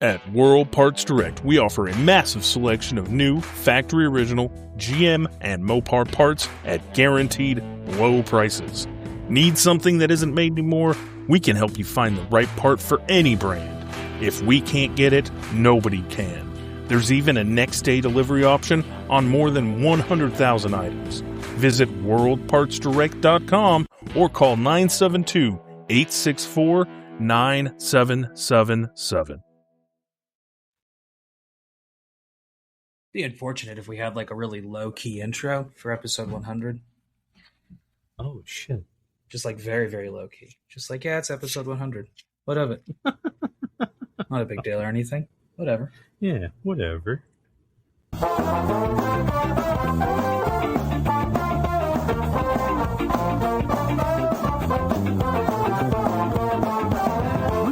At World Parts Direct, we offer a massive selection of new, factory original, GM, and Mopar parts at guaranteed low prices. Need something that isn't made anymore? We can help you find the right part for any brand. If we can't get it, nobody can. There's even a next-day delivery option on more than 100,000 items. Visit worldpartsdirect.com or call 972-864-9777. Be unfortunate if we had like a really low-key intro for episode 100. Oh, shit. Just like very, very low-key. Just like, yeah, it's episode 100. What of it? Not a big deal or anything. Whatever. Yeah, whatever. Well,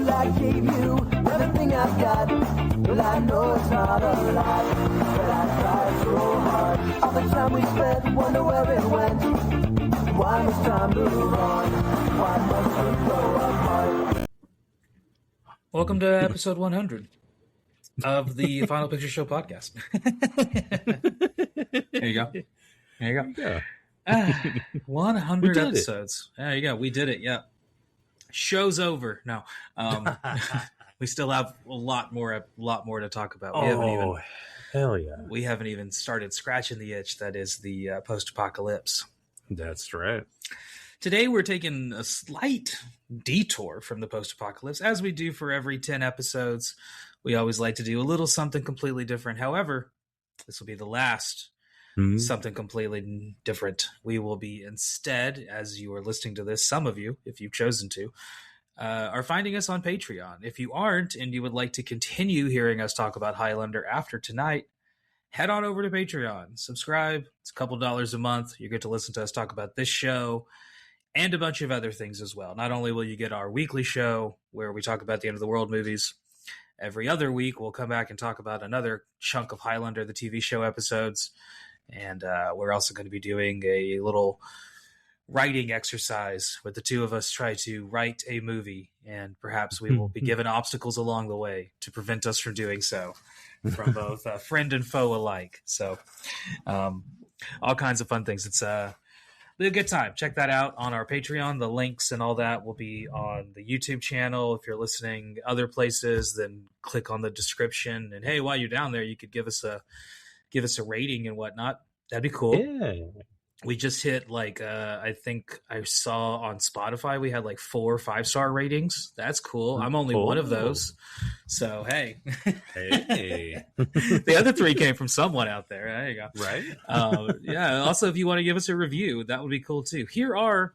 I gave you everything I've got. Well, I know it's not a lot, but I tried so hard. All the time we spent, wonder where it went. Why must time move on? Why must we go apart? Welcome to episode 100 of the Final Picture Show podcast. There you go. There you go. Yeah. 100 episodes. There you go. We did it. Yeah. Show's over. No. We still have a lot more to talk about. Hell yeah. We haven't even started scratching the itch that is the post-apocalypse. That's right. Today we're taking a slight detour from the post-apocalypse, as we do for every 10 episodes. We always like to do a little something completely different. However, this will be the last something completely different. We will be instead, as you are listening to this, some of you, if you've chosen to, are finding us on Patreon. If you aren't and you would like to continue hearing us talk about Highlander after tonight, head on over to Patreon. Subscribe. It's a couple dollars a month. You get to listen to us talk about this show and a bunch of other things as well. Not only will you get our weekly show where we talk about the end of the world movies, every other week we'll come back and talk about another chunk of Highlander the TV show episodes. And we're also going to be doing a little writing exercise where the two of us try to write a movie, and perhaps we will be given obstacles along the way to prevent us from doing so, from both friend and foe alike. So all kinds of fun things. It's a good time. Check that out on our Patreon. The links and all that will be on the YouTube channel. If you're listening other places, then click on the description. And hey, while you're down there, you could give us a rating and whatnot. That'd be cool. Yeah. We just hit I think I saw on Spotify we had like 4 5-star ratings. That's cool. I'm only one of those. So hey. The other 3 came from someone out there. There you go. Right. Yeah. Also, if you want to give us a review, that would be cool too. Here are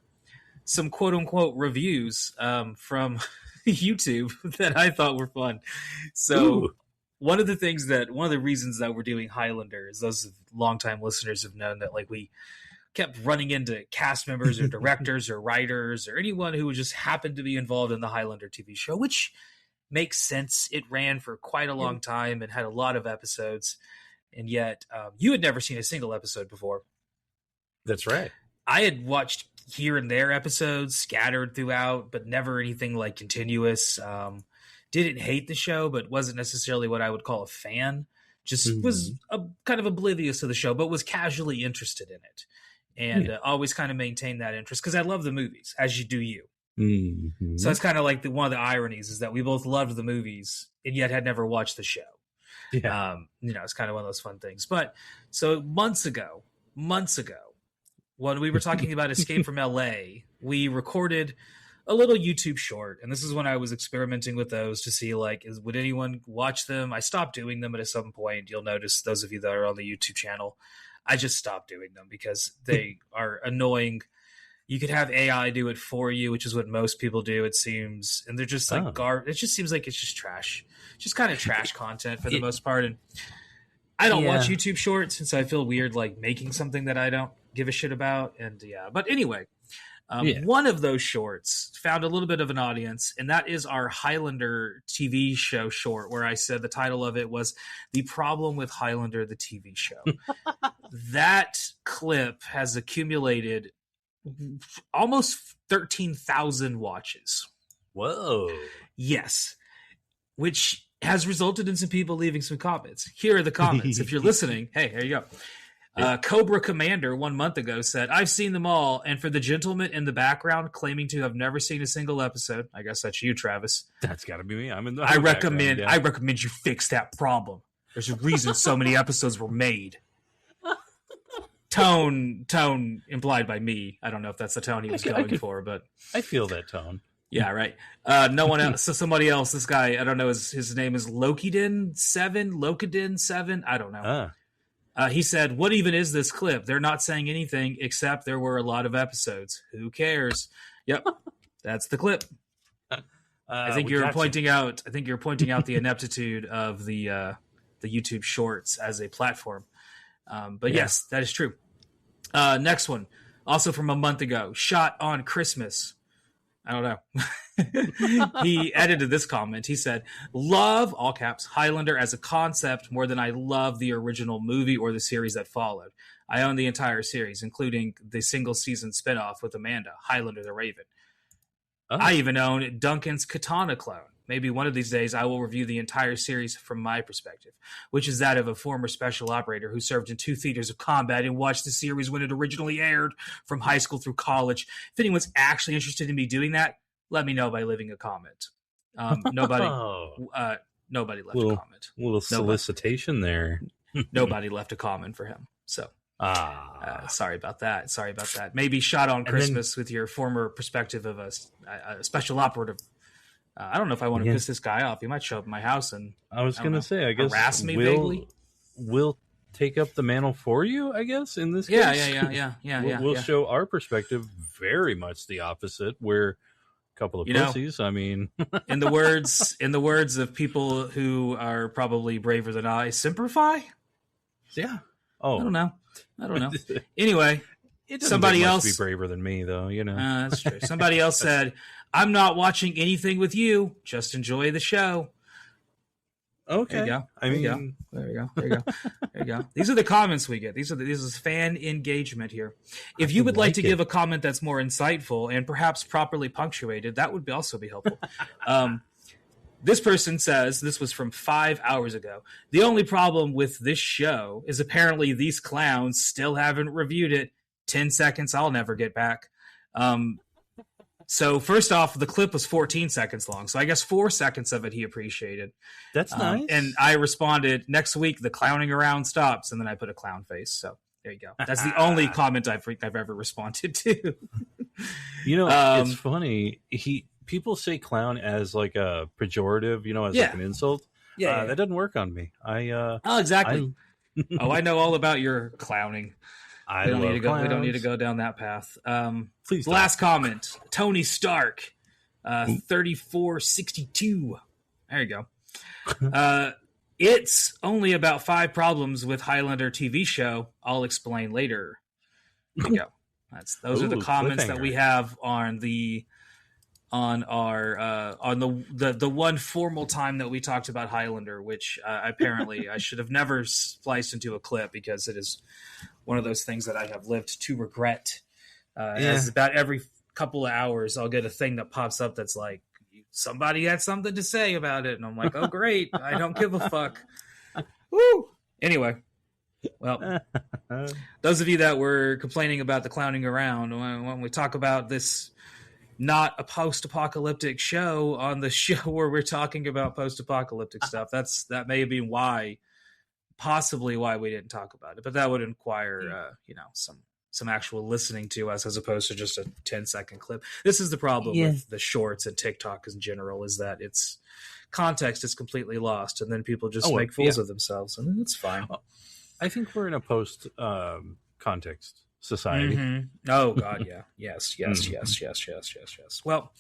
some quote unquote reviews from YouTube that I thought were fun. So Ooh. One of the reasons that we're doing Highlander is those longtime listeners have known that like we kept running into cast members or directors or writers or anyone who just happened to be involved in the Highlander TV show, which makes sense. It ran for quite a long time and had a lot of episodes. And yet you had never seen a single episode before. That's right. I had watched here and there episodes scattered throughout, but never anything like continuous. Didn't hate the show, but wasn't necessarily what I would call a fan. Just was kind of oblivious to the show, but was casually interested in it. And always kind of maintained that interest because I love the movies, as you do you. Mm-hmm. So it's kind of like one of the ironies is that we both loved the movies and yet had never watched the show. Yeah. It's kind of one of those fun things. But so months ago, when we were talking about Escape from LA, we recorded a little YouTube short. And this is when I was experimenting with those to see would anyone watch them? I stopped doing them at some point. You'll notice those of you that are on the YouTube channel, I just stopped doing them because they are annoying. You could have AI do it for you, which is what most people do, it seems. And they're just it just seems like it's just trash. Just kind of trash content for the most part. And I don't watch YouTube shorts, and so I feel weird making something that I don't give a shit about. And but anyway, one of those shorts found a little bit of an audience, and that is our Highlander TV show short, where I said the title of it was The Problem with Highlander the TV Show. That clip has accumulated almost 13,000 watches. Whoa. Yes. Which has resulted in some people leaving some comments. Here are the comments. If you're listening, hey, here you go. Cobra Commander 1 month ago said, I've seen them all, and for the gentleman in the background claiming to have never seen a single episode, I guess that's you, Travis. That's got to be me. I'm in the I recommend you fix that problem. There's a reason so many episodes were made. Tone implied by me. I don't know if that's the tone he was going for, but I feel that tone. Yeah, right. No one else. So somebody else. This guy, I don't know. His name is Lokiden 7. I don't know. He said, "What even is this clip? They're not saying anything except there were a lot of episodes. Who cares?" Yep, that's the clip. I think you're pointing out. I think you're pointing out the ineptitude of the YouTube Shorts as a platform. But yes, that is true. Next one, also from a month ago, shot on Christmas. I don't know. He edited this comment. He said, love, all caps, Highlander as a concept more than I love the original movie or the series that followed. I own the entire series, including the single season spinoff with Amanda, Highlander the Raven. Oh. I even own Duncan's Katana clone. Maybe one of these days I will review the entire series from my perspective, which is that of a former special operator who served in 2 theaters of combat and watched the series when it originally aired from high school through college. If anyone's actually interested in me doing that, let me know by leaving a comment. Nobody left a comment. Little solicitation there. Nobody left a comment for him. So sorry about that. Maybe shot on Christmas with your former perspective of a special operative. I don't know if I want to piss this guy off. He might show up at my house and I guess harass me vaguely. We'll take up the mantle for you, I guess, in this case. Yeah. We'll show our perspective very much the opposite. We're a couple of pussies. I mean, in the words of people who are probably braver than I, simplify. Yeah. Oh, I don't know. Anyway, somebody else be braver than me, though. You know, that's true. Somebody else said, I'm not watching anything with you. Just enjoy the show. Okay. There you go. These are the comments we get. This is fan engagement here. If you would like to give a comment that's more insightful and perhaps properly punctuated, that would also be helpful. This person says, this was from 5 hours ago, the only problem with this show is apparently these clowns still haven't reviewed it. 10 seconds I'll never get back. So first off, the clip was 14 seconds long. So I guess 4 seconds of it he appreciated. That's nice. And I responded, next week, the clowning around stops. And then I put a clown face. So there you go. That's the only comment I've ever responded to. You know, it's funny. People say clown as like a pejorative, as like an insult. That doesn't work on me. Exactly. I know all about your clowning. We don't need to go down that path. Please. Last comment. Tony Stark, 3462. There you go. It's only about 5 problems with Highlander TV show. I'll explain later. There you go. Those are the comments that we have on the one formal time that we talked about Highlander, which apparently I should have never spliced into a clip because it is one of those things that I have lived to regret. As about every couple of hours, I'll get a thing that pops up that's like, somebody had something to say about it. And I'm like, oh, great. I don't give a fuck. Woo! Anyway, well, those of you that were complaining about the clowning around, when we talk about this not a post-apocalyptic show on the show where we're talking about post-apocalyptic stuff, that may have been possibly why we didn't talk about it, but that would require some actual listening to us as opposed to just a 10-second clip. This is the problem with the shorts and TikTok in general, is that its context is completely lost, and then people just make fools of themselves, and it's fine. I think we're in a post context society. Mm-hmm. Oh God, yeah. Yes. Well,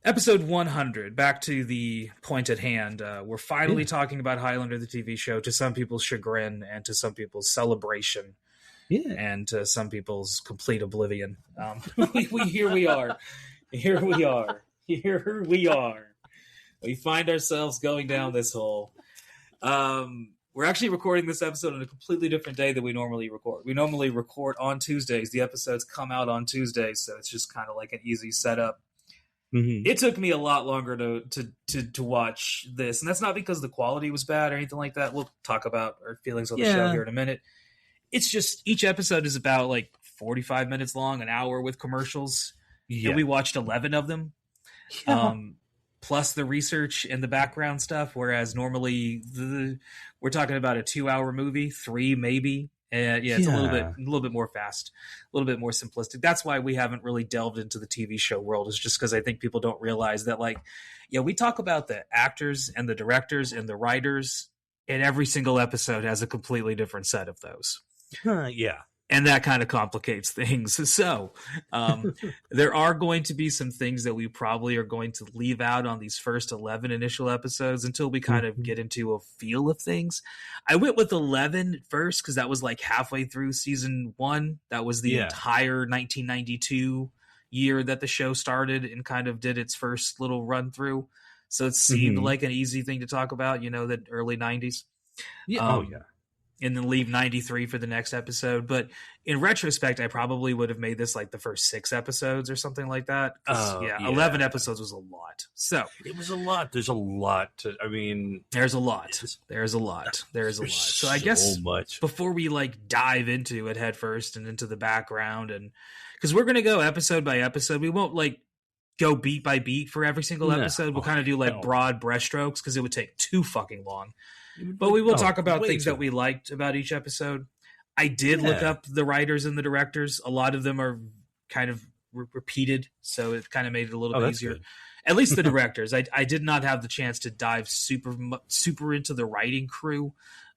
episode 100, back to the point at hand. We're finally talking about Highlander the TV show, to some people's chagrin and to some people's celebration, and to some people's complete oblivion. Here we are. We find ourselves going down this hole. We're actually recording this episode on a completely different day than we normally record. We normally record on Tuesdays. The episodes come out on Tuesdays, so it's just kind of like an easy setup. It took me a lot longer to watch this, and that's not because the quality was bad or anything like that. We'll talk about our feelings on the show here in a minute. It's just each episode is about like 45 minutes long, an hour with commercials, and we watched 11 of them, plus the research and the background stuff. Whereas normally we're talking about a 2-hour movie, 3 maybe. It's a little bit more fast, a little bit more simplistic. That's why we haven't really delved into the TV show world. Is just because I think people don't realize that, like, we talk about the actors and the directors and the writers, and every single episode has a completely different set of those. And that kind of complicates things. So there are going to be some things that we probably are going to leave out on these first 11 initial episodes until we kind of get into a feel of things. I went with 11 first because that was like halfway through season 1. That was the entire 1992 year that the show started and kind of did its first little run through. So it seemed like an easy thing to talk about, the early 90s. And then leave 93 for the next episode. But in retrospect, I probably would have made this like the first 6 episodes or something like that. 11 episodes was a lot. So it was a lot. There's a lot there's a lot. So I guess before we like dive into it head first and into the background, and because we're going to go episode by episode, we won't like go beat by beat for every single episode. We'll kind of do like broad brushstrokes because it would take too fucking long. But we will talk about things that we liked about each episode. I did look up the writers and the directors. A lot of them are kind of repeated, so it kind of made it a little bit easier. Good. At least the directors. I did not have the chance to dive super into the writing crew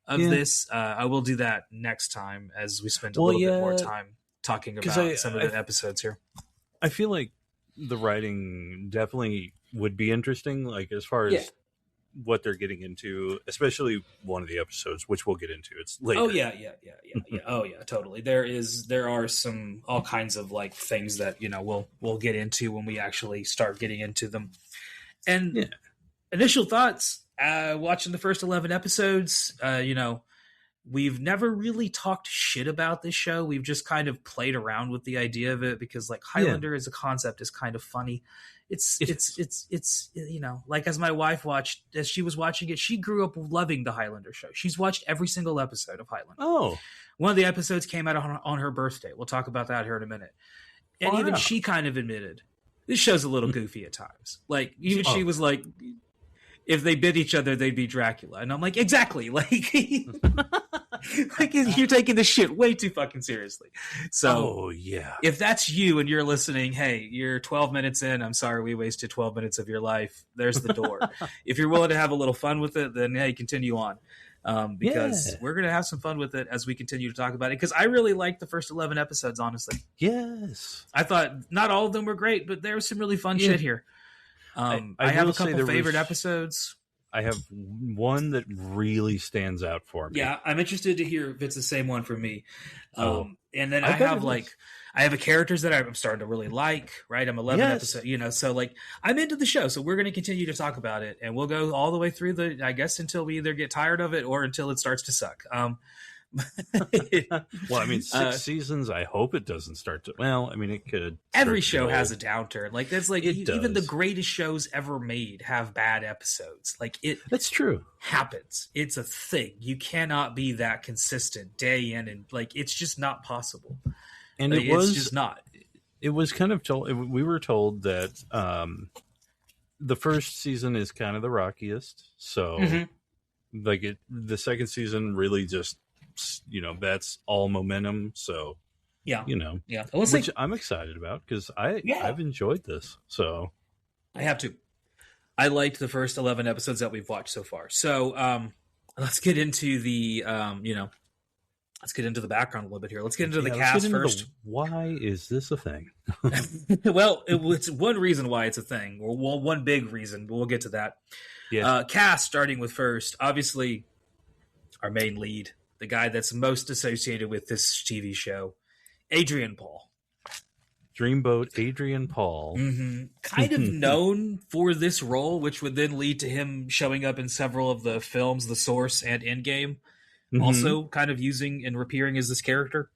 of this. I will do that next time as we spend a little bit more time talking about some of the episodes here. I feel like the writing definitely would be interesting, like as far as what they're getting into, especially one of the episodes, which we'll get into. It's later. Oh yeah. Oh yeah, totally. There are some all kinds of like things that we'll get into when we actually start getting into them. And initial thoughts watching the first 11 episodes. We've never really talked shit about this show. We've just kind of played around with the idea of it because like Highlander as a concept is kind of funny. It's like as my wife watched, as she was watching it, she grew up loving the Highlander show. She's watched every single episode of Highlander. Oh, one of the episodes came out on her birthday. We'll talk about that here in a minute. And even she kind of admitted this show's a little goofy at times. Like even she was like, if they bit each other, they'd be Dracula. And I'm like, exactly. Like, like you're taking this shit way too fucking seriously. So if that's you and you're listening, hey, you're 12 minutes in. I'm sorry we wasted 12 minutes of your life. There's the door. If you're willing to have a little fun with it, then hey, continue on. Because we're going to have some fun with it as we continue to talk about it. Because I really liked the first 11 episodes, honestly. Yes. I thought not all of them were great, but there was some really fun shit here. I have a couple favorite episodes. I have one that really stands out for me. Yeah, I'm interested to hear if it's the same one for me. And then I have a characters that I'm starting to really like, right? I'm 11 episodes, so like I'm into the show. So we're going to continue to talk about it and we'll go all the way through I guess until we either get tired of it or until it starts to suck. Well, I mean, 6 seasons. I hope it doesn't start to. Well, I mean, it could. Every show has a downturn. Like that's like even the greatest shows ever made have bad episodes. Like that's true. Happens. It's a thing. You cannot be that consistent day in and like it's just not possible. And like, it's just not. It was kind of told. We were told that the first season is kind of the rockiest. So, like the second season really just. That's all momentum. So, which I'm excited about because I've enjoyed this. So, I have to. I liked the first 11 episodes that we've watched so far. So, let's get into the let's get into the background a little bit here. Let's get into the cast first. Why is this a thing? Well, it's one reason why it's a thing. Well, one big reason. But we'll get to that. Yeah. Cast starting with first, obviously, our main lead. The guy that's most associated with this TV show, Adrian Paul. Dreamboat Adrian Paul. Mm-hmm. Kind of known for this role, which would then lead to him showing up in several of the films, The Source and Endgame. Also kind of using and appearing as this character.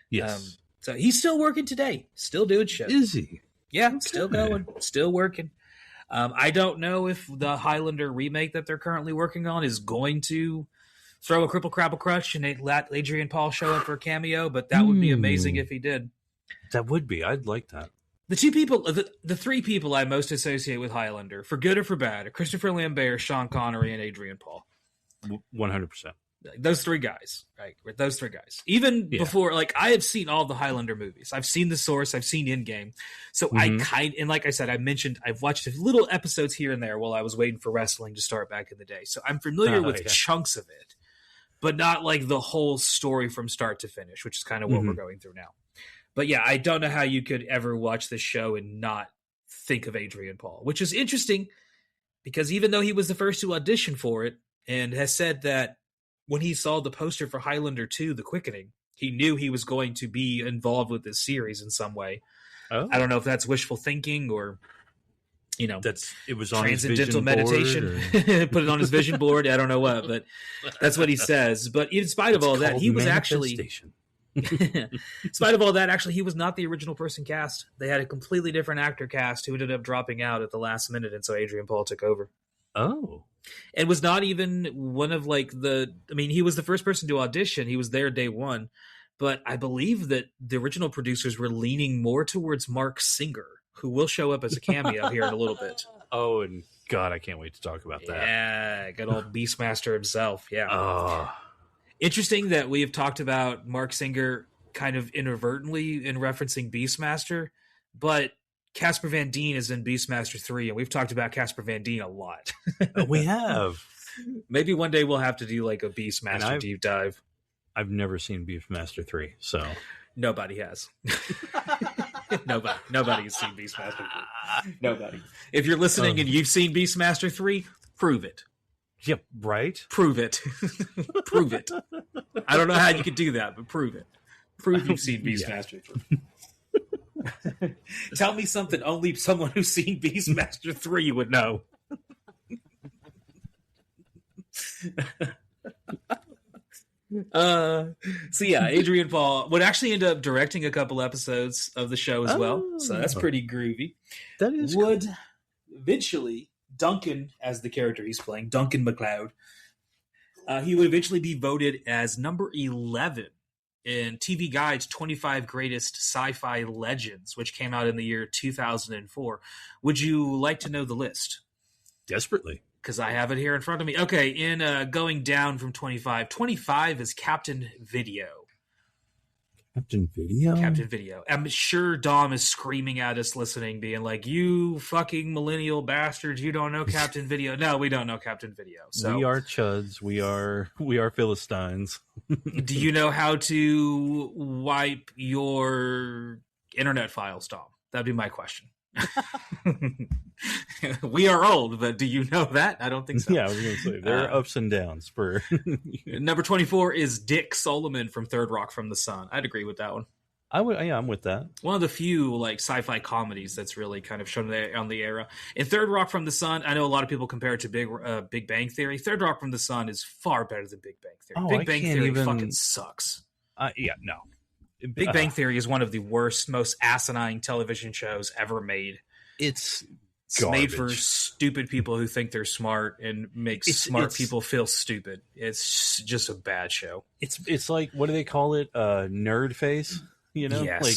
Yes. So he's still working today. Still doing shit. Is he? Yeah, Okay. still going, still working. I don't know if the Highlander remake that they're currently working on is going to throw a Cripple Crabble Crutch and let Adrian Paul show up for a cameo, but that would be amazing if he did. That would be. I'd like that. The two people, the three people I most associate with Highlander, for good or for bad, are Christopher Lambert, Sean Connery, and Adrian Paul. 100%. Those three guys, right? Those three guys. Even before, like, I have seen all the Highlander movies. I've seen The Source. I've seen Endgame. So and like I said, I've watched little episodes here and there while I was waiting for wrestling to start back in the day. So I'm familiar with chunks of it, but not like the whole story from start to finish, which is kind of what we're going through now. But yeah, I don't know how you could ever watch this show and not think of Adrian Paul, which is interesting because even though he was the first to audition for it and has said that when he saw the poster for Highlander 2, The Quickening, he knew he was going to be involved with this series in some way. Oh. I don't know if that's wishful thinking or, you know, it was on transcendental meditation. Put it on his vision board. I don't know what, but that's what he says. But in spite of all that, he was actually... in spite of all that, actually, he was not the original person cast. They had a completely different actor cast who ended up dropping out at the last minute, and so Adrian Paul took over. Oh. And was not even one of he was the first person to audition. He was there day one. But I believe that the original producers were leaning more towards Mark Singer, who will show up as a cameo here in a little bit. Oh, and God, I can't wait to talk about that. Yeah, good old Beastmaster himself. Yeah. Oh. Interesting that we have talked about Mark Singer kind of inadvertently in referencing Beastmaster, but Casper Van Dien is in Beastmaster 3, and we've talked about Casper Van Dien a lot. We have. Maybe one day we'll have to do like a Beastmaster deep dive. I've never seen Beastmaster 3, so. Nobody has. Nobody has seen Beastmaster 3. Nobody. If you're listening and you've seen Beastmaster 3, prove it. Yep, right? Prove it. Prove it. I don't know how you could do that, but prove it. Prove you've seen Beastmaster 3. Tell me something only someone who's seen Beastmaster 3 would know. So yeah, Adrian Paul would actually end up directing a couple episodes of the show as well. So that's pretty groovy. That is would cool. Eventually Duncan, as the character he's playing, Duncan MacLeod, he would eventually be voted as number 11 in TV Guide's 25 Greatest Sci-Fi Legends, which came out in the year 2004. Would you like to know the list? Desperately. Because I have it here in front of me. Okay, in going down from 25, 25 is Captain Video. Captain Video? Captain Video. I'm sure Dom is screaming at us listening, being like, you fucking millennial bastards, you don't know Captain Video. No, we don't know Captain Video. So we are chuds. We are Philistines. Do you know how to wipe your internet files, Dom? That'd be my question. We are old, but do you know that? I don't think so. Yeah, I was going to say there are ups and downs. For number 24 is Dick Solomon from Third Rock from the Sun. I'd agree with that one. I'm with that. One of the few like sci-fi comedies that's really kind of shown on the era. In Third Rock from the Sun, I know a lot of people compare it to Big Bang Theory. Third Rock from the Sun is far better than Big Bang Theory. Big Bang Theory fucking sucks. No. Big Bang Theory is one of the worst, most asinine television shows ever made. It's made for stupid people who think they're smart and makes smart people feel stupid. It's just a bad show. It's like, what do they call it? Nerd face, you know? Yes. Like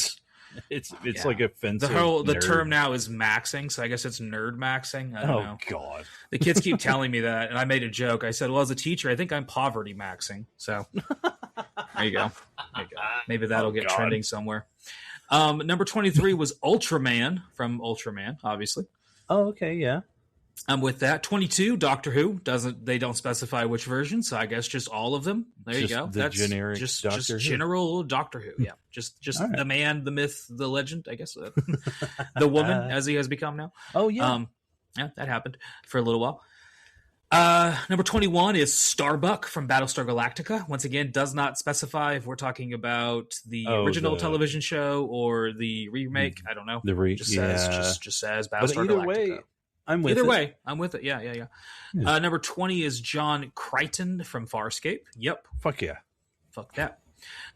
it's like offensive. The term now is maxing, so I guess it's nerd maxing. I don't know. God. The kids keep telling me that, and I made a joke. I said, well, as a teacher, I think I'm poverty maxing. So there you go. Maybe that'll get trending somewhere. Number 23 was Ultraman from Ultraman, obviously. Oh, okay, yeah. I'm with that. 22, Doctor Who. They don't specify which version, so I guess just all of them. There you go. That's generic just Doctor Who. General Doctor Who. Yeah, just right. The man, the myth, the legend. I guess the woman, as he has become now. Oh yeah, yeah, that happened for a little while. Number 21 is Starbuck from Battlestar Galactica. Once again, does not specify if we're talking about the original television show or the remake. I don't know. Just says Battlestar Galactica. Way, I'm with it. Yeah. Number 20 is John Crichton from Farscape. Yep. Fuck yeah. Fuck that.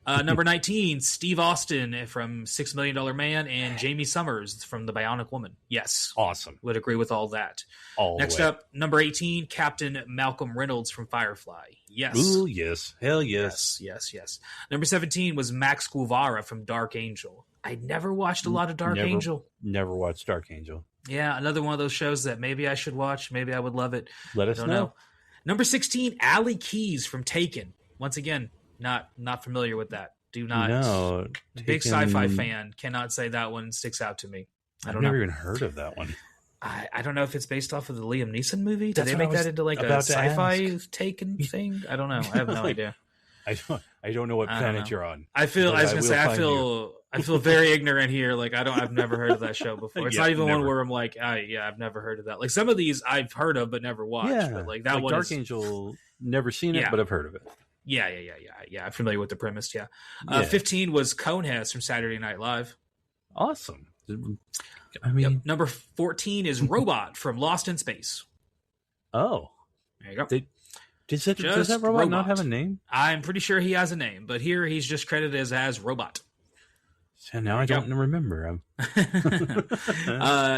Number 19, Steve Austin from $6 Million Man and Jamie Summers from The Bionic Woman. Yes. Awesome. Would agree with all that. Next up, number 18, Captain Malcolm Reynolds from Firefly. Yes. Ooh, yes. Hell yes. Yes. Number 17 was Max Guevara from Dark Angel. I never watched a lot of Dark Angel. Never watched Dark Angel. Yeah, another one of those shows that maybe I should watch. Maybe I would love it. Let us know. Number 16, Allie Keys from Taken. Once again, not familiar with that. Do not. No. Big sci-fi fan. Cannot say that one sticks out to me. I've never even heard of that one. I don't know if it's based off of the Liam Neeson movie. Did they make that into like a sci-fi Taken thing? I don't know. I have no idea. I don't know what planet you're on. I feel very ignorant here. Like I've never heard of that show before. It's not even one where I'm like, I've never heard of that. Like some of these I've heard of but never watched. Yeah, but like that one, Dark Angel, never seen it, but I've heard of it. Yeah. I'm familiar with the premise. Yeah. 15 was Coneheads from Saturday Night Live. Awesome. I mean, number 14 is Robot from Lost in Space. Oh, there you go. Does that robot not have a name? I'm pretty sure he has a name, but here he's just credited as Robot. So now I don't remember.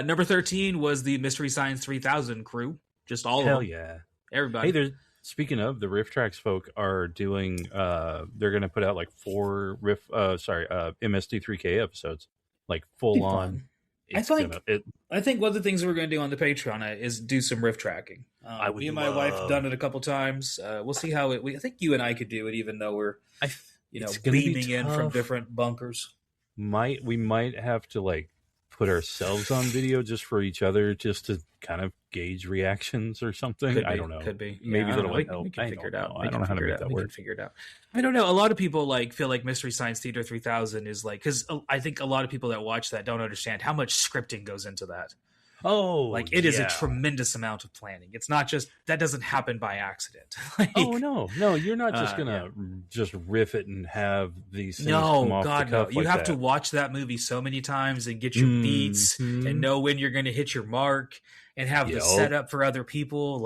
Number 13 was the Mystery Science 3000 crew. Just all of them. Hell yeah. Everybody. Hey, speaking of, the Riff Tracks folk are doing, they're going to put out like 4 MST3K episodes. Like full on. I think one of the things we're going to do on the Patreon is do some riff tracking. Me and my wife have done it a couple times. We'll see how I think you and I could do it, even though we're beaming in from different bunkers. We might have to like put ourselves on video just for each other, just to kind of gauge reactions or something. I don't know. Could be. Maybe that'll help. We can figure it out. I don't know how to make that work. Figure it out. I don't know. A lot of people feel like Mystery Science Theater 3000 is like, because I think a lot of people that watch that don't understand how much scripting goes into that. Oh, it is a tremendous amount of planning. It's not just that doesn't happen by accident. No, you're not just gonna just riff it and have these things come off the cuff. You have to watch that movie so many times and get your beats and know when you're going to hit your mark and have the setup for other people.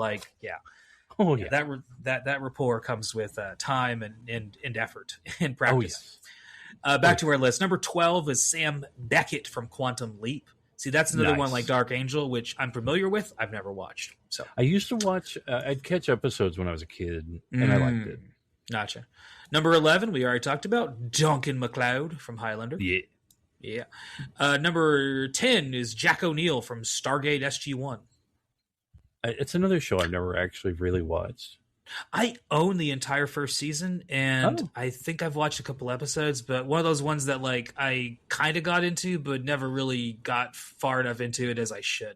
That rapport comes with time and effort and practice. Back to our list. Number 12 is Sam Beckett from Quantum Leap. See, that's another one like Dark Angel, which I'm familiar with. I've never watched. So I used to watch. I'd catch episodes when I was a kid, and I liked it. Gotcha. Number 11, we already talked about Duncan MacLeod from Highlander. Yeah. Number 10 is Jack O'Neill from Stargate SG-1. It's another show I've never actually really watched. I own the entire first season, and I think I've watched a couple episodes, but one of those ones that like I kind of got into, but never really got far enough into it as I should.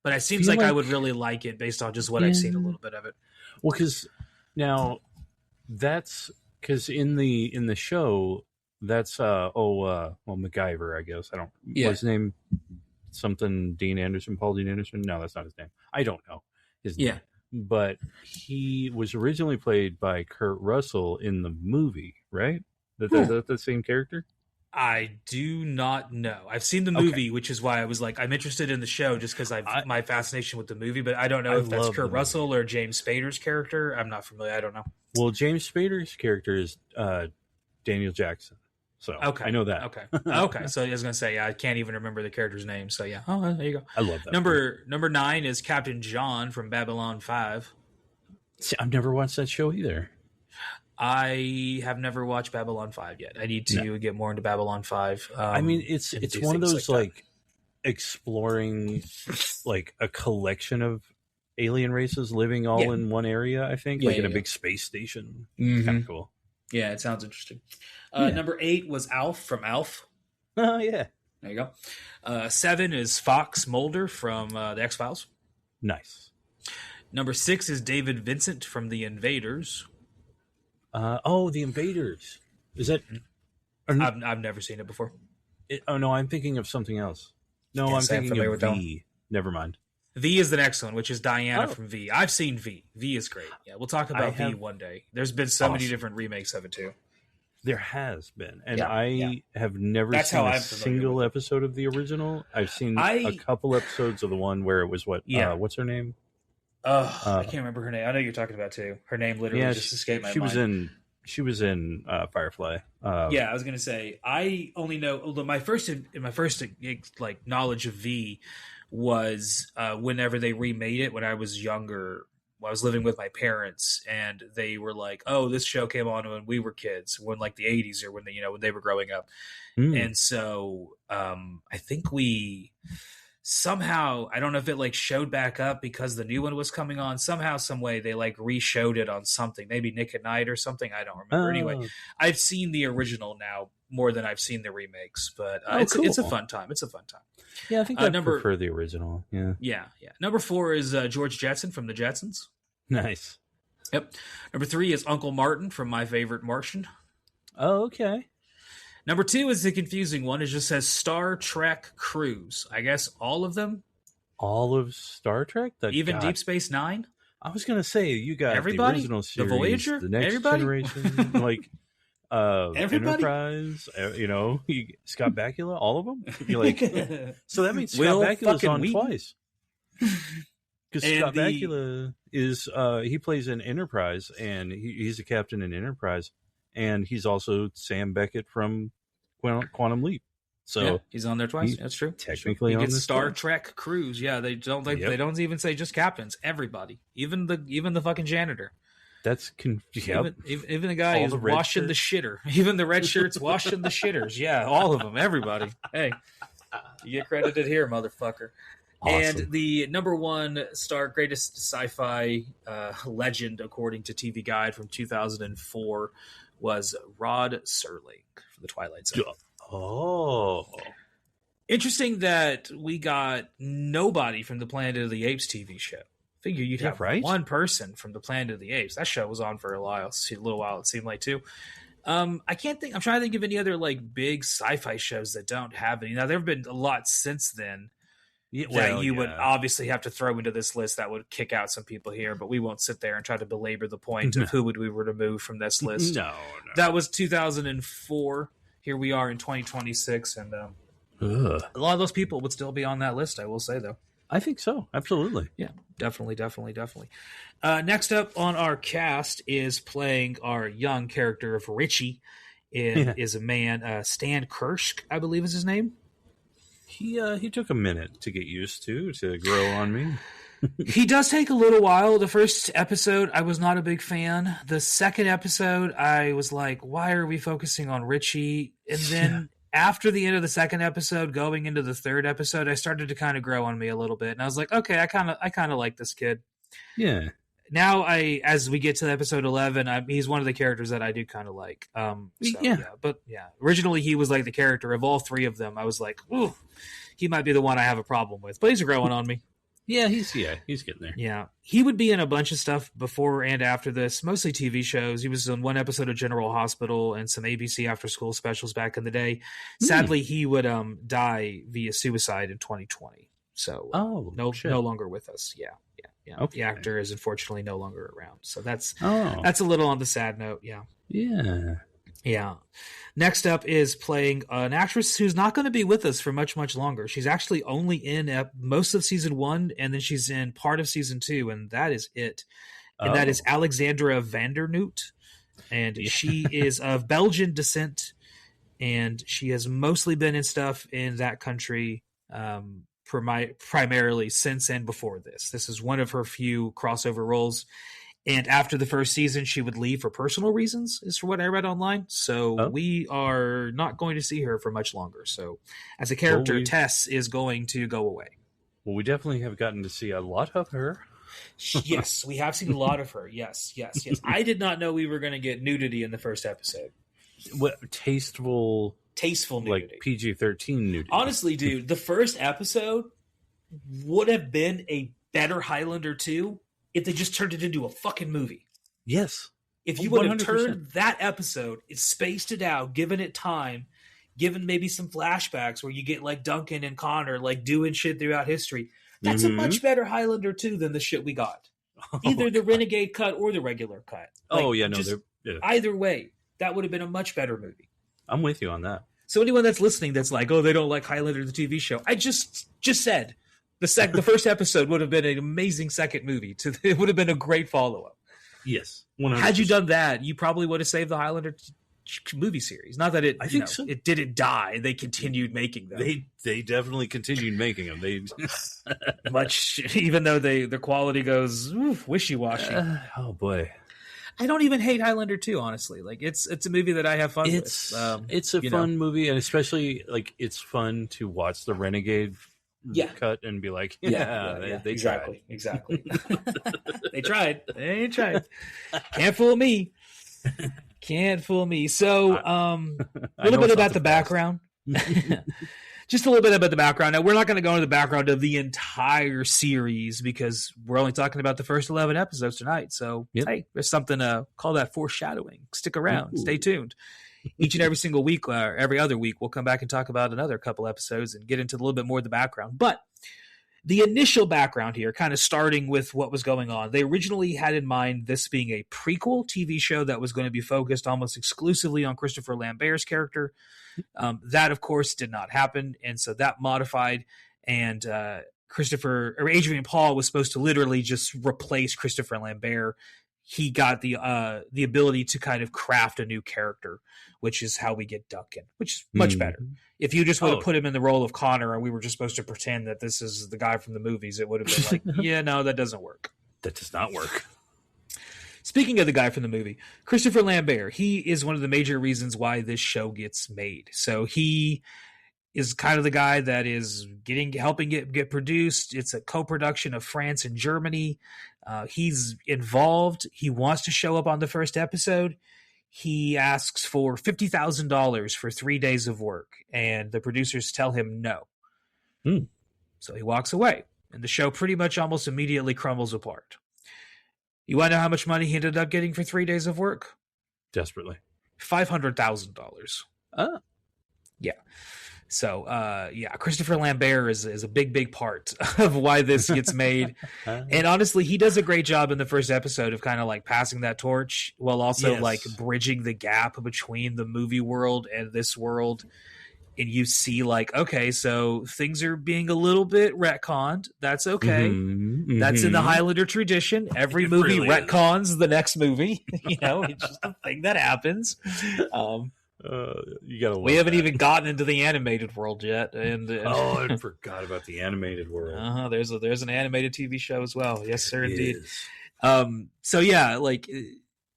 But it seems like I would really like it based on just what I've seen a little bit of it. Well, because now that's because in the show that's MacGyver, I guess. I don't. What's his name? Something Dean Anderson, Paul Dean Anderson. No, that's not his name. I don't know his name. But he was originally played by Kurt Russell in the movie, right? That's the same character? I do not know. I've seen the movie, which is why I was like, I'm interested in the show just because my fascination with the movie, but I don't know if that's Kurt Russell or James Spader's character. I'm not familiar. I don't know. Well, James Spader's character is Daniel Jackson. So I know that. Okay. So I was going to say, I can't even remember the character's name. So yeah. Oh, there you go. I love that. Number 9 is Captain John from Babylon 5. See, I've never watched that show either. I have never watched Babylon 5 yet. I need to get more into Babylon 5. I mean, it's one of those like exploring like a collection of alien races living all in one area, I think, in a big space station. It's kind of cool. Yeah, it sounds interesting. Number 8 was Alf from Alf. Oh, yeah. There you go. 7 is Fox Mulder from The X-Files. Nice. Number 6 is David Vincent from The Invaders. The Invaders. Is that... I've never seen it before. No, I'm thinking of something else. No, I'm thinking of V. Never mind. V is the next one, which is Diana from V. I've seen V. V is great. Yeah, we'll talk about V one day. There's been so many different remakes of it, too. There has been. And I have never seen a single episode of the original. I've seen a couple episodes of the one where it was what's her name? I can't remember her name. I know you're talking about, too. Her name literally just escaped my mind. She was in She was in Firefly. Yeah, I was gonna say I only know. Although my first like knowledge of V was whenever they remade it when I was younger. I was living with my parents, and they were like, "Oh, this show came on when we were kids, when like the '80s or when when they were growing up." And so I think we somehow, I don't know if it like showed back up because the new one was coming on. Somehow, some way, they like re-showed it on something, maybe Nick at Night or something. I don't remember. Anyway, I've seen the original now more than I've seen the remakes, but it's a fun time. It's a fun time. Yeah, I think I prefer the original. Yeah. Number 4 is George Jetson from the Jetsons. Nice. Yep. Number 3 is Uncle Martin from My Favorite Martian. Oh, okay. Number 2 is the confusing one. It just says Star Trek Cruise. I guess all of them? All of Star Trek? Even Deep Space Nine? I was going to say, you got everybody? The original series, the Voyager? The Next everybody? Generation, like everybody? Enterprise, Scott Bakula, all of them? You're like, so that means Scott Will Bakula's on Wheaton? twice. Because Scott Bakula is, he plays in Enterprise, and he's a captain in Enterprise. And he's also Sam Beckett from Quantum Leap, so yeah, he's on there twice. That's true. Technically, he on gets this Star Trek Cruise. Yeah, they don't. They don't even say just captains. Everybody, even the fucking janitor. That's even the guy who's washing the shitter. Even the red shirts washing the shitters. Yeah, all of them. Everybody. Hey, you get credited here, motherfucker. Awesome. And the number 1 greatest sci-fi legend, according to TV Guide from 2004. Was Rod Serling for the Twilight Zone. Oh. Interesting that we got nobody from the Planet of the Apes TV show. Figure you'd have one person from the Planet of the Apes. That show was on for a little while, it seemed like, too. I can't think. I'm trying to think of any other like big sci-fi shows that don't have any. Now, there have been a lot since then. Would obviously have to throw into this list that would kick out some people here, but we won't sit there and try to belabor the point of who would we remove from this list. No. That was 2004. Here we are in 2026, and a lot of those people would still be on that list, I will say, though. I think so. Absolutely. Yeah, definitely. Next up on our cast is playing our young character of Richie. Is a man, Stan Kirsch, I believe is his name. He took a minute to get used to grow on me. He does take a little while. The first episode, I was not a big fan. The second episode, I was like, why are we focusing on Richie? And then after the end of the second episode, going into the third episode, I started to kind of grow on me a little bit. And I was like, okay, I kind of like this kid. Yeah. Now, as we get to episode 11, he's one of the characters that I do kind of like. Originally he was like the character of all three of them. I was like, ooh, he might be the one I have a problem with, but he's growing on me. Yeah, he's getting there. Yeah, he would be in a bunch of stuff before and after this, mostly TV shows. He was in one episode of General Hospital and some ABC after school specials back in the day. Sadly, he would die via suicide in 2020. So no longer with us. Yeah. Okay. The actor is unfortunately no longer around. So that's a little on the sad note. Yeah. Next up is playing an actress who's not going to be with us for much longer. She's actually only in most of season 1, and then she's in part of season 2, and that is it. And that is Alexandra Vandernoot, and she is of Belgian descent, and she has mostly been in stuff in that country. Primarily since and before this. This is one of her few crossover roles. And after the first season, she would leave for personal reasons, is for what I read online. So we are not going to see her for much longer. So as a character, Tess is going to go away. Well, we definitely have gotten to see a lot of her. Yes, we have seen a lot of her. Yes. I did not know we were going to get nudity in the first episode. What tasteful nudity. Like PG-13 nudity. Honestly, dude, the first episode would have been a better Highlander 2 if they just turned it into a fucking movie. Yes. If you would have turned that episode, spaced it out, given it time, given maybe some flashbacks where you get like Duncan and Connor like doing shit throughout history, that's a much better Highlander 2 than the shit we got. Either the Renegade cut or the regular cut. Either way, that would have been a much better movie. I'm with you on that. So anyone that's listening that's like, oh, they don't like Highlander the TV show, I just said the first episode would have been an amazing second movie. It would have been a great follow-up. Yes. 100%. Had you done that, you probably would have saved the Highlander movie series. Not that I think so. It didn't die. They continued making them. They definitely continued making them. They much, even though their quality goes wishy-washy. Oh boy. I don't even hate Highlander 2, honestly. Like it's a movie that I have fun with. It's a fun movie, and especially like it's fun to watch the Renegade cut and be like, they exactly. They tried. Can't fool me. Can't fool me. So, a little bit about the background. Just a little bit about the background. Now, we're not going to go into the background of the entire series because we're only talking about the first 11 episodes tonight. So, hey, there's something to call that foreshadowing. Stick around. Stay tuned. Each and every single week, or every other week, we'll come back and talk about another couple episodes and get into a little bit more of the background. But the initial background here, kind of starting with what was going on, they originally had in mind this being a prequel TV show that was going to be focused almost exclusively on Christopher Lambert's character. That, of course, did not happen, and so that modified, and Adrian Paul was supposed to literally just replace Christopher Lambert. He got the ability to kind of craft a new character, which is how we get Duncan, which is much better. If you just would have put him in the role of Connor and we were just supposed to pretend that this is the guy from the movies, it would have been like, yeah, no, that doesn't work. That does not work. Speaking of the guy from the movie, Christopher Lambert, he is one of the major reasons why this show gets made. So he is kind of the guy that is helping get produced. It's a co-production of France and Germany. He's involved. He wants to show up on the first episode. He asks for $50,000 for 3 days of work, and the producers tell him no. So he walks away, and the show pretty much almost immediately crumbles apart. You want to know how much money he ended up getting for 3 days of work? Desperately. $500,000. Oh. Yeah. So, Christopher Lambert is a big part of why this gets made. And honestly, he does a great job in the first episode of kind of like passing that torch while also like bridging the gap between the movie world and this world. And you see like, okay, so things are being a little bit retconned. That's okay. That's in the Highlander tradition. Every movie really retcons the next movie. It's just a thing that happens. You gotta. We haven't even gotten into the animated world yet, and I forgot about the animated world. There's an animated TV show as well. Yes, sir, indeed. Is.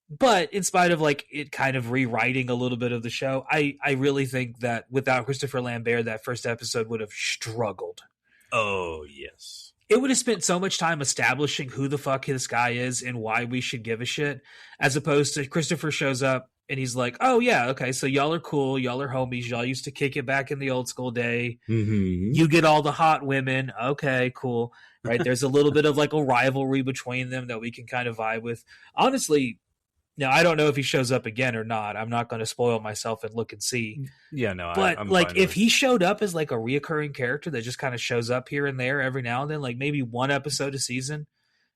But in spite of like it kind of rewriting a little bit of the show, I really think that without Christopher Lambert, that first episode would have struggled. Oh yes, it would have spent so much time establishing who the fuck this guy is and why we should give a shit, as opposed to Christopher shows up. And he's like, oh, yeah, okay, so y'all are cool. Y'all are homies. Y'all used to kick it back in the old school day. You get all the hot women. Okay, cool. Right? There's a little bit of like a rivalry between them that we can kind of vibe with. Honestly, now I don't know if he shows up again or not. I'm not going to spoil myself and look and see. Yeah, no. But I'm like if he showed up as like a reoccurring character that just kind of shows up here and there every now and then, like maybe one episode a season,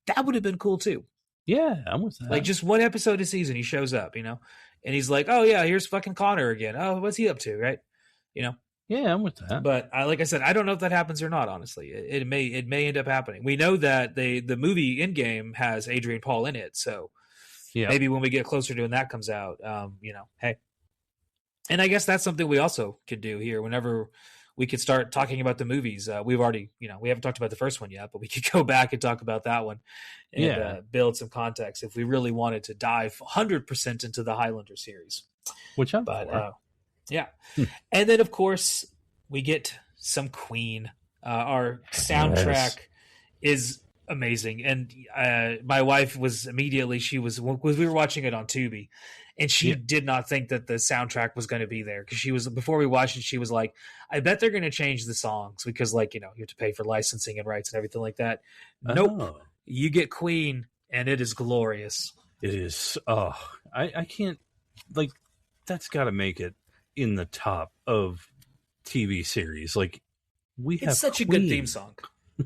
that would have been cool too. Yeah, I'm with that. Like just one episode a season, he shows up, And he's like, oh, yeah, here's fucking Connor again. Oh, what's he up to, right? Yeah, I'm with that. But like I said, I don't know if that happens or not, honestly. It may end up happening. We know that the movie Endgame has Adrian Paul in it, so maybe when we get closer to when that comes out, hey. And I guess that's something we also could do here whenever we could start talking about the movies. We've already, we haven't talked about the first one yet, but we could go back and talk about that one and build some context if we really wanted to dive 100% into the Highlander series. Which I'm for. And then, of course, we get some Queen. Our soundtrack is amazing. And my wife was immediately, we were watching it on Tubi. And she did not think that the soundtrack was going to be there because before we watched it, she was like, I bet they're going to change the songs because you have to pay for licensing and rights and everything like that. Nope. You get Queen and it is glorious. It is. Oh, I can't that's got to make it in the top of TV series. It's such a good theme song.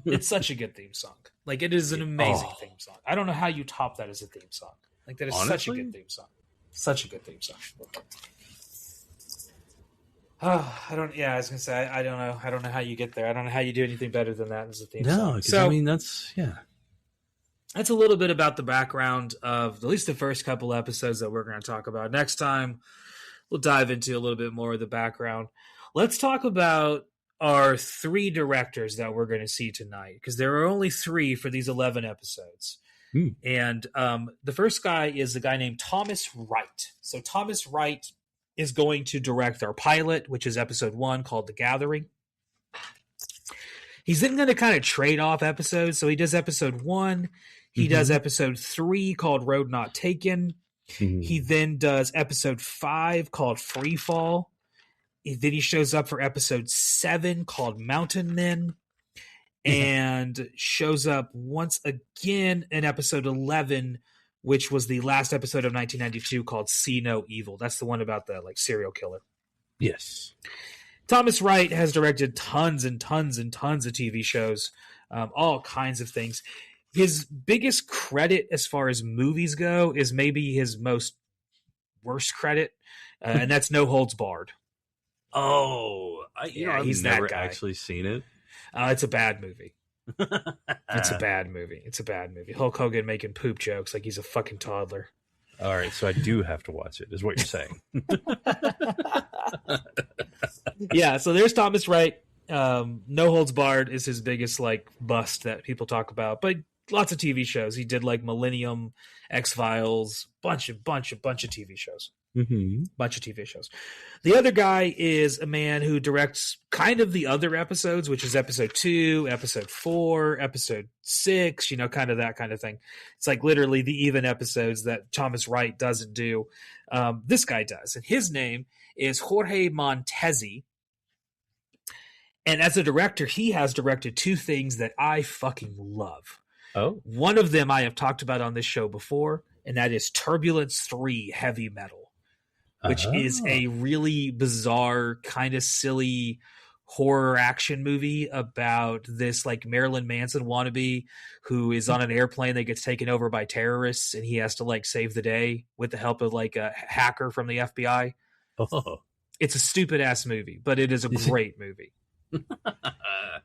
It's such a good theme song. It is an amazing theme song. I don't know how you top that as a theme song. That is such a good theme song. Such a good theme song. I was gonna say I don't know. I don't know how you get there. I don't know how you do anything better than that as a theme song. No, that's that's a little bit about the background of at least the first couple episodes that we're going to talk about. Next time, we'll dive into a little bit more of the background. Let's talk about our 3 directors that we're going to see tonight, because there are only 3 for these 11 episodes. And the first guy is a guy named Thomas Wright. So Thomas Wright is going to direct our pilot, which is episode 1 called The Gathering. He's then going to kind of trade off episodes. So he does episode 1. He does episode 3 called Road Not Taken. He then does episode 5 called Free Fall. Then he shows up for episode 7 called Mountain Men. And shows up once again in episode 11, which was the last episode of 1992 called See No Evil. That's the one about the serial killer. Yes. Thomas Wright has directed tons and tons and tons of TV shows, all kinds of things. His biggest credit as far as movies go is maybe his most worst credit, and that's No Holds Barred. Oh, I've never actually seen it. It's a bad movie. It's a bad movie. It's a bad movie. Hulk Hogan making poop jokes like he's a fucking toddler. All right, so I do have to watch it, is what you're saying. Yeah, so there's Thomas Wright. No Holds Barred is his biggest bust that people talk about, but lots of TV shows. He did Millennium, X-Files, bunch of TV shows. Bunch of TV shows. The other guy is a man who directs kind of the other episodes, which is episode 2, episode 4, episode 6, kind of that kind of thing. It's literally the even episodes that Thomas Wright doesn't do. This guy does. And his name is Jorge Montesi. And as a director, he has directed 2 things that I fucking love. Oh. One of them I have talked about on this show before, and that is Turbulence 3 Heavy Metal, which is a really bizarre, kind of silly horror action movie about this Marilyn Manson wannabe who is on an airplane that gets taken over by terrorists, and he has to save the day with the help of a hacker from the FBI. Oh. It's a stupid ass movie, but it is a great movie.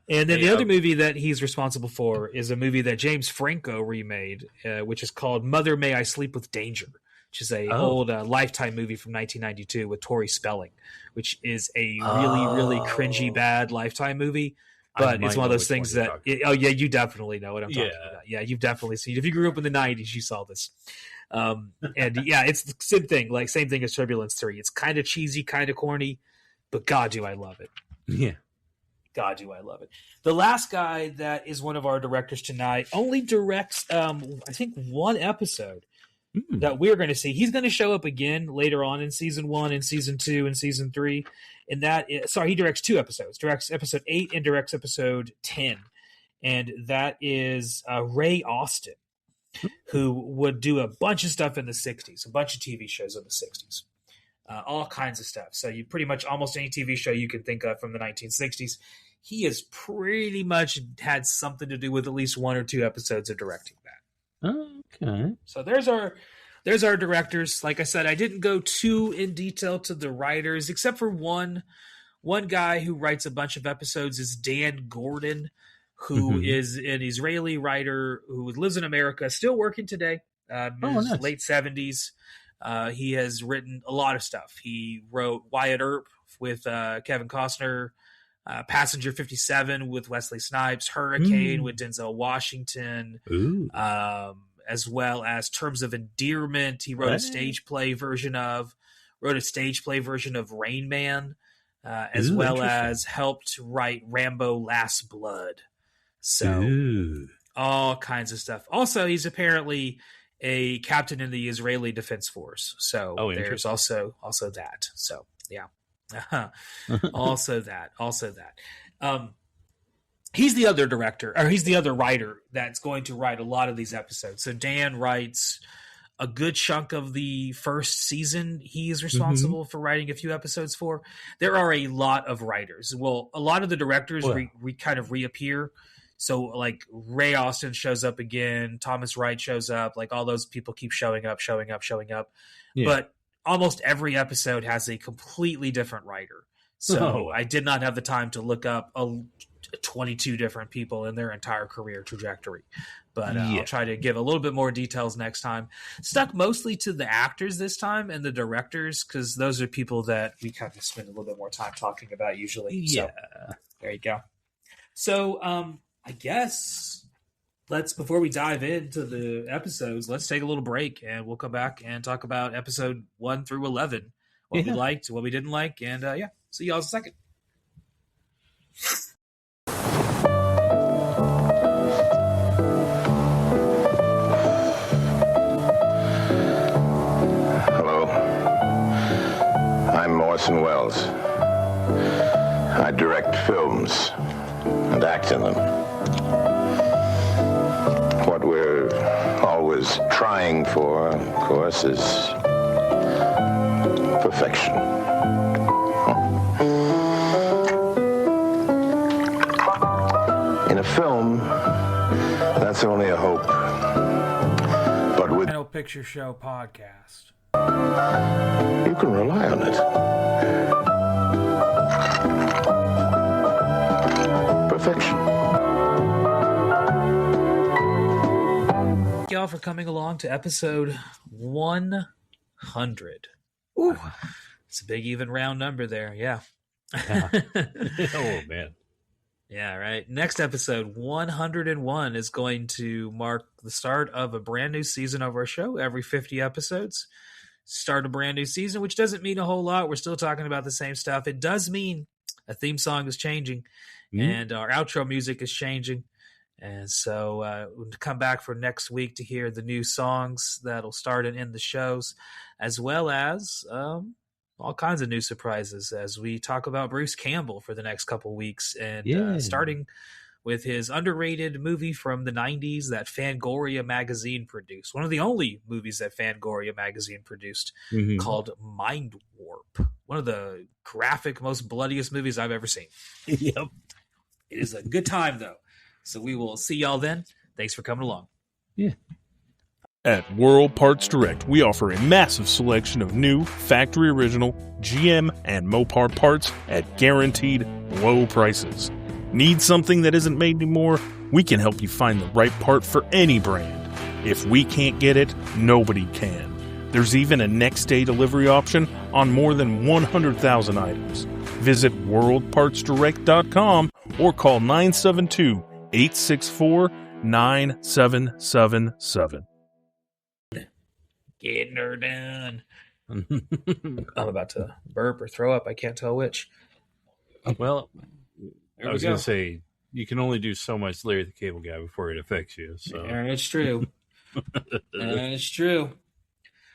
And then the other movie that he's responsible for is a movie that James Franco remade, which is called Mother May I Sleep with Danger, which is a old Lifetime movie from 1992 with Tori Spelling, which is a really, really cringy, bad Lifetime movie. But it's one of those things that, you definitely know what I'm talking about. Yeah, you've definitely seen it. If you grew up in the 90s, you saw this. And yeah, it's the same thing, same thing as Turbulence 3. It's kind of cheesy, kind of corny, but God, do I love it. Yeah. God, do I love it. The last guy that is one of our directors tonight only directs, I think, 1 episode that we're going to see. He's going to show up again later on in season 1 and season 2 and season 3. And that is, he directs 2 episodes. Directs episode 8 and directs episode 10. And that is Ray Austin, who would do a bunch of stuff in the 60s, a bunch of TV shows in the 60s. All kinds of stuff. So you pretty much almost any TV show you can think of from the 1960s, he has pretty much had something to do with at least 1 or 2 episodes of directing that. Okay. So there's our directors. Like I said, I didn't go too in detail to the writers, except for one guy who writes a bunch of episodes is Dan Gordon, who is an Israeli writer who lives in America, still working today, in his late 70s. He has written a lot of stuff. He wrote Wyatt Earp with Kevin Costner, Passenger 57 with Wesley Snipes, Hurricane with Denzel Washington, as well as Terms of Endearment. He wrote a stage play version of Rain Man, as well as helped write Rambo Last Blood. So all kinds of stuff. Also, he's apparently a captain in the Israeli Defense Force. So there's also that. So yeah. also that. He's the other director, or he's the other writer that's going to write a lot of these episodes. So Dan writes a good chunk of the first season. He is responsible for writing a few episodes for. There are a lot of writers. Well, a lot of the directors kind of reappear. So Ray Austin shows up again, Thomas Wright shows up, all those people keep showing up. Yeah. But almost every episode has a completely different writer. So I did not have the time to look up 22 different people in their entire career trajectory. But I'll try to give a little bit more details next time. Stuck mostly to the actors this time and the directors, because those are people that we kind of spend a little bit more time talking about usually. Yeah. So, there you go. So I guess before we dive into the episodes, let's take a little break and we'll come back and talk about episode 1 through 11. What we liked, what we didn't like, and see y'all in a second. Orson Welles. I direct films and act in them. What we're always trying for, of course, is perfection. In a film, that's only a hope. But with Final Picture Show podcast, you can rely on it. Perfection. Thank y'all for coming along to episode 100. Ooh, it's a big even round number there. Yeah. Oh, man. Yeah, right. Next episode, 101, is going to mark the start of a brand new season of our show. Every 50 episodes, start a brand new season, which doesn't mean a whole lot. We're still talking about the same stuff. It does mean a theme song is changing, and our outro music is changing. And so we'll come back for next week to hear the new songs that'll start and end the shows, as well as all kinds of new surprises as we talk about Bruce Campbell for the next couple weeks, and starting with his underrated movie from the 90s that Fangoria magazine produced. One of the only movies that Fangoria magazine produced, called Mind Warp. One of the graphic, most bloodiest movies I've ever seen. Yep. It is a good time, though. So we will see y'all then. Thanks for coming along. Yeah. At World Parts Direct, we offer a massive selection of new, factory original, GM, and Mopar parts at guaranteed low prices. Need something that isn't made anymore? We can help you find the right part for any brand. If we can't get it, nobody can. There's even a next-day delivery option on more than 100,000 items. Visit worldpartsdirect.com or call 972-864-9777. Getting her done. I'm about to burp or throw up. I can't tell which. Well, I was going to say, you can only do so much Larry the Cable Guy before it affects you. So it's true. It's true.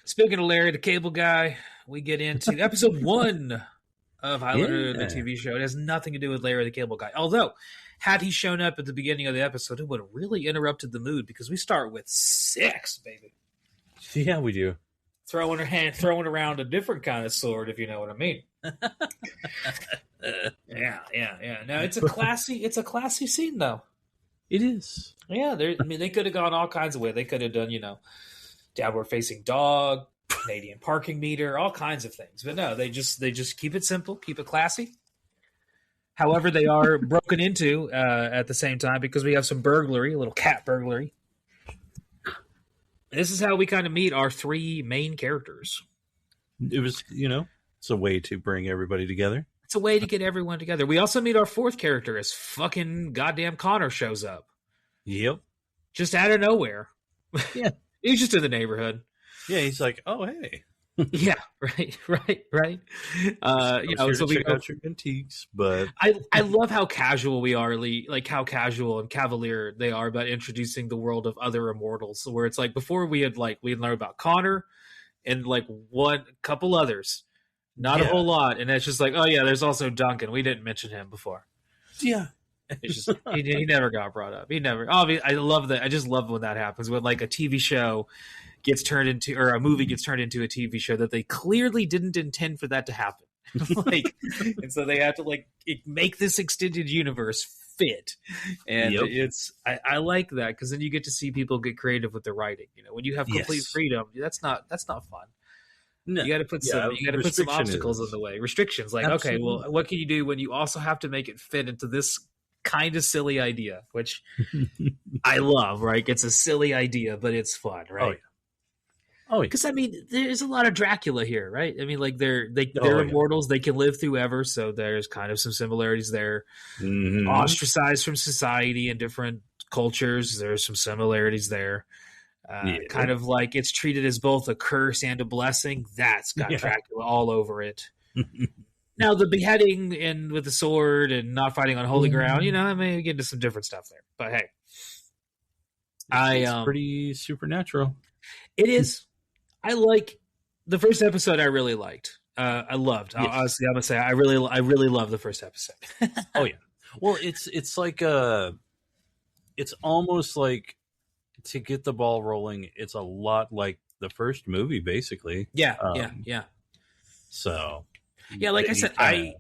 Speaking of Larry the Cable Guy, we get into episode 1 of Highlander the TV show. It has nothing to do with Larry the Cable Guy. Although, had he shown up at the beginning of the episode, it would have really interrupted the mood, because we start with 6, baby. Yeah, we do. Throwing around a different kind of sword, if you know what I mean. Yeah. No, it's a classy scene, though. It is. Yeah, they could have gone all kinds of ways. They could have done, downward facing dog, Canadian parking meter, all kinds of things. But no, they just keep it simple, keep it classy. However, they are broken into at the same time, because we have some burglary, a little cat burglary. This is how we kind of meet our 3 main characters. It was, it's a way to bring everybody together. It's a way to get everyone together. We also meet our 4th character as fucking goddamn Connor shows up. Yep. Just out of nowhere. Yeah. He's just in the neighborhood. Yeah, he's like, oh, hey. Yeah, right. So we check out your antiques, but I love how casual we are, like how casual and cavalier they are about introducing the world of other immortals. Where it's like before we had learned about Connor and one couple others, not a whole lot, and it's just like, oh yeah, there's also Duncan. We didn't mention him before. Yeah, it's just he never got brought up. He never. Obviously, I love that. I just love when that happens, when like a TV show gets turned into, or a movie gets turned into a TV show that they clearly didn't intend for that to happen. And so they have to make this extended universe fit. And I like that, because then you get to see people get creative with their writing. When you have complete freedom, that's not fun. No. You got to put some obstacles in the way, restrictions. Like, absolutely. Okay, well, what can you do when you also have to make it fit into this kind of silly idea, which I love, right? It's a silly idea, but it's fun, right? Oh, yeah. Because I mean, there's a lot of Dracula here, right? I mean, like they're yeah. immortals; they can live through ever. So there's kind of some similarities there. Mhm. Ostracized from society in different cultures, there's some similarities there. Kind of like it's treated as both a curse and a blessing. That's got Dracula all over it. Now the beheading and with the sword and not fighting on holy ground, I may get into some different stuff there. But hey, it's pretty supernatural. It is. I like the first episode. I really liked. I loved. Yes. Honestly, I'm gonna say I really love the first episode. Oh yeah. Well, it's like it's almost like to get the ball rolling. It's a lot like the first movie, basically. Yeah. So yeah, like I said, I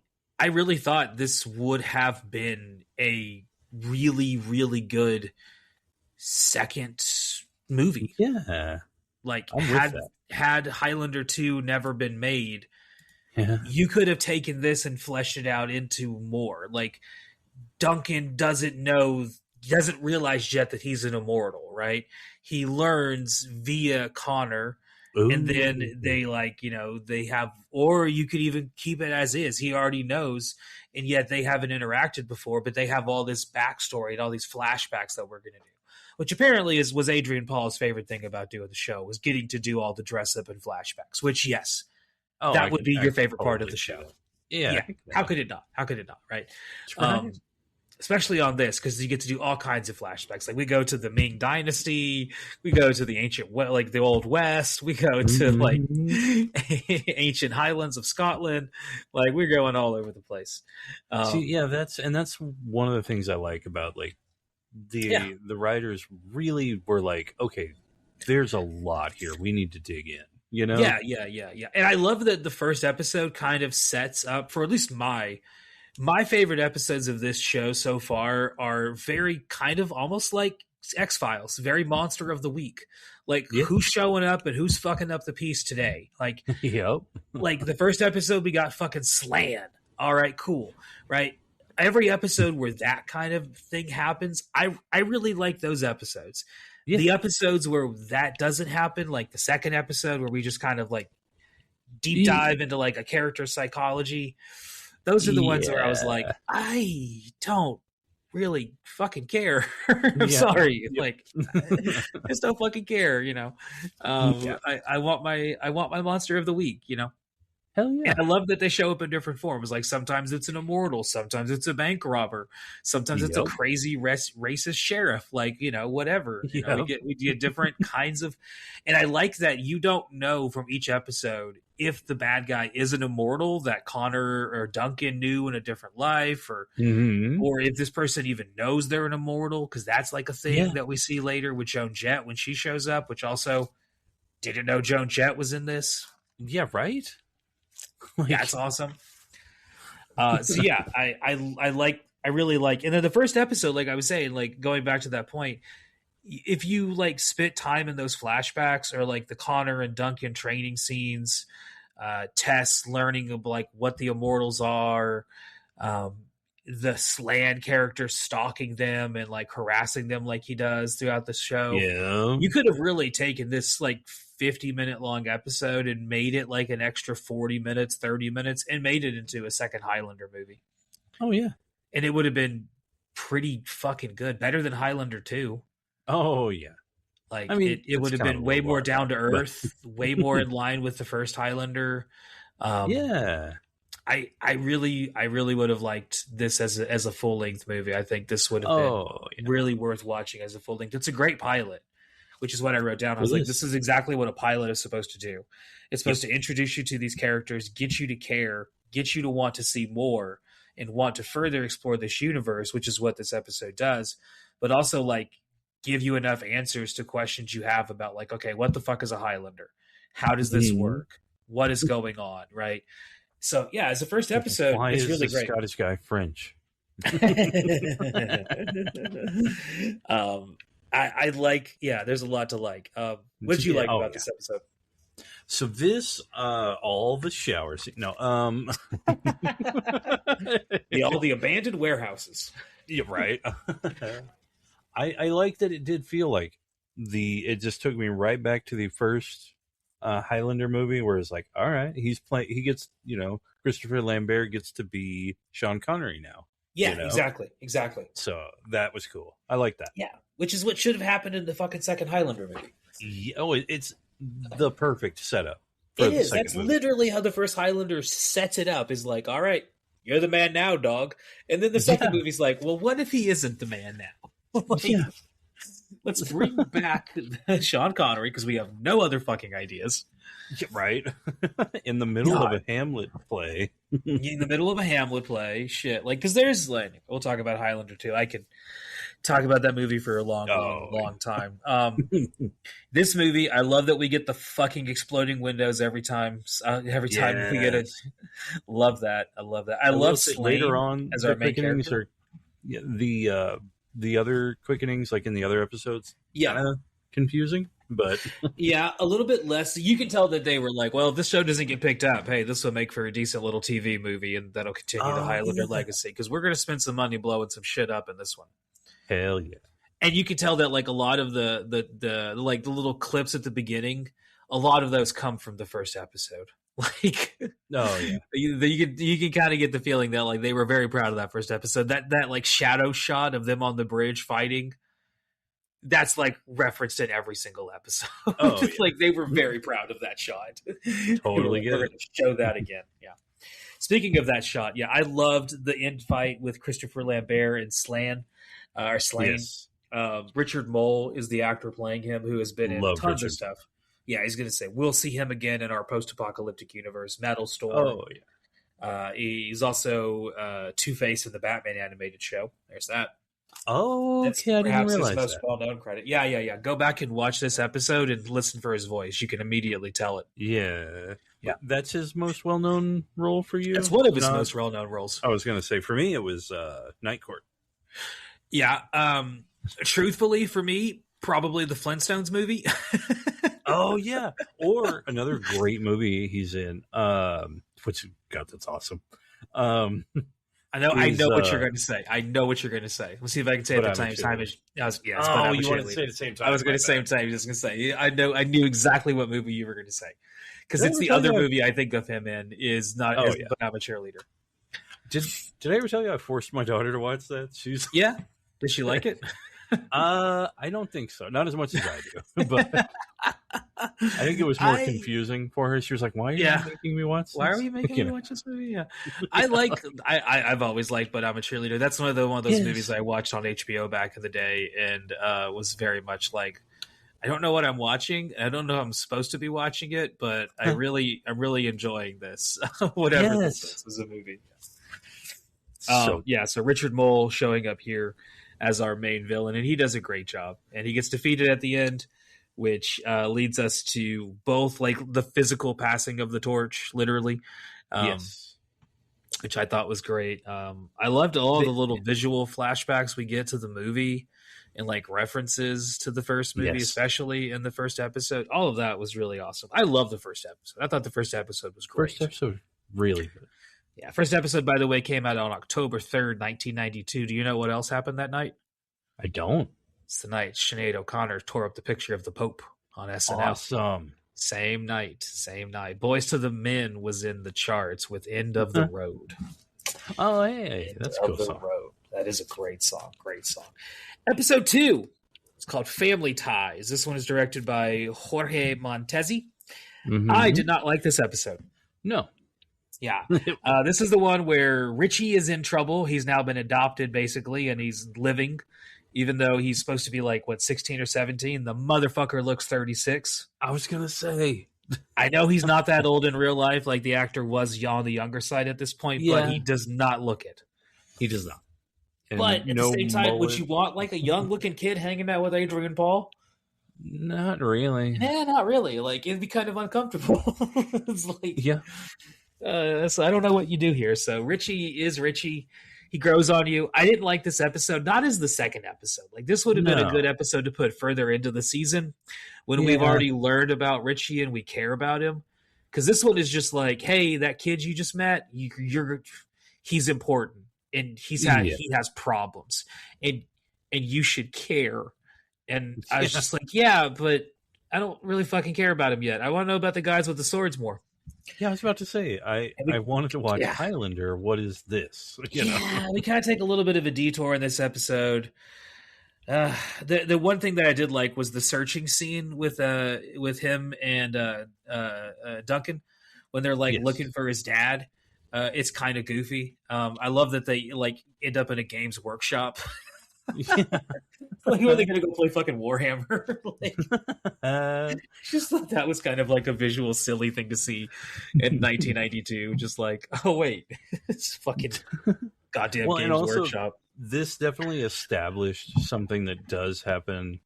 really thought this would have been a really, really good second movie. Yeah. Like I'm had Highlander 2 never been made, Yeah. you could have taken this and fleshed it out into more. Like Duncan doesn't realize yet that he's an immortal, right? He learns via Connor. Ooh. And then they they have, or you could even keep it as is. He already knows, and yet they haven't interacted before, but they have all this backstory and all these flashbacks that we're going to do, which apparently was Adrian Paul's favorite thing about doing the show, was getting to do all the dress up and flashbacks, which that would be your favorite part of the show. Yeah. How could it not? Right. Right. Especially on this, because you get to do all kinds of flashbacks. Like we go to the Ming Dynasty, we go to the the Old West, we go to ancient Highlands of Scotland. Like we're going all over the place. That's one of the things I like about the writers really were like, okay, there's a lot here. We need to dig in. Yeah. And I love that the first episode kind of sets up, for at least my favorite episodes of this show so far are very kind of almost like X-Files, very monster of the week. Like who's showing up and who's fucking up the piece today? Like, like the first episode we got fucking Slan. All right, cool. Right. Every episode where that kind of thing happens, I really like those episodes. Yeah. The episodes where that doesn't happen, like the second episode where we just kind of like deep dive into like a character's psychology, those are the ones where I was like, I don't really fucking care. I'm sorry. Like, I just don't fucking care, I want my monster of the week, Hell yeah. And I love that they show up in different forms. Like sometimes it's an immortal, sometimes it's a bank robber, sometimes it's a crazy racist sheriff, like, whatever. We get different kinds of, and I like that you don't know from each episode if the bad guy is an immortal that Connor or Duncan knew in a different life, or if this person even knows they're an immortal, because that's like a thing that we see later with Joan Jett when she shows up, which also didn't know Joan Jett was in this. Yeah, right? That's awesome. I really like, and then the first episode, like I was saying, like going back to that point, if you like spent time in those flashbacks or like the Connor and Duncan training scenes, Tess learning of like what the immortals are, the Slan character stalking them and like harassing them like he does throughout the show. Yeah. You could have really taken this like 50-minute long episode and made it like an extra 40 minutes, 30 minutes, and made it into a second Highlander movie. Oh, yeah. And it would have been pretty fucking good. Better than Highlander 2. Oh, yeah. Like, I mean, it would have been way more down to earth, way more in line with the first Highlander. Yeah. I really would have liked this as a full length movie. I think this would have been really worth watching as a full length. It's a great pilot, which is what I wrote down. I was like, this is exactly what a pilot is supposed to do. It's supposed to introduce you to these characters, get you to care, get you to want to see more, and want to further explore this universe, which is what this episode does. But also like give you enough answers to questions you have about like, okay, what the fuck is a Highlander? How does this work? What is going on? Right. So yeah, as the first episode, why it's is really the great. Scottish guy French? I like, there's a lot to like. What did you like about this episode? So this, all the showers, The abandoned warehouses. Yeah, right. I like that it did feel like it just took me right back to the first Highlander movie where it's like, all right, he gets, Christopher Lambert gets to be Sean Connery now. Yeah, exactly. So that was cool. I like that. Yeah, which is what should have happened in the fucking second Highlander movie. Yeah, it's the perfect setup. It is. That's literally how the first Highlander sets it up. Is like, all right, you're the man now, dog. And then the second movie's like, well, what if he isn't the man now? Let's bring back Sean Connery because we have no other fucking ideas. Right. In the middle of a Hamlet play. In the middle of a Hamlet play. Shit. Like, because there's, like, we'll talk about Highlander too. I could talk about that movie for a long time. This movie, I love that we get the fucking exploding windows every time we get it. Love that. I love that. I love Slane later on as our main character. The other quickenings, like in the other episodes, confusing, but yeah, a little bit less. You can tell that they were like, well, if this show doesn't get picked up, hey, this will make for a decent little TV movie, and that'll continue the Highlander legacy because we're going to spend some money blowing some shit up in this one. Hell yeah! And you can tell that like a lot of the little clips at the beginning, a lot of those come from the first episode. Like, you can kind of get the feeling that like they were very proud of that first episode. That like shadow shot of them on the bridge fighting, that's like referenced in every single episode. Like they were very proud of that shot. Totally We're going to show that again. Yeah. Speaking of that shot, I loved the end fight with Christopher Lambert and Slane. Yes. Richard Mole is the actor playing him, who has been in tons of stuff. Yeah, he's going to say, we'll see him again in our post-apocalyptic universe, Metal Storm. Oh, yeah. He's also Two-Face in the Batman animated show. There's that. Oh, that's okay, I didn't realize his most well-known credit. Yeah. Go back and watch this episode and listen for his voice. You can immediately tell it. Yeah. That's his most well-known role for you? That's one of his most well-known roles. I was going to say, for me, it was Night Court. Yeah. Truthfully, for me, probably the Flintstones movie. Oh yeah, or another great movie he's in. Which God, that's awesome. I know what you're going to say. I know what you're going to say. Let's see if I can say it at the same time. You wanted to say it at the same time. I was going to say the same time. I was going to say. I knew exactly what movie you were going to say because it's the other movie I think of him in is not. But I'm a cheerleader. Did I ever tell you I forced my daughter to watch that? Yeah. Did she like it? I don't think so. Not as much as I do, but I think it was more confusing for her. She was like, "Why are you making me watch this? Why are we making me watch this movie?" Yeah, I've always liked, but I'm a cheerleader. That's one of those movies I watched on HBO back in the day, and was very much like, I don't know what I'm watching. I don't know if I'm supposed to be watching it, but I'm really enjoying this. Whatever this is as a movie. So Richard Mole showing up here as our main villain, and he does a great job, and he gets defeated at the end, which leads us to both like the physical passing of the torch, literally, which I thought was great. I loved all the little visual flashbacks we get to the movie and like references to the first movie, especially in the first episode. All of that was really awesome. I love the first episode. I thought the first episode was great. First episode really good. Yeah, first episode, by the way, came out on October 3rd, 1992. Do you know what else happened that night? I don't. It's the night Sinead O'Connor tore up the picture of the Pope on SNL. Awesome. Same night. Boys to the Men was in the charts with End of the Road. Oh, hey. That's a cool song. Road. That is a great song. Great song. Episode 2. It's called Family Ties. This one is directed by Jorge Montesi. Mm-hmm. I did not like this episode. No. Yeah. This is the one where Richie is in trouble. He's now been adopted, basically, and he's living, even though he's supposed to be like, 16 or 17? The motherfucker looks 36. I was going to say. I know he's not that old in real life. Like, the actor was on the younger side at this point, but he does not look it. He does not. And but at the same time, would you want, like, a young-looking kid hanging out with Adrian Paul? Not really. Yeah, not really. Like, it'd be kind of uncomfortable. It's like... Yeah. So I don't know what you do here. So Richie is Richie. He grows on you. I didn't like this episode, not as the second episode. Like this would have been a good episode to put further into the season when we've already learned about Richie and we care about him. Because this one is just like, hey, that kid you just met, he's important. and he has problems, and you should care. And I was just like, yeah, but I don't really fucking care about him yet. I want to know about the guys with the swords more. Yeah, I was about to say, I wanted to watch Highlander. What is this? Yeah, we kind of take a little bit of a detour in this episode. The one thing that I did like was the searching scene with him and Duncan when they're like looking for his dad. It's kind of goofy. I love that they like end up in a games workshop. Like, when are they gonna go play fucking Warhammer? Just thought that was kind of like a visual silly thing to see in 1992. Just like, oh wait, it's fucking goddamn games workshop. This definitely established something that does happen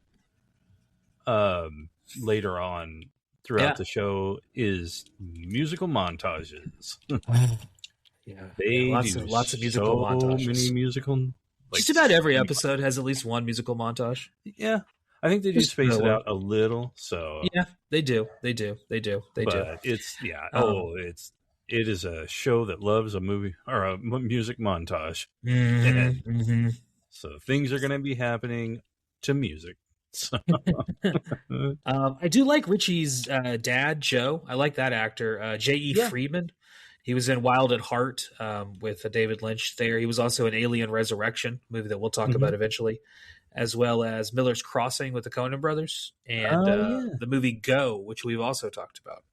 later on throughout the show is musical montages. Lots of musical montages. Many musical. Just about every episode has at least one musical montage. Yeah, I think they just space it out a little. So yeah, they do. But it's it is a show that loves a movie or a music montage. So things are going to be happening to music. So. I do like Richie's dad, Joe. I like that actor, J.E. Friedman. He was in Wild at Heart with David Lynch there. He was also in Alien Resurrection, movie that we'll talk about eventually, as well as Miller's Crossing with the Coen brothers, and the movie Go, which we've also talked about.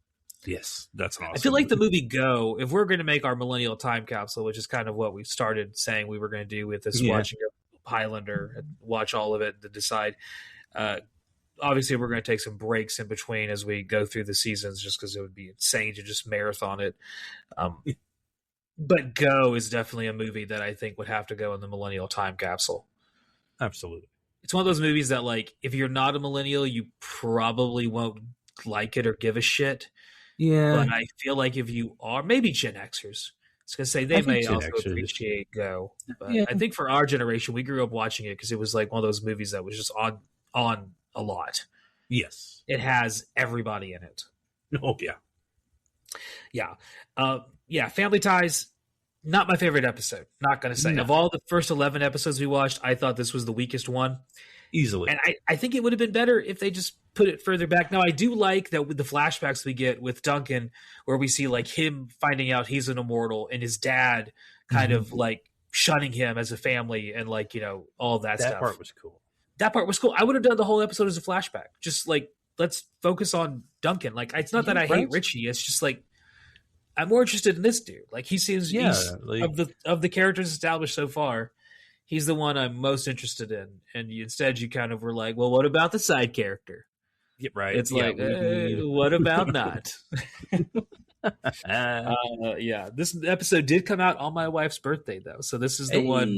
Yes, that's awesome. I feel like the movie Go, if we're going to make our millennial time capsule, which is kind of what we started saying we were going to do with this watching of Highlander, and watch all of it to decide. Obviously, we're going to take some breaks in between as we go through the seasons, just because it would be insane to just marathon it. But Go is definitely a movie that I think would have to go in the millennial time capsule. Absolutely. It's one of those movies that, like, if you're not a millennial, you probably won't like it or give a shit. Yeah. But I feel like if you are, maybe Gen Xers, I was going to say they may also appreciate Go. But I think for our generation, we grew up watching it because it was like one of those movies that was just on a lot. Yes. It has everybody in it. Oh, yeah. Yeah. Family Ties, not my favorite episode. Not going to say. No. Of all the first 11 episodes we watched, I thought this was the weakest one. Easily. And I think it would have been better if they just put it further back. Now, I do like that with the flashbacks we get with Duncan, where we see like him finding out he's an immortal and his dad kind of like shunning him as a family and like, you know, all that stuff. That part was cool. I would have done the whole episode as a flashback. Just like, let's focus on Duncan. Like, it's not that I hate Richie. It's just like, I'm more interested in this dude. Like, he seems of the characters established so far, he's the one I'm most interested in. And instead you kind of were like, well, what about the side character? Yeah, right. It's like, what about not? This episode did come out on my wife's birthday, though. So this is the one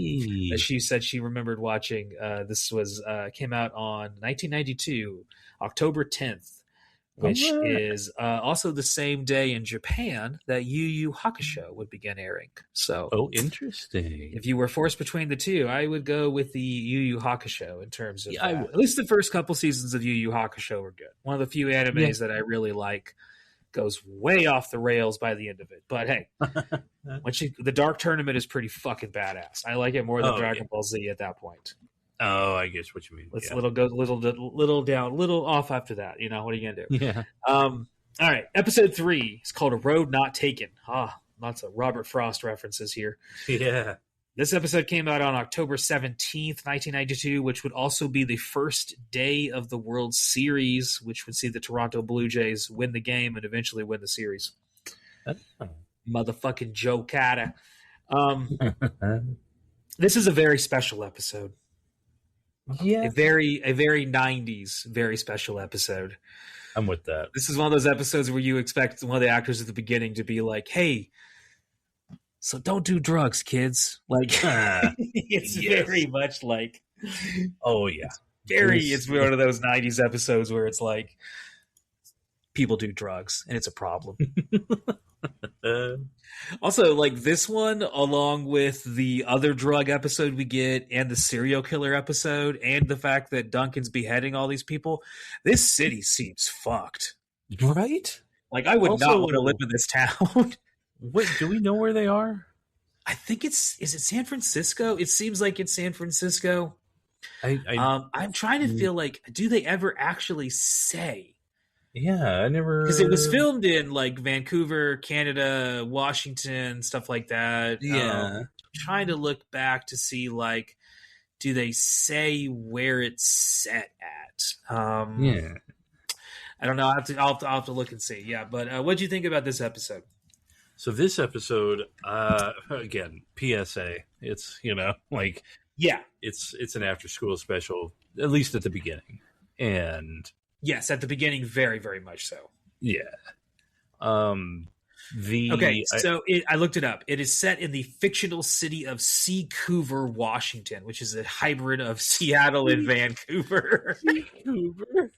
that she said she remembered watching. This was came out on 1992, October 10th, which is also the same day in Japan that Yu Yu Hakusho would begin airing. So, interesting. If you were forced between the two, I would go with the Yu Yu Hakusho in terms of at least the first couple seasons of Yu Yu Hakusho were good. One of the few animes that I really like. Goes way off the rails by the end of it, but hey, the Dark Tournament is pretty fucking badass. I like it more than Dragon Ball Z at that point. Oh, I guess what you mean. Let's little down, little off after that. You know, what are you gonna do? Yeah. All right, episode 3 is called "A Road Not Taken." Lots of Robert Frost references here. Yeah. This episode came out on October 17th, 1992, which would also be the first day of the World Series, which would see the Toronto Blue Jays win the game and eventually win the series. Motherfucking Joe Cata. This is a very special episode. Yeah. A very 90s, very special episode. I'm with that. This is one of those episodes where you expect one of the actors at the beginning to be like, hey, so don't do drugs, kids. Like, it's very much like, it's one of those 90s episodes where it's like, people do drugs and it's a problem. Also, like this one, along with the other drug episode we get and the serial killer episode and the fact that Duncan's beheading all these people, this city seems fucked. Right? Like, I would not want to live in this town. Wait, do we know where they are? I think is it San Francisco? It seems like it's San Francisco. I'm trying to feel like, do they ever actually say? Yeah, I never, because it was filmed in like Vancouver, Canada, Washington, stuff like that. Yeah, trying to look back to see like, do they say where it's set at? yeah. I don't know. I'll have to look and see. Yeah, but what do you think about this episode? So this episode, again, PSA. It's like it's an after school special, at least at the beginning, and yes, at the beginning, very very much so. Yeah. I looked it up. It is set in the fictional city of Seacouver, Washington, which is a hybrid of Seattle and Vancouver. Seacouver.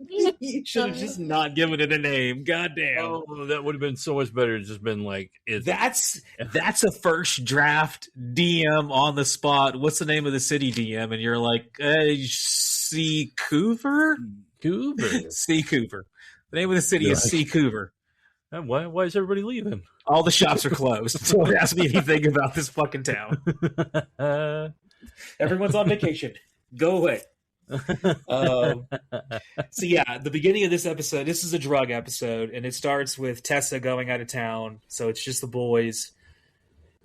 You should have just not given it a name. Goddamn. Oh, that would have been so much better. It's just been like that's a first draft DM on the spot. What's the name of the city, DM? And you're like, Seacouver? Seacouver. The name of the city is Seacouver. Why is everybody leaving? All the shops are closed. Don't ask me anything about this fucking town. Everyone's on vacation. Go away. So yeah, the beginning of this episode, this is a drug episode, and it starts with Tessa going out of town, so it's just the boys.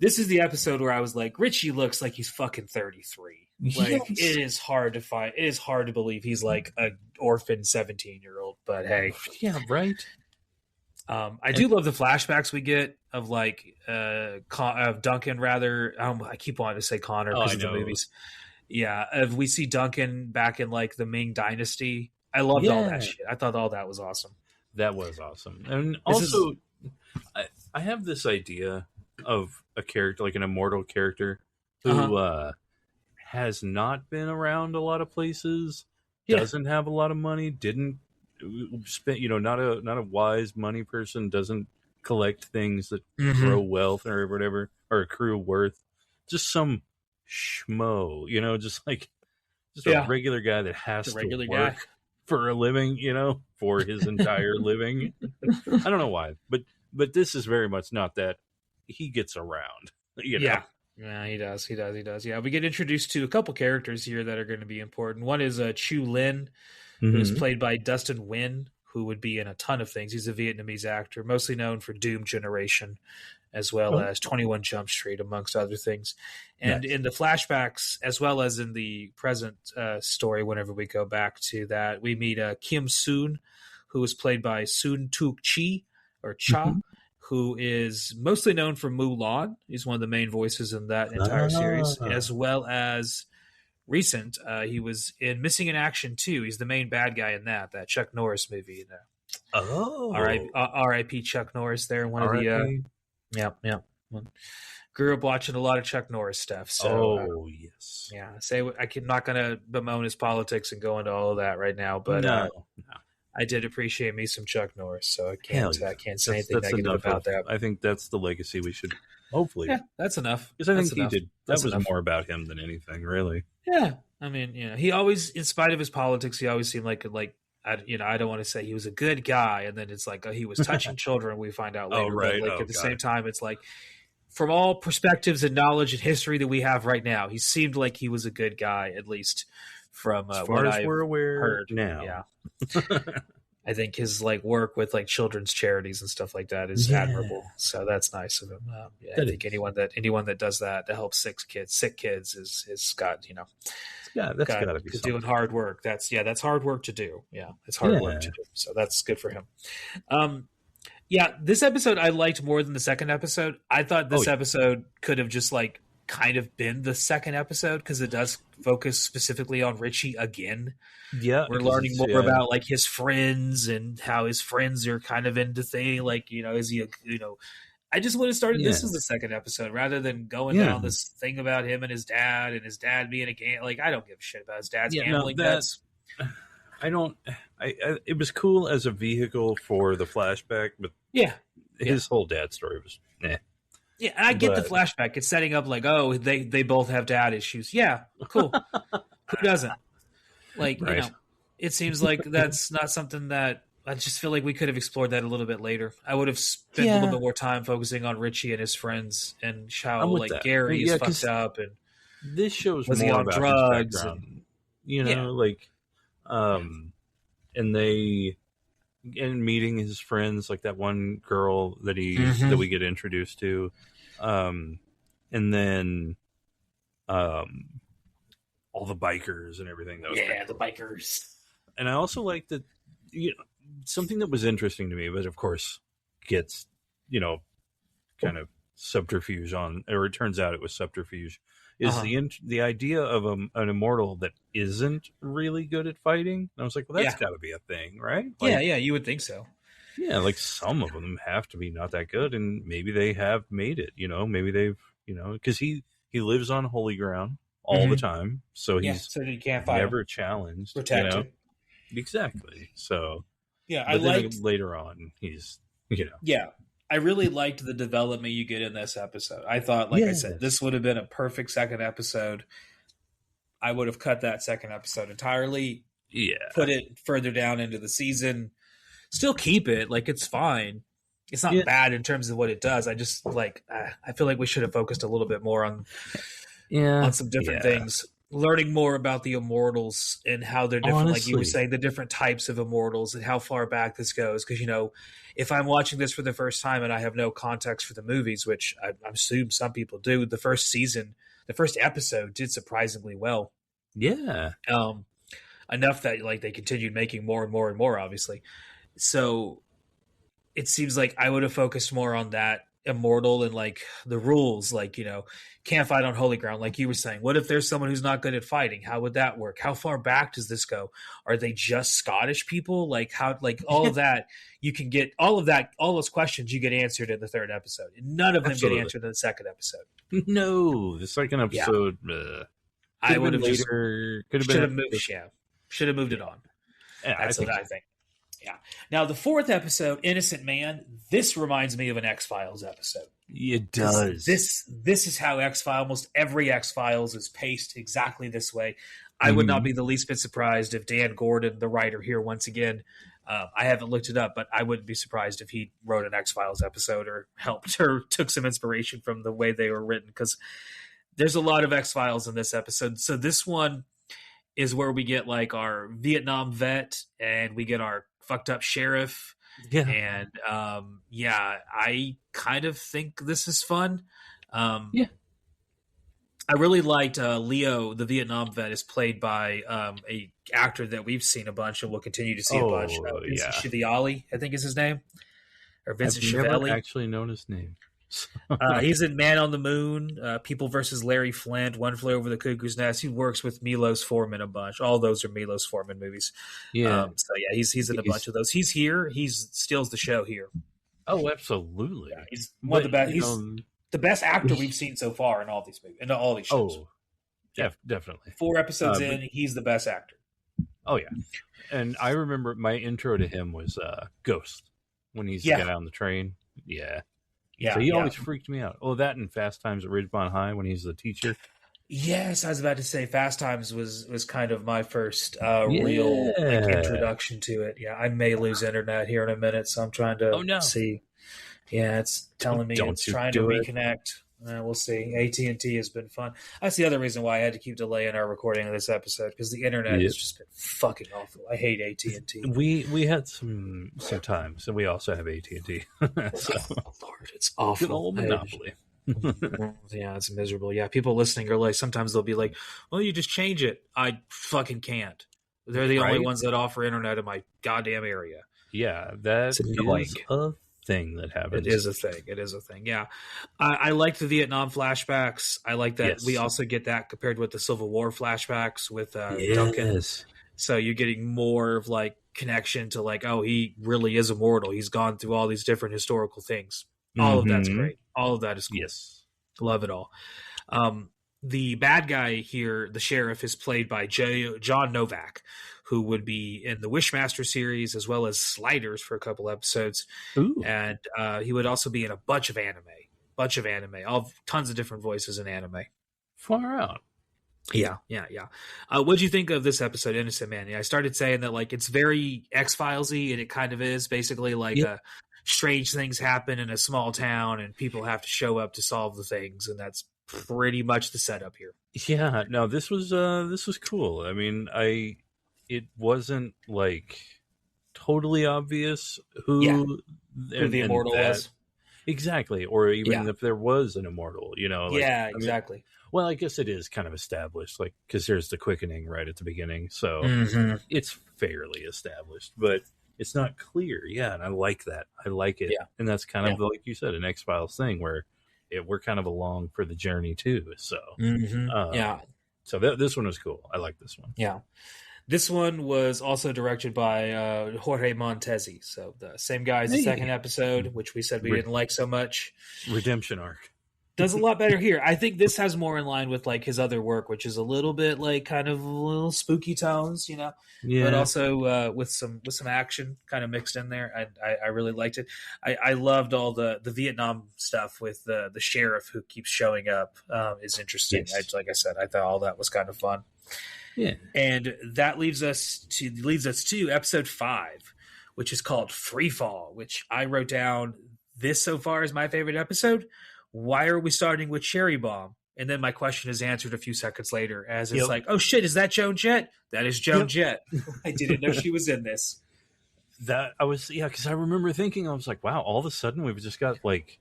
This is the episode where I was like, Richie looks like he's fucking 33. Like, yes. It is hard to believe he's like an orphan 17-year-old, but hey. Yeah, right. I do love the flashbacks we get of like of Duncan, rather. I keep wanting to say Connor because of the movies. Yeah, we see Duncan back in like the Ming Dynasty. I loved all that shit. I thought all that was awesome. That was awesome. And also, I have this idea of a character, like an immortal character, who has not been around a lot of places, doesn't have a lot of money, didn't spend, not a wise money person, doesn't collect things that grow wealth or whatever, or accrue worth. Just some schmo, just a regular guy that has to work for a living, for his entire living. I don't know why, but this is very much not that. He gets around, Yeah, he does. Yeah, we get introduced to a couple characters here that are going to be important. One is Chu Lin, who is played by Dustin Nguyen, who would be in a ton of things. He's a Vietnamese actor, mostly known for Doom Generation, as well as 21 Jump Street, amongst other things. And in the flashbacks, as well as in the present story, whenever we go back to that, we meet Kim Soon, who is played by Soon Tuk Chi, or Cha, who is mostly known for Mulan. He's one of the main voices in that entire series, as well as recent. He was in Missing in Action 2. He's the main bad guy in that Chuck Norris movie. R.I.P. Chuck Norris there. One of the... Yep. Grew up watching a lot of Chuck Norris stuff. So, yes. Yeah. I'm not going to bemoan his politics and go into all of that right now, but no. I did appreciate me some Chuck Norris, so I can't say anything negative about that. I think that's the legacy we should hopefully. Yeah, that's enough. Because I think he did. That was more about him than anything, really. Yeah, I mean, he always, in spite of his politics, he always seemed like I don't want to say he was a good guy, and then it's like he was touching children. We find out later, but at the same time, it's like from all perspectives and knowledge and history that we have right now, he seemed like he was a good guy, at least from as far as we're aware heard now. Yeah. I think his work with children's charities and stuff like that is admirable. So that's nice of him. I think anyone that does that to help sick kids is got that's got to be something. Doing hard work. That's hard work to do. Yeah, it's hard work to do. So that's good for him. This episode I liked more than the second episode. I thought this episode could have just kind of been the second episode because it does focus specifically on Richie again. Yeah, we're learning more about his friends and how his friends are kind of into things. Is he I just would have started this as the second episode rather than going down this thing about him and his dad being a game. I don't give a shit about his dad's gambling bets. I don't. It was cool as a vehicle for the flashback, but his whole dad story was Yeah, and I get the flashback. It's setting up they both have dad issues. Yeah, cool. Who doesn't? It seems like that's not something that I just feel like we could have explored that a little bit later. I would have spent a little bit more time focusing on Richie and his friends and how like that. Gary is fucked up and this shows was more he on about drugs his background. and You know, like, and meeting his friends, like that one girl that that we get introduced to, and then all the bikers and everything. That was the bikers. And I also like that, something that was interesting to me, but of course gets, kind of subterfuge on, or it turns out it was subterfuge, is the idea of an immortal that isn't really good at fighting. And I was like, well, that's got to be a thing, right? Like, yeah, you would think so. Yeah, like some of them have to be not that good, and maybe they have made it. Maybe they've, because he lives on holy ground all the time, so he's so you can't fight never him. challenged, Protected. Exactly. So I liked later on he's I really liked the development you get in this episode. I thought, like I said, this would have been a perfect second episode. I would have cut that second episode entirely. Yeah. Put it further down into the season. Still keep it. Like, it's fine. It's not bad in terms of what it does. I just, I feel like we should have focused a little bit more on some different things. Learning more about the immortals and how they're different, like you were saying, the different types of immortals and how far back this goes. Because, if I'm watching this for the first time and I have no context for the movies, which I assume some people do, the first episode did surprisingly well. Yeah. Enough that, they continued making more and more and more, obviously. So it seems like I would have focused more on that immortal and the rules, can't fight on holy ground, like you were saying. What if there's someone who's not good at fighting? How would that work? How far back does this go? Are they just Scottish people? All of that, you can get all those questions you get answered in the third episode. None of them get answered in the second episode. No, the second episode I would have should have moved it on. That's what I think. Yeah. Now, the fourth episode, Innocent Man, this reminds me of an X-Files episode. It does. This is how almost every X-Files is paced exactly this way. I would not be the least bit surprised if Dan Gordon, the writer here, once again, I haven't looked it up, but I wouldn't be surprised if he wrote an X-Files episode or helped or took some inspiration from the way they were written, because there's a lot of X-Files in this episode. So this one is where we get our Vietnam vet and we get our fucked up sheriff. Yeah. And I kind of think this is fun. I really liked Leo, the Vietnam vet, is played by a actor that we've seen a bunch and will continue to see a bunch. Vincent Schiavelli, I think is his name. Or Vincent Schiavelli. I've never actually known his name. He's in Man on the Moon, People versus Larry Flint, One Flew Over the Cuckoo's Nest. He works with Milos Forman a bunch. All those are Milos Forman movies. Yeah. He's in a bunch of those. He's here. He steals the show here. Oh, absolutely. Yeah, he's one of the best. He's the best actor we've seen so far in all these movies, in all these shows. Oh, definitely. 4 episodes in, he's the best actor. Oh yeah. And I remember my intro to him was Ghost, when he's the guy on the train. Yeah. Yeah, so he always freaked me out. Oh, that and Fast Times at Ridgemont High when he's the teacher. Yes, I was about to say Fast Times was kind of my first real introduction to it. Yeah, I may lose internet here in a minute, so I'm trying to see. Yeah, it's telling me it's trying to reconnect. We'll see. AT&T has been fun. That's the other reason why I had to keep delaying our recording of this episode, because the internet has just been fucking awful. I hate AT&T. We had some times, and we also have AT&T. So, oh, Lord, it's awful. Good old monopoly. Yeah, it's miserable. Yeah, people listening are sometimes they'll be like, well, you just change it. I fucking can't. They're the only ones that offer internet in my goddamn area. Yeah, that is a thing that happens. It is a thing. Yeah. I like the Vietnam flashbacks. I like that we also get that compared with the Civil War flashbacks with Duncan. So you're getting more of connection to oh, he really is immortal. He's gone through all these different historical things. All of that's great. All of that is cool. Yes. Love it all. The bad guy here, the sheriff, is played by John Novak, who would be in the Wishmaster series as well as Sliders for a couple episodes. Ooh. And he would also be in a bunch of anime, tons of different voices in anime. Far out. Yeah. What'd you think of this episode, Innocent Man? I started saying that like it's very X-Filesy, and it kind of is basically like strange things happen in a small town, and people have to show up to solve the things, and that's pretty much the setup here. Yeah, no, this was cool. I mean, it wasn't like totally obvious who the immortal was. Exactly, or even if there was an immortal, like, exactly. Well, I guess it is kind of established, like, because there's the quickening right at the beginning, so it's fairly established, but it's not clear. Yeah, and I like that. I like it, and that's kind of like you said, an X-Files thing where we're kind of along for the journey too. So so this one was cool. I like this one. Yeah. This one was also directed by Jorge Montesi, so the same guy as the second episode, which we said we didn't like so much. Redemption arc. Does a lot better here. I think this has more in line with like his other work, which is a little bit like kind of a little spooky tones, but also with some action kind of mixed in there. I really liked it. I loved all the Vietnam stuff with the sheriff who keeps showing up is interesting. Yes. Like I said, I thought all that was kind of fun. Yeah, and that leads us to episode 5, which is called Free Fall, which I wrote down. This so far is my favorite episode. Why are we starting with Cherry Bomb? And then my question is answered a few seconds later as it's like, oh shit, is that Joan Jett? That is Joan Jett. I didn't know she was in this. That I was, because I remember thinking, I was like, wow, all of a sudden we've just got like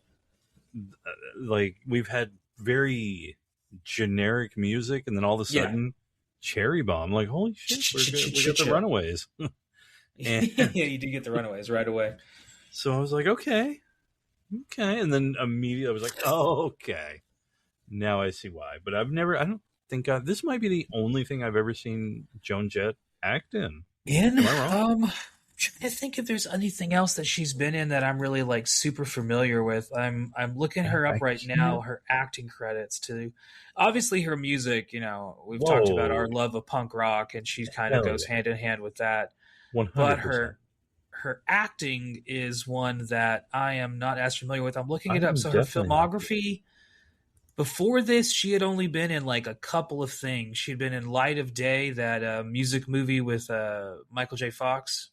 we've had very generic music, and then all of a sudden Cherry Bomb, like, holy shit, we got the Runaways. Yeah, you did get the Runaways right away. So I was like, okay. And then immediately I was like, oh, okay. Now I see why. But I don't think this might be the only thing I've ever seen Joan Jett act in. Am I wrong? Trying to think if there's anything else that she's been in that I'm really like super familiar with. I'm looking her up right now, her acting credits too. Obviously her music, we've talked about our love of punk rock, and she kind of goes hand in hand with that. 100%. But her acting is one that I am not as familiar with. I'm looking it up. So her filmography, before this, she had only been in like a couple of things. She'd been in Light of Day, that music movie with Michael J. Fox.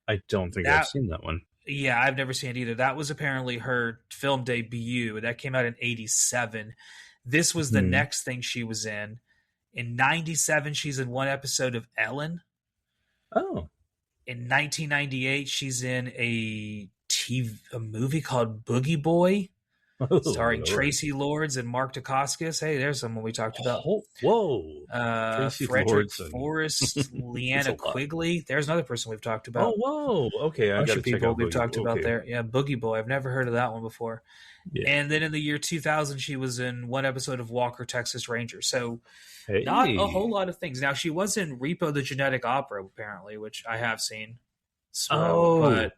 I don't think I've seen that one. Yeah, I've never seen it either. That was apparently her film debut. That came out in 1987. This was the next thing she was in. In 1997, she's in one episode of Ellen. Oh. In 1998, she's in a movie called Boogie Boy, starring Tracy Lords and Mark Dacascos. Hey, there's someone we talked about. Frederick Forrest, Leanna Quigley. There's another person we've talked about. Oh, whoa. Okay, I got people we've talked about there. Yeah, Boogie Boy. I've never heard of that one before. Yeah. And then in the year 2000, she was in one episode of Walker, Texas Ranger. So not a whole lot of things. Now, she was in Repo the Genetic Opera, apparently, which I have seen. So, but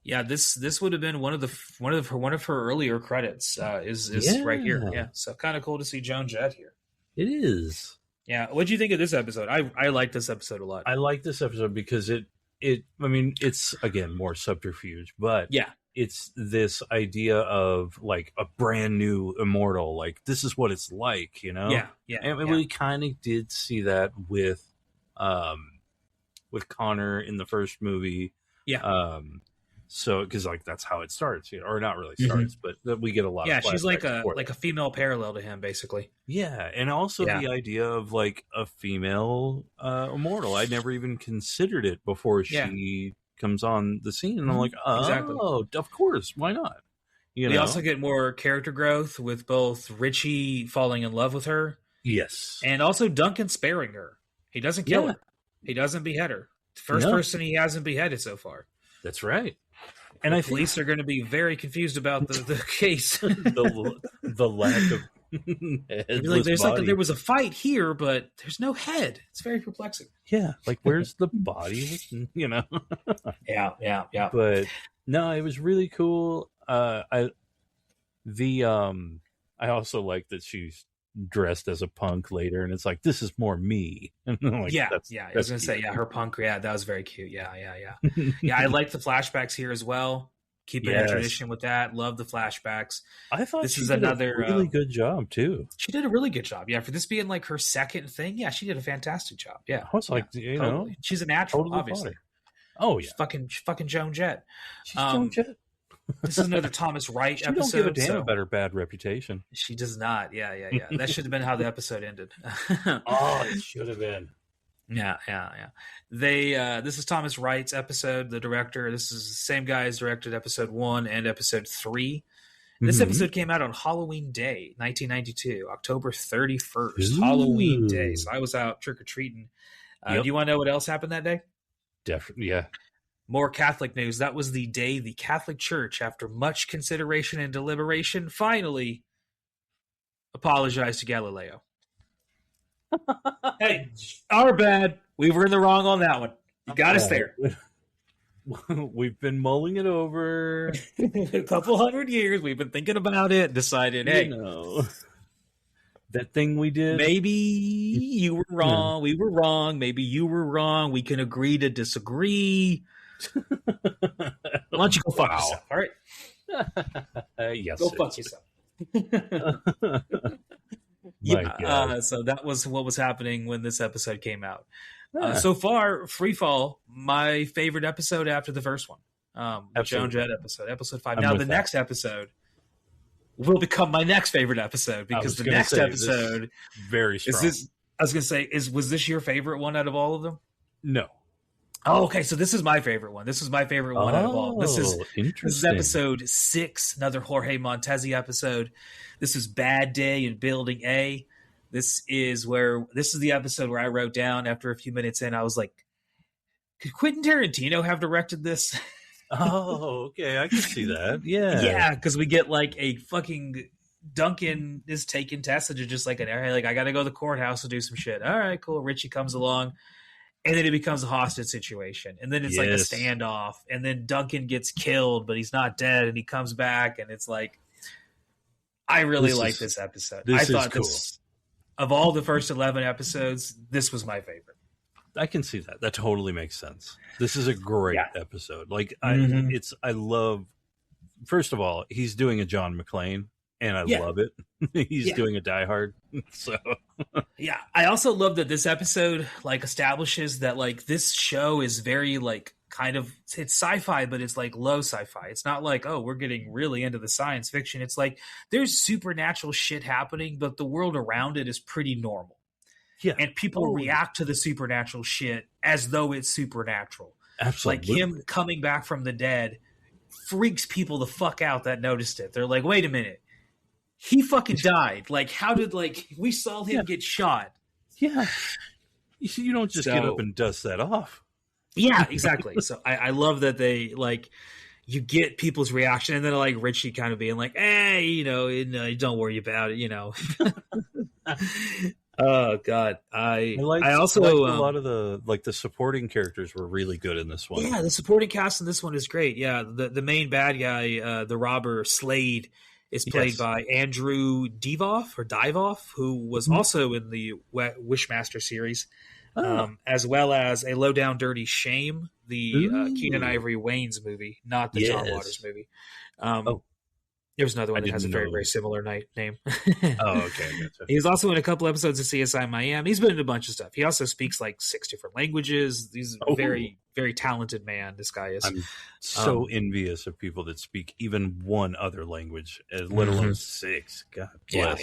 yeah, this would have been one of her earlier credits. Is right here. Yeah, so kind of cool to see Joan Jett here. It is. Yeah, what do you think of this episode? I like this episode a lot. I like this episode because it. I mean, it's again more subterfuge, but it's this idea of like a brand new immortal. Like, this is what it's like, Yeah. And we kind of did see that with Connor in the first movie. Yeah. So, because like that's how it starts, or not really starts, but we get a lot. Yeah, she's like a female parallel to him, basically. Yeah, and also the idea of like a female immortal. I never even considered it before she comes on the scene, and I'm like, oh, of course, why not? We also get more character growth with both Richie falling in love with her, yes, and also Duncan sparing her. He doesn't kill her. He doesn't behead her. The first person he hasn't beheaded so far. That's right. And the police are going to be very confused about the case. the lack of there's body. Like there was a fight here, but there's no head. It's very perplexing. Yeah, like where's the body? Yeah. But no, it was really cool. I also like that she's dressed as a punk later, and it's like, this is more me. And I'm like, I was gonna say, her punk, that was very cute. Yeah. I like the flashbacks here as well. keeping a tradition with that. Love the flashbacks. I thought this she is did another a really good job too. She did a really good job. Yeah, for this being like her second thing, yeah, she did a fantastic job. Yeah, I was like, totally. you know, she's a natural, totally obviously. Oh yeah, she's fucking Joan Jett. She's Joan Jett. This is another Thomas Wright she episode. She don't give a damn about her bad reputation. She does not. Yeah. That should have been how the episode ended. Oh, it should have been. Yeah. They this is Thomas Wright's episode, the director. This is the same guy as directed episode 1 and episode 3. This episode came out on Halloween Day, 1992, October 31st. Ooh. Halloween Day. So I was out trick-or-treating. Do you want to know what else happened that day? Definitely, yeah. More Catholic news. That was the day the Catholic Church, after much consideration and deliberation, finally apologized to Galileo. Hey, our bad. We were in the wrong on that one. You got us there. We've been mulling it over. A couple hundred years. We've been thinking about it, decided, hey, that thing we did. Maybe you were wrong. We were wrong. Maybe you were wrong. We can agree to disagree. Why don't you go fuck yourself? All right. Yes. Go fuck yourself. So that was what was happening when this episode came out. So far, Freefall, my favorite episode after the first one. Joan Jett episode 5. Now the next episode will become my next favorite episode because the next episode very strong. I was going to say, was this your favorite one out of all of them? No. Oh, okay. So this is my favorite one. This is my favorite one out of all. This is episode 6, another Jorge Montesi episode. This is Bad Day in Building A. This is the episode where I wrote down after a few minutes in, I was like, could Quentin Tarantino have directed this? Oh, okay. I can see that. Yeah. Yeah, because we get like a fucking Duncan is taking Tessa to just like I got to go to the courthouse to do some shit. All right, cool. Richie comes along. And then it becomes a hostage situation. And then it's like a standoff. And then Duncan gets killed, but he's not dead. And he comes back. And it's like, I really like this episode. I thought cool. Of all the first 11 episodes, this was my favorite. I can see that. That totally makes sense. This is a great episode. Like, I love, first of all, he's doing a John McClane. And I love it. He's doing a Die Hard. So yeah. I also love that this episode like establishes that like this show is very like kind of it's sci-fi, but it's like low sci-fi. It's not like, oh, we're getting really into the science fiction. It's like there's supernatural shit happening, but the world around it is pretty normal. Yeah. And people react to the supernatural shit as though it's supernatural. Absolutely. Like him coming back from the dead freaks people the fuck out that noticed it. They're like, wait a minute. He fucking died. Like, how did, like, we saw him get shot. Yeah. You don't just get up and dust that off. Yeah, exactly. So I love that they, like, you get people's reaction. And then, like, Richie kind of being like, hey, don't worry about it, Oh, God. I also liked a lot of the supporting characters were really good in this one. Yeah, the supporting cast in this one is great. Yeah, the main bad guy, the robber Slade, is played by Andrew Divoff, who was also in the Wishmaster series, as well as a Low Down Dirty Shame, the Keenan Ivory Wayans movie, not the John Waters movie. There's another one that has a very, very similar name. Oh, okay. Gotcha. He's also in a couple episodes of CSI Miami. He's been in a bunch of stuff. He also speaks like 6 different languages. He's a very, very talented man, this guy is. I'm so envious of people that speak even one other language, let alone 6. God bless.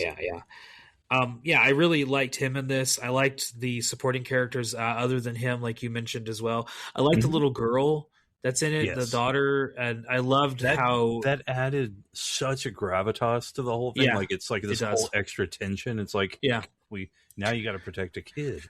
Yeah, I really liked him in this. I liked the supporting characters other than him, like you mentioned as well. I liked the little girl that's in it, the daughter, and I loved how that added such a gravitas to the whole thing. Like it's like this whole extra tension. It's like now you got to protect a kid,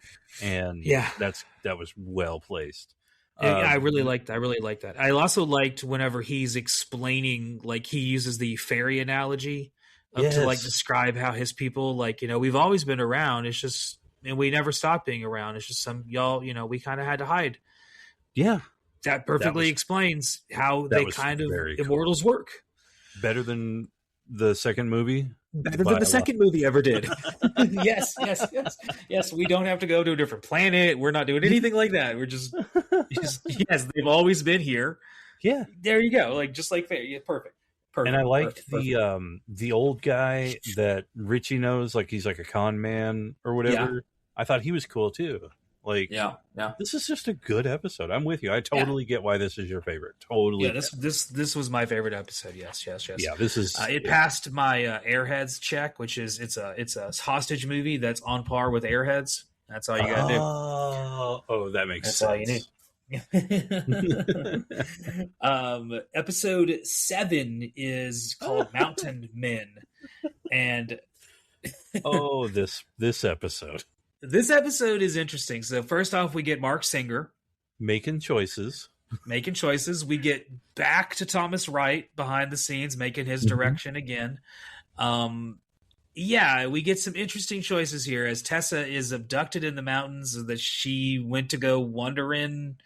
and that was well placed. I really liked that. I also liked whenever he's explaining, like he uses the fairy analogy to like describe how his people, like we've always been around. It's just, and we never stopped being around. It's just some y'all, we kind of had to hide. Yeah. That perfectly explains how they kind of immortals work. Better than the second movie? Better than the second movie ever did. Yes. We don't have to go to a different planet. We're not doing anything like that. We're just they've always been here. Yeah. There you go. Like, just like fair. Yeah, perfect. Perfect. And I liked perfect. the old guy that Richie knows, like he's like a con man or whatever. Yeah. I thought he was cool too. Like, Yeah. this is just a good episode. I'm with you. I totally get why this is your favorite. Totally. Yeah, this was my favorite episode. Yes. Yeah, this is. It passed my Airheads check, which is it's a hostage movie that's on par with Airheads. That's all you gotta do. Oh, that makes That's sense. all you need. Episode 7 is called Mountain Men, and this episode. This episode is interesting. So first off, we get Mark Singer making choices. We get back to Thomas Wright behind the scenes, making his direction again. Yeah, we get some interesting choices here as Tessa is abducted in the mountains that she went to go wander in.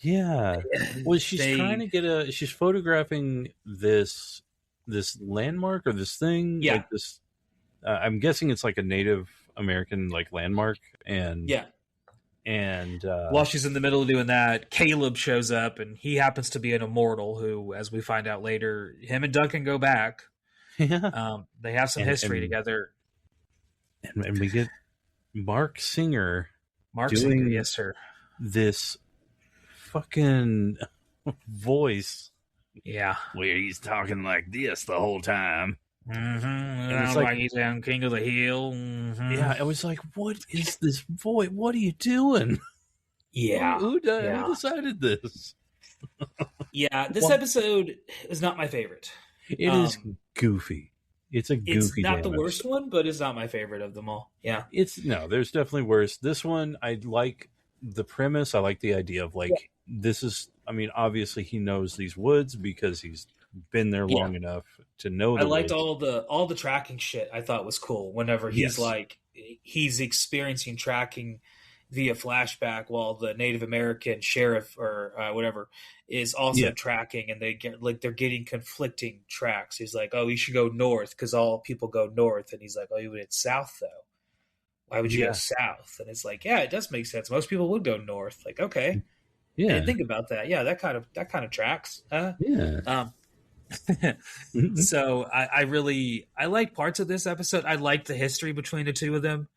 Yeah. Well, she's trying to get she's photographing this landmark or this thing. Yeah. Like this, I'm guessing it's like a Native American like landmark. And yeah. And while she's in the middle of doing that, Caleb shows up and he happens to be an immortal who, as we find out later, him and Duncan go back. Yeah. They have some history together. And we get Mark Singer. Yes, sir. This fucking voice, yeah, where he's talking like this the whole time. And it's like he's on King of the Hill. Yeah, I was like, what is this voice? What are you doing? Yeah, who decided this? Yeah, this episode is not my favorite. It is goofy. It's a goofy. It's not the worst episode. one, but it's not my favorite of them all. Yeah, there's definitely worse. This one, I like the premise. I like the idea of this is. I mean, obviously he knows these woods because he's been there long enough to know. I liked woods. all the tracking shit. I thought was cool. Whenever he's he's experiencing tracking via flashback, while the Native American sheriff or whatever is also tracking, and they're getting conflicting tracks. He's like, "Oh, you should go north because all people go north," and he's like, "Oh, you went south though. Why would you go south?" And it's like, yeah, it does make sense. Most people would go north. Like, okay, I didn't think about that. Yeah, that kind of tracks. So I like parts of this episode. I liked the history between the two of them.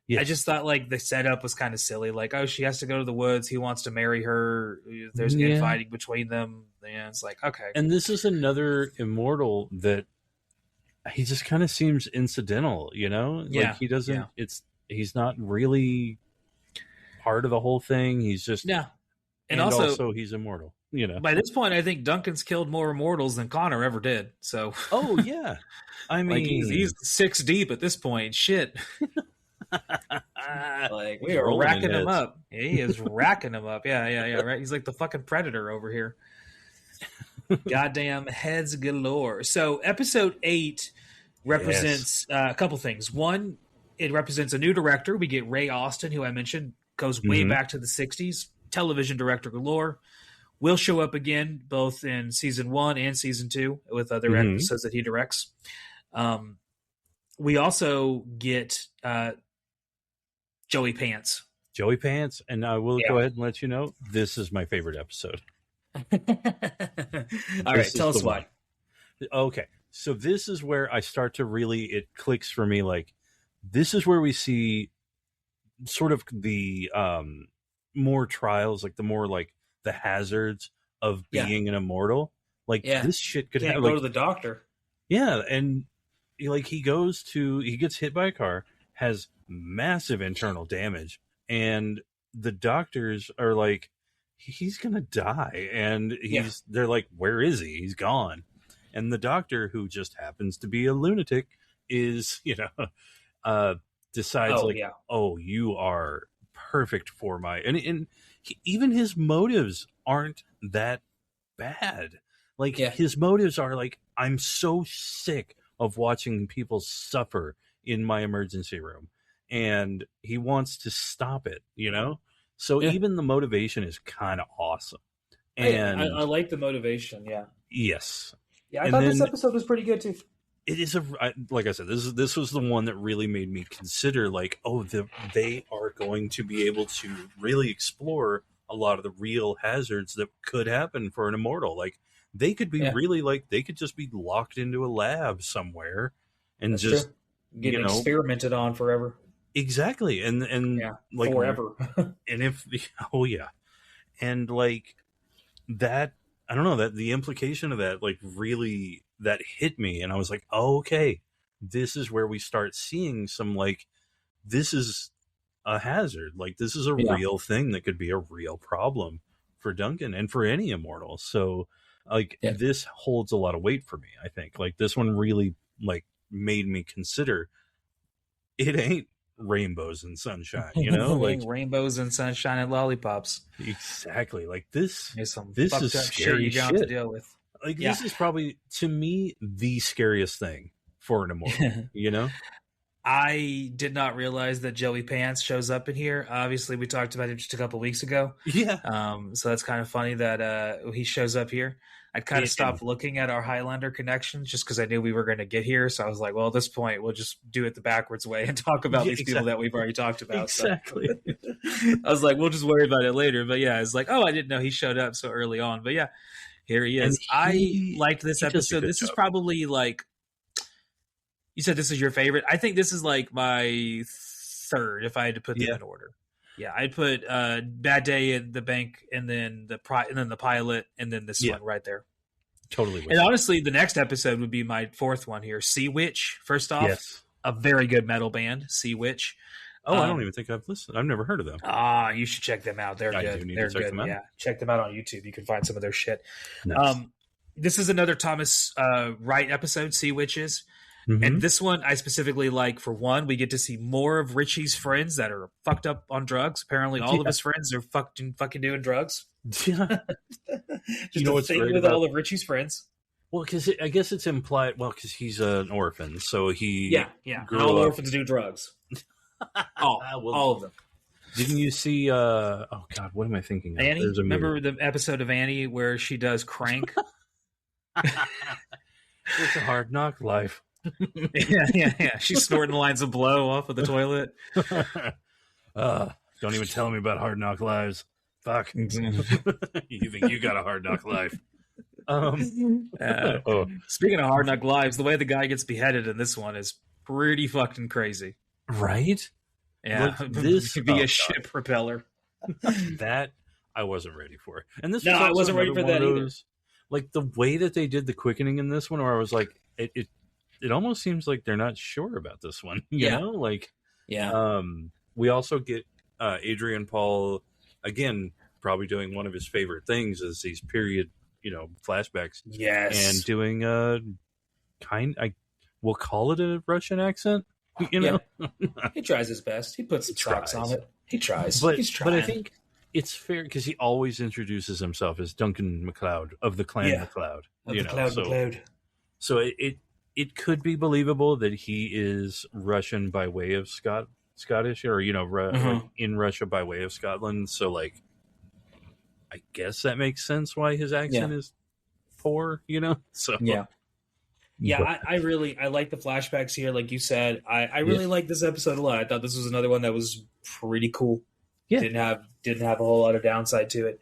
Yes. I just thought the setup was kind of silly. Like, oh, she has to go to the woods. He wants to marry her. There's infighting between them. And it's like, okay. And this is another immortal that he just kind of seems incidental, you know? Yeah. Like he doesn't, he's not really part of the whole thing. He's just, and also he's immortal, you know? By this point, I think Duncan's killed more immortals than Connor ever did. So, oh yeah. I mean, he's 6 deep at this point. Shit. We are racking him up. He is racking him up. Yeah, right. He's like the fucking Predator over here. Goddamn heads galore. So episode 8 represents a couple things. One, it represents a new director. We get Ray Austin, who I mentioned goes way back to the 60s. Television director galore. Will show up again both in season 1 and season 2 with other episodes that he directs. We also get Joey Pants. And I will go ahead and let you know, this is my favorite episode. All right, tell us why. Okay, so this is where I start to really, it clicks for me. Like, this is where we see sort of the more trials, like the more like the hazards of being an immortal. Like this shit could go to the doctor. Yeah, and he gets hit by a car, has massive internal damage, and the doctors are like, he's gonna die, and they're like, where is he? He's gone. And the doctor, who just happens to be a lunatic, is decides oh, you are perfect for my even his motives aren't that bad. His motives are like, I'm so sick of watching people suffer in my emergency room, and he wants to stop it, you know? So even the motivation is kind of awesome. And I like the motivation. Yeah. Yes. Yeah. I thought this episode was pretty good too. It is like I said, this was the one that really made me consider they are going to be able to really explore a lot of the real hazards that could happen for an immortal. Like they could be really like they could just be locked into a lab somewhere and That's just true. Getting experimented on forever. Exactly. And like forever. And if and like that, I don't know, that the implication of that like really that hit me, and I was like, oh, okay, this is where we start seeing some like this is a hazard, like this is a real thing that could be a real problem for Duncan and for any immortal. So like this holds a lot of weight for me. I think like this one really like made me consider it ain't rainbows and sunshine, you know, like rainbows and sunshine and lollipops. Exactly. Like this is scary shit you got to deal with. Like this is probably to me the scariest thing for an immortal. You know, I did not realize that Joey Pants shows up in here. Obviously, we talked about him just a couple weeks ago. Yeah. So that's kind of funny that he shows up here. I kind of stopped looking at our Highlander connections just because I knew we were going to get here. So I was like, well, at this point, we'll just do it the backwards way and talk about these people that we've already talked about. Exactly. So. I was like, we'll just worry about it later. But yeah, it's like, oh, I didn't know he showed up so early on. But yeah, here he is. I liked this episode. This is probably like, you said this is your favorite. I think this is like my third if I had to put them in order. Yeah, I'd put Bad Day in the Bank, and then the pilot, and then this one right there. Totally. And honestly, the next episode would be my fourth one here. Sea Witch. First off, a very good metal band, Sea Witch. Oh, I don't even think I've listened. I've never heard of them. You should check them out. They're good. They're good. Yeah, check them out on YouTube. You can find some of their shit. Nice. This is another Thomas Wright episode, Sea Witches. Mm-hmm. And this one I specifically like. For one, we get to see more of Richie's friends that are fucked up on drugs. Apparently, all of his friends are fucking doing drugs. Yeah, just a thing with all of Richie's friends. Well, because I guess it's implied. Well, because he's an orphan, so he all orphans do drugs. all of them. Didn't you see? Oh God, what am I thinking of? Annie. Remember the episode of Annie where she does crank? It's a hard knock life. Yeah. She's snorting lines of blow off of the toilet. Don't even tell me about hard knock lives. Fuck. You think you got a hard knock life? Speaking of hard knock lives, the way the guy gets beheaded in this one is pretty fucking crazy. Right? Yeah. This could be a ship propeller. That I wasn't ready for. And this I wasn't ready for that either. Like the way that they did the quickening in this one, where I was like, it almost seems like they're not sure about this one. You know? Like, we also get Adrian Paul, again, probably doing one of his favorite things is these period, flashbacks. Yes. And doing we'll call it a Russian accent, you know? He tries his best. He puts some socks on it. He tries. He's trying. But I think it's fair because he always introduces himself as Duncan MacLeod of the Clan MacLeod. MacLeod. So it could be believable that he is Russian by way of Scottish, or like in Russia by way of Scotland. So like, I guess that makes sense why his accent is poor. So I like the flashbacks here. Like you said, I really like this episode a lot. I thought this was another one that was pretty cool. Yeah, didn't have a whole lot of downside to it.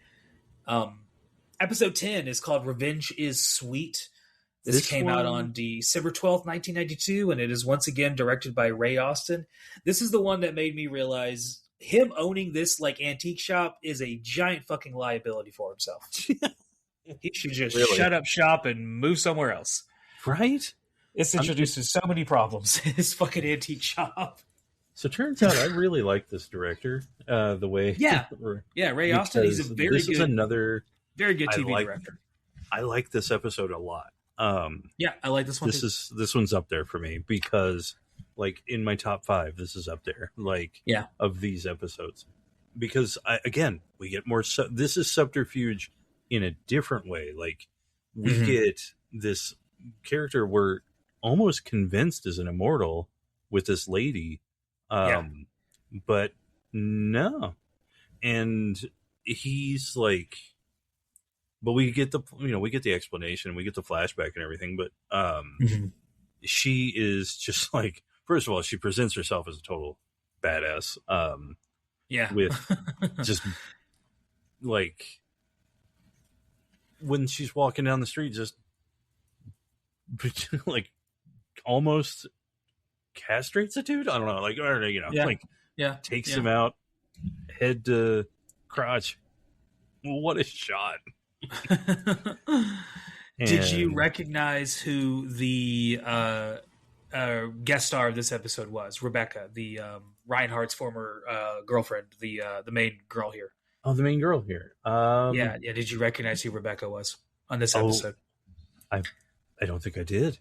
Episode 10 is called "Revenge is Sweet." This came out on December 12th, 1992, and it is once again directed by Ray Austin. This is the one that made me realize him owning this like antique shop is a giant fucking liability for himself. He should just shut up shop and move somewhere else. Right? This introduces so many problems in his fucking antique shop. So it turns out I really like this director. The way, Ray Austin. He's a very good TV director. I like this episode a lot. I like this one. This one's up there for me because, like, in my top 5, this is up there. Like, of these episodes, because we get more. This is subterfuge in a different way. Like, we get this character we're almost convinced is an immortal with this lady, but no, and he's like. But we get the explanation, we get the flashback and everything. But she is just like, first of all, she presents herself as a total badass. With just like when she's walking down the street, just like almost castrates a dude. I don't know, like, or takes him out head to crotch. What a shot! Did you recognize who the guest star of this episode was? Rebecca, the Reinhardt's former girlfriend, the main girl here. Oh, the main girl here. Yeah. Did you recognize who Rebecca was on this episode? I don't think I did.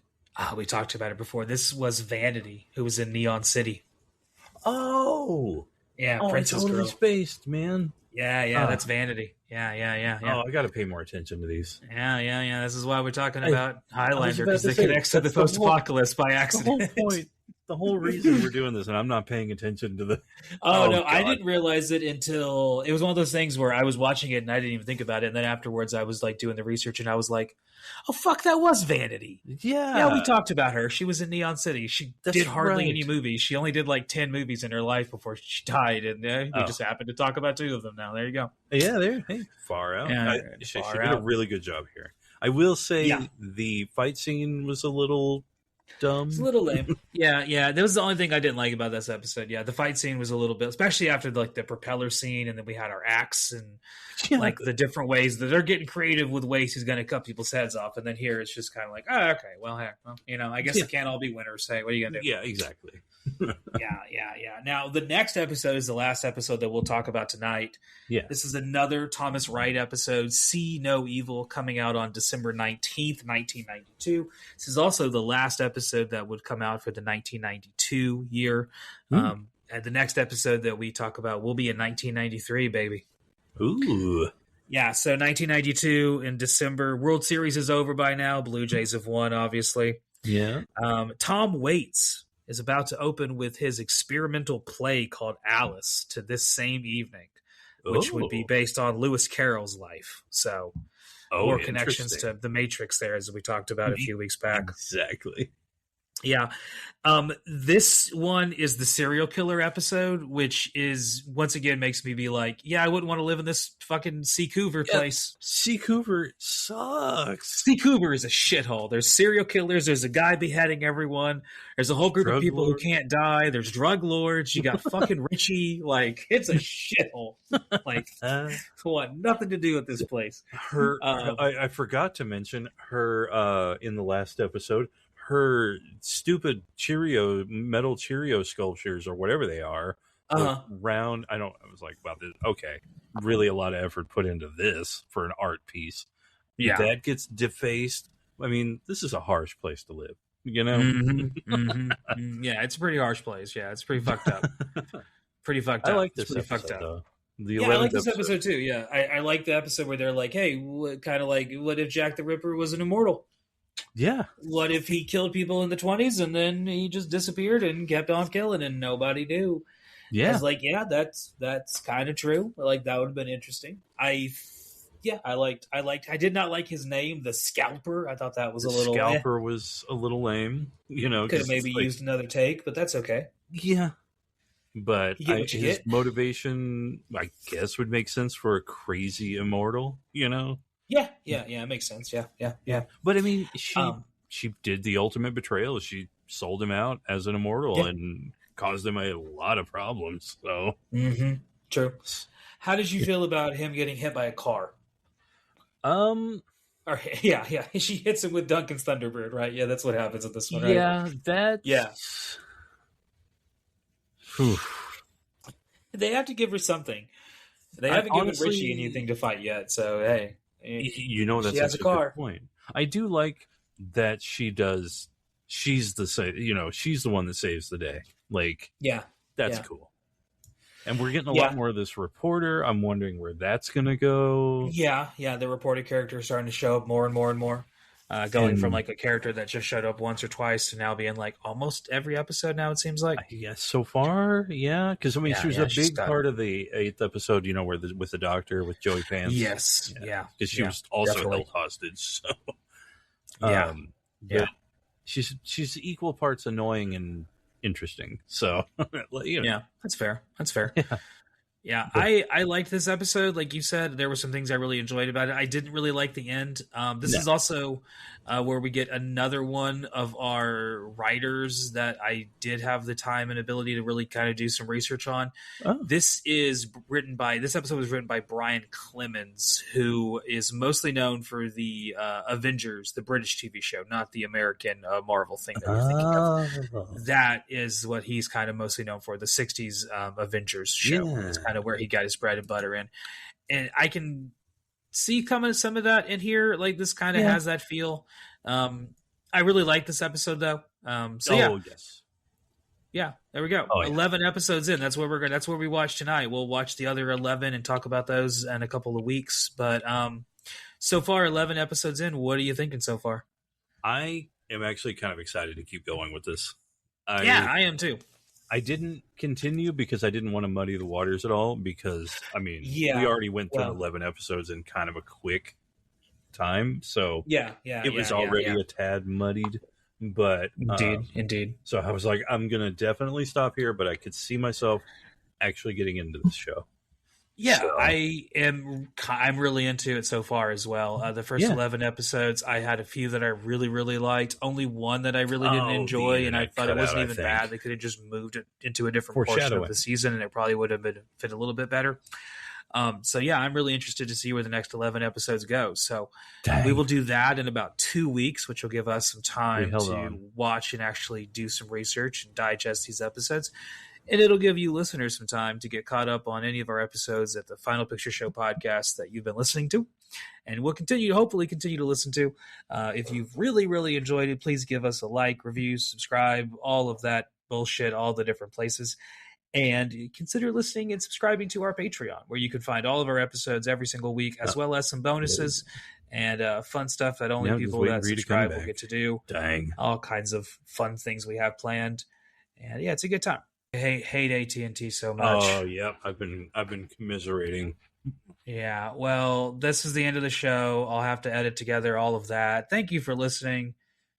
We talked about it before. This was Vanity, who was in Neon City. Oh, yeah, Princess totally girl. Spaced, man. Yeah, that's Vanity. Yeah. Oh, I got to pay more attention to these. Yeah. This is why we're talking about Highlander, because it connects to the post-apocalypse by accident. The whole point. The whole reason we're doing this, and I'm not paying attention to the. Oh no, God. I didn't realize it until it was one of those things where I was watching it and I didn't even think about it, and then afterwards I was like doing the research and I was like, "Oh fuck, that was Vanity." Yeah, we talked about her. She was in Neon City. She did hardly any movies. She only did like 10 movies in her life before she died, and we just happened to talk about 2 of them now. There you go. Yeah, far out. Yeah, she did a really good job here. I will say the fight scene was a little dumb. It's a little lame. Yeah. That was the only thing I didn't like about this episode. Yeah, the fight scene was a little bit, especially after like the propeller scene, and then we had our axe and like the different ways that they're getting creative with ways he's going to cut people's heads off. And then here it's just kind of like, oh, okay, well, heck, well, I guess it can't all be winners. Hey, what are you going to do? Yeah, exactly. Yeah. Now, the next episode is the last episode that we'll talk about tonight. Yeah. This is another Thomas Wright episode, See No Evil, coming out on December 19th, 1992. This is also the last episode that would come out for the 1992 year. And the next episode that we talk about will be in 1993, baby. Ooh. Yeah, so 1992 in December. World Series is over by now. Blue Jays have won, obviously. Yeah. Tom Waits is about to open with his experimental play called Alice to this same evening, which would be based on Lewis Carroll's life. So more connections to The Matrix there, as we talked about a few weeks back. Exactly. Yeah. This one is the serial killer episode, which is once again makes me be like, yeah, I wouldn't want to live in this fucking Seacouver place. Seacouver sucks. Seacouver is a shithole. There's serial killers. There's a guy beheading everyone. There's a whole group of people who can't die. There's drug lords. You got fucking Richie. Like, it's a shithole. Like, want nothing to do with this place. I forgot to mention her in the last episode. Her stupid metal Cheerio sculptures or whatever they are, round. I was like, wow, okay, really a lot of effort put into this for an art piece. Yeah, that gets defaced. I mean, this is a harsh place to live, Yeah, it's a pretty harsh place. Yeah, it's pretty fucked up. Pretty fucked up. I like this episode, though. I like this episode too. Yeah, I like the episode where they're like, hey, kind of like, what if Jack the Ripper was an immortal? Yeah. What if he killed people in the 20s and then he just disappeared and kept on killing and nobody knew? Yeah. I was like, yeah, that's kind of true. Like, that would have been interesting. I did not like his name, the Scalper. I thought that was a little Scalper was a little lame. Could have maybe used another take, but that's okay. Yeah. But his motivation, I guess, would make sense for a crazy immortal, Yeah, it makes sense. Yeah. But I mean, she did the ultimate betrayal. She sold him out as an immortal and caused him a lot of problems. So, true. How did you feel about him getting hit by a car? She hits him with Duncan's Thunderbird, right? Yeah, that's what happens in this one, right? Yeah, They have to give her something. They haven't given Richie anything to fight yet, so hey. That's a good point. I do like that she's the one that saves the day. Like, that's cool. And we're getting a lot more of this reporter. I'm wondering where that's going to go. Yeah. The reporter character is starting to show up more and more and more. Going from like a character that just showed up once or twice to now being like almost every episode now, it seems like. Yes, so far, yeah. Because, I mean, she was a big part of the 8th episode, where with the doctor, with Joey Pants. Yes, yeah. Because she was also held hostage, so. She's equal parts annoying and interesting, so. Yeah, that's fair. Yeah, I liked this episode. Like you said, there were some things I really enjoyed about it. I didn't really like the end. This is also where we get another one of our writers that I did have the time and ability to really kind of do some research on. Oh. This episode was written by Brian Clemens, who is mostly known for the Avengers, the British TV show, not the American Marvel thing that you're thinking of. That is what he's kind of mostly known for, the 60s Avengers show. Yeah. That's kind of where he got his bread and butter in. And I can see coming some of that in here. Like, this kind of has that feel. I really like this episode, though. Yes. Yeah, there we go. 11 episodes in. That's where that's where we watch tonight. We'll watch the other 11 and talk about those in a couple of weeks. But so far, 11 episodes in, what are you thinking so far? I am actually kind of excited to keep going with this. I am too. I didn't continue because I didn't want to muddy the waters at all because, I mean, we already went through 11 episodes in kind of a quick time. So it was already a tad muddied. But Indeed. So I was like, I'm going to definitely stop here, but I could see myself actually getting into this show. Yeah, so. I'm really into it so far as well. The first 11 episodes, I had a few that I really, really liked. Only one that I really didn't enjoy, and I thought it wasn't even bad. They could have just moved it into a different portion of the season, and it probably would have fit a little bit better. So yeah, I'm really interested to see where the next 11 episodes go. So we will do that in about 2 weeks, which will give us some time to watch and actually do some research and digest these episodes. And it'll give you listeners some time to get caught up on any of our episodes at the Final Picture Show podcast that you've been listening to. And we'll hopefully continue to listen to. If you've really, really enjoyed it, please give us a like, review, subscribe, all of that bullshit, all the different places. And consider listening and subscribing to our Patreon, where you can find all of our episodes every single week, as well as some bonuses and fun stuff that only people that subscribe will get to do. All kinds of fun things we have planned. And yeah, it's a good time. I hate AT&T so much. Oh, yeah. I've been commiserating. Yeah, well, this is the end of the show. I'll have to edit together all of that. Thank you for listening.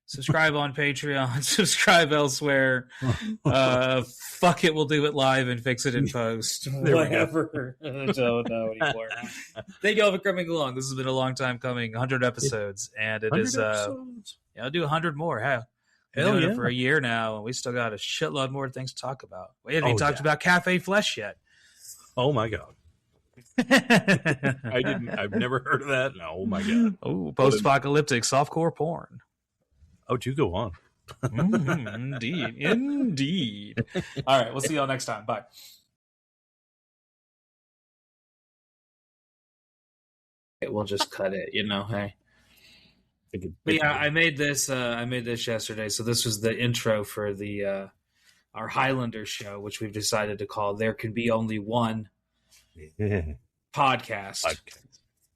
Subscribe on Patreon. Subscribe elsewhere. Fuck it, we'll do it live and fix it in post. Whatever. I don't know anymore. Thank you all for coming along. This has been a long time coming. 100 episodes, and it is. I'll do 100 more. Hell doing it for a year now, and we still got a shitload more things to talk about. We haven't even talked about Cafe Flesh yet. Oh my god. I've never heard of that. No, oh my god. Oh, post-apocalyptic softcore porn. Oh, do go on. Indeed. All right, we'll see y'all next time. Bye. We'll just cut it, hey. But yeah, I made this yesterday. So this was the intro for the our Highlander show, which we've decided to call "There Can Be Only One Podcast."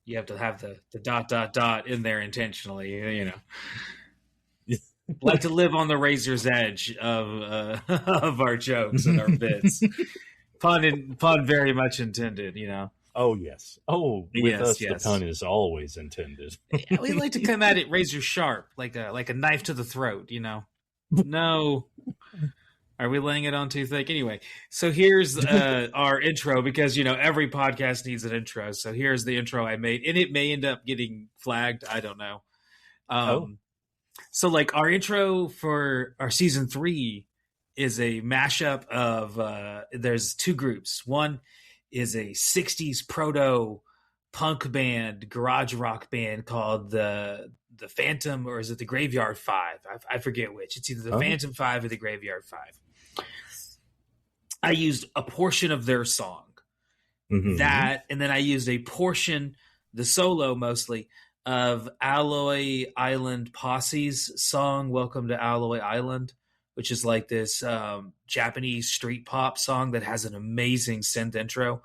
You have to have the ... in there intentionally, Like to live on the razor's edge of our jokes and our bits. Pun very much intended, Oh, yes. Oh, with us, the pun is always intended. Yeah, we like to come at it razor sharp, like a knife to the throat, No. Are we laying it on too thick? Anyway, so here's our intro, because, every podcast needs an intro. So here's the intro I made, and it may end up getting flagged. I don't know. So, like, our intro for our season 3 is a mashup of there's two groups. One is a 60s proto punk band, garage rock band called the Phantom, or is it the Graveyard 5? I forget which. It's either the Phantom 5 or the Graveyard 5. I used a portion of their song. That, and then I used a portion, the solo mostly, of Alloy Island Posse's song, Welcome to Alloy Island, which is like this Japanese street pop song that has an amazing synth intro.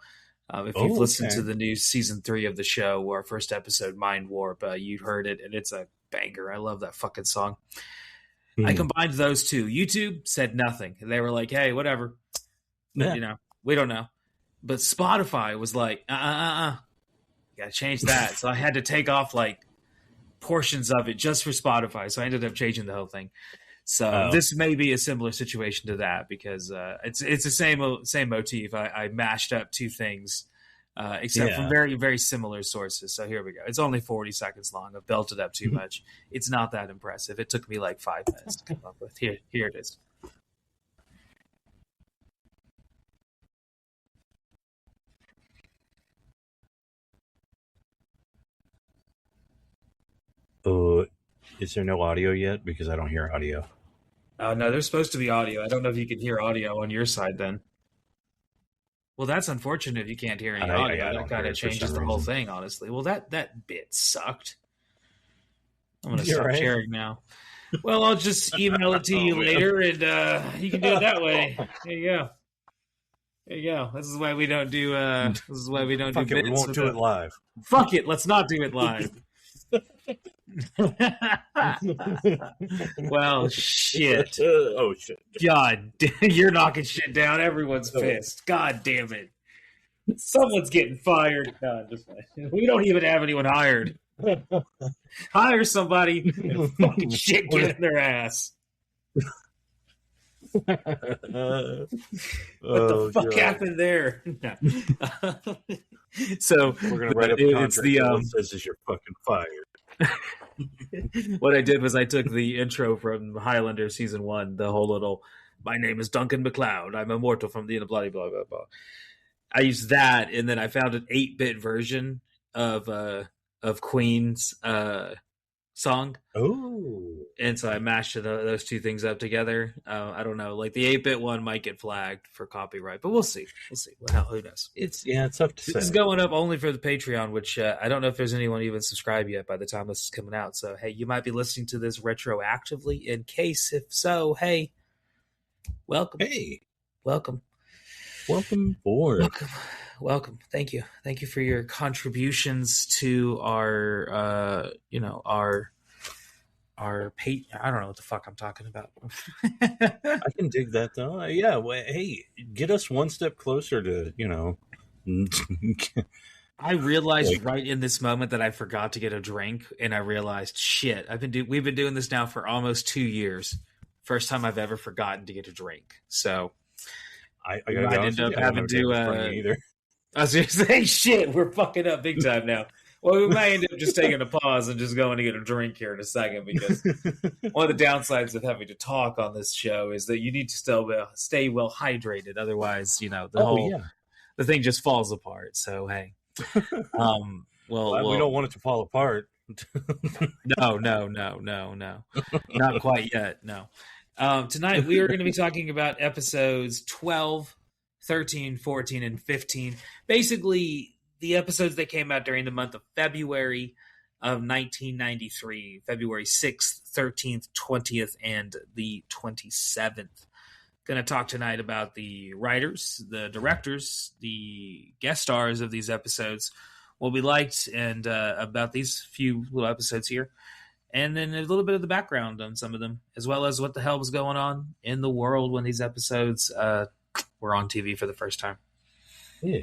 If you've listened to the new season 3 of the show, our first episode, Mind Warp, you heard it, and it's a banger. I love that fucking song. I combined those two. YouTube said nothing. They were like, hey, whatever. Yeah. We don't know. But Spotify was like, you gotta change that. So I had to take off like portions of it just for Spotify. So I ended up changing the whole thing. So this may be a similar situation to that because it's the same motif. I mashed up two things, except from very, very similar sources. So here we go. It's only 40 seconds long. I've belted up too much. It's not that impressive. It took me like 5 minutes to come up with. Here it is. Is there no audio yet? Because I don't hear audio. No, there's supposed to be audio. I don't know if you can hear audio on your side then. Well, that's unfortunate if you can't hear any audio. That kind of changes the whole thing, honestly. Well, that bit sucked. I'm going to stop sharing now. Well, I'll just email it to you later, and you can do it that way. There you go. There you go. This is why we don't do. This is why we don't do. Fuck it, we won't do it live. Fuck it, let's not do it live. Well, shit. Oh shit. God, you're knocking shit down. Everyone's pissed. God damn it. Someone's getting fired. No, we don't even have anyone hired. Hire somebody and fucking shit get in their ass. What the fuck happened there? So we're gonna write up a contract that says you're fucking fired. What I did was I took the intro from Highlander season 1, the whole little "My name is Duncan MacLeod, I'm immortal from the blah blah blah blah." I used that, and then I found an 8-bit version of Queen's song. Oh, and so I mashed those two things up together. I don't know, like the 8-bit one might get flagged for copyright, but we'll see. Well, hell, who knows? It's tough to say. This is going up only for the Patreon, which I don't know if there's anyone even subscribed yet by the time this is coming out. So hey, you might be listening to this retroactively. In case if so, hey, welcome. Hey, welcome aboard. Welcome. Thank you for your contributions to our I don't know what the fuck I'm talking about. I can dig that though. Yeah. Well, hey, get us one step closer to, I realized right in this moment that I forgot to get a drink, and I realized, shit, we've been doing this now for almost 2 years. First time I've ever forgotten to get a drink. So I end up having to either. I was going to say, shit, we're fucking up big time now. Well, we might end up just taking a pause and just going to get a drink here in a second, because one of the downsides of having to talk on this show is that you need to still stay well hydrated. Otherwise, the thing just falls apart. So, hey. We don't want it to fall apart. No. Not quite yet, no. Tonight, we are going to be talking about episodes 12, 13, 14, and 15. Basically, the episodes that came out during the month of February of 1993, February 6th, 13th, 20th, and the 27th. Going to talk tonight about the writers, the directors, the guest stars of these episodes, what we liked, and about these few little episodes here. And then a little bit of the background on some of them, as well as what the hell was going on in the world when these episodes were on TV for the first time. Yeah.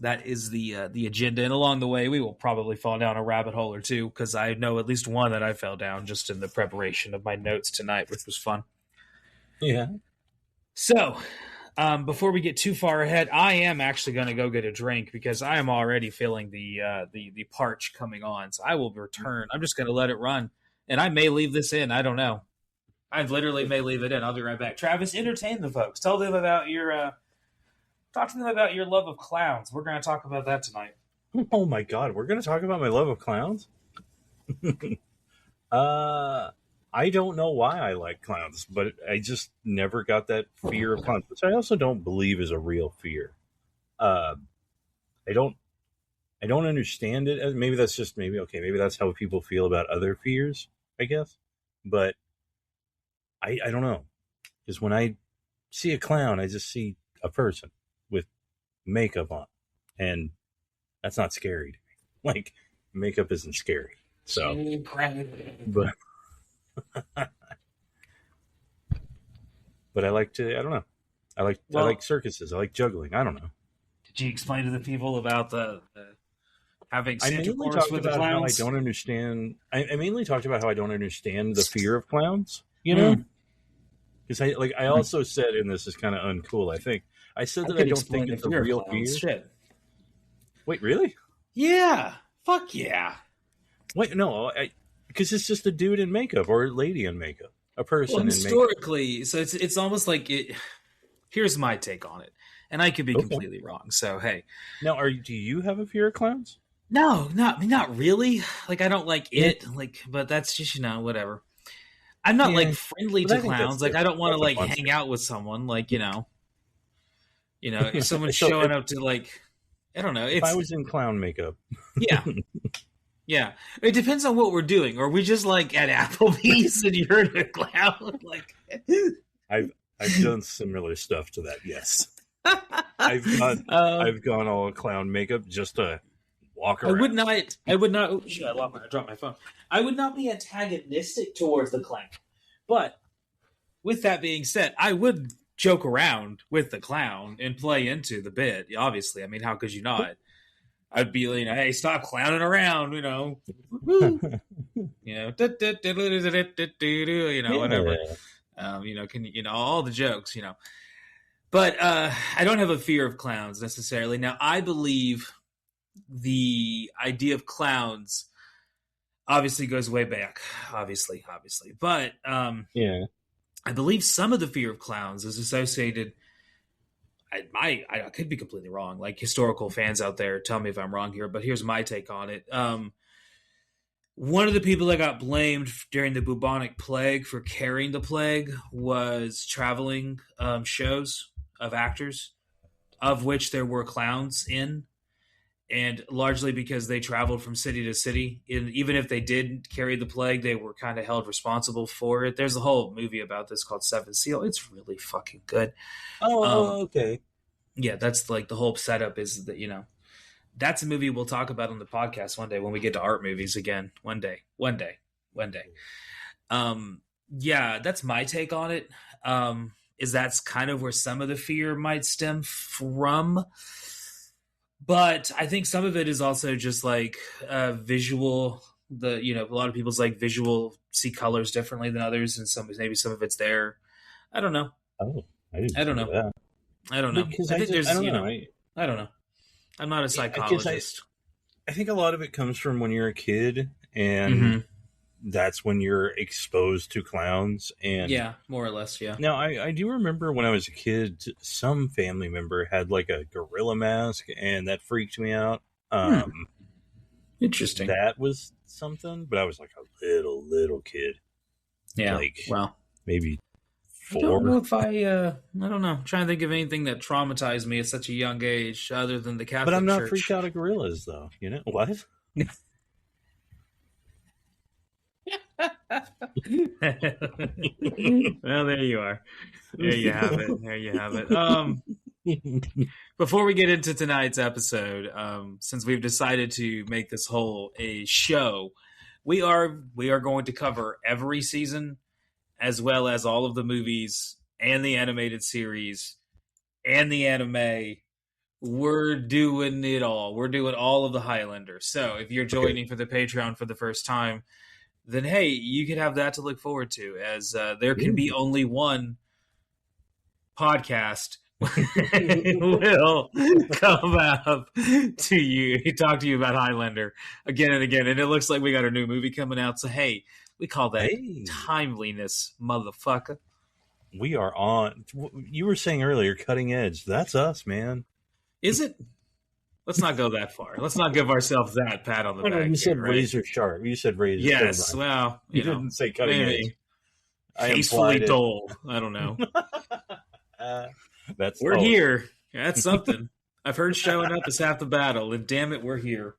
That is the agenda, and along the way, we will probably fall down a rabbit hole or two, because I know at least one that I fell down just in the preparation of my notes tonight, which was fun. Yeah. So, before we get too far ahead, I am actually going to go get a drink, because I am already feeling the parch coming on. So I will return. I'm just going to let it run, and I may leave this in. I don't know. I literally may leave it in. I'll be right back. Travis, entertain the folks. Tell them about your. Talk to them about your love of clowns. We're going to talk about that tonight. Oh my God, we're going to talk about my love of clowns? I don't know why I like clowns, but I just never got that fear of clowns, which I also don't believe is a real fear. I don't understand it. Maybe that's just maybe that's how people feel about other fears, I guess. But I don't know. Because when I see a clown, I just see a person with makeup on, and that's not scary to me. Like, makeup isn't scary. So, but I like to. I don't know. I like circuses. I like juggling. I don't know. Did you explain to the people about the having I mainly talked about how I don't understand. I mainly talked about how I don't understand the fear of clowns. You know, Because I also said, and this is kind of uncool, I think. I said that I don't think it's a real fear. Shit. Wait, really? Yeah. Fuck yeah. Wait, no, because it's just a dude in makeup or a lady in makeup. A person in makeup. Historically, so it's almost like it. Here's my take on it, and I could be completely wrong. So hey, now do you have a fear of clowns? No, not really. Like I don't like it. Like, but that's just whatever. I'm not like friendly to clowns. Like I don't want to like hang out with someone. Like if someone's showing up to like, I don't know. If I was in clown makeup, yeah. Yeah, it depends on what we're doing. Are we just like at Applebee's and you're in a clown? Like, I've done similar stuff to that. Yes, I've gone all clown makeup just to walk around. I would not. Oh, shit, I dropped my phone. I would not be antagonistic towards the clown, but with that being said, I would joke around with the clown and play into the bit. Obviously, I mean, how could you not? I'd be hey, stop clowning around, whatever, all the jokes, but I don't have a fear of clowns necessarily. Now, I believe the idea of clowns obviously goes way back, obviously, but I believe some of the fear of clowns is associated. I could be completely wrong. Like historical fans out there, tell me if I'm wrong here, but here's my take on it. One of the people that got blamed during the bubonic plague for carrying the plague was traveling shows of actors, of which there were clowns in, and largely because they traveled from city to city. And even if they did carry the plague, they were kind of held responsible for it. There's a whole movie about this called Seven Seal. It's really fucking good. Okay. Yeah, that's like the whole setup is that, that's a movie we'll talk about on the podcast one day when we get to art movies again. One day. Yeah, that's my take on it. Is that's kind of where some of the fear might stem from. But I think some of it is also just like visual. A lot of people's like visual see colors differently than others, and maybe some of it's there. I don't know. Oh, I don't know. That. I don't know. Because I don't know. I don't know. I'm not a psychologist. I think a lot of it comes from when you're a kid, and that's when you're exposed to clowns. And yeah, more or less, yeah. Now, I do remember when I was a kid, some family member had like a gorilla mask, and that freaked me out. Interesting. That was something, but I was like a little kid. Yeah, maybe 4. I don't know if I don't know. I'm trying to think of anything that traumatized me at such a young age other than the Catholic Church. But I'm not freaked out of gorillas, though. What? Well, there you are. There you have it. Before we get into tonight's episode, since we've decided to make this whole a show, we are going to cover every season, as well as all of the movies and the animated series and the anime. We're doing it all. We're doing all of the Highlander. So if you're joining for the Patreon for the first time, then hey, you can have that to look forward to, as there can be only one podcast will come out to you, talk to you about Highlander again and again. And it looks like we got a new movie coming out. So hey, we call that timeliness, motherfucker. We are on. You were saying earlier, cutting edge. That's us, man. Is it? Let's not go that far. Let's not give ourselves that pat on the back. You said razor sharp. You said razor. Yes. Well, you didn't say cutting edge. Tastefully dull. I don't know. We're here. That's something. I've heard showing up is half the battle, and damn it, we're here.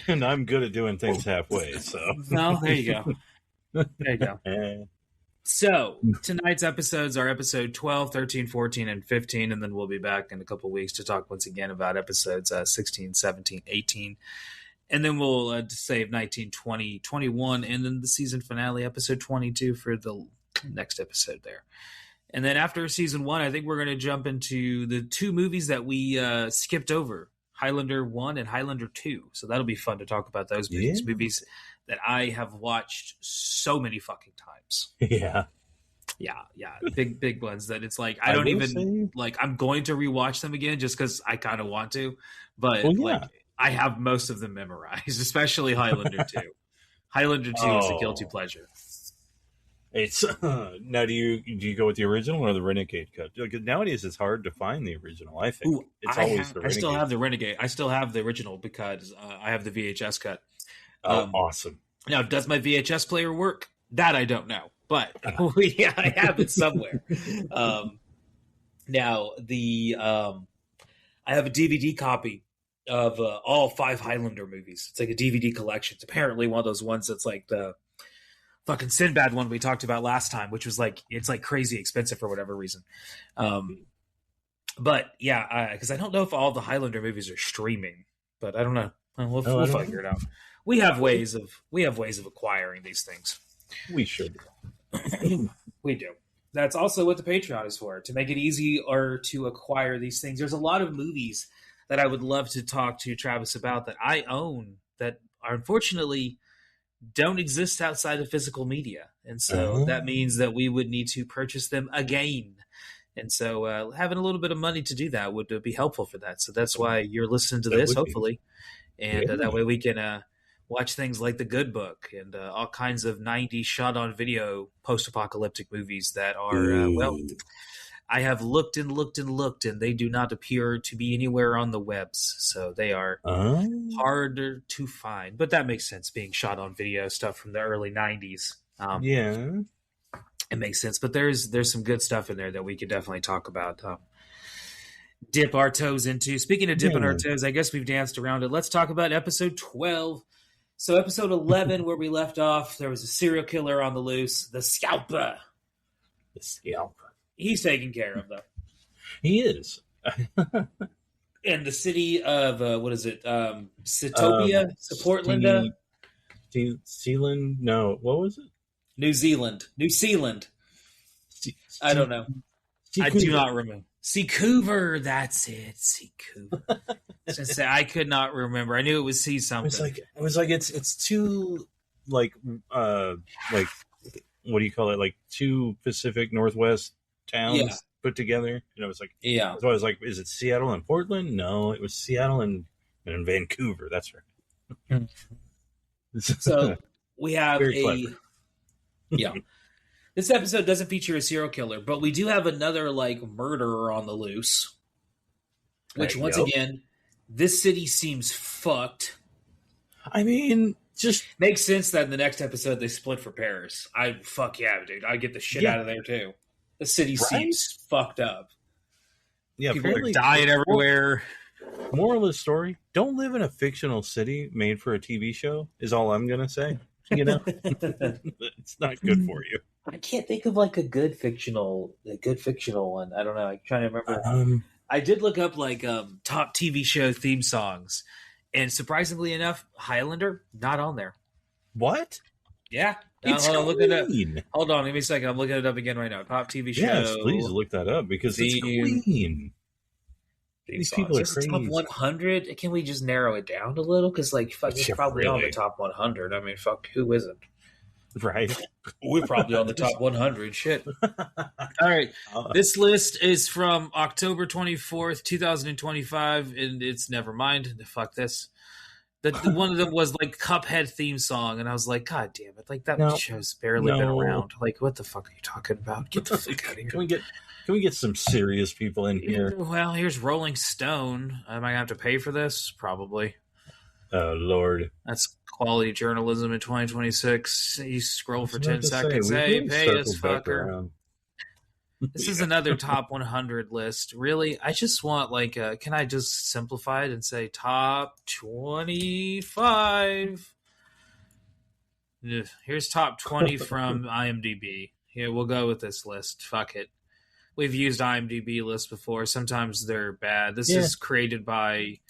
And I'm good at doing things halfway. So. Well, there you go. There you go. So tonight's episodes are episode 12, 13, 14, and 15, and then we'll be back in a couple weeks to talk once again about episodes 16, 17, 18, and then we'll save 19, 20, 21, and then the season finale, episode 22, for the next episode there. And then after season 1, I think we're going to jump into the 2 movies that we skipped over, Highlander 1 and Highlander 2. So that'll be fun to talk about those movies that I have watched so many fucking times. Yeah. Yeah, big ones that it's like I don't even like. I'm going to rewatch them again just because I kind of want to, but like I have most of them memorized, especially Highlander 2. Highlander 2 is a guilty pleasure. It's now. Do you go with the original or the Renegade cut? Because nowadays it's hard to find the original. I think it's always the Renegade. I still have the Renegade. I still have the original because I have the VHS cut. Awesome. Now, does my VHS player work? That I don't know, but I have it somewhere. Now I have a DVD copy of all 5 Highlander movies. It's like a DVD collection. It's apparently one of those ones that's like the fucking Sinbad one we talked about last time, which was like, it's like crazy expensive for whatever reason. But yeah, because I don't know if all the Highlander movies are streaming, but I don't know. We'll figure it out. We have ways of acquiring these things. We should. We do. That's also what the Patreon is for, to make it easy or to acquire these things. There's a lot of movies that I would love to talk to Travis about that I own that are unfortunately don't exist outside of physical media. And so that means that we would need to purchase them again. And so having a little bit of money to do that would be helpful for that. So that's why you're listening to this, hopefully. And that way we can watch things like The Good Book and all kinds of 90s shot-on-video post-apocalyptic movies that are, I have looked and looked and looked, and they do not appear to be anywhere on the webs. So they are harder to find. But that makes sense, being shot-on-video stuff from the early 90s. It makes sense. But there's some good stuff in there that we could definitely talk about. Dip our toes into. Speaking of dipping our toes, I guess we've danced around it. Let's talk about episode 12. So episode 11, where we left off, there was a serial killer on the loose, the Scalper. The Scalper. He's taken care of, though. He is. And the city of, what is it? Setopia? Portland? New Zealand? No, what was it? New Zealand. I don't know. I do not remember. Seacouver, that's it. Seacouver. I could not remember. I knew it was C something. It was like it's two like what do you call it? Like two Pacific Northwest towns put together. You know, it's like So I was like, is it Seattle and Portland? No, it was Seattle and Vancouver. That's right. So we have This episode doesn't feature a serial killer, but we do have another like murderer on the loose. Which once again, this city seems fucked. I mean, just makes sense that in the next episode they split for Paris. Dude. I get the shit out of there too. The city seems fucked up. Yeah, people are dying everywhere. Moral of the story: don't live in a fictional city made for a TV show. Is all I'm gonna say. You know, it's not good for you. I can't think of like a good fictional one. I don't know. I'm trying to remember. I did look up like top TV show theme songs, and surprisingly enough, Highlander not on there. What? Yeah, it's clean. Hold on, give me a second. I'm looking it up again right now. Top TV show. Yes, please look that up because it's clean. These people are crazy. Top 100. Can we just narrow it down a little? Because like, fuck, it's probably on the top 100. I mean, fuck, who isn't? Right. We're probably on the top 100. Shit. All right. This list is from October 24th, 2025, and it's never mind. Fuck this. One of them was like Cuphead theme song, and I was like, God damn it! Like that show's barely been around. Like, what the fuck are you talking about? Get the fuck out of here. Can we get some serious people in here? Well, here's Rolling Stone. Am I going to have to pay for this? Probably. Oh, Lord. That's quality journalism in 2026. You scroll for 10 seconds. Hey, pay us, fucker. This is another top 100 list. Really? I just want, like, can I just simplify it and say top 25? Here's top 20 from IMDb. Here, we'll go with this list. Fuck it. We've used IMDb lists before. Sometimes they're bad. This is created by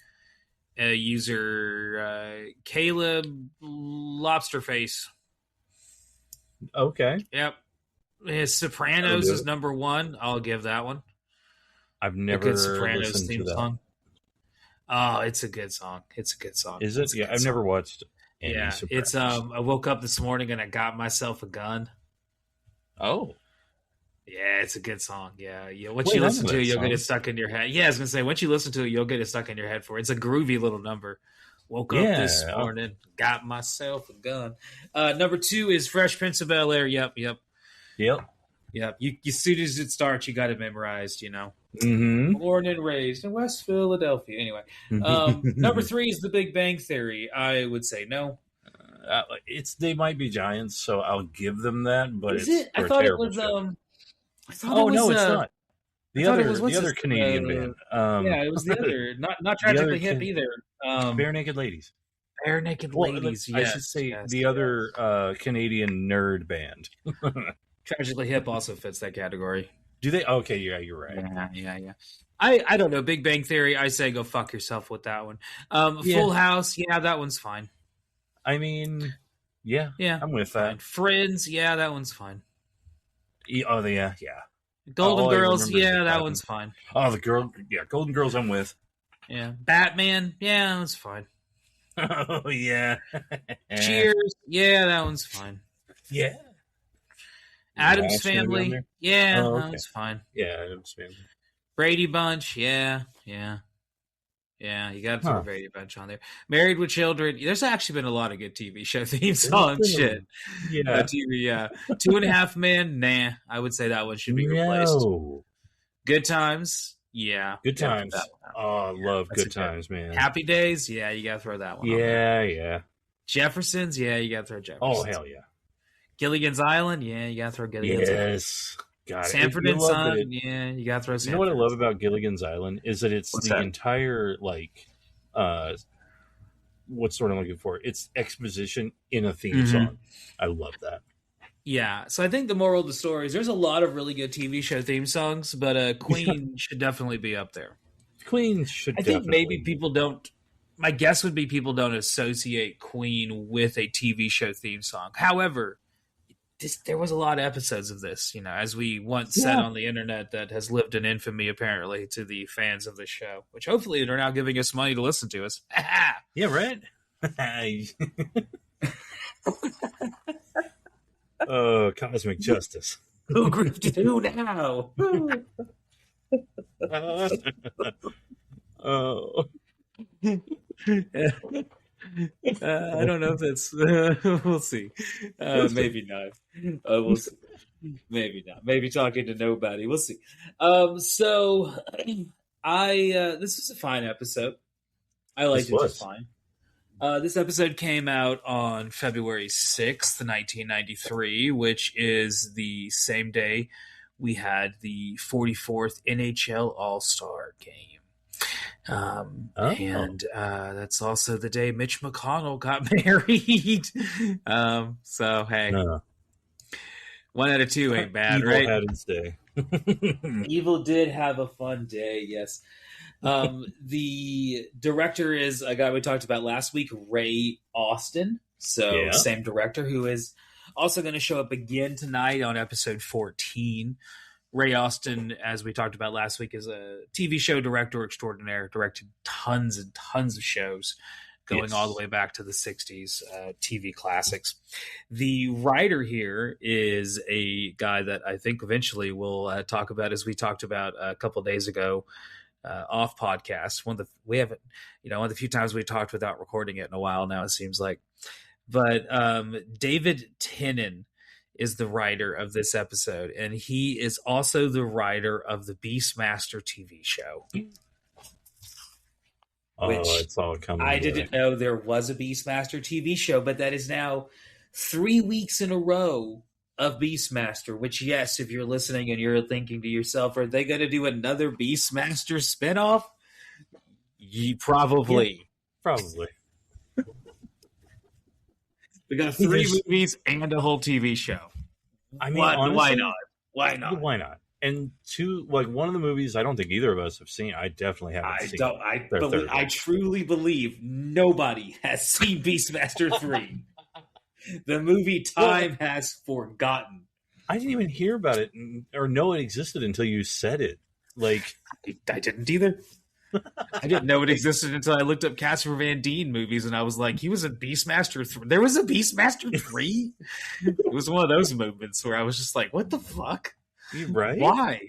a user, Caleb Lobsterface. Okay. Yep. His Sopranos is number 1. I'll give that one. I've never Sopranos listened theme to that. Song. Oh, it's a good song. It's a good song. Is it? Yeah, I've never watched any Sopranos. It's I woke up this morning and I got myself a gun. Oh. Yeah, it's a good song. Yeah. Once you listen to it, you'll get it stuck in your head. Yeah, I was gonna say, once you listen to it, you'll get it stuck in your head for it. It's a groovy little number. Woke up this morning, got myself a gun. Number 2 is Fresh Prince of Bel-Air. Yep. You as soon as it starts, you got it memorized. Born and raised in West Philadelphia. Anyway, number 3 is The Big Bang Theory. I would say no. They might be giants, so I'll give them that. But is it? I thought it was. No, it's not. The other Canadian band. Yeah, it was the other. Not Tragically Hip either. Bare Naked Ladies. Bare Naked Ladies. I should say the other Canadian nerd band. Tragically Hip also fits that category. Do they? Okay, yeah, you're right. Yeah. I don't know. Big Bang Theory, I say go fuck yourself with that one. Full House, yeah, that one's fine. I mean, yeah, I'm with that. Friends, yeah, that one's fine. Oh, yeah. Golden Girls, yeah, that one's fine. Oh, Golden Girls, I'm with. Yeah, Batman, yeah, that's fine. Oh yeah. Cheers, yeah, that one's fine. Yeah. Addams Family, yeah, that one's fine. Yeah, Addams Family. Brady Bunch, yeah. You got to throw Brady Bunch on there. Married with Children. There's actually been a lot of good TV show theme songs. Shit. Yeah. TV. 2.5 Men. Nah, I would say that one should be replaced. Good Times. Yeah. Good Times. Oh, I love Good Times, man. Happy Days. Yeah, you got to throw that one. Yeah. Jeffersons. Yeah, you got to throw Jeffersons. Oh, hell yeah. Gilligan's Island. Yeah, you got to throw Gilligan's Island. Yes. God, Sanford and Son, yeah, you got to throw Sanford. You know what I love about Gilligan's Island is that it's entire, what's the word I'm looking for? It's exposition in a theme song. I love that. Yeah, so I think the moral of the story is there's a lot of really good TV show theme songs, but Queen should definitely be up there. Queen should. I think maybe people don't. My guess would be people don't associate Queen with a TV show theme song. However, there was a lot of episodes of this, as we once said on the internet, that has lived in infamy, apparently, to the fans of the show, which hopefully they're now giving us money to listen to us. Yeah, right? Oh, cosmic justice. Who grifted who now? Oh. I don't know if that's. We'll see. Maybe not. We'll see. Maybe not. Maybe talking to nobody. We'll see. So, this was a fine episode. I liked it just fine. This episode came out on February 6th, 1993, which is the same day we had the 44th NHL All-Star Game. And that's also the day Mitch McConnell got married. So hey, 1 out of 2 ain't bad, Evil right? Had its day. Evil did have a fun day, yes. The director is a guy we talked about last week, Ray Austin. So same director, who is also going to show up again tonight on episode 14. Ray Austin, as we talked about last week, is a TV show director extraordinaire, directed tons and tons of shows going all the way back to the 60s, TV classics. The writer here is a guy that I think eventually we'll talk about, as we talked about a couple of days ago off podcast. One of the few times we talked without recording it in a while now, it seems like. But David Tennant is the writer of this episode, and he is also the writer of the Beastmaster TV show. It's all coming. I didn't know there was a Beastmaster TV show, but that is now 3 weeks in a row of Beastmaster, which, yes, if you're listening and you're thinking to yourself, are they going to do another Beastmaster spinoff? Probably. Yeah, probably. We got 3 movies and a whole TV show. I mean, honestly, why not? Why not? Why not? And two, one of the movies I don't think either of us have seen. I definitely haven't seen. I truly believe nobody has seen Beastmaster 3. The movie time has forgotten. I didn't even hear about it or know it existed until you said it. I didn't either. I didn't know it existed until I looked up Casper Van Dien movies, and I was like, he was in Beastmaster 3. There was a Beastmaster 3? It was one of those moments where I was just like, what the fuck? You right? Why?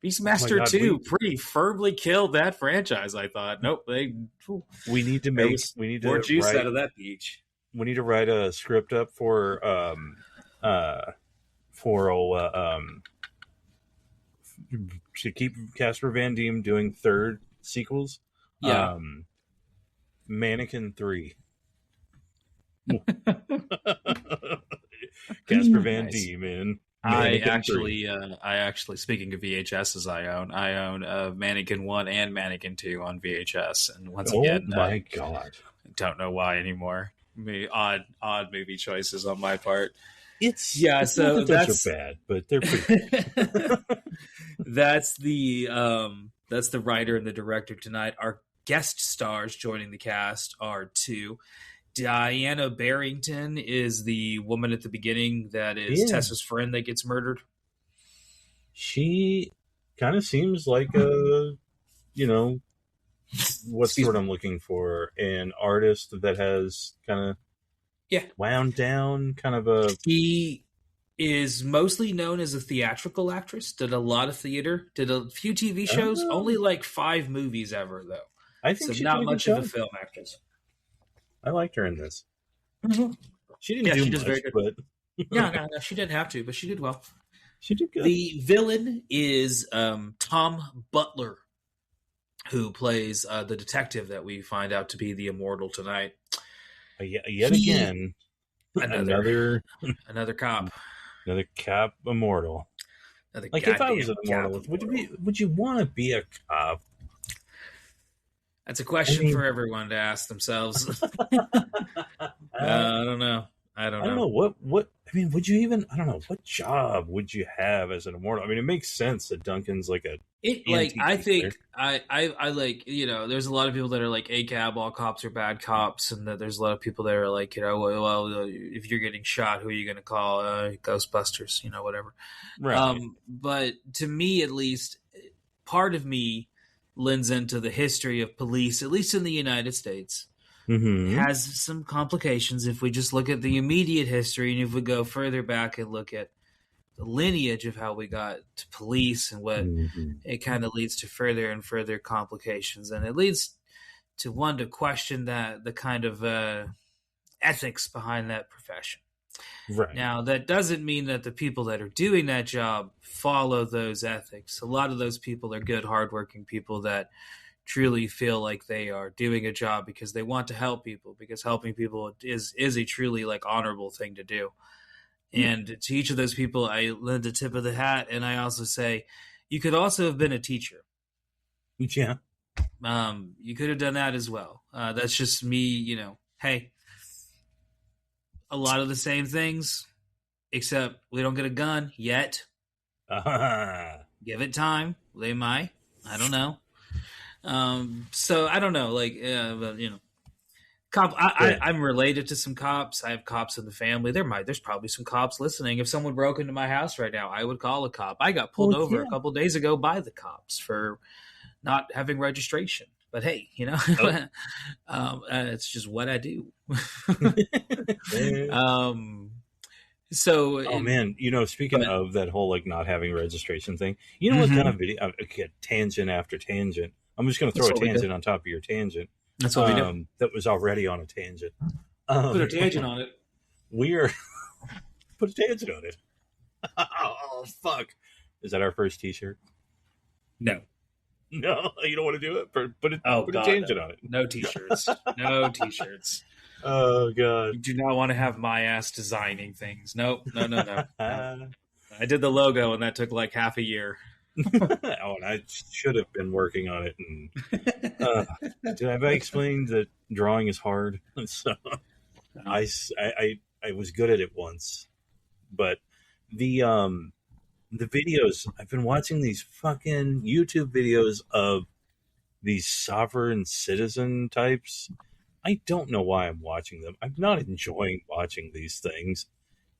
Beastmaster God, 2 pretty firmly killed that franchise, I thought. Nope, we need to more juice out of that peach. We need to write a script up for to keep Casper Van Diem doing third sequels. Yeah. Mannequin 3. Casper Van Diem in. I actually, speaking of VHSs, I own Mannequin 1 and Mannequin 2 on VHS, and once again, my God, I don't know why anymore. Odd movie choices on my part. It's so that's so bad, but they're pretty good. That's the writer and the director tonight. Our guest stars joining the cast are two. Diana Barrington is the woman at the beginning that is Tessa's friend that gets murdered. She kind of seems like a, what's the word I'm looking for? An artist that has kind of wound down, kind of a... She is mostly known as a theatrical actress, did a lot of theater, did a few TV shows, only like 5 movies ever, though. I think so not much of a film actress. I liked her in this. Mm-hmm. She didn't do much, very good. But... no, she didn't have to, but she did well. She did good. The villain is Tom Butler, who plays the detective that we find out to be the Immortal tonight. Yet again, another cop. Another cop Immortal. If I was an Immortal, would you want to be a cop? That's a question for everyone to ask themselves. I don't know. I don't know. What I mean, would you even? I don't know. What job would you have as an Immortal? I mean, it makes sense that Duncan's like a. I think I like, there's a lot of people that are like ACAB, all cops are bad cops, and that there's a lot of people that are like, well, if you're getting shot, who are you going to call? Ghostbusters, whatever. Right. But to me, at least, part of me lends into the history of police, at least in the United States. Mm-hmm. Has some complications if we just look at the immediate history, and if we go further back and look at the lineage of how we got to police and what it kind of leads to further and further complications. And it leads to one to question the kind of ethics behind that profession. Right. Now, that doesn't mean that the people that are doing that job follow those ethics. A lot of those people are good, hardworking people that truly feel like they are doing a job because they want to help people, because helping people is a truly like honorable thing to do. And to each of those people, I lend a tip of the hat, and I also say, you could also have been a teacher. Yeah. You could have done that as well. That's just me, hey, a lot of the same things, except we don't get a gun yet. Give it time. They might. I don't know. So I don't know, but cop. I'm related to some cops. I have cops in the family. There's probably some cops listening. If someone broke into my house right now, I would call a cop. I got pulled over a couple days ago by the cops for not having registration. But hey, it's just what I do. Speaking of that whole like not having registration thing, what kind of video? Tangent after tangent. I'm just going to throw a tangent on top of your tangent. That's what we do. That was already on a tangent. Put a tangent on it. Put a tangent on it. Oh fuck! Is that our first T-shirt? No, you don't want to do it. Put a tangent on it. No T-shirts. No T-shirts. Oh god! You do not want to have my ass designing things. No. I did the logo, and that took like half a year. And I should have been working on it. And have I explained that drawing is hard? So I was good at it once, but the videos, I've been watching these fucking YouTube videos of these sovereign citizen types. I don't know why I'm watching them. I'm not enjoying watching these things.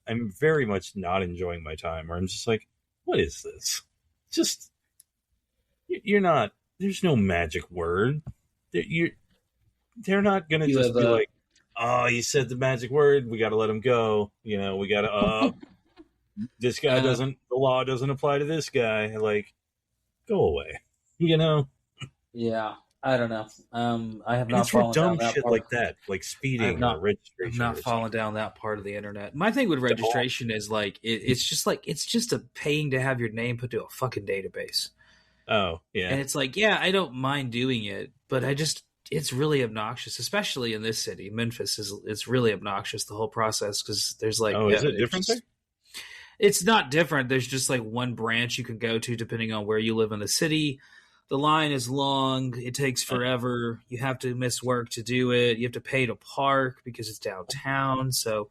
I'm very much not enjoying my time, or I'm just like, what is this? Just, you're not, there's no magic word. They're not going to just be like, oh, you said the magic word, we got to let him go. We got to, this guy the law doesn't apply to this guy. Like, go away. You know? Yeah. I don't know. I have And not it's for fallen down dumb that shit part. like that, like speeding or registration. I'm not or falling down that part of the internet. My thing with registration is like it's just a paying to have your name put to a fucking database. Oh, yeah. And it's like, yeah, I don't mind doing it, but it's really obnoxious, especially in this city. Memphis it's really obnoxious, the whole process, because there's like, is it different there? It's not different. There's just like one branch you can go to depending on where you live in the city. The line is long. It takes forever. You have to miss work to do it. You have to pay to park because it's downtown. So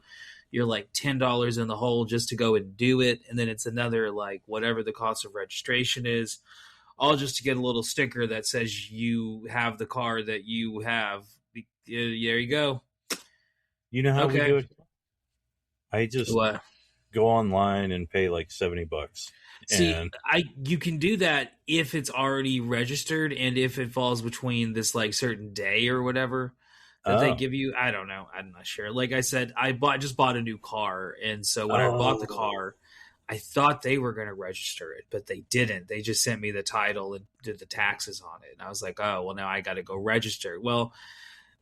you're like $10 in the hole just to go and do it. And then it's another like whatever the cost of registration is, all just to get a little sticker that says you have the car that you have. There you go. You know how we do it? I just go online and pay like $70. See, you can do that if it's already registered and if it falls between this like certain day or whatever that they give you. I don't know. I'm not sure. Like I said, I just bought a new car, and so when I bought the car, I thought they were going to register it, but they didn't. They just sent me the title and did the taxes on it, and I was like, oh well, now I got to go register. Well,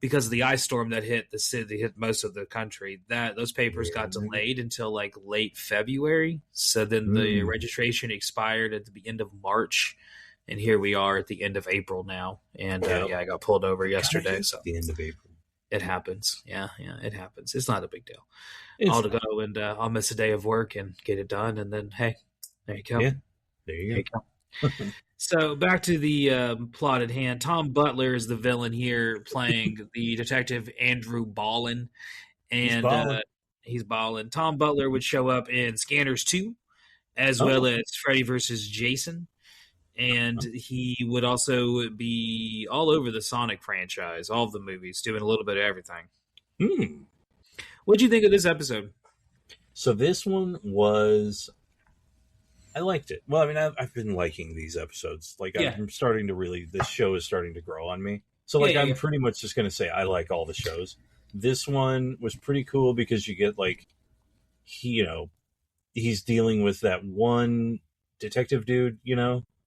because of the ice storm that hit the city, hit most of the country, those papers got delayed until like late February. So then the registration expired at the end of March, and here we are at the end of April now. And I got pulled over yesterday. So the end of April, it happens. Yeah, it happens. It's not a big deal. I'll go and I'll miss a day of work and get it done, and then hey, there you go. Yeah, there you go. So back to the plot at hand. Tom Butler is the villain here, playing the detective Andrew Ballin, and he's ballin'. Tom Butler would show up in Scanners 2, as well as Freddy vs. Jason, and he would also be all over the Sonic franchise, all of the movies, doing a little bit of everything. What'd you think of this episode? So this one was... I liked it. Well, I mean, I've been liking these episodes. Like, I'm starting to really... This show is starting to grow on me. So, like, I'm pretty much just going to say I like all the shows. This one was pretty cool because you get, like... he's dealing with that one detective dude,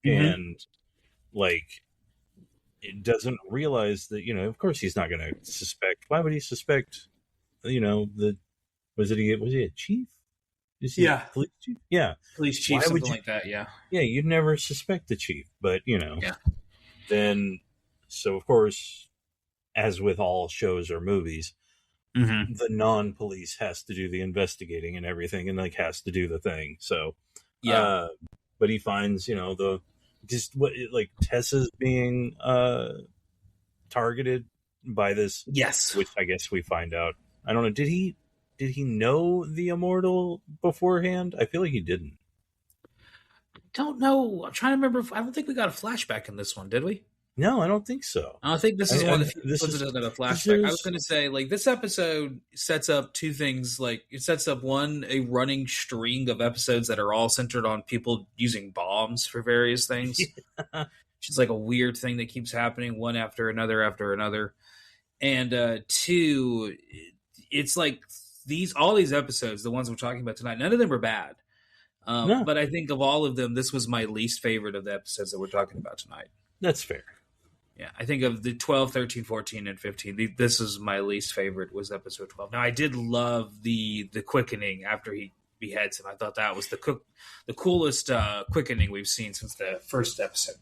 and, like, it doesn't realize that, of course he's not going to suspect... Why would he suspect, was he a chief? Police chief? Yeah. Police chief, something like that, yeah. Yeah, you'd never suspect the chief, but, then, so, of course, as with all shows or movies, the non-police has to do the investigating and everything, and, like, has to do the thing, so, but he finds, Tessa's being, targeted by this, which I guess we find out, I don't know, did he know the Immortal beforehand? I feel like he didn't. Don't know. I'm trying to remember. I don't think we got a flashback in this one, did we? No, I don't think so. I think this is one of the few episodes that a flashback. I was going to say, like, this episode sets up two things. Like, it sets up, one, a running string of episodes that are all centered on people using bombs for various things. Which is like a weird thing that keeps happening one after another. And two, it's like all these episodes, the ones we're talking about tonight, none of them are bad. No. But I think of all of them, this was my least favorite of the episodes that we're talking about tonight. That's fair. Yeah, I think of the 12, 13, 14, and 15. This is my least favorite, was episode 12. Now, I did love the quickening after he beheads him. I thought that was the coolest quickening we've seen since the first episode.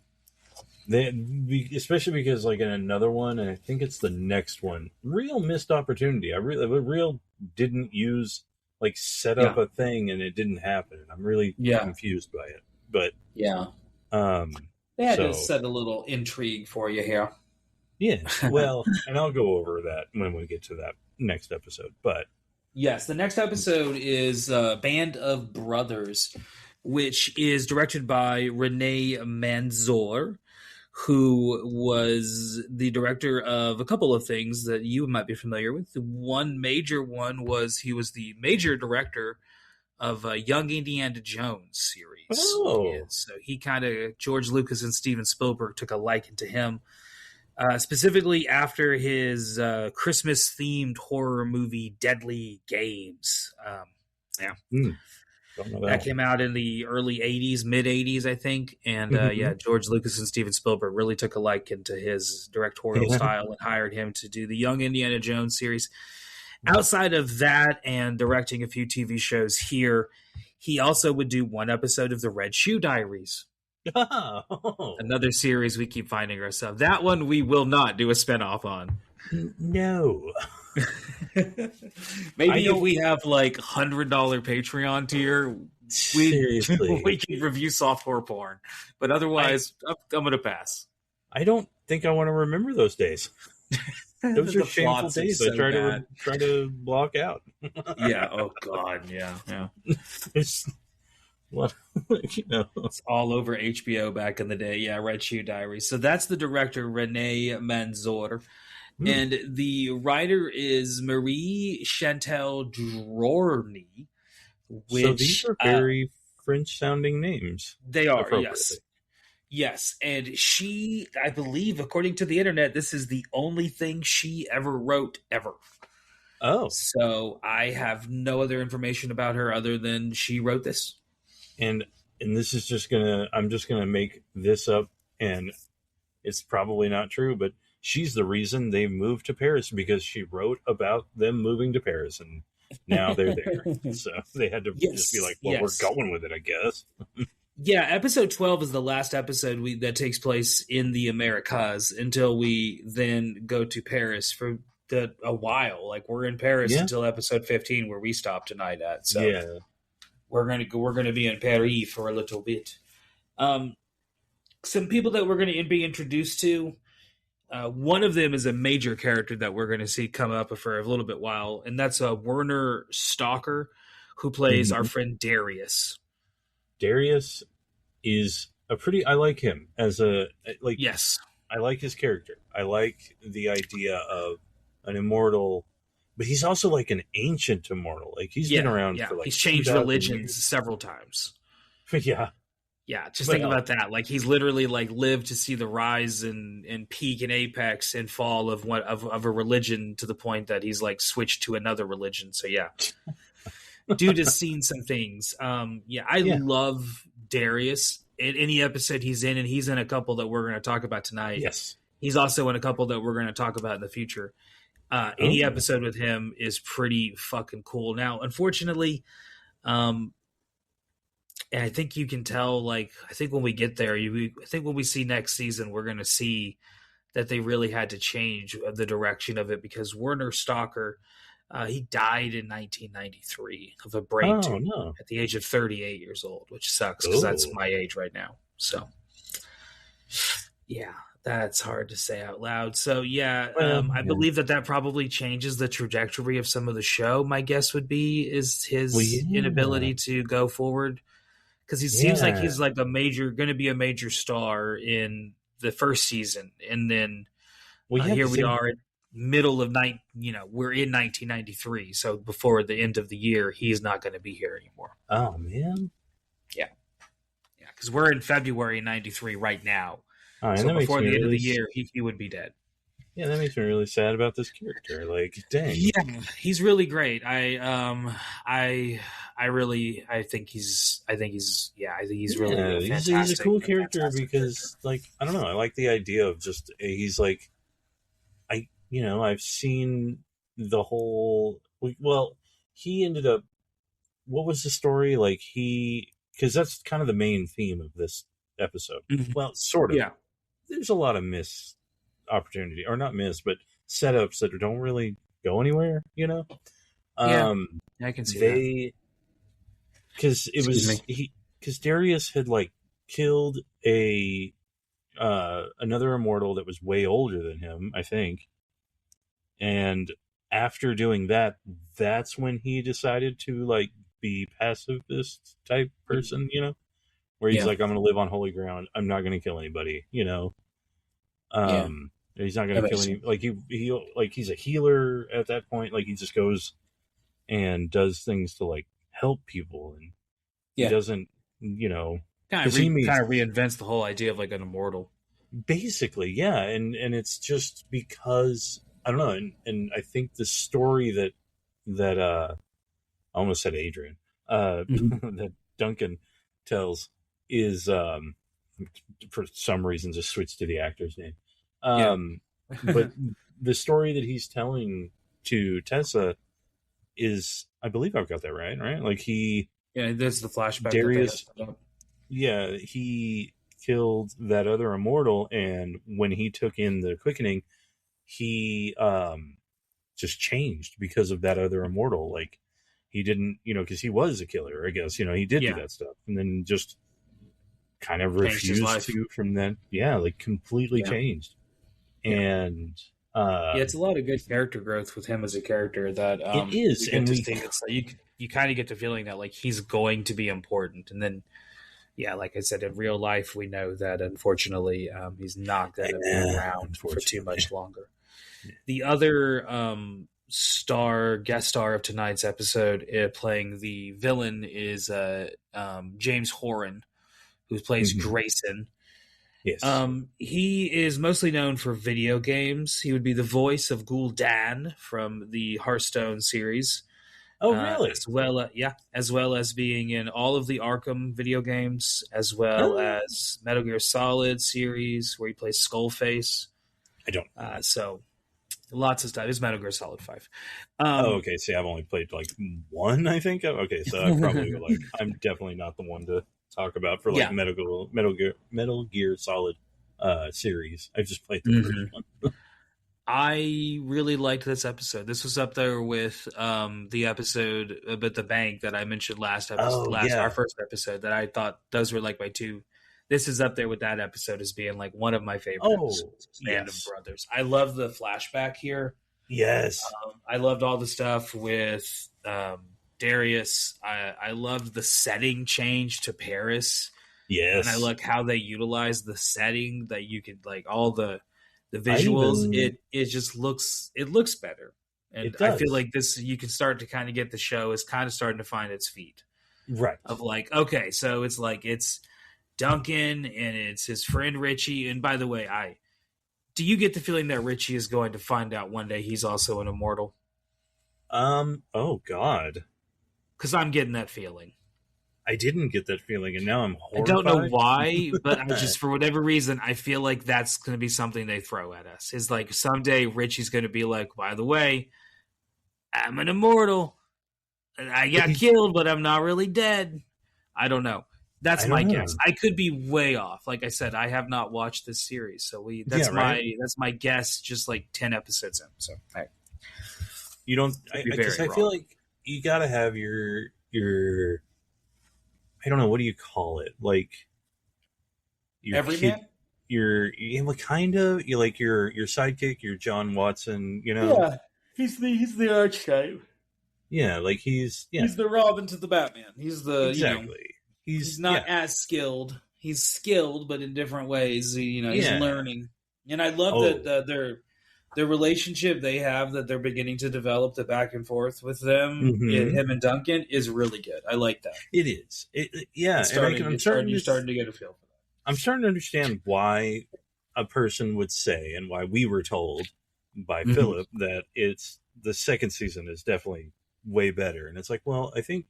Especially because, like, in another one, and I think it's the next one, real missed opportunity. Real didn't set up a thing and it didn't happen. I'm really confused by it. But they had to set a little intrigue for you here. Yeah, well, and I'll go over that when we get to that next episode. But yes, the next episode is Band of Brothers, which is directed by Renee Manzoor, who was the director of a couple of things that you might be familiar with. The one major one was he was the major director of Young Indiana Jones series. Oh. So he kind of, George Lucas and Steven Spielberg took a liking to him, specifically after his Christmas-themed horror movie Deadly Games. Don't know That that came out in the early 80s, mid 80s, I think. And Mhm. George Lucas and Steven Spielberg really took a liking to his directorial Yeah. style and hired him to do the Young Indiana Jones series. Outside of that and directing a few TV shows here, he also would do one episode of the Red Shoe Diaries, Oh, another series we keep finding ourselves. That one we will not do a spinoff on. no. Maybe if we have like $100 Patreon tier, Seriously. we can review softcore porn. But otherwise, I'm going to pass. I don't think I want to remember those days. Those are The shameful plots are days. so I try bad. to block out. Yeah. Oh God. Yeah. It's what It's all over HBO back in the day. Yeah, Red Shoe Diaries. So that's the director Rene Manzour, and the writer is Marie Chantal Drorny. Which So these are very French-sounding names. they are. appropriately. Yes, and she, I believe, according to the internet, this is the only thing she ever wrote ever. Oh, So I have no other information about her other than she wrote this. and this is I'm just gonna make this up, and it's probably not true, but she's the reason they moved to Paris because she wrote about them moving to Paris, and now they're there. So they had to just be like, well, yes. we're going with it, I guess. Yeah, episode 12 is the last episode that takes place in the Americas until we then go to Paris for a while. Like we're in Paris until episode 15 where we stop tonight at. So Yeah. we're gonna be in Paris for a little bit. Some people that we're going to be introduced to. One of them is a major character that we're going to see come up for a little bit while, and that's Werner Stalker, who plays our friend Darius. Darius is I like him as Yes. I like his character. I like the idea of an immortal, but he's also like an ancient immortal. Like he's been around for like he's changed 2,000 religions years. several times. Yeah. Yeah, just But, think about that. Like he's literally like lived to see the rise and peak and apex and fall of a religion to the point that he's like switched to another religion. So yeah, dude has seen some things. I love Darius in any episode he's in, and he's in a couple that we're going to talk about tonight. Yes. He's also in a couple that we're going to talk about in the future. Any episode with him is pretty fucking cool. Now, unfortunately, and I think you can tell, like, I think when we get there, I think when we see next season, we're going to see that they really had to change the direction of it because Werner Stalker, he died in 1993 of a brain tumor at the age of 38 years old, which sucks because that's my age right now. So, yeah, that's hard to say out loud. So, I believe that probably changes the trajectory of some of the show. My guess would be is his inability to go forward. Because he seems like he's like going to be a major star in the first season, and then here we are in middle of we're in 1993, so before the end of the year, he's not going to be here anymore. Oh man, yeah, because we're in February '93 right now, and so before the end of the year, he would be dead. Yeah, that makes me really sad about this character. Like, dang. Yeah, he's really great. I think he's really fantastic. He's a cool character because, like, I don't know. I like the idea of just he's like, I've seen the whole. Well, he ended up. What was the story like? Because that's kind of the main theme of this episode. Mm-hmm. Well, sort of. Yeah. There's a lot of missed opportunity, or not missed, but setups that don't really go anywhere. I can see that. Because it was because Darius had like killed another immortal that was way older than him, I think. And after doing that, that's when he decided to like be pacifist type person, where he's like, I'm going to live on holy ground. I'm not going to kill anybody, He's not going to kill any. Like he's a healer at that point. Like he just goes and does things to like help people, and he doesn't, kind of reinvents the whole idea of like an immortal. Basically, yeah, and it's just because I don't know, and I think the story that I almost said Adrian, that Duncan tells is for some reason just switched to the actor's name. But the story that he's telling to Tessa is, I believe I've got that right? Like that's the flashback. Darius, he killed that other immortal, and when he took in the quickening, he just changed because of that other immortal. Like he didn't, because he was a killer, I guess, he did do that stuff, and then just kind of refused to from then. Yeah, like completely changed. And it's a lot of good character growth with him as a character that it is, and it's like you kind of get the feeling that like he's going to be important, and then like I said, in real life we know that unfortunately he's not going to be around for too much longer. The other guest star of tonight's episode, playing the villain, is James Horan, who plays Grayson. Yes. He is mostly known for video games. He would be the voice of Gul'dan from the Hearthstone series. Oh, really? As well as being in all of the Arkham video games, as well as Metal Gear Solid series, where he plays Skullface. I don't. So lots of stuff. It's Metal Gear Solid 5. Okay. See, I've only played like one, I think. Okay, so I probably I'm definitely not the one to talk about for like Metal Gear Solid series. I've just played the first one. I really liked this episode. This was up there with the episode about the bank that I mentioned last episode, our first episode, that I thought those were like my two. This is up there with that episode as being like one of my favorite episodes. Band of Brothers. I love the flashback here. Yes. I loved all the stuff with Darius. I loved the setting change to Paris. Yes. And I like how they utilize the setting, that you could like all the visuals. It just looks better. And I feel like this, you can start to kind of get the show is kind of starting to find its feet. Right. Of like, okay, so it's like it's Duncan and it's his friend Richie. And by the way, do you get the feeling that Richie is going to find out one day he's also an immortal? Oh God. Because I'm getting that feeling. I didn't get that feeling, and now I'm horrified. I don't know why, but I just, for whatever reason, I feel like that's going to be something they throw at us. Is like someday Richie's going to be like, by the way, I'm an immortal. I got killed, but I'm not really dead. I don't know. That's my guess. I could be way off. Like I said, I have not watched this series, so that's my guess. Just like 10 episodes in. So you don't. I feel like you got to have your. I don't know, what do you call it? Like your everyman? Your kind of your sidekick, your John Watson, Yeah, he's the archetype. Yeah, like he's the Robin to the Batman. He's the exactly. He's not as skilled. He's skilled, but in different ways. He's learning. And I love that their relationship they have, that they're beginning to develop, the back and forth with them, him and Duncan, is really good. I like that. It is. You're starting to get a feel for that. I'm starting to understand why a person would say, and why we were told by Philip, that it's the second season is definitely way better. And it's like, well, I think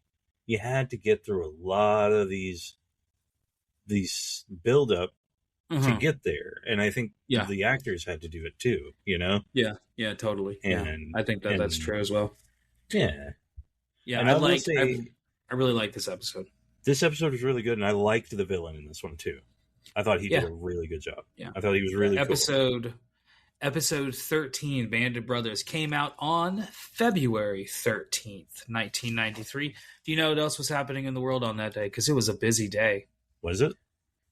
you had to get through a lot of these build up to get there, and I think the actors had to do it too. Yeah, totally. And I think that's true as well. Yeah. And I really like this episode. This episode was really good, and I liked the villain in this one too. I thought he did a really good job. Yeah, I thought he was really cool. Episode 13, Band of Brothers, came out on February 13th, 1993. Do you know what else was happening in the world on that day? Because it was a busy day. Was it?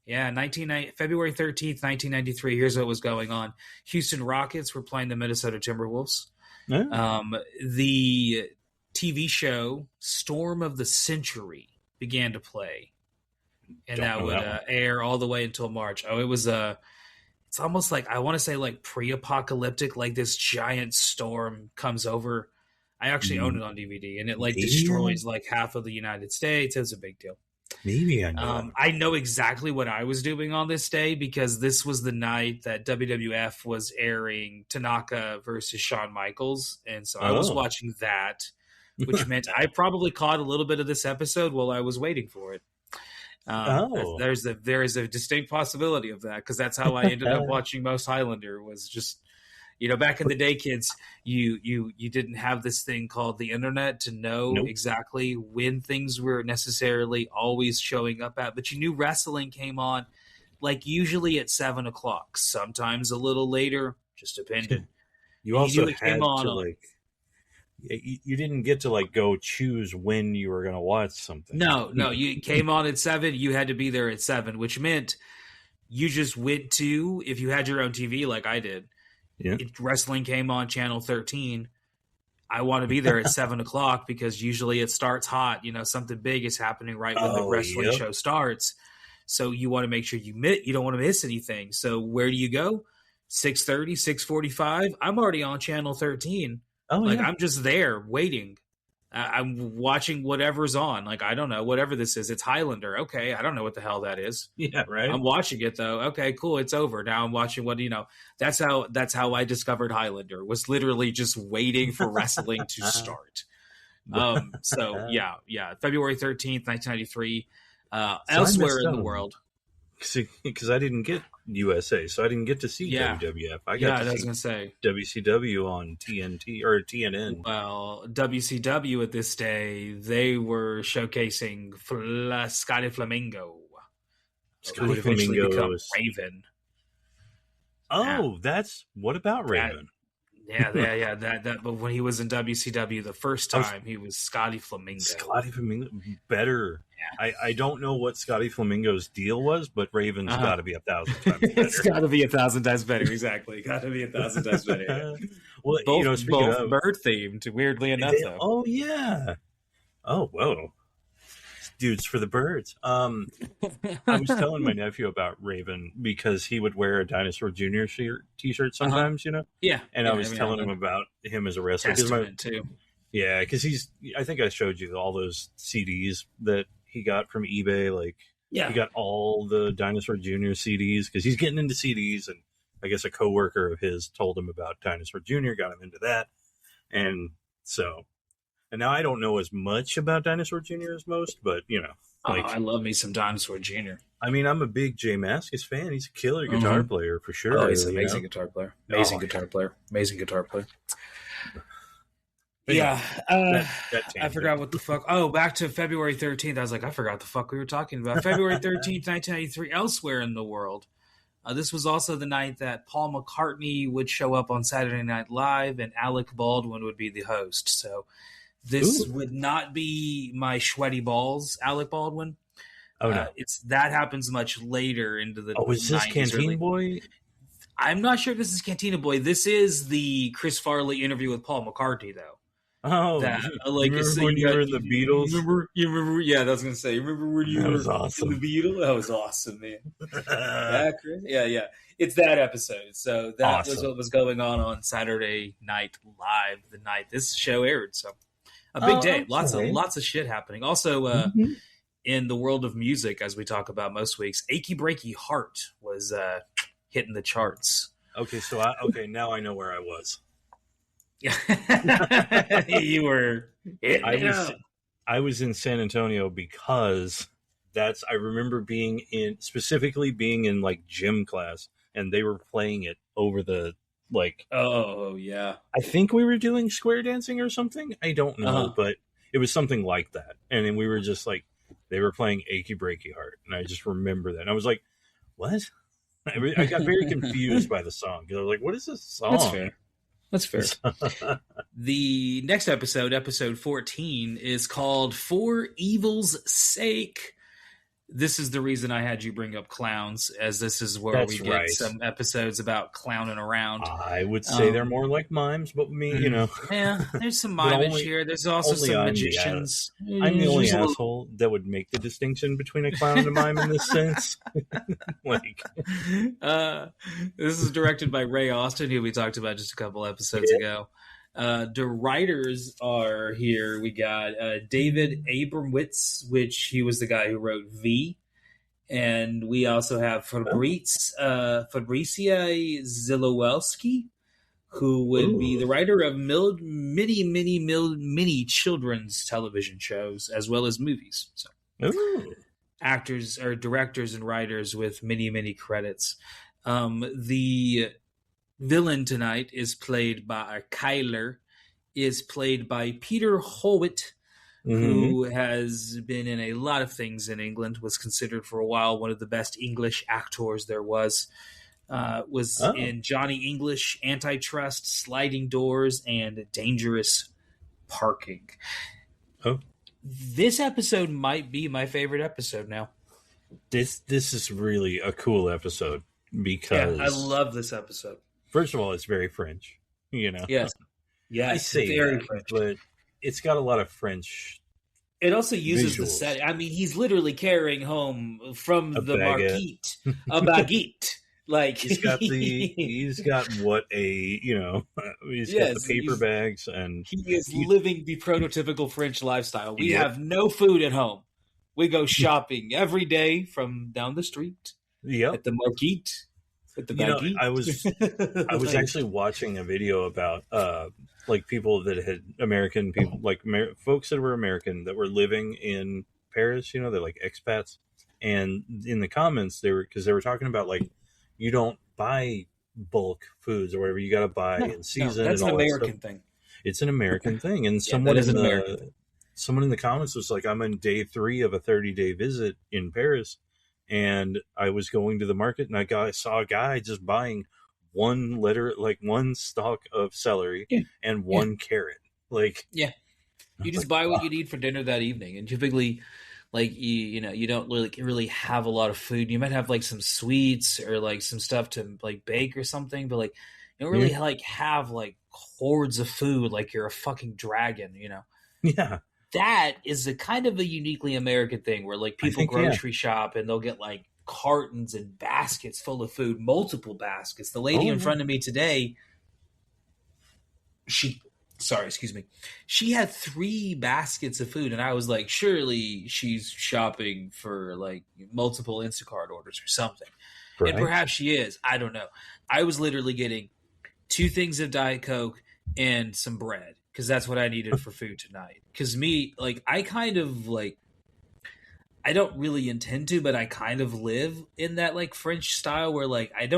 Yeah, February 13th, 1993. Here's what was going on. Houston Rockets were playing the Minnesota Timberwolves. The TV show Storm of the Century began to play. And that would air all the way until March. It was it's almost like, I want to say like pre-apocalyptic, like this giant storm comes over. I actually own it on DVD, and it like destroys like half of the United States. It was a big deal. Maybe I know. I know exactly what I was doing on this day, because this was the night that WWF was airing Tanaka versus Shawn Michaels. And so I was watching that. which meant I probably caught a little bit of this episode while I was waiting for it. There's a distinct possibility of that, because that's how I ended up watching most Highlander. Was just, back in the day, kids, you didn't have this thing called the internet to know exactly when things were necessarily always showing up at, but you knew wrestling came on like usually at 7:00, sometimes a little later, just depended. You also had to you didn't get to go choose when you were going to watch something. No, you came on at 7, you had to be there at 7, which meant you just went to, if you had your own TV like I did, if wrestling came on channel 13, I want to be there at 7:00 because usually it starts hot. Something big is happening right when the wrestling show starts. So you want to make sure you don't want to miss anything. So where do you go? 6:30, 6:45. I'm already on channel 13. I'm just there waiting. I'm watching whatever's on. I don't know, whatever this is. It's Highlander. Okay, I don't know what the hell that is. Yeah, right. I'm watching it though. Okay, cool. It's over. Now I'm watching That's how I discovered Highlander. Was literally just waiting for wrestling to start. February 13th, 1993. Elsewhere in the world. Because I didn't get USA, so I didn't get to see WWF. I was going to say WCW on TNT or TNN. Well, WCW at this day, they were showcasing Scotty Flamingo. Scotty Flamingo becomes Raven. Oh, what about Raven? But when he was in WCW the first time, he was Scotty Flamingo. Scotty Flamingo, better. Yeah. I don't know what Scotty Flamingo's deal was, but Raven's got to be 1,000 times better. It's got to be 1,000 times better. Exactly, got to be 1,000 times better. Well, both bird themed. Weirdly enough, though. Oh yeah. Oh whoa. Dudes for the birds. I was telling my nephew about Raven because he would wear a Dinosaur Jr. t-shirt sometimes, Yeah. And I was telling him about him as a wrestler. Testament too. Yeah, because I think I showed you all those CDs that he got from eBay. He got all the Dinosaur Jr. CDs because he's getting into CDs, and I guess a coworker of his told him about Dinosaur Jr., got him into that, and now I don't know as much about Dinosaur Jr. as most, but I love me some Dinosaur Jr. I mean, I'm a big Jay Mascis fan. He's a killer guitar player for sure. Oh, he's an amazing guitar player. Amazing guitar player. Yeah, I forgot what the fuck. Oh, back to February 13th. I was like, I forgot the fuck we were talking about. February 13th, 1993, elsewhere in the world. This was also the night that Paul McCartney would show up on Saturday Night Live and Alec Baldwin would be the host. So this would not be my sweaty balls, Alec Baldwin. Oh, no. That happens much later into the 90s. Is this Cantina Boy? I'm not sure if this is Cantina Boy. This is the Chris Farley interview with Paul McCartney, though. Oh, remember when you were in the Beatles? You remember? Yeah, I was going to say. You remember when you were awesome. in the Beatles? That was awesome, man. Chris? Yeah. It's that episode. So that was what was going on Saturday Night Live, the night this show aired. So a big day. Lots of shit happening. Also, in the world of music, as we talk about most weeks, Achy Breaky Heart was hitting the charts. Okay, so now I know where I was. You were. I was in San Antonio because I remember specifically being in gym class, and they were playing it over the Oh yeah. I think we were doing square dancing or something. I don't know, but it was something like that. And then we were just they were playing Achy Breaky Heart, and I just remember that. And I was like, what? I got very confused by the song because I was like, what is this song? That's fair. The next episode 14, is called For Evil's Sake. This is the reason I had you bring up clowns, as this is where we get some episodes about clowning around. I would say they're more like mimes, but Yeah, there's some mimage here. There's also some magicians. I'm the only asshole that would make the distinction between a clown and a mime in this sense. This is directed by Ray Austin, who we talked about just a couple episodes ago. The writers are here. We got David Abramowitz, which he was the guy who wrote V. And we also have Fabricia Zilowski, who would be the writer of many children's television shows as well as movies. So actors or directors and writers with many credits. The villain tonight is played by Kyler, is played by Peter Howitt, who has been in a lot of things in England, was considered for a while one of the best English actors there was. In Johnny English, Antitrust, Sliding Doors, and Dangerous Parking. Oh. This episode might be my favorite episode now. This is really a cool episode because I love this episode. First of all, it's very French, Yes. I say very that, French. but it's got a lot of French. It also uses the visuals. set. I mean, he's literally carrying home from A the baguette. marquise a baguette. Like He's got he's got what a he's got the paper bags, and he is living the prototypical French lifestyle. We have no food at home. We go shopping every day from down the street at the marquise. At the baguette. I was actually watching a video about like people that had American people, like folks that were American that were living in Paris. They're like expats, and in the comments they were talking about like, you don't buy bulk foods or whatever. You got to buy in season. That's and all an American that stuff. thing. It's an American thing. And someone in the comments was like, I'm on day 3 of a 30-day visit in Paris, and I was going to the market, and I saw a guy just buying one stalk of celery and one carrot. You just buy what you need for dinner that evening, and typically, like you don't really have a lot of food. You might have like some sweets or like some stuff to like bake or something, but like you don't really like have like hordes of food like you're a fucking dragon. Yeah. That is a kind of a uniquely American thing where like people grocery shop and they'll get like cartons and baskets full of food, multiple baskets. The lady in front of me today, she had 3 baskets of food, and I was like, surely she's shopping for like multiple Instacart orders or something. Right. And perhaps she is. I don't know. I was literally getting 2 things of Diet Coke and some bread, because that's what I needed for food tonight. Because I kind of like, I don't really intend to, but I kind of live in that like French style where like I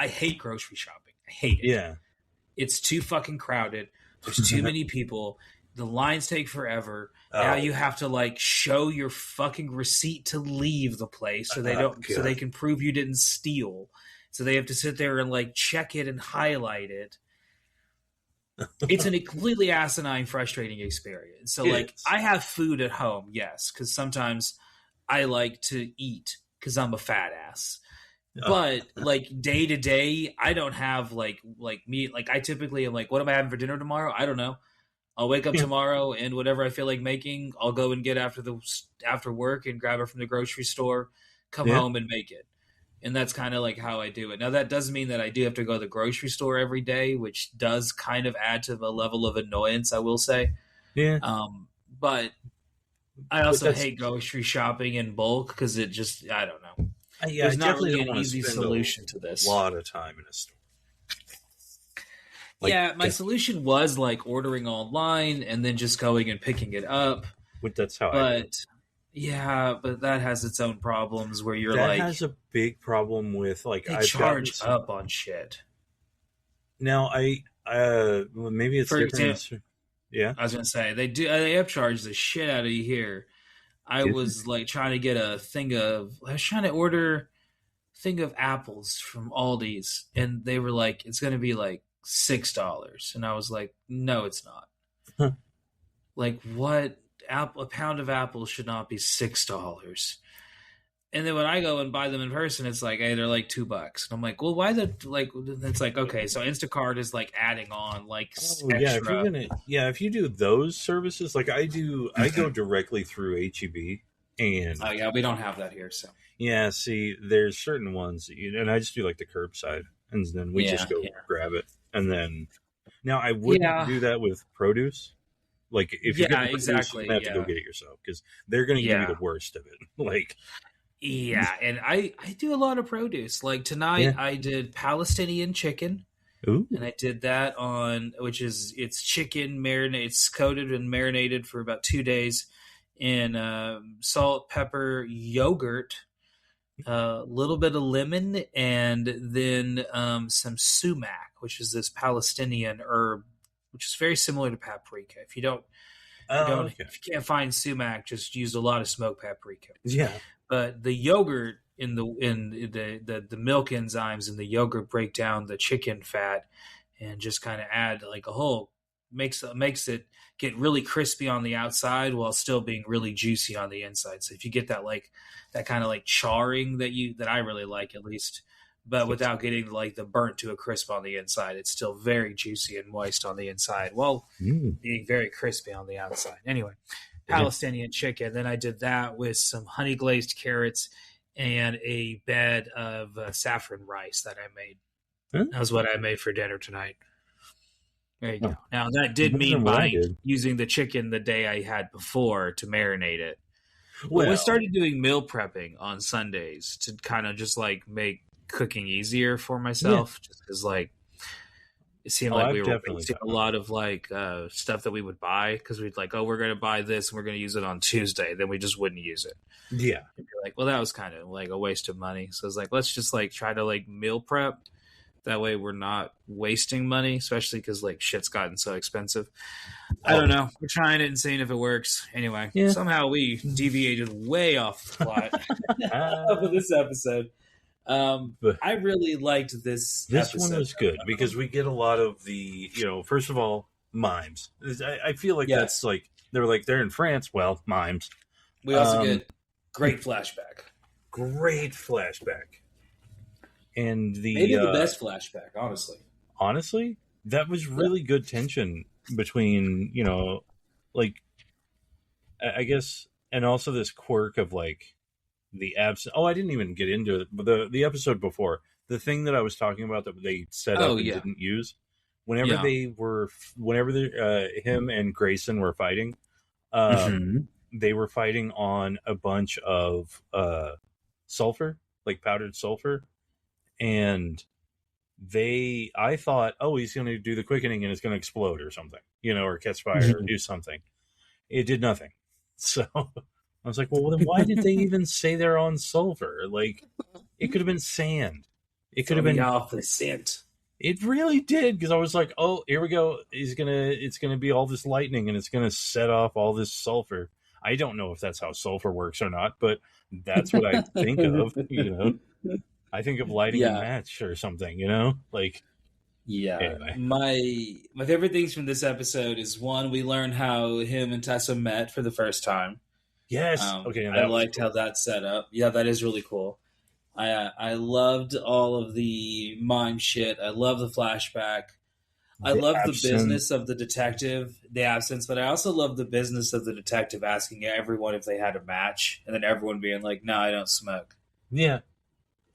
hate grocery shopping. I hate it. Yeah. It's too fucking crowded. There's too many people. The lines take forever. Now you have to like show your fucking receipt to leave the place so so they can prove you didn't steal. So they have to sit there and like check it and highlight it. It's a completely asinine, frustrating experience. So like I have food at home, yes, because sometimes I like to eat because I'm a fat ass. But like day to day, I don't have like meat. Like I typically am like, what am I having for dinner tomorrow? I don't know. I'll wake up tomorrow and whatever I feel like making, I'll go and get after work and grab it from the grocery store, come home and make it. And that's kind of like how I do it. Now that doesn't mean that I do have to go to the grocery store every day, which does kind of add to the level of annoyance, I will say. Yeah. But I also hate grocery shopping in bulk because it just, I don't know. There's not really an easy solution to this. A lot of time in a store. My solution was like ordering online and then just going and picking it up. That's how I do. But that has its own problems where you're that has a big problem with like they charge up on shit. Now maybe it's for different. Example, I was gonna say they upcharge the shit out of you here. I was like trying to order a thing of apples from Aldi's, and they were like, it's going to be like $6. And I was like, no, it's not. Like, what? A pound of apples should not be $6. And then when I go and buy them in person, it's like, hey, they're like $2. And I'm like, well, why it's like, okay, so Instacart is like adding on like extra. If you do those services, like I do, I go directly through H-E-B. And we don't have that here. So see, there's certain ones, and I just do like the curbside, and then we just go grab it. And then now I wouldn't do that with produce. Like if you get produce, you have to go get it yourself because they're going to give you the worst of it. Like. Yeah, and I do a lot of produce. Like tonight, I did Palestinian chicken Ooh. And I did that on, it's chicken marinade. It's coated and marinated for about 2 days in salt, pepper, yogurt, a little bit of lemon, and then some sumac, which is this Palestinian herb, which is very similar to paprika. If you can't find sumac, just use a lot of smoked paprika. Yeah. But the yogurt in the milk enzymes in the yogurt break down the chicken fat and just kind of add like a whole makes it get really crispy on the outside while still being really juicy on the inside. So if you get that kind of like charring that I really like, at least, but without getting like the burnt to a crisp on the inside, it's still very juicy and moist on the inside while being very crispy on the outside. Anyway, Palestinian chicken. Then I did that with some honey glazed carrots and a bed of saffron rice that I made. That was what I made for dinner tonight. There you go. Now, that did mean using the chicken the day I had before to marinate it. Well, we started doing meal prepping on Sundays to kind of just like make cooking easier for myself. Just because like it seemed like we were wasting a lot of like stuff that we would buy because we'd like, we're going to buy this and we're going to use it on Tuesday. Then we just wouldn't use it. Yeah. And be like, well, that was kind of like a waste of money. So it's like, let's just like try to like meal prep. That way we're not wasting money, especially because like shit's gotten so expensive. I don't know. We're trying it and seeing if it works. Anyway, somehow we deviated way off the plot of this episode. I really liked this episode. One was good because we get a lot of the, first of all, mimes. I feel like that's like, they're in France. Well, mimes. We also get great flashback. Great flashback. And maybe the best flashback, honestly. Honestly, that was really good tension between, like, I guess, and also this quirk of like the absence. Oh, I didn't even get into it. But the episode before, the thing that I was talking about that they set up and didn't use. Whenever him and Grayson were fighting, they were fighting on a bunch of sulfur, like powdered sulfur. And I thought, he's going to do the quickening and it's going to explode or something, or catch fire or do something. It did nothing. So I was like, well, then why did they even say they're on sulfur? Like, it could have been sand. It could have been off the scent. It really did, because I was like, oh, here we go. It's going to be all this lightning and it's going to set off all this sulfur. I don't know if that's how sulfur works or not, but that's what I think of, I think of lighting a match or something, like. Yeah. Anyway. My favorite things from this episode is one, we learn how him and Tessa met for the first time. Yes. Okay. I liked how that's set up. Yeah, that is really cool. I loved all of the mime shit. I love the flashback. I love the business of the detective, the absence, but I also love the business of the detective asking everyone if they had a match, and then everyone being like, "No, I don't smoke." Yeah.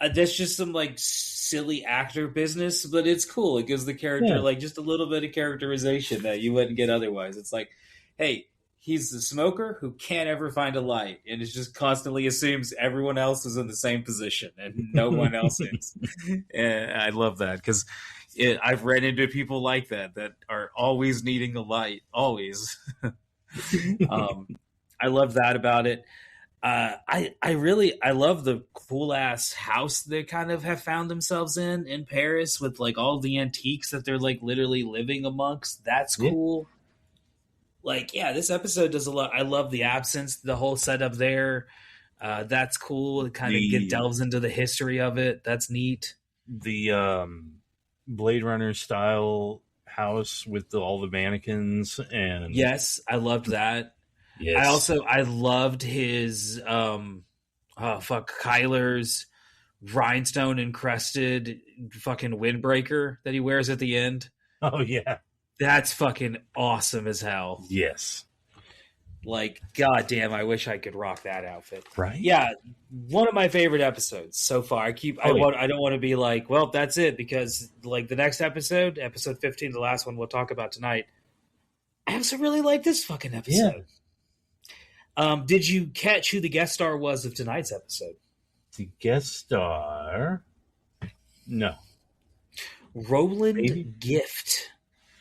That's just some like silly actor business, but it's cool. It gives the character like just a little bit of characterization that you wouldn't get otherwise. It's like, hey, he's the smoker who can't ever find a light, and it just constantly assumes everyone else is in the same position and no one else is. And I love that because I've ran into people like that are always needing a light, always. I love that about it. I love the cool ass house they kind of have found themselves in Paris with like all the antiques that they're like literally living amongst. That's cool. Like, this episode does a lot. I love the absence, the whole setup there. That's cool. It kind of delves into the history of it. That's neat. The Blade Runner style house with all the mannequins and yes, I loved that. Yes. I loved his Kyler's rhinestone encrusted fucking windbreaker that he wears at the end. Oh yeah. That's fucking awesome as hell. Yes. Like, goddamn, I wish I could rock that outfit. Right? Yeah, one of my favorite episodes so far. I don't want to be like, well, that's it, because like the next episode 15, the last one we'll talk about tonight, I also really like this fucking episode. Yeah. Did you catch who the guest star was of tonight's episode? The guest star? No. Roland Gift.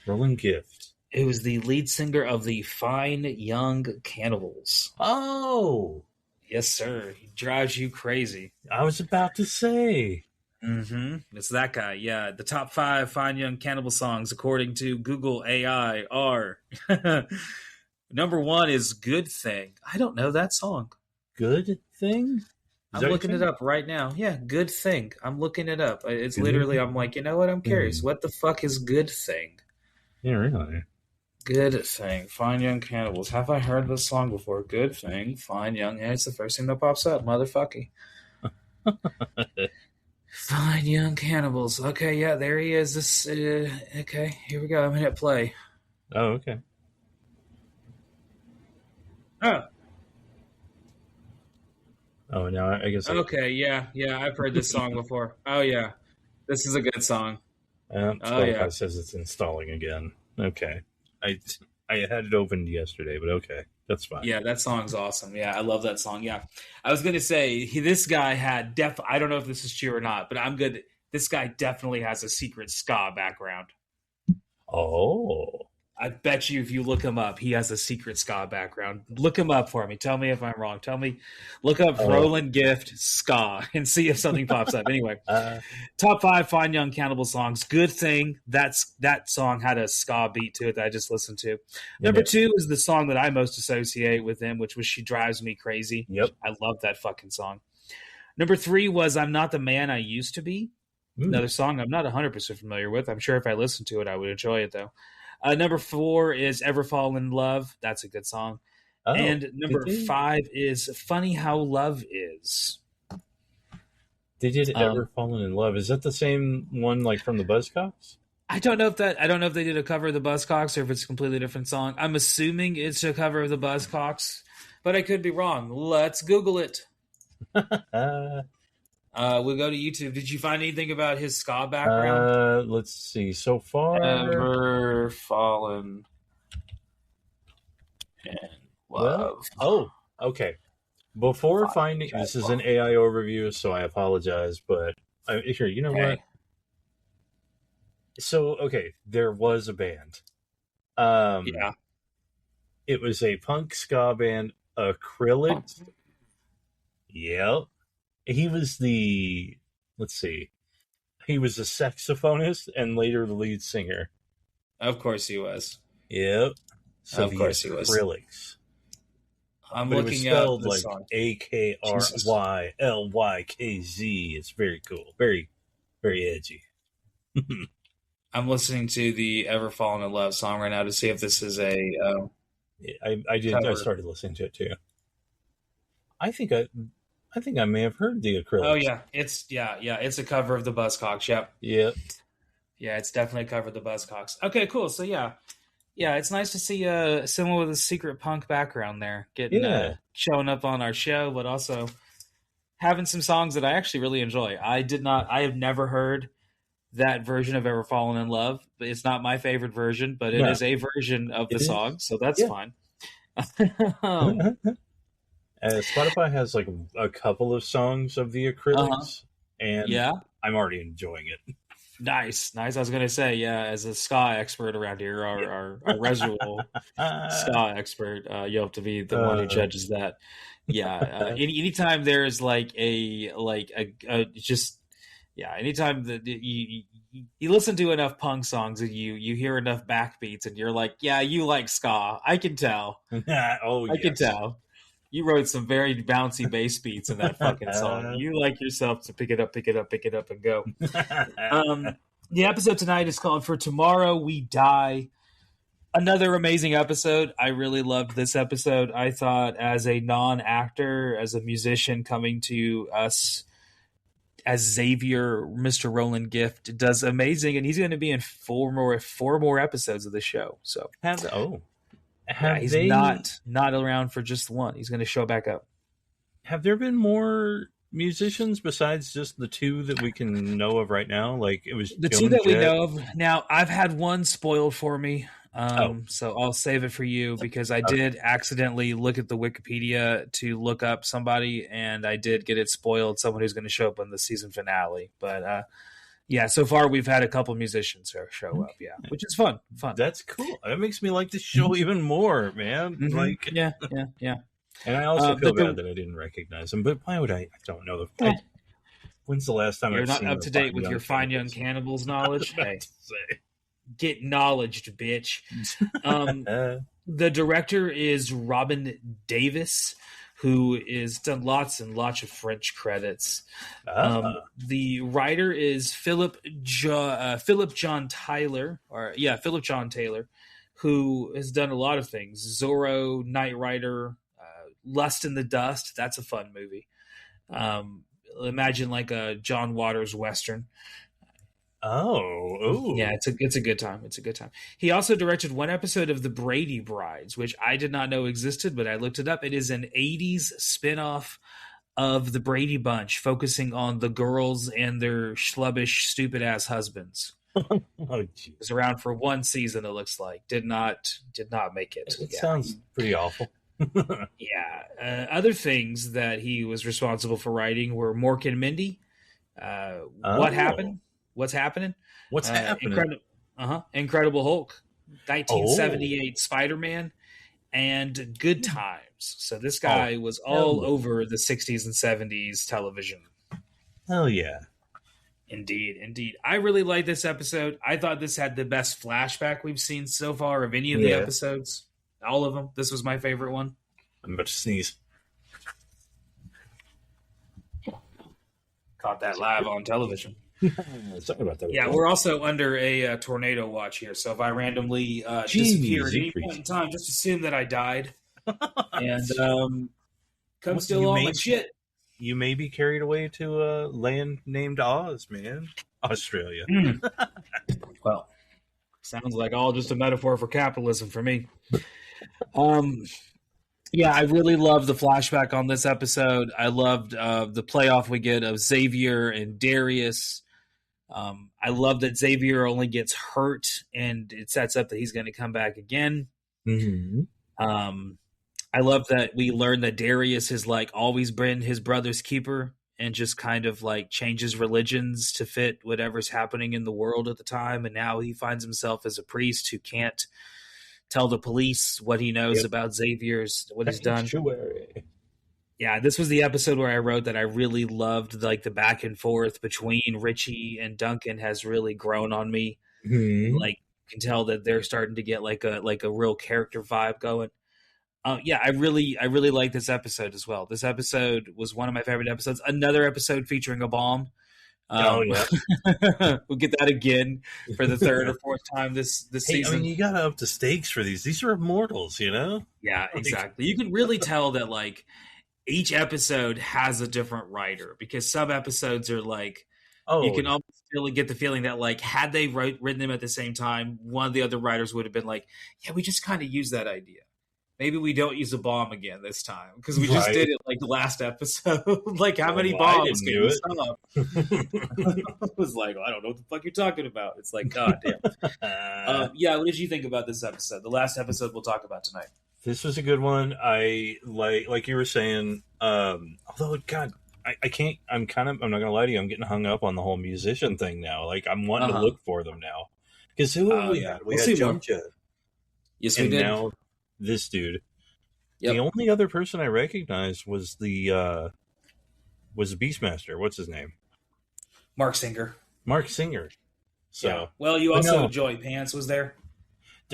Roland Gift. It was the lead singer of the Fine Young Cannibals. Oh! Yes, sir. He drives you crazy. I was about to say. Mm-hmm. It's that guy, yeah. The top 5 Fine Young Cannibal songs, according to Google AI, are... Number 1 is Good Thing. I don't know that song. Good Thing? I'm looking it up right now. Yeah, Good Thing. I'm looking it up. It's literally, I'm like, you know what? I'm curious. What the fuck is Good Thing? Yeah, really. Good Thing. Fine Young Cannibals. Have I heard this song before? Good Thing. Fine Young. Yeah, it's the first thing that pops up. Motherfucky. Fine Young Cannibals. Okay, yeah, there he is. This. Okay, here we go. I'm going to hit play. Oh, okay. Oh, now I guess. Okay, yeah, I've heard this song before. Oh, yeah. This is a good song. Spotify says it's installing again. Okay. I had it opened yesterday, but okay. That's fine. Yeah, that song's awesome. Yeah, I love that song. Yeah. I was going to say, this guy had I don't know if this is true or not, but I'm good. This guy definitely has a secret ska background. Oh. I bet you if you look him up, he has a secret ska background. Look him up for me. Tell me if I'm wrong. Look up Roland Gift ska and see if something pops up. Anyway, top 5 Fine Young Cannibal songs. Good Thing. That song had a ska beat to it that I just listened to. Number 2 is the song that I most associate with him, which was She Drives Me Crazy. Yep. I love that fucking song. Number 3 was I'm Not the Man I Used to Be. Another song I'm not 100% familiar with. I'm sure if I listened to it, I would enjoy it, though. Number 4 is Ever Fall in Love. That's a good song. And number 5 is Funny How Love Is. They did Ever Fallen in Love. Is that the same one like from the Buzzcocks? I don't know if they did a cover of the Buzzcocks or if it's a completely different song. I'm assuming it's a cover of the Buzzcocks, but I could be wrong. Let's Google it. We'll go to YouTube. Did you find anything about his ska background? Let's see. So far, Ever Fallen in Love. Okay. Before finding this is an AI overview, so I apologize. But here, you know what? So there was a band. Yeah. It was a punk ska band, Acrylic. Yep. He was he was a saxophonist and later the lead singer. Of course he was. Yep. So of course he was. Acrylics. I'm but looking it was spelled up the like song. AKRYLYKZ. It's very cool. Very, very edgy. I'm listening to the Ever Fallen in Love song right now to see if this is a I did cover. I started listening to it too. I think I may have heard the Acrylics. Oh yeah, it's a cover of the Buzzcocks. Yep. Yep. Yeah, it's definitely a cover of the Buzzcocks. Okay, cool. So yeah, it's nice to see someone with a secret punk background there getting showing up on our show, but also having some songs that I actually really enjoy. I have never heard that version of Ever Fallen in Love. It's not my favorite version, but it is a version of the song, so that's fine. Spotify has like a couple of songs of the Acrylics, and I'm already enjoying it. Nice. I was going to say, as a ska expert around here, our residual ska expert, you have to be the one who judges that. Yeah. Anytime there's anytime that you listen to enough punk songs and you hear enough backbeats and you're like, yeah, you like ska. I can tell. I can tell. You wrote some very bouncy bass beats in that fucking song. You like yourself to pick it up, and go. The episode tonight is called For Tomorrow We Die. Another amazing episode. I really loved this episode. I thought as a non-actor, as a musician coming to us as Xavier, Mr. Roland Gift does amazing, and he's going to be in four more episodes of the show. So he's not around for just one. He's going to show back up. Have there been more musicians besides just the two that we can know of right now? Like it was the two that we know of. Now I've had one spoiled for me. So I'll save it for you because I did accidentally look at the Wikipedia to look up somebody and I did get it spoiled. Someone who's going to show up in the season finale, but Yeah, so far we've had a couple musicians show up, which is fun. That's cool. That makes me like the show even more, man. Mm-hmm. Like, yeah. And I also feel bad that I didn't recognize him, but why would I? I don't know. When's the last time You're not up to date with your Fine Young Cannibals knowledge? Hey, get knowledged, bitch. The director is Robin Davis, who has done lots and lots of French credits. The writer is Philip John Taylor, who has done a lot of things. Zorro, Knight Rider, Lust in the Dust. That's a fun movie. Imagine like a John Waters Western. Oh, yeah, it's a good time. It's a good time. He also directed one episode of The Brady Brides, which I did not know existed, but I looked it up. It is an 80s spinoff of The Brady Bunch, focusing on the girls and their schlubbish, stupid-ass husbands. Oh, geez. It was around for one season, it looks like. Did not make it. It sounds pretty awful. Yeah. Other things that he was responsible for writing were Mork and Mindy. What happened? What's happening? What's happening? Incredible Hulk, 1978 Spider-Man, and Good Times. So this guy was all over the 60s and 70s television. Hell yeah. Indeed. I really like this episode. I thought this had the best flashback we've seen so far of any of the episodes. All of them. This was my favorite one. I'm about to sneeze. Caught that live on television. Sorry about that. Yeah, we're also under a tornado watch here, so if I randomly disappear at any point in time, just assume that I died. And come steal all my shit. You may be carried away to a land named Oz, man. Australia. Well, sounds like all just a metaphor for capitalism for me. Yeah, I really loved the flashback on this episode. I loved the playoff we get of Xavier and Darius. I love that Xavier only gets hurt, and it sets up that he's going to come back again. Mm-hmm. I love that we learn that Darius has like always been his brother's keeper and just kind of like changes religions to fit whatever's happening in the world at the time. And now he finds himself as a priest who can't tell the police what he knows about Xavier's, what he's done. Yeah, this was the episode where I wrote that I really loved like the back and forth between Richie and Duncan has really grown on me. Mm-hmm. Like you can tell that they're starting to get like a real character vibe going. Yeah, I really like this episode as well. This episode was one of my favorite episodes. Another episode featuring a bomb. We'll get that again for the third or fourth time this season. I mean, you got to up the stakes for these. These are immortals, you know? Yeah, exactly. You can really tell that like each episode has a different writer because some episodes are like, you can almost really get the feeling that like had they written them at the same time, one of the other writers would have been like, yeah, we just kind of used that idea. Maybe we don't use a bomb again this time because we just did it like the last episode. Like, how many bombs can you stop? I was like, I don't know what the fuck you're talking about. It's like, God damn. Yeah, what did you think about this episode? The last episode we'll talk about tonight. This was a good one. I like you were saying. Although, God, I can't. I'm not gonna lie to you. I'm getting hung up on the whole musician thing now. Like, I'm wanting to look for them now. Because who have we had? We had Jump Jet. Yes, we did. Now, this dude. Yep. The only other person I recognized was the Beastmaster. What's his name? Mark Singer. So, yeah. Well, you also Joey Pants was there.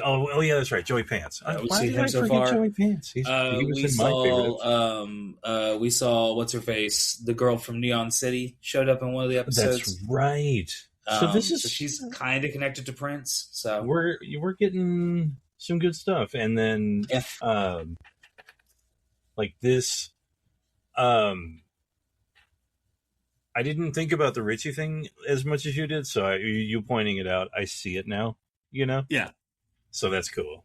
Oh yeah, that's right, Joey Pants. We've seen him so far. Joey Pants. He was in my favorite. We saw what's her face, the girl from Neon City, showed up in one of the episodes. That's right. So she's kind of connected to Prince. So we're getting some good stuff, and then like this, I didn't think about the Richie thing as much as you did. So you pointing it out, I see it now. You know, yeah. So that's cool.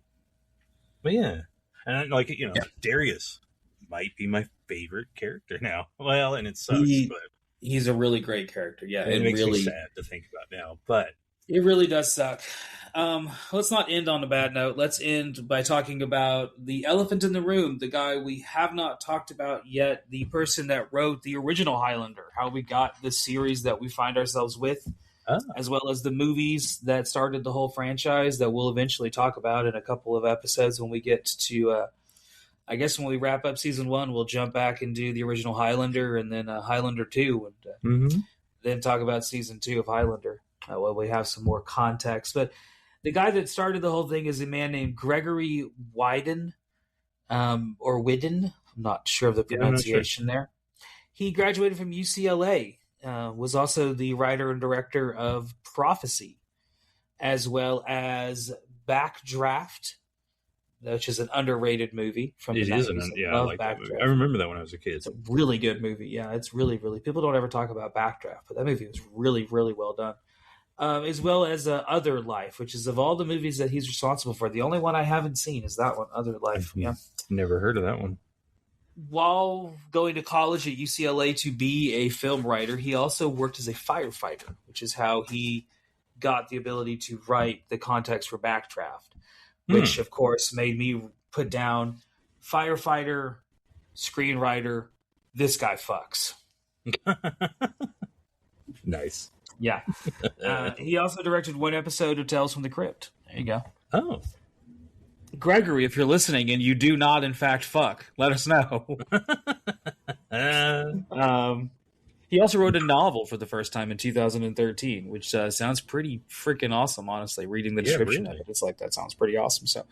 But yeah, and like Darius might be my favorite character now. Well, and it sucks, but he's a really great character. Yeah, it makes me sad to think about now, but it really does suck. Let's not end on a bad note. Let's end by talking about the elephant in the room, the guy we have not talked about yet, the person that wrote the original Highlander, how we got the series that we find ourselves with. as well as the movies that started the whole franchise that we'll eventually talk about in a couple of episodes when we get to, I guess when we wrap up season 1, we'll jump back and do the original Highlander and then Highlander 2 and then talk about season 2 of Highlander. Well, we have some more context. But the guy that started the whole thing is a man named Gregory Wyden, or Widden. I'm not sure of the pronunciation there. He graduated from UCLA, was also the writer and director of Prophecy, as well as Backdraft, which is an underrated movie from the 90s. I like that movie. I remember that when I was a kid. It's a really good movie. Yeah, it's really, really... People don't ever talk about Backdraft, but that movie was really, really well done. As well as Other Life, which is of all the movies that he's responsible for, the only one I haven't seen is that one, Other Life. Yeah, never heard of that one. While going to college at UCLA to be a film writer, he also worked as a firefighter, which is how he got the ability to write the context for Backdraft, which, of course, made me put down firefighter, screenwriter, this guy fucks. Nice. Yeah. He also directed one episode of Tales from the Crypt. There you go. Oh. Gregory, if you're listening and you do not, in fact, fuck, let us know. He also wrote a novel for the first time in 2013, which sounds pretty freaking awesome, honestly. Reading the description of it, it's like, that sounds pretty awesome. So,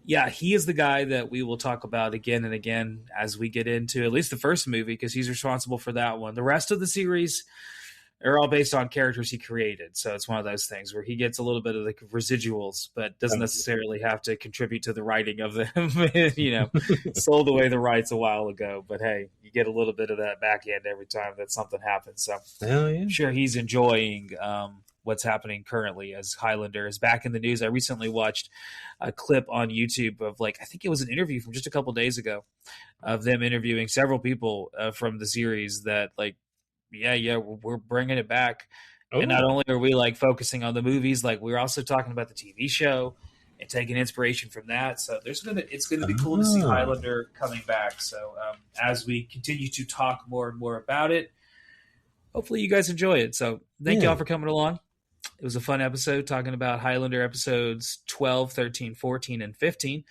yeah, he is the guy that we will talk about again and again as we get into at least the first movie, because he's responsible for that one. The rest of the series are all based on characters he created. So it's one of those things where he gets a little bit of the residuals, but doesn't necessarily have to contribute to the writing of them. Sold away the rights a while ago, but hey, you get a little bit of that back end every time that something happens. So I'm sure he's enjoying what's happening currently as Highlander is back in the news. I recently watched a clip on YouTube of I think it was an interview from just a couple days ago of them interviewing several people from the series that we're bringing it back. Oh. And not only are we focusing on the movies, we're also talking about the TV show and taking inspiration from that. So it's going to be cool to see Highlander coming back. So as we continue to talk more and more about it, hopefully you guys enjoy it. So thank y'all for coming along. It was a fun episode talking about Highlander episodes 12, 13, 14, and 15.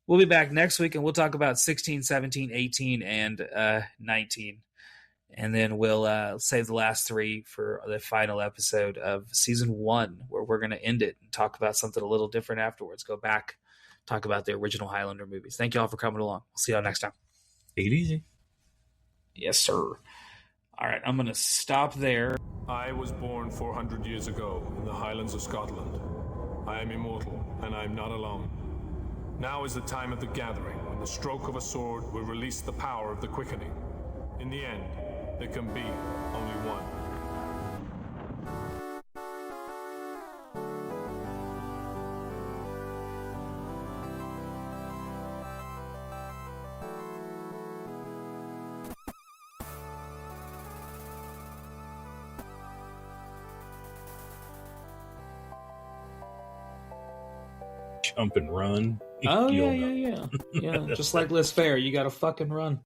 We'll be back next week and we'll talk about 16, 17, 18, and 19. And then we'll save the last 3 for the final episode of season 1, where we're going to end it and talk about something a little different afterwards. Go back, talk about the original Highlander movies. Thank you all for coming along. We'll see y'all next time. Take it easy. Yes, sir. All right, I'm going to stop there. I was born 400 years ago in the Highlands of Scotland. I am immortal, and I am not alone. Now is the time of the gathering, when the stroke of a sword will release the power of the quickening. In the end, there can be only one. Jump and run. Oh, yeah. Just like Liz Fair, you got to fucking run.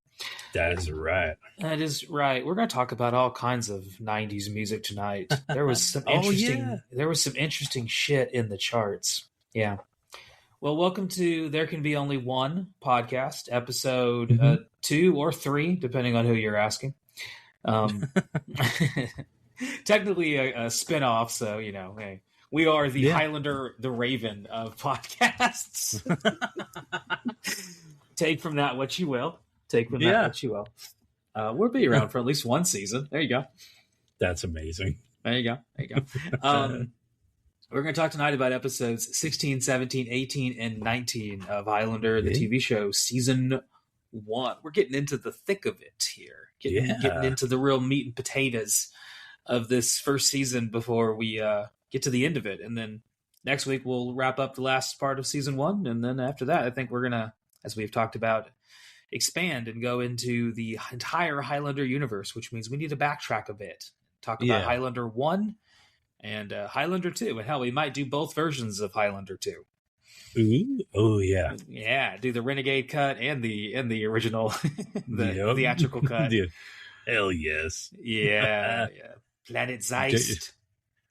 That is right. That is right. We're going to talk about all kinds of 90s music tonight. There was some interesting shit in the charts. Yeah. Well, welcome to There Can Be Only One podcast, episode 2 or 3, depending on who you're asking. Technically a spinoff, so, hey, we are the Highlander the Raven of podcasts. Take from that what you will. What you will. We'll be around for at least one season. There you go. That's amazing. There you go. We're going to talk tonight about episodes 16, 17, 18, and 19 of Highlander, the TV show, season 1. We're getting into the thick of it here. Getting into the real meat and potatoes of this first season before we get to the end of it. And then next week we'll wrap up the last part of season 1. And then after that, I think we're going to, as we've talked about, expand and go into the entire Highlander universe, which means we need to backtrack a bit. Talk about Highlander 1 and Highlander 2. And hell, we might do both versions of Highlander 2. Ooh. Oh, yeah. Yeah, do the Renegade cut and the original, the theatrical cut. Hell yes. Yeah. Planet Zeist.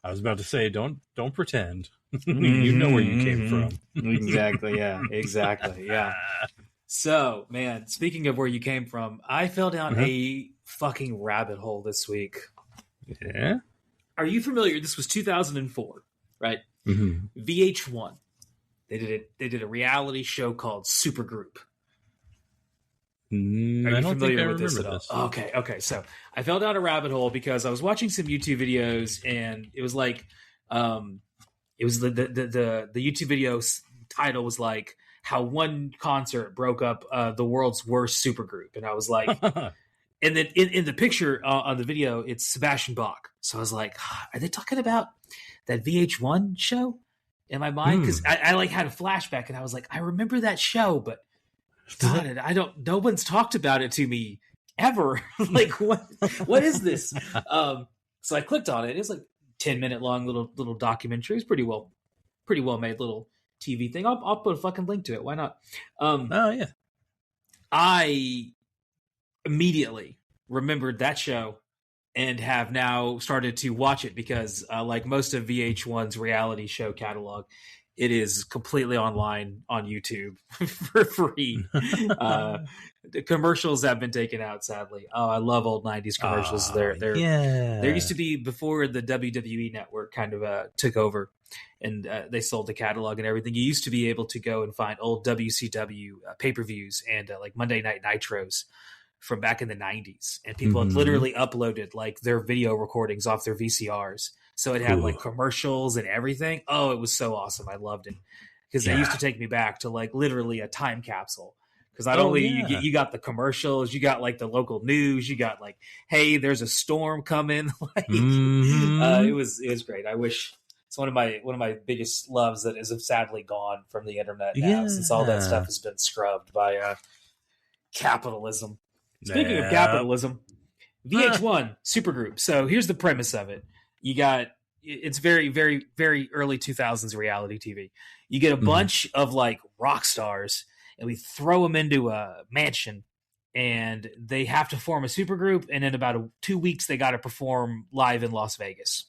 I was about to say, don't pretend. You know where you came from. Exactly. Yeah. Exactly. Yeah. So, man, speaking of where you came from, I fell down a fucking rabbit hole this week. Yeah. Are you familiar? This was 2004, right? Mm-hmm. VH1. They did a reality show called Supergroup. Are you I don't familiar think I with this remember at this. all? Okay. So I fell down a rabbit hole because I was watching some YouTube videos, and it was like, it was the YouTube video title was like how one concert broke up the world's worst supergroup, and I was like, and then in the picture on the video, it's Sebastian Bach. So I was like, are they talking about that VH1 show in my mind? Because I like had a flashback, and I was like, I remember that show, but God, no one's talked about it to me ever. Like, what is this? So I clicked on it. It was like 10-minute long little documentary. It's pretty well made little TV thing. I'll put a fucking link to it. Why not? Oh yeah. I immediately remembered that show and have now started to watch it because, like most of VH1's reality show catalog, it is completely online on YouTube for free. The commercials have been taken out, sadly. Oh, I love old 90s commercials. There used to be, before the WWE network kind of took over and they sold the catalog and everything, you used to be able to go and find old WCW pay-per-views and like Monday Night Nitros from back in the 90s. And people had literally uploaded like their video recordings off their VCRs. So it had like commercials and everything. Oh, it was so awesome. I loved it because they used to take me back to like literally a time capsule. Because not only you got the commercials, you got like the local news, you got like, hey, there's a storm coming. Like, it was great. I wish it's one of my biggest loves that is sadly gone from the internet now, since all that stuff has been scrubbed by capitalism. Speaking of capitalism, VH1 Supergroup. So here's the premise of it. It's very, very, very early 2000s reality TV. You get a bunch of like rock stars, and we throw them into a mansion, and they have to form a supergroup. And in about 2 weeks, they got to perform live in Las Vegas.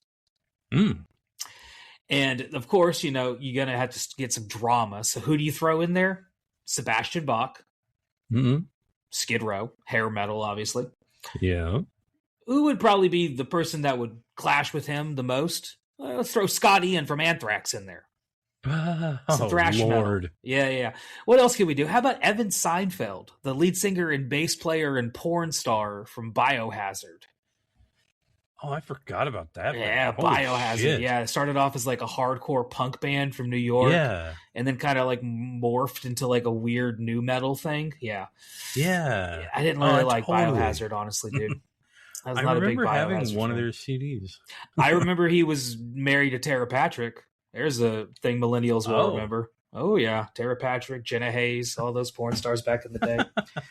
And of course, you're going to have to get some drama. So who do you throw in there? Sebastian Bach, Skid Row, hair metal, obviously. Yeah. Who would probably be the person that would clash with him the most? Let's throw Scott Ian from Anthrax in there. Some thrash metal. Yeah. What else can we do? How about Evan Seinfeld, the lead singer and bass player and porn star from Biohazard? Oh, I forgot about that. Yeah, Biohazard. Shit. Yeah, it started off as like a hardcore punk band from New York. Yeah. And then kind of like morphed into like a weird new metal thing. Yeah. I didn't really like Biohazard, honestly, dude. I was not a big Biohazard having one fan. of their CDs. I remember he was married to Tara Patrick. There's a thing millennials will remember. Oh, yeah. Tara Patrick, Jenna Hayes, all those porn stars back in the day.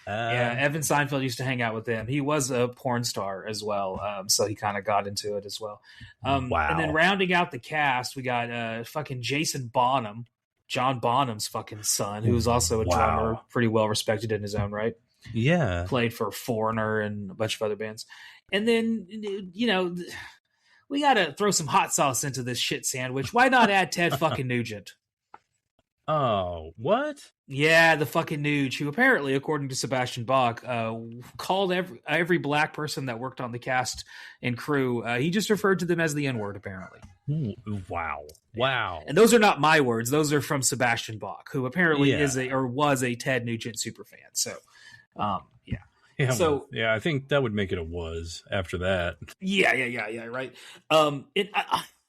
Yeah, Evan Seinfeld used to hang out with them. He was a porn star as well, so he kind of got into it as well. Wow. And then rounding out the cast, we got fucking Jason Bonham, John Bonham's fucking son, who's also a drummer, pretty well respected in his own right. Yeah. Played for Foreigner and a bunch of other bands. And then, we got to throw some hot sauce into this shit sandwich. Why not add Ted fucking Nugent? Oh, what? Yeah, the fucking Nuge, who apparently, according to Sebastian Bach, called every black person that worked on the cast and crew, he just referred to them as the N-word, apparently. Wow. And those are not my words. Those are from Sebastian Bach, who apparently was a Ted Nugent superfan. So, Yeah, so I think that would make it a was after that. Yeah, right.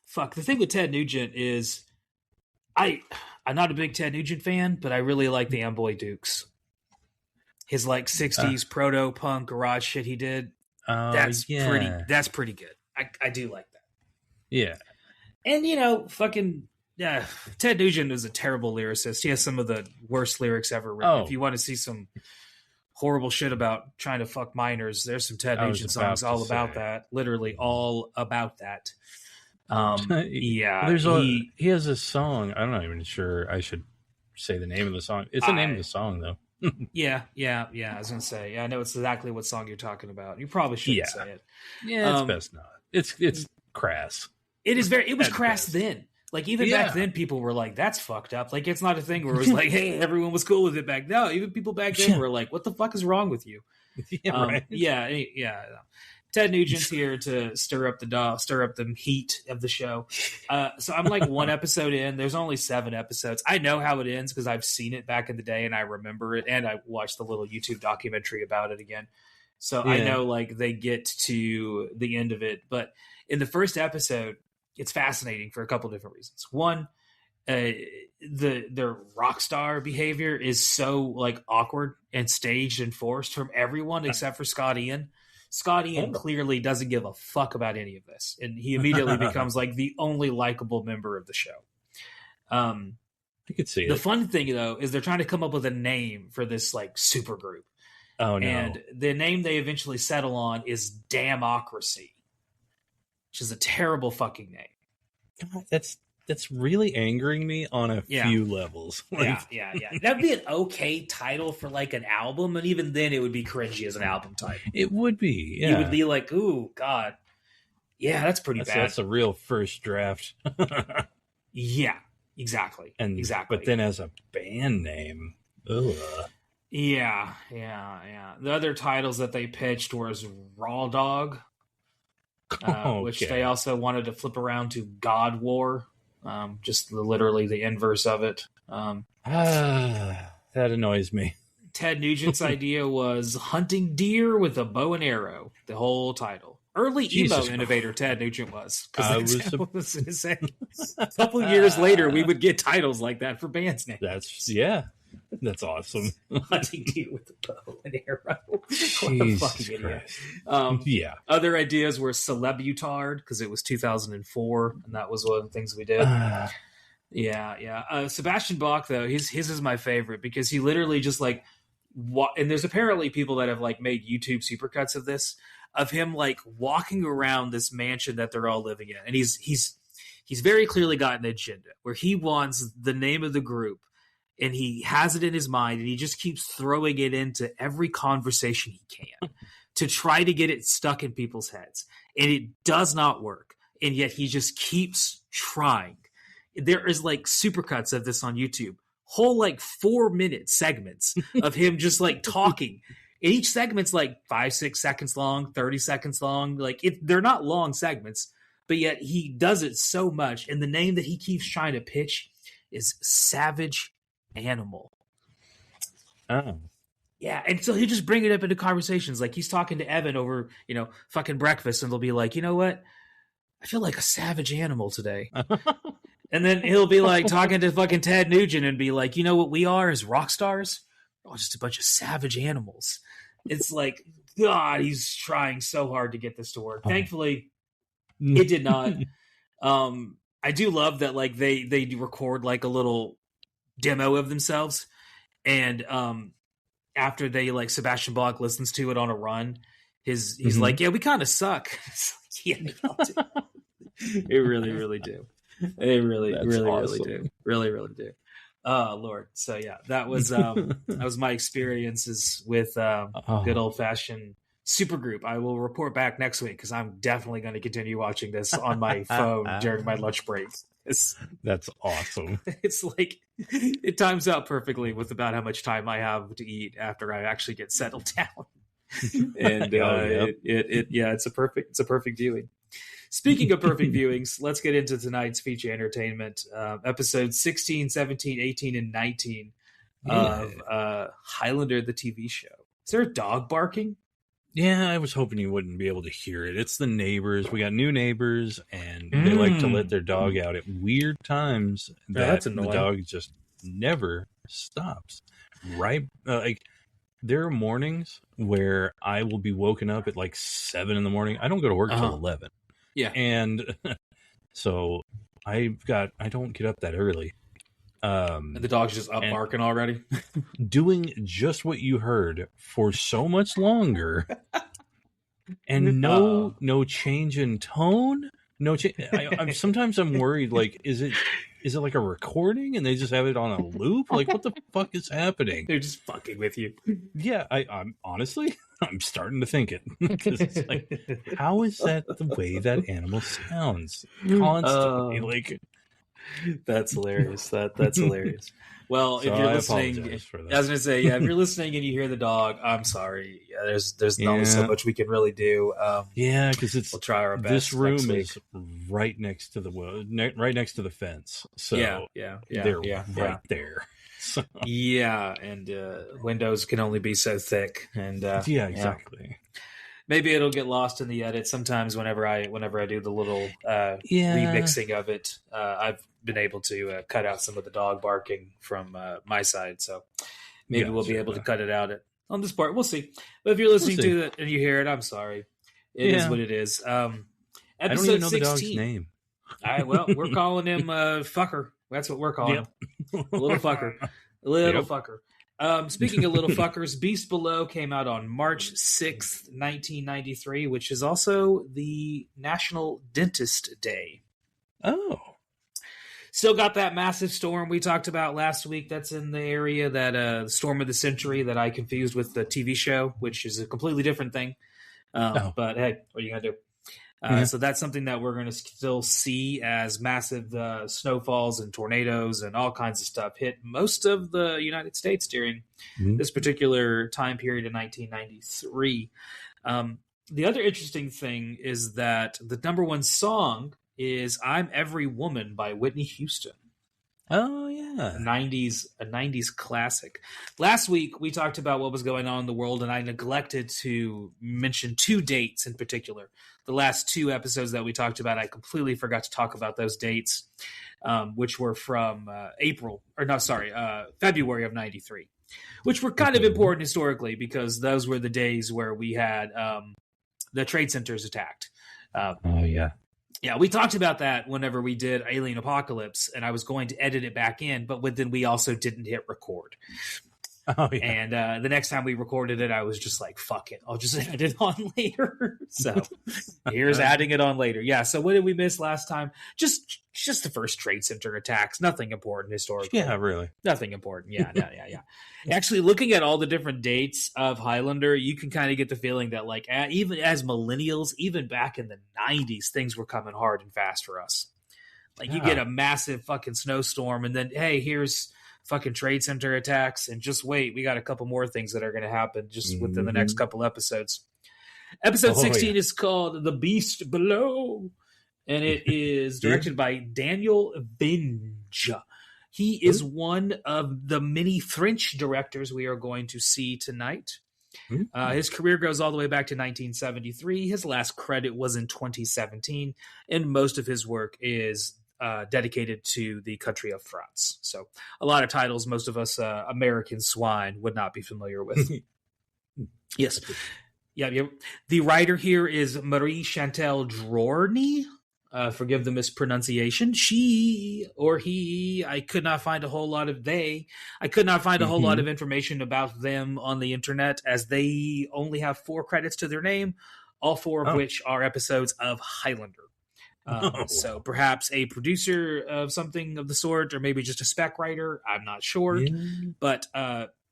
Fuck. The thing with Ted Nugent is, I'm not a big Ted Nugent fan, but I really like the Amboy Dukes. His like 60s proto punk garage shit he did. That's pretty good. I do like that. Yeah. And fucking Ted Nugent is a terrible lyricist. He has some of the worst lyrics ever written. If you want to see some horrible shit about trying to fuck minors, there's some Ted Nugent songs all about that. Literally all about that. He has a song. I'm not even sure I should say the name of the song. It's the name of the song though. Yeah. I was gonna say, I know it's exactly what song you're talking about. You probably shouldn't say it. Yeah, it's best not. It's crass. It was crass then. Like, even back then, people were like, that's fucked up. Like, it's not a thing where it was like, hey, everyone was cool with it back. No, even people back then were like, what the fuck is wrong with you? Right. Yeah. Ted Nugent's here to stir up the heat of the show. So I'm like one episode in. There's only 7 episodes. I know how it ends because I've seen it back in the day and I remember it. And I watched the little YouTube documentary about it again. So I know like they get to the end of it. But in the first episode, it's fascinating for a couple different reasons. One, their rock star behavior is so like awkward and staged and forced from everyone except for Scott Ian. Scott Ian clearly doesn't give a fuck about any of this, and he immediately becomes like the only likable member of the show. I could see the fun thing though is they're trying to come up with a name for this like super group. Oh no! And the name they eventually settle on is Damocracy, which is a terrible fucking name. God, that's really angering me on a few levels. Like, yeah. That'd be an okay title for like an album, and even then, it would be cringy as an album title. It would be. Yeah. You would be like, "Ooh, God, yeah, that's pretty bad." That's a real first draft. Yeah, exactly. But then as a band name, ugh. Yeah. The other titles that they pitched was Raw Dog, which they also wanted to flip around to God War, just literally the inverse of it. That annoys me. Ted Nugent's idea was Hunting Deer with a Bow and Arrow, the whole title. Early emo innovator Ted Nugent was. Was a couple years later, we would get titles like that for bands' names. That's awesome. Hunting Deer with a Bow and Arrow. What a fucking idiot. Other ideas were Celebutard, because it was 2004, and that was one of the things we did. Sebastian Bach, though, his is my favorite, because he literally just like, and there's apparently people that have like made YouTube supercuts of this, of him like walking around this mansion that they're all living in, and he's very clearly got an agenda where he wants the name of the group, and he has it in his mind, and he just keeps throwing it into every conversation he can to try to get it stuck in people's heads, and it does not work, and yet he just keeps trying. There is like supercuts of this on YouTube, whole like 4-minute segments of him just like talking. And each segment's like 5-6 seconds long, 30 seconds long. Like they're not long segments, but yet he does it so much. And the name that he keeps trying to pitch is Savage Animal. Oh. Yeah, and so he'll just bring it up into conversations. Like he's talking to Evan over, fucking breakfast, and they'll be like, you know what? I feel like a savage animal today. And then he'll be like talking to fucking Ted Nugent and be like, you know what we are as rock stars? We're all just a bunch of savage animals. It's like, God, he's trying so hard to get this to work. Thankfully, it did not. I do love that like they record like a little demo of themselves, and after they like Sebastian Bach listens to it on a run, he's like, yeah, we kind of suck. Yeah, they really, really do. They really, really, awesome. Really do. Really, really do. Oh Lord. So yeah, that was my experiences with good old fashioned supergroup. I will report back next week because I'm definitely going to continue watching this on my phone during my lunch break. That's awesome. It's like it times out perfectly with about how much time I have to eat after I actually get settled down. And it's a perfect viewing. Speaking of perfect viewings, let's get into tonight's feature entertainment, episodes 16, 17, 18, and 19 of Highlander the TV show. Is there a dog barking? Yeah, I was hoping you wouldn't be able to hear it. It's the neighbors. We got new neighbors, and they like to let their dog out at weird times. That's annoying. The dog just never stops. Right? There are mornings where I will be woken up at like 7 in the morning. I don't go to work till 11. Yeah. And so I don't get up that early. And the dog's just up barking already. Doing just what you heard for so much longer. And no change in tone, No, sometimes I'm worried. Like, is it like a recording and they just have it on a loop? Like, what the fuck is happening? They're just fucking with you. Yeah, I'm honestly, I'm starting to think it. 'Cause it's like, how is that the way that animal sounds constantly? That's hilarious. That's hilarious. Well, So if you're I listening, apologize for that. I was gonna say, yeah, if you're listening and you hear the dog, I'm sorry. Yeah, there's only so much we can really do. Yeah, because we'll try our best. This room is right next to right next to the fence. So they're right there. So. Yeah, and windows can only be so thick, and yeah, exactly. Yeah. Maybe it'll get lost in the edit. Sometimes whenever I do the little remixing of it, I've been able to cut out some of the dog barking from my side. So maybe we'll be able to cut it out on this part. We'll see. But if you're listening to it and you hear it, I'm sorry. It is what it is. Episode I don't even know 16. the dog's name. All right, well, we're calling him Fucker. That's what we're calling him. A little fucker. A little fucker. Speaking of little fuckers, Beast Below came out on March 6th, 1993, which is also the National Dentist Day. Oh. Still got that massive storm we talked about last week. That's in the area, that Storm of the Century that I confused with the TV show, which is a completely different thing. But hey, what are you going to do? So that's something that we're going to still see as massive snowfalls and tornadoes and all kinds of stuff hit most of the United States during this particular time period in 1993. The other interesting thing is that the number one song is "I'm Every Woman" by Whitney Houston. Oh, yeah. A 90s classic. Last week, we talked about what was going on in the world, and I neglected to mention two dates in particular. The last two episodes that we talked about, I completely forgot to talk about those dates, which were from February of 93, which were kind of important historically because those were the days where we had the trade centers attacked. Oh, yeah. Yeah, we talked about that whenever we did Alien Apocalypse, and I was going to edit it back in, but then we also didn't hit record. Oh, yeah. And the next time we recorded it, I was just like, fuck it. I'll just edit it on later. So here's adding it on later. Yeah, so what did we miss last time? Just the first trade center attacks. Nothing important historically. Yeah, really. Nothing important. Yeah. Actually, looking at all the different dates of Highlander, you can kind of get the feeling that, like, even as millennials, even back in the 90s, things were coming hard and fast for us. Like, you get a massive fucking snowstorm, and then, hey, here's fucking trade center attacks, and just wait, we got a couple more things that are going to happen just within the next couple episodes. Episode 16 is called The Beast Below, and it is directed by Daniel Binge. He is one of the many French directors we are going to see tonight. His career goes all the way back to 1973. His last credit was in 2017, and most of his work is dedicated to the country of France. So a lot of titles most of us American swine would not be familiar with. Yes. Yeah. The writer here is Marie Chantal Drorny. Forgive the mispronunciation. She or he, I could not find a whole lot of lot of information about them on the internet, as they only have 4 credits to their name, all 4 of which are episodes of Highlander. So perhaps a producer of something of the sort, or maybe just a spec writer. I'm not sure, but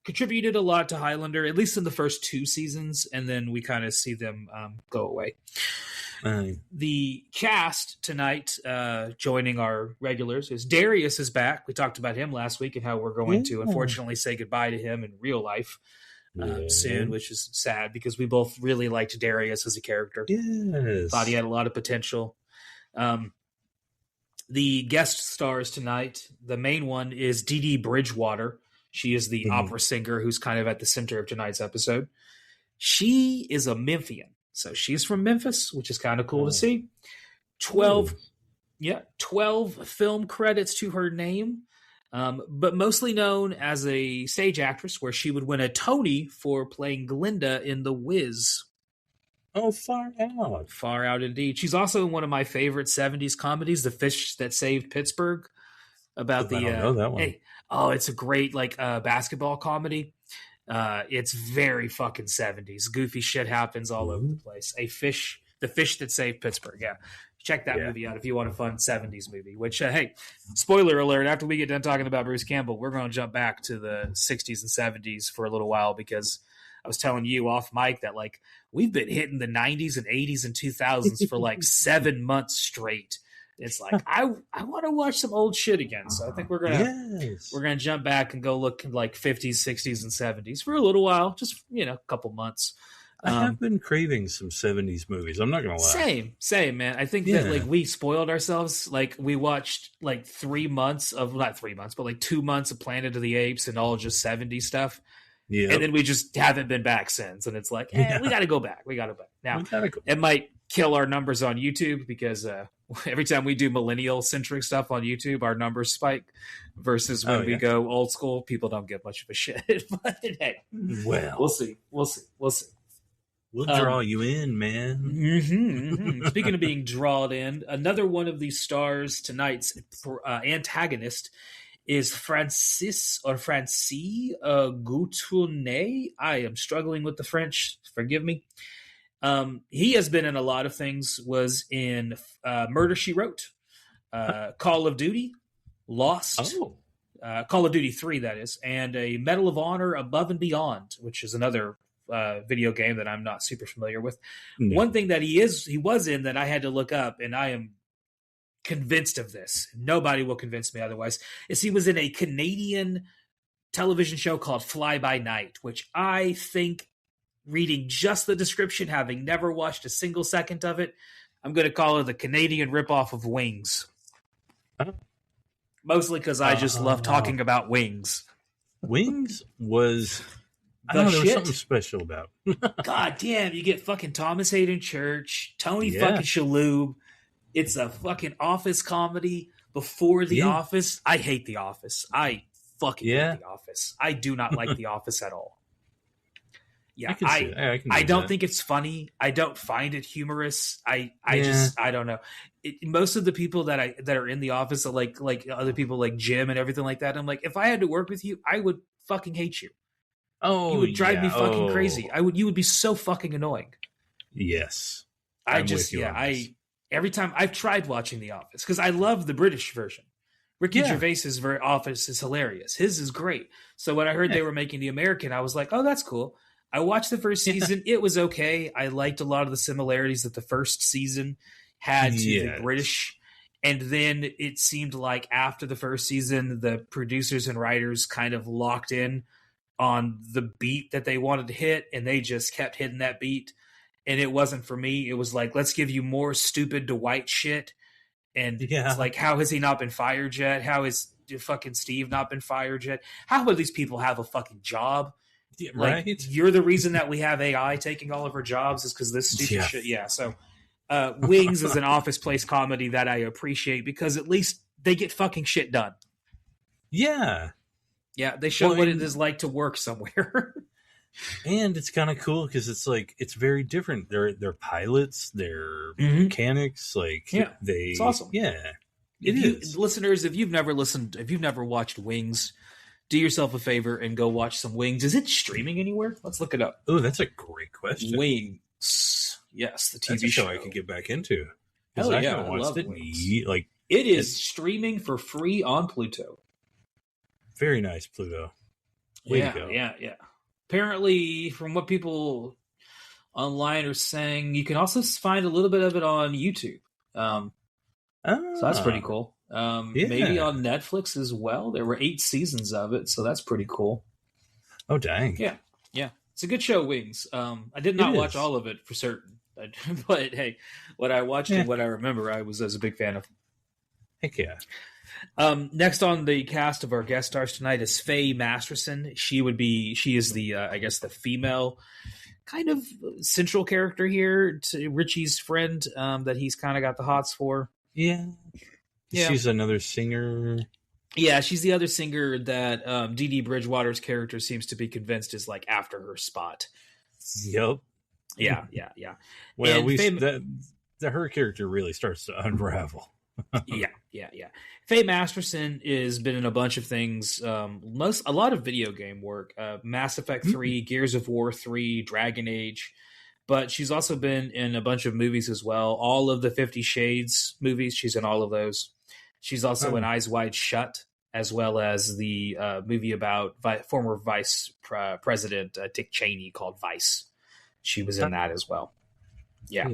contributed a lot to Highlander, at least in the first 2 seasons, and then we kind of see them go away. The cast tonight, joining our regulars, is Darius is back. We talked about him last week and how we're going to unfortunately say goodbye to him in real life soon, which is sad because we both really liked Darius as a character. Yes. Thought he had a lot of potential. The guest stars tonight, the main one is Dee Dee Bridgewater. She is the opera singer who's kind of at the center of tonight's episode. She is a Memphian. So she's from Memphis, which is kind of cool to see. 12 film credits to her name, but mostly known as a stage actress, where she would win a Tony for playing Glinda in The Wiz. Oh, far out. Far out indeed. She's also in one of my favorite 70s comedies, The Fish That Saved Pittsburgh. About I don't know that one. It's a great basketball comedy. It's very fucking 70s. Goofy shit happens all over the place. The Fish That Saved Pittsburgh. Yeah. Check that movie out if you want a fun 70s movie, which, hey, spoiler alert, after we get done talking about Bruce Campbell, we're going to jump back to the 60s and 70s for a little while, because I was telling you off mic that, like, we've been hitting the 90s and 80s and 2000s for like 7 months straight. It's like, I want to watch some old shit again. So I think we're gonna jump back and go look like 50s, 60s, and 70s for a little while, just, a couple months. I have been craving some 70s movies. I'm not going to lie. Same, man. I think that, like, we spoiled ourselves. Like, we watched like 3 months of, not 3 months, but like 2 months of Planet of the Apes and all just 70s stuff. Yeah. And then we just haven't been back since. And it's like, we got to go back. Now, it might kill our numbers on YouTube, because every time we do millennial-centric stuff on YouTube, our numbers spike, versus when we go old school, people don't give much of a shit. But hey, we'll see. We'll draw you in, man. Speaking of being drawn in, another one of these stars tonight's antagonist is Francis Goutonnet. I am struggling with the French. Forgive me. He has been in a lot of things. Was in Murder, She Wrote, Call of Duty, Lost, Call of Duty 3, that is, and a Medal of Honor Above and Beyond, which is another video game that I'm not super familiar with. No. One thing that he was in that I had to look up, and I am convinced of this, nobody will convince me otherwise, is he was in a Canadian television show called Fly By Night, which I think, reading just the description, having never watched a single second of it, I'm going to call it the Canadian ripoff of Wings. Mostly because I just love talking about Wings. Wings was... I don't know, there was something special about. God damn, you get fucking Thomas Hayden Church, Tony fucking Shalhoub. It's a fucking office comedy before The Office. I hate The Office. I fucking hate The Office. I do not like The Office at all. Yeah, I don't think it's funny. I don't find it humorous. I don't know. Most of the people that are in The Office are like other people like Jim and everything like that. I'm like, if I had to work with you, I would fucking hate you. Oh, you would drive me fucking crazy. You would be so fucking annoying. Yes. Every time I've tried watching The Office, because I love the British version. Ricky Gervais's Office is hilarious. His is great. So when I heard they were making the American, I was like, oh, that's cool. I watched the first season. It was okay. I liked a lot of the similarities that the first season had to the British. And then it seemed like after the first season, the producers and writers kind of locked in on the beat that they wanted to hit, and they just kept hitting that beat. And it wasn't for me. It was like, let's give you more stupid Dwight shit. And it's like, how has he not been fired yet? How has fucking Steve not been fired yet? How would these people have a fucking job? Yeah, like, right? You're the reason that we have AI taking all of our jobs is because this stupid shit. Yeah. So Wings is an office place comedy that I appreciate, because at least they get fucking shit done. Yeah. Yeah, they show what it is like to work somewhere. And it's kind of cool because it's like, it's very different. They're pilots, they're mechanics, like it's awesome. Yeah. Listeners, if you've never watched Wings, do yourself a favor and go watch some Wings. Is it streaming anywhere? Let's look it up. Oh, that's a great question. Wings. Yes, the TV show I could get back into. Hell yeah, I love Wings. Like, it is streaming for free on Pluto. Very nice, Pluto. Way to go. Yeah. Apparently, from what people online are saying, you can also find a little bit of it on YouTube. So that's pretty cool. Maybe on Netflix as well. There were 8 seasons of it, so that's pretty cool. Oh, dang. Yeah. It's a good show, Wings. I did not watch all of it for certain. But, hey, what I watched and what I remember, I was a big fan of. Heck yeah. Next on the cast of our guest stars tonight is Faye Masterson. She is the, I guess, the female kind of central character here to Richie's friend that he's kind of got the hots for. Yeah. She's another singer. Yeah, she's the other singer that Dee Dee Bridgewater's character seems to be convinced is like after her spot. Yep. Yeah. Well, her character really starts to unravel. Yeah. Faye Masterson has been in a bunch of things. A lot of video game work. Mass Effect 3, Gears of War 3, Dragon Age. but she's also been in a bunch of movies as well. All of the 50 Shades movies, she's in all of those. She's also in Eyes Wide Shut, as well as the movie about former Vice President Dick Cheney called Vice. She was in that as well. Yeah.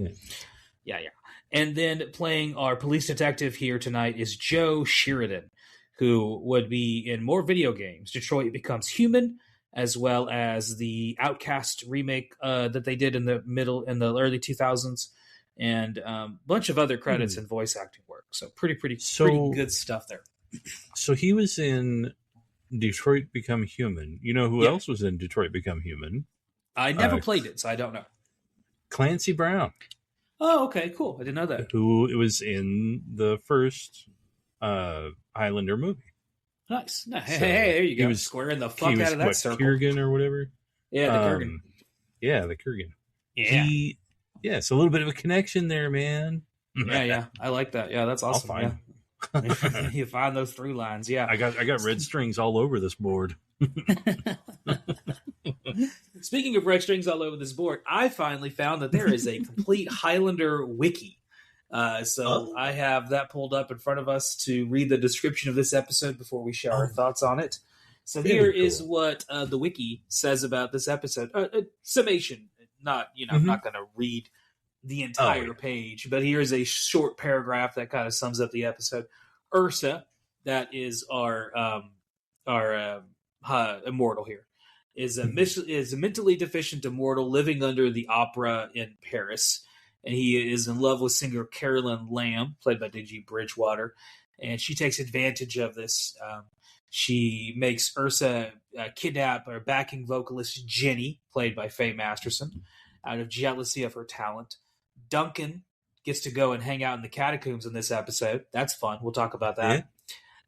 And then playing our police detective here tonight is Joe Sheridan, who would be in more video games. Detroit Becomes Human, as well as the Outcast remake that they did in the early 2000s, and a bunch of other credits and voice acting work. So pretty good stuff there. So he was in Detroit Become Human. You know who else was in Detroit Become Human? I never played it, so I don't know. Clancy Brown. Oh, okay, cool. I didn't know that. Who was in the first Highlander movie. Nice. Hey, there you go. He was squaring the fuck out of that circle. Kurgan or whatever. Yeah, the Kurgan. Yeah, the Kurgan. Yeah. It's a little bit of a connection there, man. Yeah. I like that. Yeah, that's awesome. I'll find you find those through lines. Yeah. I got red strings all over this board. Speaking of red strings all over this board, I finally found that there is a complete Highlander wiki. I have that pulled up in front of us to read the description of this episode before we share our thoughts on it. So here is what the wiki says about this episode. Summation. I'm not going to read the entire page, but here's a short paragraph that kind of sums up the episode. Ursa, that is our immortal here, is a mentally deficient immortal living under the opera in Paris. And he is in love with singer Carolyn Lamb, played by Digi Bridgewater. And she takes advantage of this. She makes Ursa kidnap her backing vocalist Jenny, played by Faye Masterson, out of jealousy of her talent. Duncan gets to go and hang out in the catacombs in this episode. That's fun. We'll talk about that.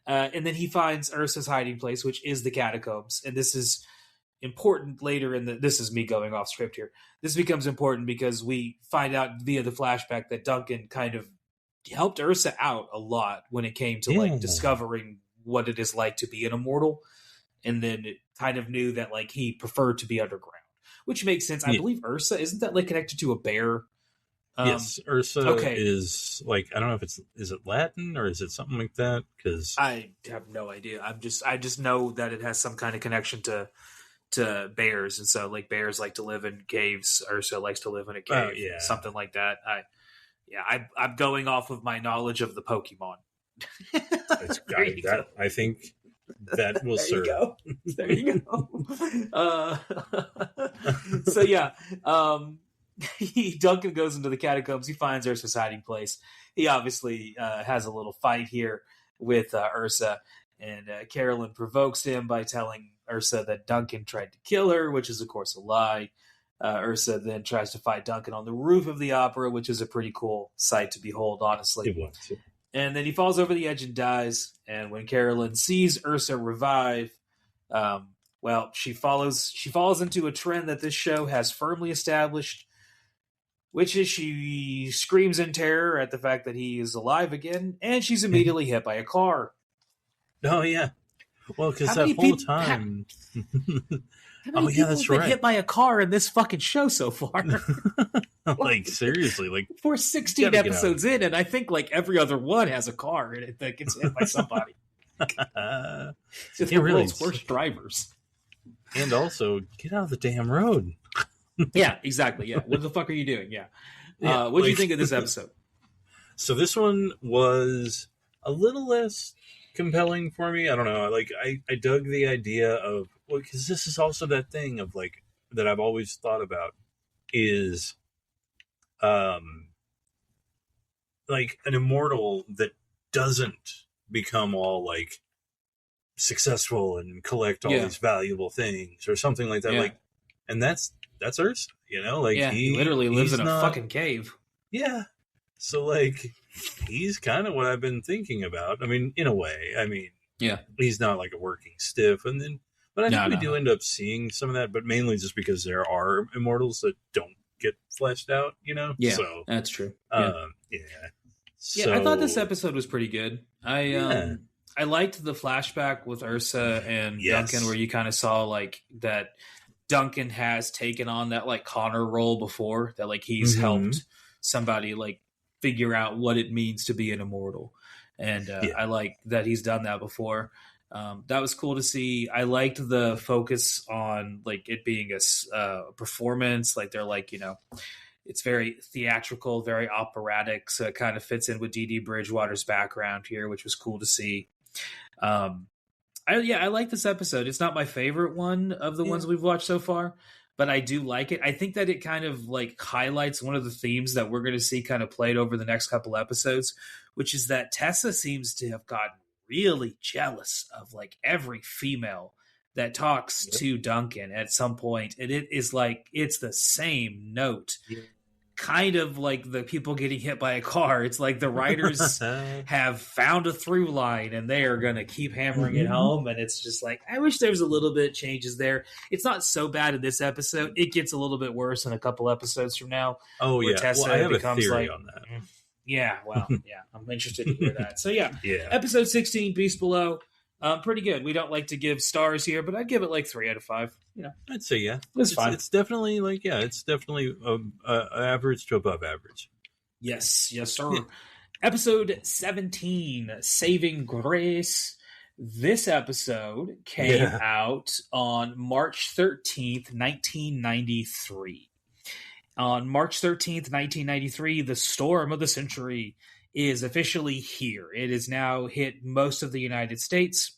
Yeah. And then he finds Ursa's hiding place, which is the catacombs. And this is important later this is me going off script here. This becomes important because we find out via the flashback that Duncan kind of helped Ursa out a lot when it came to discovering what it is like to be an immortal, and then it kind of knew that he preferred to be underground, which makes sense. I believe Ursa, isn't that connected to a bear? Yes, Ursa is I don't know if is it Latin or is it something like that? Because I have no idea. I just know that it has some kind of connection to bears, and so bears like to live in caves. Ursa likes to live in a cave, something like that. I'm going off of my knowledge of the Pokemon. I think that will serve. There you go. Duncan goes into the catacombs. He finds Ursa's hiding place. He obviously has a little fight here with Ursa, and Carolyn provokes him by telling Ursa that Duncan tried to kill her, which is, of course, a lie. Ursa then tries to fight Duncan on the roof of the opera, which is a pretty cool sight to behold, honestly. It was, yeah. And then he falls over the edge and dies. And when Carolyn sees Ursa revive, she falls into a trend that this show has firmly established, which is she screams in terror at the fact that he is alive again, and she's immediately hit by a car. Oh, yeah. Well, because that whole time... How many people have been hit by a car in this fucking show so far? Seriously, we're 16 episodes in, and I think every other one has a car in it that gets hit by somebody. It's the world's worst drivers. And also, get out of the damn road. Yeah, exactly. Yeah, what the fuck are you doing? Yeah. What do you think of this episode? So this one was a little less compelling for me. I don't know. I dug the idea of, because this is also that thing of that I've always thought about is an immortal that doesn't become all successful and collect all these valuable things or something like that. Yeah. And that's Ursa, he literally lives in a fucking cave. Yeah. So he's kind of what I've been thinking about. I mean, in a way, he's not a working stiff, but I think we do end up seeing some of that, but mainly just because there are immortals that don't get fleshed out, Yeah, so, that's true. So, I thought this episode was pretty good. I liked the flashback with Ursa and Duncan, where you kind of saw that Duncan has taken on that like Connor role before, that like he's helped somebody like figure out what it means to be an immortal. And I like that he's done that before. That was cool to see. I liked the focus on like it being a performance. Like they're like, you know, it's very theatrical, very operatic. So it kind of fits in with Dee Bridgewater's background here, which was cool to see. I like this episode. It's not my favorite one of the ones we've watched so far, but I do like it. I think that it kind of like highlights one of the themes that we're going to see kind of played over the next couple episodes, which is that Tessa seems to have gotten really jealous of like every female that talks to Duncan at some point. And it is like, it's the same note. Kind of like the people getting hit by a car. It's like the writers have found a through line and they are going to keep hammering it home. And it's just like, I wish there was a little bit of changes there. It's not so bad in this episode. It gets a little bit worse in a couple episodes from now. Oh yeah. Tessa I have a becomes theory like, on that. Yeah. Well, yeah, I'm interested to hear that. So yeah. Episode 16, Beast Below. Pretty good. We don't like to give stars here, but I'd give it like 3 out of 5. You know, I'd say it's fine. It's definitely like it's definitely average to above average. Yes, sir. Yeah. Episode 17, Saving Grace. This episode came out on March 13th, 1993. On March 13th, 1993, the storm of the century is officially here. It has now hit most of the United States,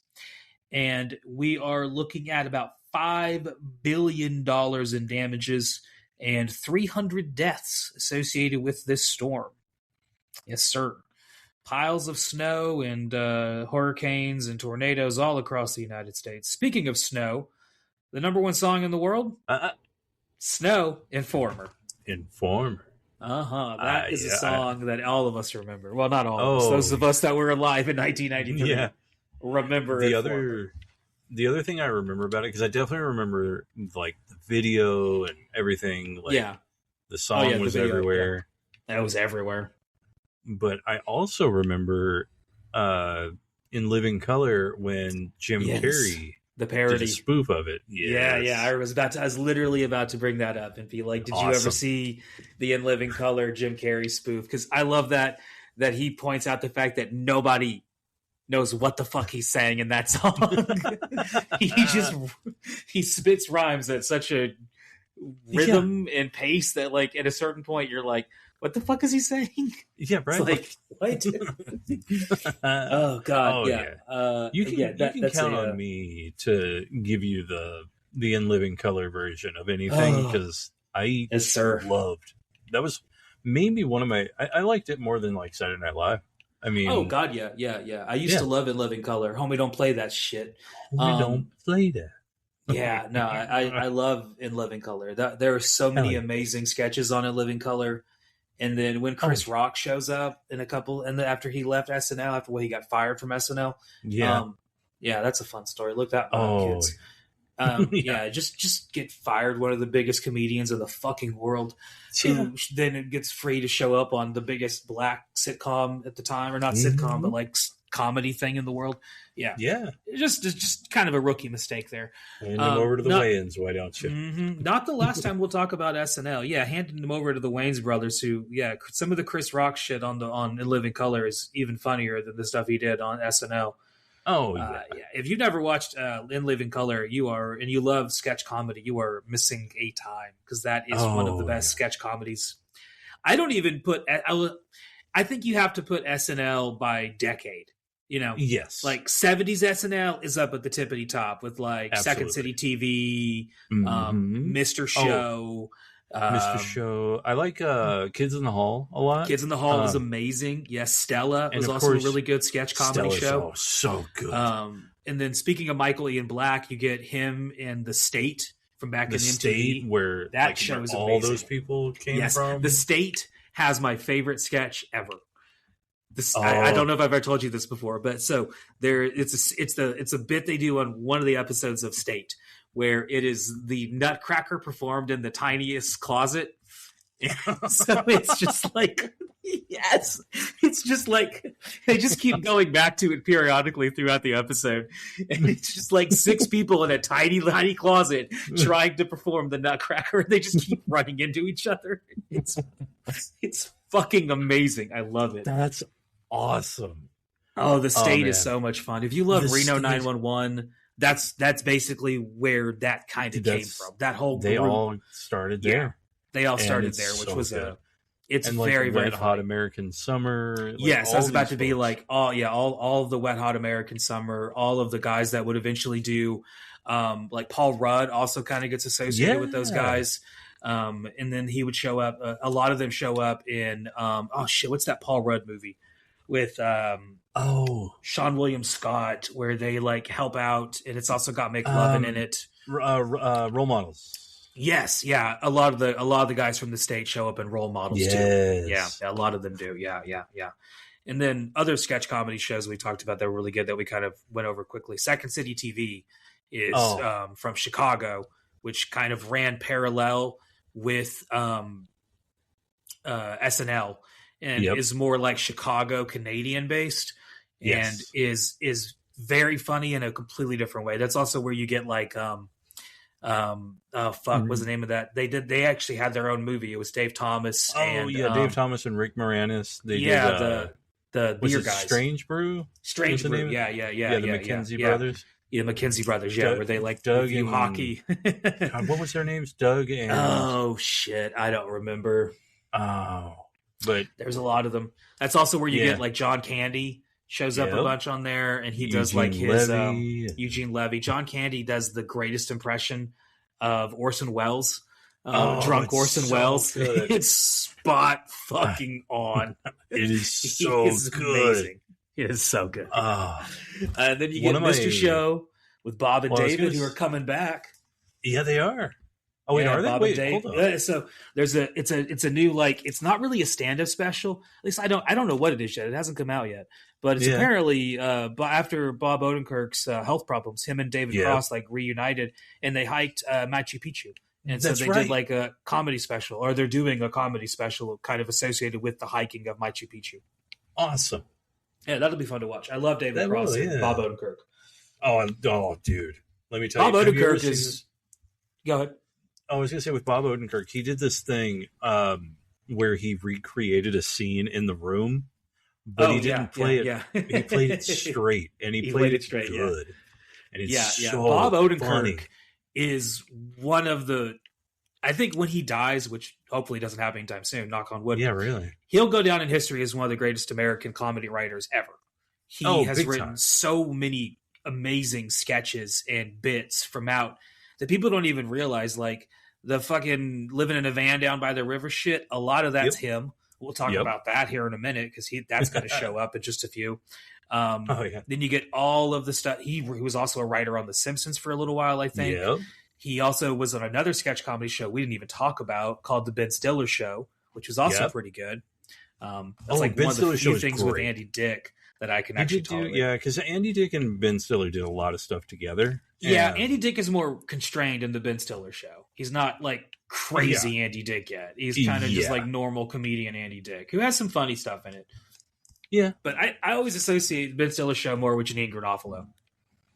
and we are looking at about $5 billion in damages and 300 deaths associated with this storm. Yes, sir. Piles of snow and hurricanes and tornadoes all across the United States. Speaking of snow, the number one song in the world? Snow, Informer. That is a song that all of us remember. Well, not all of us. Those of us that were alive in 1993 remember the other thing I remember about it, because I definitely remember like the video and everything. Like, the song was everywhere. That was everywhere. But I also remember in Living Color when Jim Carrey the parody did a spoof of it. I was literally about to bring that up and be like, did you ever see the In Living Color Jim Carrey spoof? Because I love that he points out the fact that nobody knows what the fuck he's saying in that song. he spits rhymes at such a rhythm and pace that like at a certain point you're like, what the fuck is he saying? Yeah, right. It's like, what? Oh God, you can count on me to give you the In Living Color version of anything, because I loved that. Was maybe one of my. I liked it more than like Saturday Night Live. I mean, oh God, yeah. I used to love In Living Color. Homie, don't play that shit. Don't play that. Yeah, no, I love In Living Color. There are so many amazing sketches on In Living Color. And then when Chris Rock shows up in a couple, and then after he left SNL, after he got fired from SNL, that's a fun story. Look that up, kids. Just get fired. One of the biggest comedians in the fucking world, who then it gets free to show up on the biggest black sitcom at the time, or not sitcom, but like comedy thing in the world. Just kind of a rookie mistake there. Hand them over to the Wayans, why don't you? Not the last time we'll talk about SNL. Handing them over to the Wayans brothers, who some of the Chris Rock shit on In Living Color is even funnier than the stuff he did on SNL. If you've never watched In Living Color, and you love sketch comedy, you are missing a time, because that is one of the best sketch comedies. I don't even put. I think you have to put SNL by decade. You know, like 70s SNL is up at the tippity top with like Second City TV, Mr. Show. Mr. Show. I like Kids in the Hall a lot. Kids in the Hall was amazing. Yes, Stella was also a really good sketch comedy show. So good. And then speaking of Michael Ian Black, you get him in The State from back in MTV. State, where that show is all amazing. Those people came from. The State has my favorite sketch ever. I don't know if I've ever told you this before, but so it's a bit they do on one of the episodes of State, where it is the Nutcracker performed in the tiniest closet So it's just like, yes, it's just like they just keep going back to it periodically throughout the episode, and it's just like 6 people in a tiny closet trying to perform the Nutcracker. They just keep running into each other. It's fucking amazing. I love it. That's awesome. Oh, the state is so much fun. If you love The Reno State- 911, that's basically where that kind of came from. That whole They group. all started there. Yeah. They all And started it's there, which so was good. it's And like very, very Wet funny. Hot American Summer. Like, Yes, I all was about these to be folks. like, all of the Wet Hot American Summer, all of the guys that would eventually do, like Paul Rudd also kind of gets associated with those Yeah. guys. And then he would show up. A lot of them show up in, what's that Paul Rudd movie with Sean William Scott, where they like help out, and it's also got McLovin in it. Role Models. Yes, yeah. A lot of the guys from the state show up in Role Models too. Yes. Yeah, a lot of them do. Yeah. And then other sketch comedy shows we talked about that were really good that we kind of went over quickly. Second City TV is from Chicago, which kind of ran parallel with SNL and is more like Chicago Canadian based, and is very funny in a completely different way. That's also where you get like what's the name of that? They actually had their own movie. It was Dave Thomas. Dave Thomas and Rick Moranis. They did the beer guys. Strange Brew. Strange Brew. Yeah. The McKenzie brothers. Yeah, McKenzie brothers. Yeah, where they like Doug review and hockey. God, what was their names? Doug and Oh shit, I don't remember. But there's a lot of them. That's also where you get like John Candy shows up a bunch on there, and he does like his Eugene Levy. John Candy does the greatest impression of Orson Welles, drunk Orson Welles. Good. It's spot fucking on. It is so good. Amazing. It is so good. And then you get Mr. Show with Bob and David, who are coming back. Yeah, they are. Oh wait, are they? Bob Wait, and hold Dave. on. So it's a new, like, it's not really a stand-up special. At least I don't know what it is yet. It hasn't come out yet. But it's apparently after Bob Odenkirk's health problems, him and David Cross like reunited, and they hiked Machu Picchu. And so they did like a comedy special, or they're doing a comedy special kind of associated with the hiking of Machu Picchu. Awesome. Yeah, that'll be fun to watch. I love David Cross and Bob Odenkirk. Oh, dude. Let me tell Bob you. Odenkirk is... Go ahead. I was going to say with Bob Odenkirk, he did this thing where he recreated a scene in The Room, but he didn't play it. Yeah. He played it straight, and he played it straight, good. Yeah. And it's so Bob Odenkirk funny. Is one of the... I think when he dies, which hopefully doesn't happen anytime soon, knock on wood. Yeah, really. He'll go down in history as one of the greatest American comedy writers ever. He has written so many amazing sketches and bits from out that people don't even realize, like the fucking living in a van down by the river shit. A lot of that's him. We'll talk about that here in a minute, because that's going to show up in just a few. Then you get all of the stuff. He was also a writer on The Simpsons for a little while, I think. Yep. He also was on another sketch comedy show we didn't even talk about called The Ben Stiller Show, which was also pretty good. That's like Ben one of the few Stiller things with Andy Dick that I can actually tolerate. Yeah, because Andy Dick and Ben Stiller did a lot of stuff together. Yeah, Andy Dick is more constrained in the Ben Stiller Show. He's not like crazy Andy Dick yet. He's kind of just like normal comedian Andy Dick, who has some funny stuff in it. Yeah. But I always associate Ben Stiller Show more with Janine Garofalo.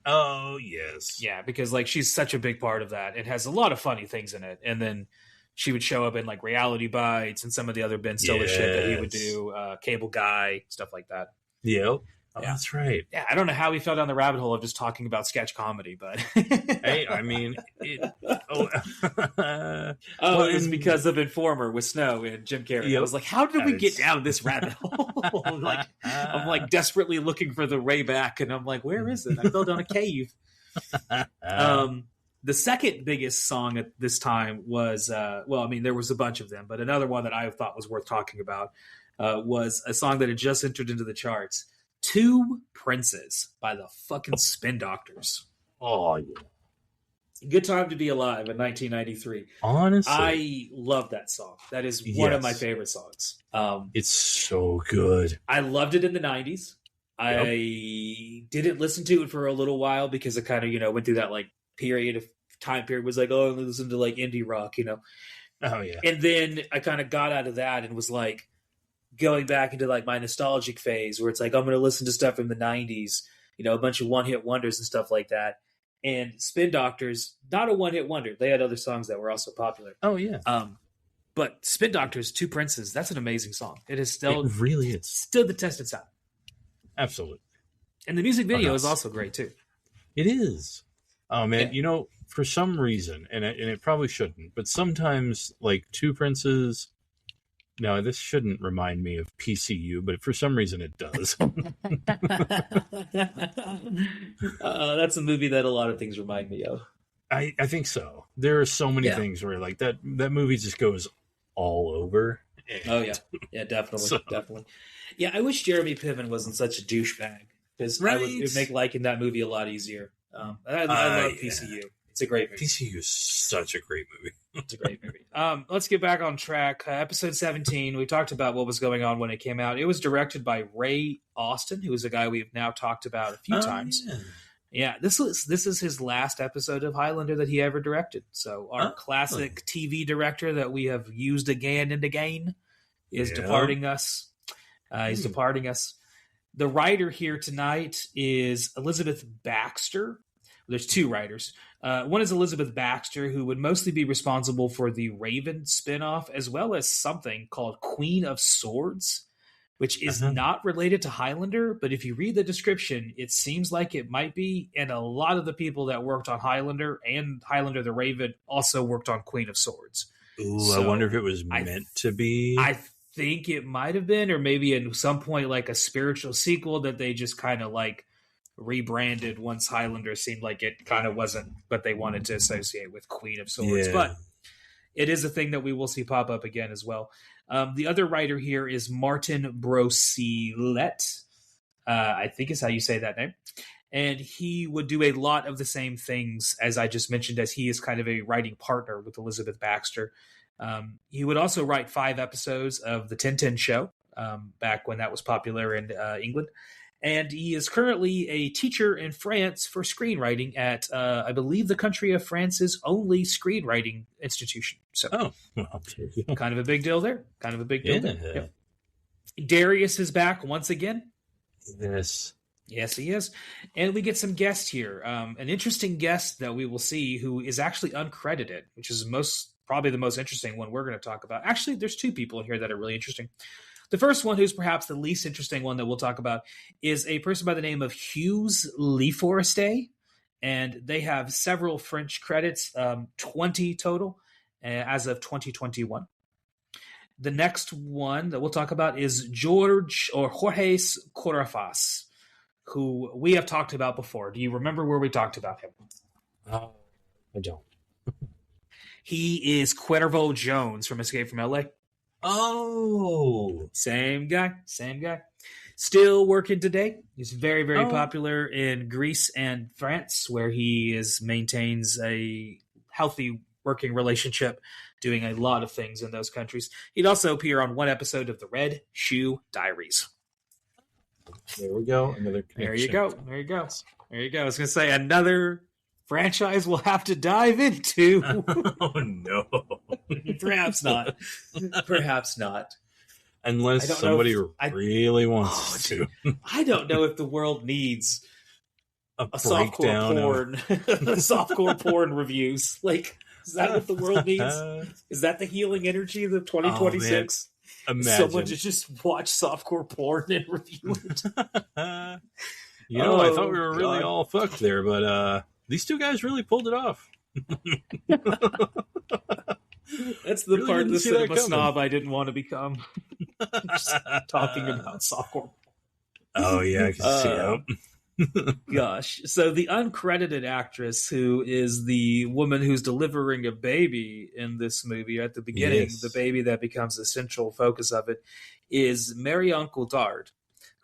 Oh, yes. Yeah, because like she's such a big part of that. It has a lot of funny things in it. And then she would show up in like Reality Bites and some of the other Ben Stiller shit that he would do, Cable Guy, stuff like that. Yep. Oh, that's right. Yeah, I don't know how we fell down the rabbit hole of just talking about sketch comedy, but hey, I mean, it was because of Informer with Snow and Jim Carrey. Yep. I was like, how did we get down this rabbit hole? I'm like desperately looking for the way back, and I'm like, where is it? I fell down a cave. The second biggest song at this time was, there was a bunch of them, but another one that I thought was worth talking about was a song that had just entered into the charts. Two Princes by the fucking Spin Doctors. Oh, yeah. Good Time to Be Alive in 1993. Honestly. I love that song. That is one of my favorite songs. It's so good. I loved it in the 90s. Yep. I didn't listen to it for a little while because it kind of, went through that like time period was like, oh, I listen to like indie rock, Oh yeah. And then I kind of got out of that and was like going back into like my nostalgic phase where it's like, I'm going to listen to stuff from the 90s, you know, a bunch of one-hit wonders and stuff like that. And Spin Doctors, not a one-hit wonder. They had other songs that were also popular. Oh yeah. But Spin Doctors, Two Princes, that's an amazing song. It is still, it really is. stood the test of time. Absolutely. And the music video is also great too. It is. Oh man, you know, for some reason, and it probably shouldn't, but sometimes like Two Princes. Now this shouldn't remind me of PCU, but for some reason it does. That's a movie that a lot of things remind me of. I think so. There are so many things where like that movie just goes all over. Oh yeah, definitely, definitely. Yeah, I wish Jeremy Piven wasn't such a douchebag because it would make liking that movie a lot easier. I love PCU. It's a great movie. PCU is such a great movie. It's a great movie. Let's get back on track. Episode 17, we talked about what was going on when it came out. It was directed by Ray Austin, who is a guy we've now talked about a few times. Yeah, this is his last episode of Highlander that he ever directed. So our classic TV director that we have used again and again is departing us. He's departing us. The writer here tonight is Elizabeth Baxter. There's two writers. One is Elizabeth Baxter, who would mostly be responsible for the Raven spinoff, as well as something called Queen of Swords, which is not related to Highlander, but if you read the description, it seems like it might be, and a lot of the people that worked on Highlander and Highlander the Raven also worked on Queen of Swords. Ooh, so I wonder if it was meant to be. I think it might have been, or maybe at some point like a spiritual sequel that they just kind of like rebranded once Highlander seemed like it kind of wasn't what they wanted to associate with Queen of Swords. But it is a thing that we will see pop up again as well. The other writer here is Martin Brosilet. I think is how you say that name. And he would do a lot of the same things as I just mentioned, as he is kind of a writing partner with Elizabeth Baxter. He would also write 5 episodes of the 1010 show back when that was popular in England. And he is currently a teacher in France for screenwriting at, I believe, the country of France's only screenwriting institution. So, kind of a big deal there. Kind of a big deal there. Yep. Darius is back once again. Yes. Yes, he is. And we get some guests here. An interesting guest that we will see who is actually uncredited, which is probably the most interesting one we're going to talk about. Actually, there's 2 people in here that are really interesting. The first one, who's perhaps the least interesting one that we'll talk about, is a person by the name of Hughes Leforeste, and they have several French credits, 20 total, as of 2021. The next one that we'll talk about is Jorge Corafas, who we have talked about before. Do you remember where we talked about him? I don't. He is Cuervo Jones from Escape from LA. Oh, same guy. Still working today. He's very, very popular in Greece and France, where he maintains a healthy working relationship, doing a lot of things in those countries. He'd also appear on one episode of the Red Shoe Diaries. There we go. Another connection. There you go. I was going to say another franchise we'll have to dive into. Oh no. Perhaps not. Unless somebody really wants to. I don't know if the world needs a softcore porn, softcore porn reviews. Like, is that what the world needs? Is that the healing energy of 2026? Imagine someone to just watch softcore porn and review it. I thought we were really all fucked there, but these 2 guys really pulled it off. That's the really part of the cinema snob I didn't want to become. Just talking about softcore. Oh yeah, I can see that. Gosh. So the uncredited actress who is the woman who's delivering a baby in this movie at the beginning, the baby that becomes the central focus of it, is Marion Cotillard,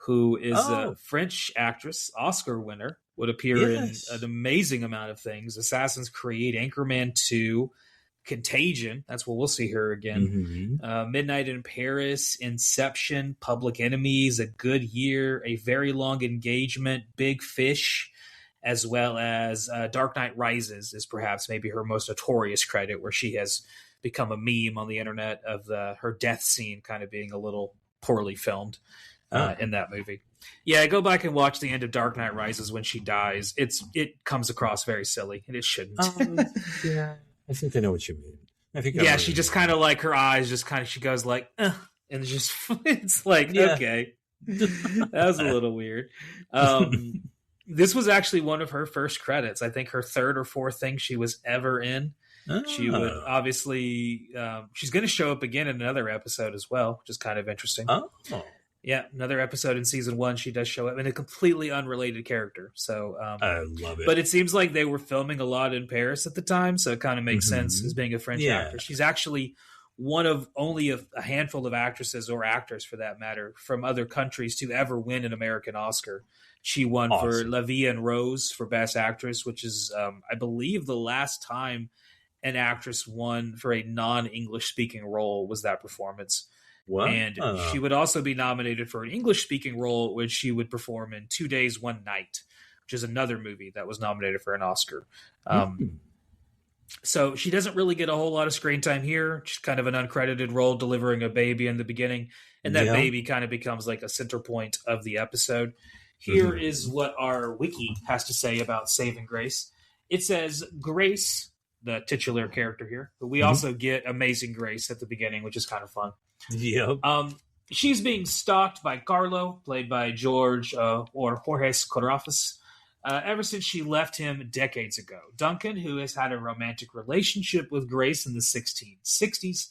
who is a French actress, Oscar winner, would appear in an amazing amount of things. Assassin's Creed, Anchorman 2, Contagion, that's where we'll see her again. Midnight in Paris, Inception, Public Enemies, A Good Year, A Very Long Engagement, Big Fish, as well as Dark Knight Rises is perhaps maybe her most notorious credit, where she has become a meme on the internet of her death scene kind of being a little poorly filmed in that movie. Yeah, go back and watch the end of Dark Knight Rises when she dies. It comes across very silly, and it shouldn't. Yeah, I think I know what you mean. I think. Yeah, she just kind of like her eyes just kind of she goes like, and it's just it's like okay, that was a little weird. This was actually one of her first credits. I think her third or fourth thing she was ever in. She would obviously she's going to show up again in another episode as well, which is kind of interesting. Yeah, another episode in season 1, she does show up in a completely unrelated character. So I love it. But it seems like they were filming a lot in Paris at the time, so it kind of makes sense as being a French actor. She's actually one of only a handful of actresses or actors, for that matter, from other countries to ever win an American Oscar. She won for La Vie en Rose for Best Actress, which is, I believe, the last time an actress won for a non-English speaking role was that performance. What? And she would also be nominated for an English-speaking role, which she would perform in 2 Days, One Night, which is another movie that was nominated for an Oscar. So she doesn't really get a whole lot of screen time here. She's kind of an uncredited role, delivering a baby in the beginning, and that baby kind of becomes like a center point of the episode. Here is what our wiki has to say about Saving Grace. It says Grace, the titular character here, but we also get Amazing Grace at the beginning, which is kind of fun. Yep. She's being stalked by Carlo, played by Jorge Corrafis, ever since she left him decades ago. Duncan, who has had a romantic relationship with Grace in the 1660s,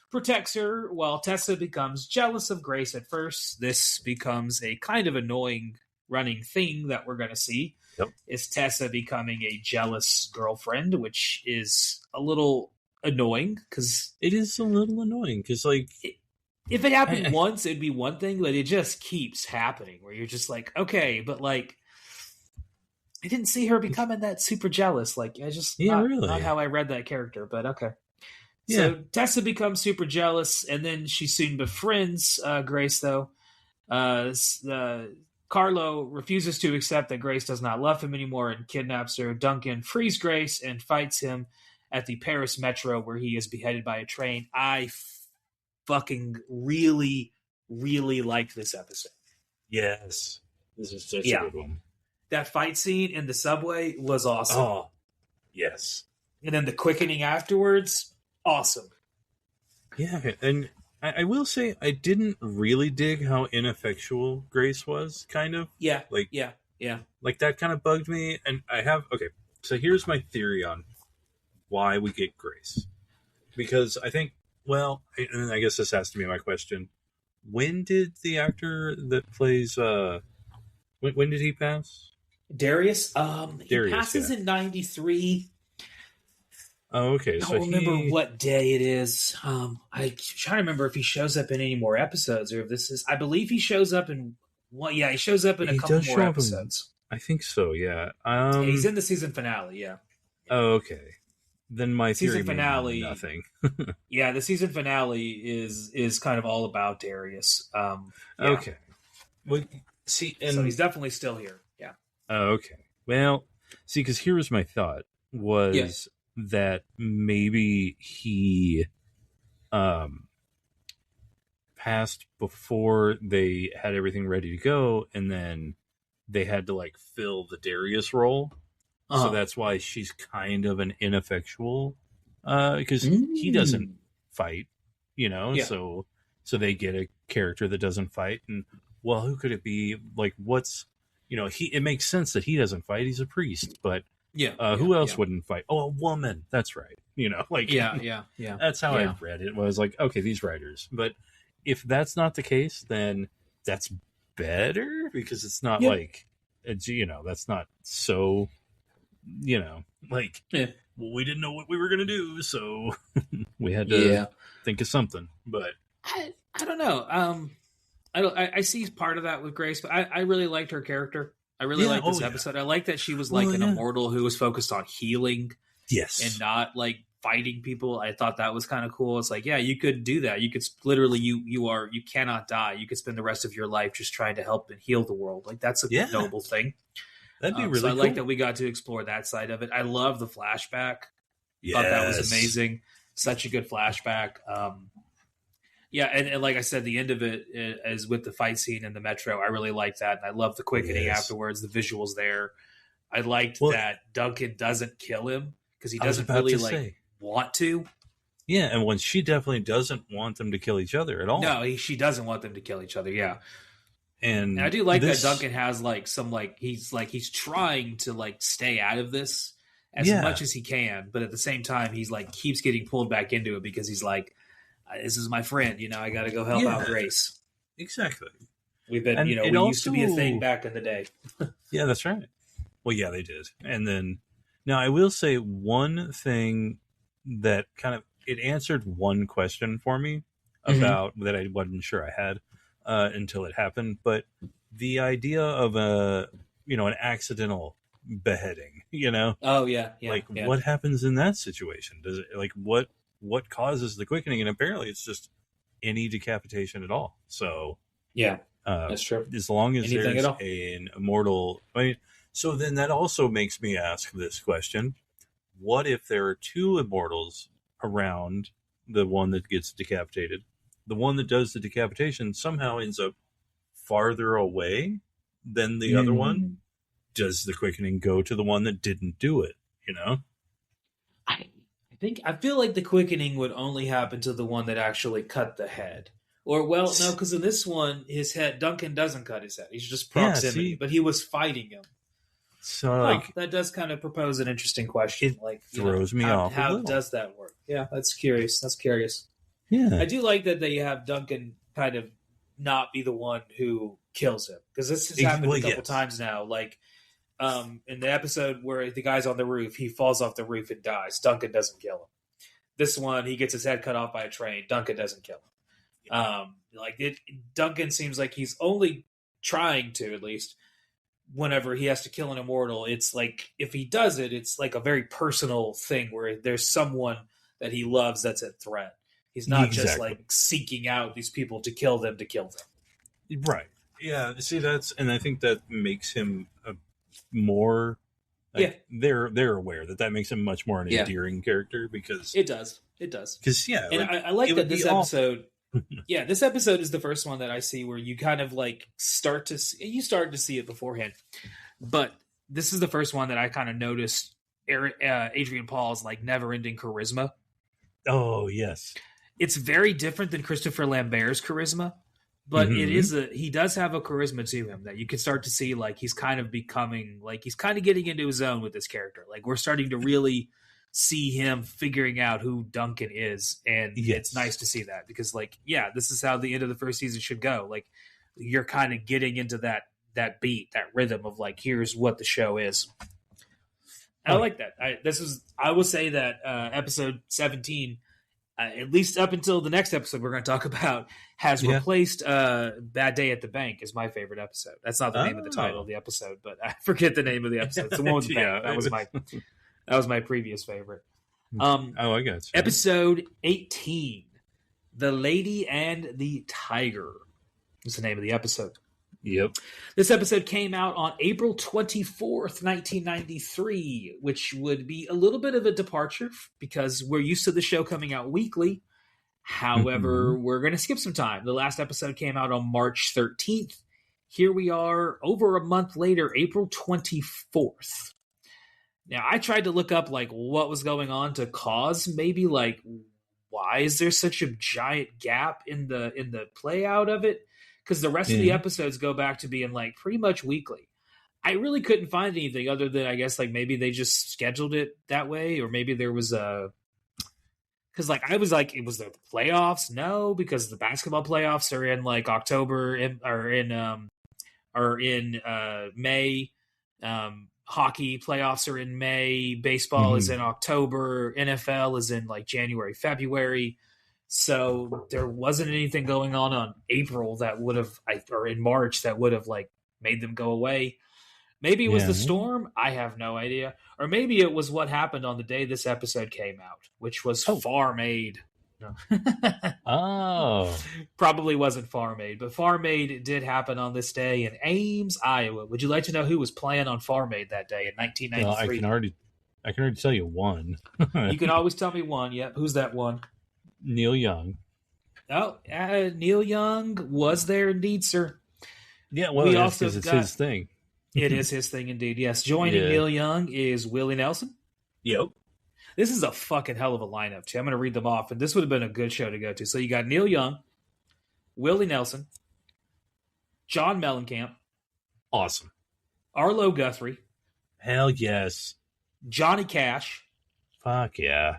protects her, while Tessa becomes jealous of Grace at first. This becomes a kind of annoying running thing that we're going to see. Is Tessa becoming a jealous girlfriend, which is a little annoying because it is a little annoying because like if it happened once it'd be one thing, but it just keeps happening where you're just like, okay, but like I didn't see her becoming that super jealous. Like I just not how I read that character, but okay. So Tessa becomes super jealous, and then she soon befriends Grace, though. Carlo refuses to accept that Grace does not love him anymore and kidnaps her. Duncan frees Grace and fights him at the Paris metro, where he is beheaded by a train. I fucking really, really liked this episode. Yes. This is such a good one. That fight scene in the subway was awesome. Oh, yes. And then the quickening afterwards, awesome. Yeah, and I will say I didn't really dig how ineffectual Grace was, kind of. Yeah. Like, yeah. Like, that kind of bugged me. And so here's my theory on why we get Grace. Because I think, and I guess this has to be my question. When did the actor that plays, when did he pass? Darius? He passes in 93. Oh, okay. I don't remember what day it is. I'm trying to remember if he shows up in any more episodes or if this is. I believe he shows up in. Well, yeah, he shows up in a couple more episodes. I think so. Yeah. He's in the season finale. Yeah. Oh, okay. Then my season finale. Nothing. Yeah, the season finale is kind of all about Darius. Okay. Well, see, so he's definitely still here. Yeah. Oh, okay. Well, see, because here was my thought was. That maybe he passed before they had everything ready to go, and then they had to like fill the Darius role. So that's why she's kind of an ineffectual because he doesn't fight, so they get a character that doesn't fight. And well, who could it be? Like, what's it makes sense that he doesn't fight. He's a priest, but who else wouldn't fight? Oh, a woman. That's right. That's how I read it. It was like, okay, these writers. But if that's not the case, then that's better because it's not like, that's not so, well, we didn't know what we were going to do. So we had to think of something. But I don't know. I see part of that with Grace, but I really liked her character. I really like this episode. I like that she was like an immortal who was focused on healing. Yes. And not like fighting people. I thought that was kind of cool. It's like, yeah, you could do that. You could literally, you cannot die. You could spend the rest of your life just trying to help and heal the world. Like that's a noble thing. That'd be really cool. I like that we got to explore that side of it. I love the flashback. Yes. Thought that was amazing. such a good flashback. Yeah, and like I said, the end of it is with the fight scene in the metro. I really like that. And I love the quickening afterwards, the visuals there. I liked that Duncan doesn't kill him because he doesn't really want to. Yeah, and when she definitely doesn't want them to kill each other at all. No, she doesn't want them to kill each other. Yeah, and I do like that Duncan has he's trying to stay out of this as much as he can, but at the same time he's keeps getting pulled back into it because he's like, this is my friend, I got to go help out Grace. Exactly. We've been, we used to be a thing back in the day. Yeah, that's right. Well, yeah, they did. And then, now I will say one thing that it answered one question for me about that I wasn't sure I had until it happened. But the idea of an accidental beheading, Oh, yeah. What happens in that situation? Does it, what causes the quickening? And apparently it's just any decapitation at all. So yeah, that's true. As long as anything there's an immortal, so then that also makes me ask this question: what if there are two immortals around the one that gets decapitated? The one that does the decapitation somehow ends up farther away than the other one. Does the quickening go to the one that didn't do it? I feel like the quickening would only happen to the one that actually cut the head. Or, well, no, because in this one, Duncan doesn't cut his head. He's just proximity, but he was fighting him. So, that does kind of propose an interesting question. It throws me off. How does that work? Yeah, that's curious. Yeah. I do like that they have Duncan kind of not be the one who kills him. Because this has happened a couple times now. In the episode where the guy's on the roof, he falls off the roof and dies. Duncan doesn't kill him. This one, he gets his head cut off by a train. Duncan doesn't kill him. Duncan seems like he's only trying to, at least, whenever he has to kill an immortal. It's if he does it, it's a very personal thing where there's someone that he loves that's at threat. He's not just seeking out these people to kill them. Right. Yeah. See, and I think that makes him more they're aware that makes him much more an endearing character because it does because and I like that this episode this episode is the first one that I see where you kind of start to see it beforehand, but this is the first one that I kind of noticed Adrian Paul's never-ending charisma. Oh yes, it's very different than Christopher Lambert's charisma. But he does have a charisma to him that you can start to see he's kind of becoming he's kind of getting into his own with this character. We're starting to really see him figuring out who Duncan is. And it's nice to see that because this is how the end of the first season should go. You're kind of getting into that beat, that rhythm of here's what the show is. I like that. I will say that episode 17, at least up until the next episode we're going to talk about, has replaced Bad Day at the Bank as my favorite episode. That's not the name of the title of the episode, but I forget the name of the episode. It's the one with the bank. That was my previous favorite. I got you. Episode 18, The Lady and the Tiger is the name of the episode. Yep. This episode came out on April 24th, 1993, which would be a little bit of a departure because we're used to the show coming out weekly. However, we're going to skip some time. The last episode came out on March 13th. Here we are over a month later, April 24th. Now, I tried to look up what was going on to cause maybe why is there such a giant gap in the play out of it? Because the rest of the episodes go back to being pretty much weekly. I really couldn't find anything other than I guess maybe they just scheduled it that way, or maybe there was because I was it was the playoffs. No, because the basketball playoffs are in October or in May. Hockey playoffs are in May. Baseball is in October. NFL is in January, February. So there wasn't anything going on April that would have, or in March that would have made them go away. Maybe it was the storm. I have no idea. Or maybe it was what happened on the day this episode came out, which was Farm Aid. No. Probably wasn't Farm Aid, but Farm Aid did happen on this day in Ames, Iowa. Would you like to know who was playing on Farm Aid that day in 1993? I can already tell you one. You can always tell me one. Yep. Who's that one? Neil Young. Oh, Neil Young was there indeed, sir. Yeah, well, it's his thing. It is his thing indeed, yes. Joining Neil Young is Willie Nelson. Yep. This is a fucking hell of a lineup, too. I'm going to read them off, and this would have been a good show to go to. So you got Neil Young, Willie Nelson, John Mellencamp. Awesome. Arlo Guthrie. Hell yes. Johnny Cash. Fuck yeah.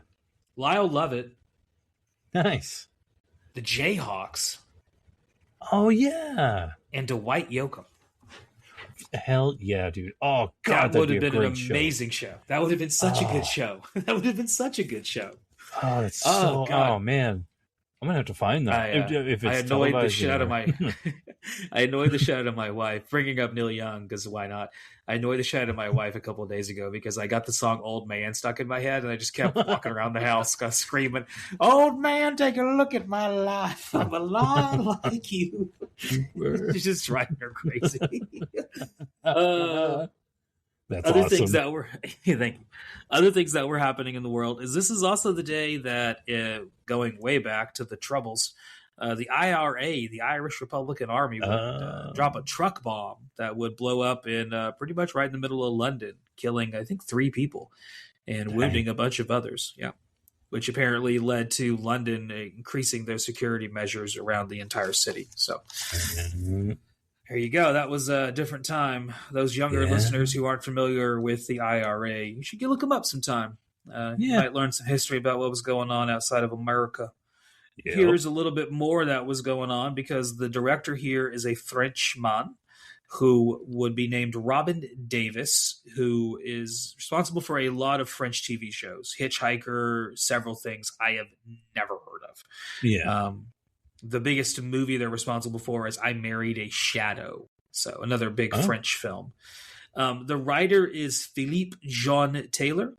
Lyle Lovett. Nice. The Jayhawks. Oh, yeah. And Dwight Yoakam. Hell yeah, dude. Oh, God, that would have been an show. amazing show. That would have been such a good show. That would have been such a good show. Oh, that's so... Oh, man. I'm going to have to find that. If it's I annoyed the shit out of my... I annoyed the shit out of my wife, bringing up Neil Young, because why not? I annoyed the shit out of my wife a couple of days ago because I got the song Old Man stuck in my head, and I just kept walking around the house screaming, "Old man, take a look at my life. I'm a lot like you." It's just driving her crazy. That's other awesome. Things that were thank you. Other things that were happening in the world is this is also the day that, going way back to the Troubles, the IRA, the Irish Republican Army, would drop a truck bomb that would blow up in pretty much right in the middle of London, killing, I think, 3 people and wounding a bunch of others. Yeah, which apparently led to London increasing their security measures around the entire city. So there you go. That was a different time. Those younger listeners who aren't familiar with the IRA, you should look them up sometime. You might learn some history about what was going on outside of America. Yep. Here's a little bit more that was going on because the director here is a Frenchman who would be named Robin Davis, who is responsible for a lot of French TV shows. Hitchhiker, several things I have never heard of. Yeah. The biggest movie they're responsible for is I Married a Shadow. So another big French film. The writer is Philippe Jean Taylor,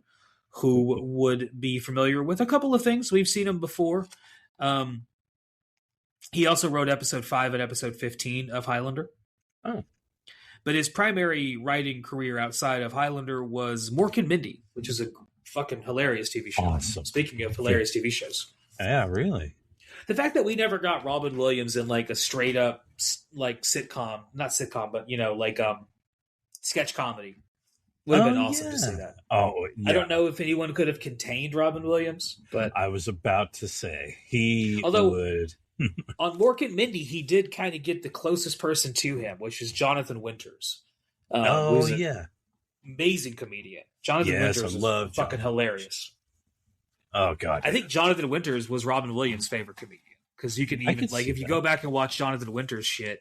who would be familiar with a couple of things. We've seen him before. He also wrote episode 5 and episode 15 of Highlander. Oh. But his primary writing career outside of Highlander was Mork and Mindy, which is a fucking hilarious TV show. Awesome. Speaking of hilarious TV shows. Yeah, really? The fact that we never got Robin Williams in like a straight up like sitcom, not sitcom, but sketch comedy would have been awesome to see that. Oh, yeah. I don't know if anyone could have contained Robin Williams, but I was about to say he would. On Mork and Mindy, he did kind of get the closest person to him, which is Jonathan Winters. Who's an amazing comedian. Jonathan Winters is fucking hilarious. Oh God! I think Jonathan Winters was Robin Williams' favorite comedian because you can even if you go back and watch Jonathan Winters shit,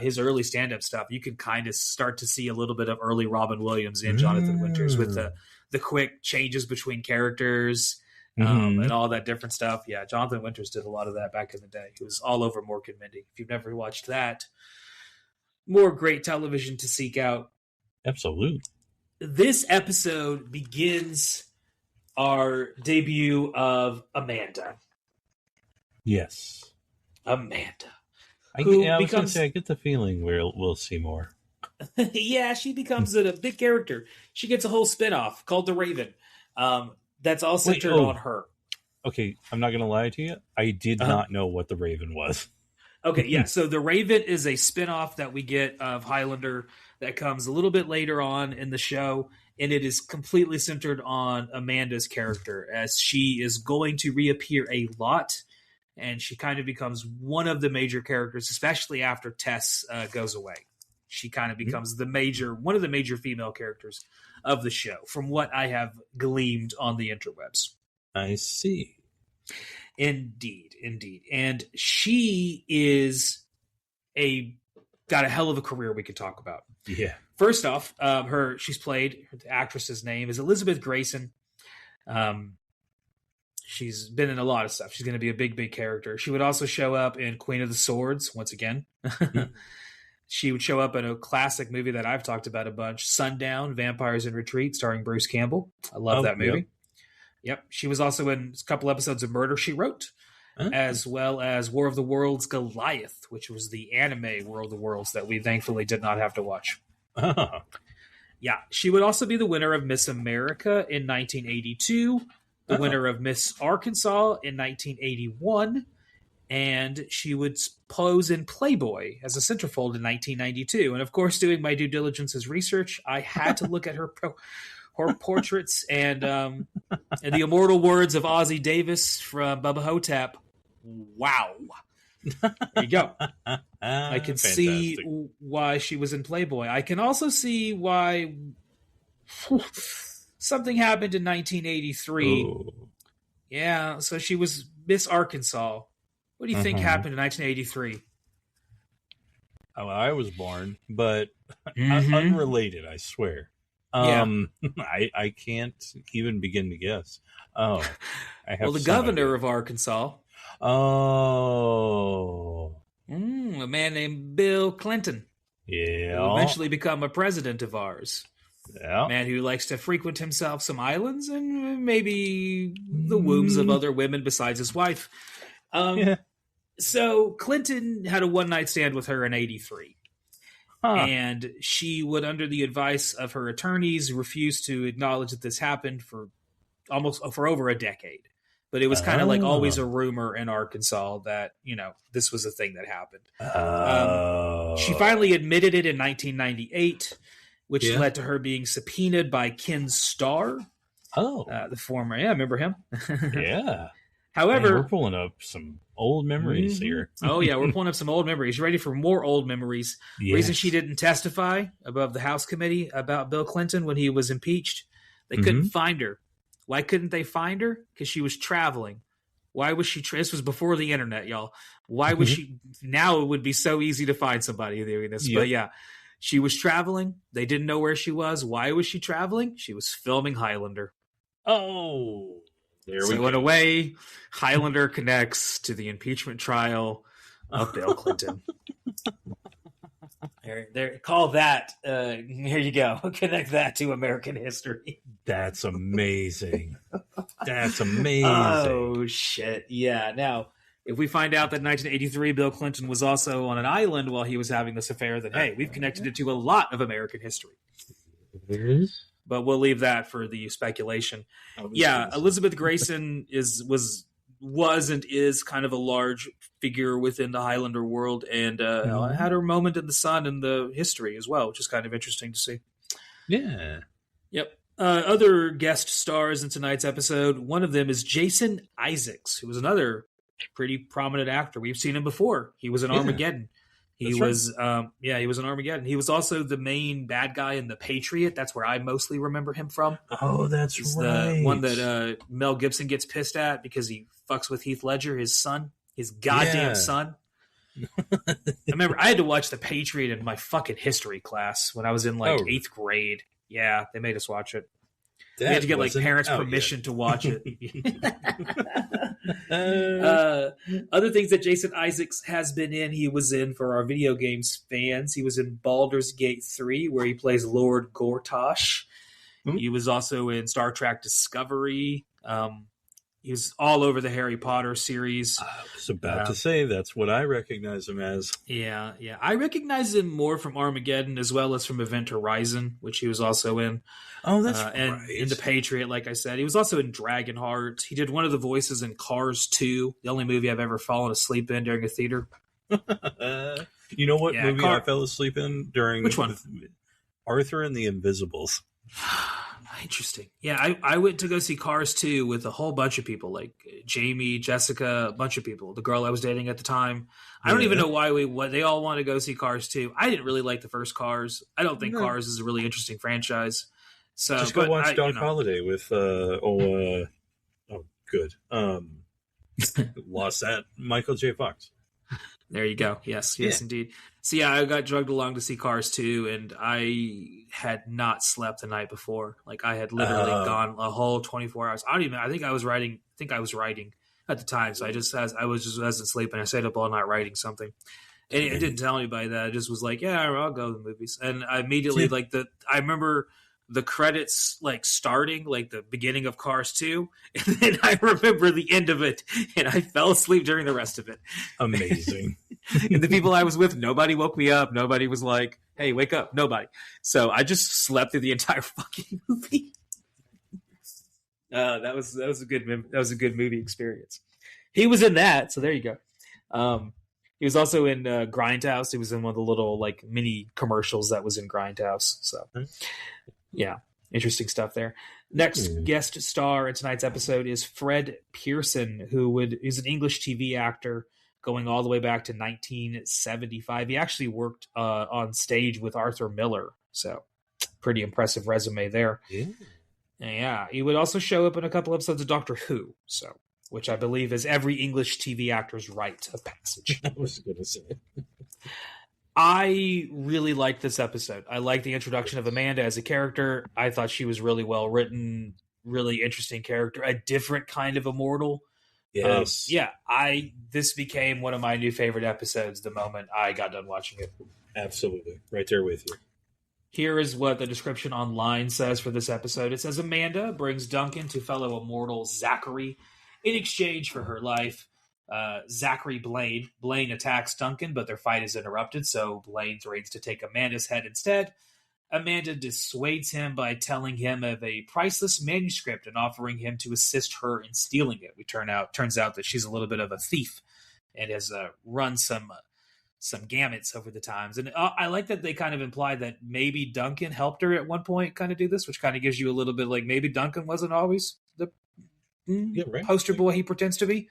his early stand-up stuff, you can kind of start to see a little bit of early Robin Williams in Jonathan Winters with the quick changes between characters and all that different stuff. Yeah, Jonathan Winters did a lot of that back in the day. He was all over Mork and Mindy. If you've never watched that, more great television to seek out. Absolutely. This episode begins our debut of Amanda. Yes. Amanda. I was going to say, I get the feeling we'll see more. Yeah, she becomes a big character. She gets a whole spinoff called The Raven. That's all centered on her. Okay, I'm not going to lie to you. I did not know what The Raven was. Okay, yeah. So The Raven is a spinoff that we get of Highlander that comes a little bit later on in the show, and it is completely centered on Amanda's character as she is going to reappear a lot, and she kind of becomes one of the major characters, especially after Tess goes away. She kind of becomes one of the major female characters of the show, from what I have gleaned on the interwebs. I see. Indeed. And she is got a hell of a career we could talk about. Yeah. First off, the actress's name is Elizabeth Grayson. She's been in a lot of stuff. She's going to be a big character. She would also show up in Queen of the Swords once again. She would show up in a classic movie that I've talked about a bunch, Sundown, Vampires in Retreat, starring Bruce Campbell. I love that movie. Yep. She was also in a couple episodes of Murder, She Wrote, as well as War of the Worlds Goliath, which was the anime War of the Worlds that we thankfully did not have to watch. Yeah, she would also be the winner of Miss America in 1982, the winner of Miss Arkansas in 1981, and she would pose in Playboy as a centerfold in 1992. And of course, doing my due diligence as research, I had to look at her portraits, and in the immortal words of Ozzie Davis from Bubba Hotep, wow. There you go. I can see why she was in Playboy. I can also see why something happened in 1983. Ooh. Yeah, so she was Miss Arkansas. What do you think happened in 1983? Oh, I was born, but unrelated, I swear. I can't even begin to guess. Oh, I have the governor of Arkansas. Oh. A man named Bill Clinton. Yeah. Who will eventually become a president of ours. Yeah. A man who likes to frequent himself some islands and maybe the wombs of other women besides his wife. So Clinton had a one-night stand with her in 83. And she would, under the advice of her attorneys, refuse to acknowledge that this happened for over a decade. But it was kind of like always a rumor in Arkansas that, this was a thing that happened. She finally admitted it in 1998, which led to her being subpoenaed by Ken Starr. The former, I remember him. Yeah. However, we're pulling up some old memories here. Oh, yeah, we're pulling up some old memories. You ready for more old memories? Yes. Reason she didn't testify above the House committee about Bill Clinton when he was impeached, they couldn't find her. Why couldn't they find her? Because she was traveling. Why was she? This was before the internet, y'all. Why was she? Now it would be so easy to find somebody doing this. Yep. But yeah, she was traveling. They didn't know where she was. Why was she traveling? She was filming Highlander. Oh, there we go. So in a way, Highlander connects to the impeachment trial of Bill Clinton. There, call that. Here you go. Connect that to American history. That's amazing. That's amazing. Oh, shit. Yeah. Now, if we find out that in 1983 Bill Clinton was also on an island while he was having this affair, then, hey, we've connected it to a lot of American history. But we'll leave that for the speculation. Yeah, Elizabeth Grayson was and is kind of a large figure within the Highlander world, and had her moment in the sun in the history as well, which is kind of interesting to see. Yeah. Yep. Other guest stars in tonight's episode, one of them is Jason Isaacs, who was another pretty prominent actor. We've seen him before. He was in Armageddon. He was in Armageddon. He was also the main bad guy in The Patriot. That's where I mostly remember him from. Oh, that's right. The one that Mel Gibson gets pissed at because he fucks with Heath Ledger, his son, his goddamn son. I remember I had to watch The Patriot in my fucking history class when I was in 8th grade. Yeah, they made us watch it. We had to get parents' permission to watch it. Other things that Jason Isaacs has been in, he was in, for our video games fans, he was in Baldur's Gate 3, where he plays Lord Gortash. Mm-hmm. He was also in Star Trek Discovery. He was all over the Harry Potter series. I was about to say, that's what I recognize him as. Yeah. I recognize him more from Armageddon as well as from Event Horizon, which he was also in. Oh, that's right. And in The Patriot, like I said. He was also in Dragonheart. He did one of the voices in Cars 2, the only movie I've ever fallen asleep in during a theater. You know what movie I fell asleep in during? Which one? Arthur and the Invisibles. Interesting. Yeah, I went to go see Cars 2 with a whole bunch of people, like Jamie, Jessica, a bunch of people. The girl I was dating at the time. I don't even know why they all want to go see Cars 2. I didn't really like the first Cars. I don't think Cars is a really interesting franchise. So just go watch Doc Holliday with good. Lost that Michael J. Fox. There you go. Yes, indeed. So yeah, I got drugged along to see Cars 2, and I had not slept the night before. Like I had literally gone a whole 24 hours. I think I was writing at the time. So I wasn't sleeping. I stayed up all night writing something. And it didn't tell anybody that. I just was like, yeah, I'll go to the movies. And I immediately I remember the credits starting, the beginning of Cars 2, and then I remember the end of it, and I fell asleep during the rest of it. Amazing. And the people I was with, nobody woke me up. Nobody was like, Hey, wake up. Nobody. So I just slept through the entire fucking movie. That was a good movie experience. He was in that, so there you go. He was also in Grindhouse. He was in one of the little like mini commercials that was in Grindhouse. So yeah, interesting stuff there. Next guest star in tonight's episode is Fred Pearson, who's an English TV actor going all the way back to 1975. He actually worked on stage with Arthur Miller, so pretty impressive resume there. Yeah, he would also show up in a couple episodes of Doctor Who, so which I believe is every English TV actor's rite of passage. I was going to say. I really liked this episode. I liked the introduction of Amanda as a character. I thought she was really well written, really interesting character, a different kind of immortal. Yes. This became one of my new favorite episodes the moment I got done watching it. Absolutely. Right there with you. Here is what the description online says for this episode. It says, Amanda brings Duncan to fellow immortal Zachary in exchange for her life. Zachary Blaine attacks Duncan, but their fight is interrupted, so Blaine threatens to take Amanda's head instead. Amanda dissuades him by telling him of a priceless manuscript and offering him to assist her in stealing it. Turns out that she's a little bit of a thief and has run some gamuts over the times. And I like that they kind of implied that maybe Duncan helped her at one point kind of do this, which kind of gives you a little bit like maybe Duncan wasn't always the poster boy he pretends to be.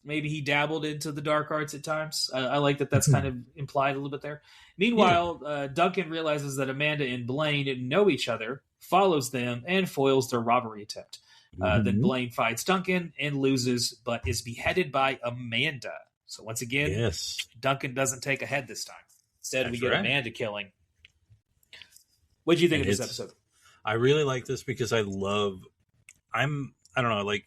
Maybe he dabbled into the dark arts at times. I like that that's kind of implied a little bit there. Meanwhile, Duncan realizes that Amanda and Blaine didn't know each other, follows them, and foils their robbery attempt. Then Blaine fights Duncan and loses, but is beheaded by Amanda. So once again, Duncan doesn't take a head this time. Instead, we get Amanda killing. What do you think of this episode? I really like this because I don't know, like,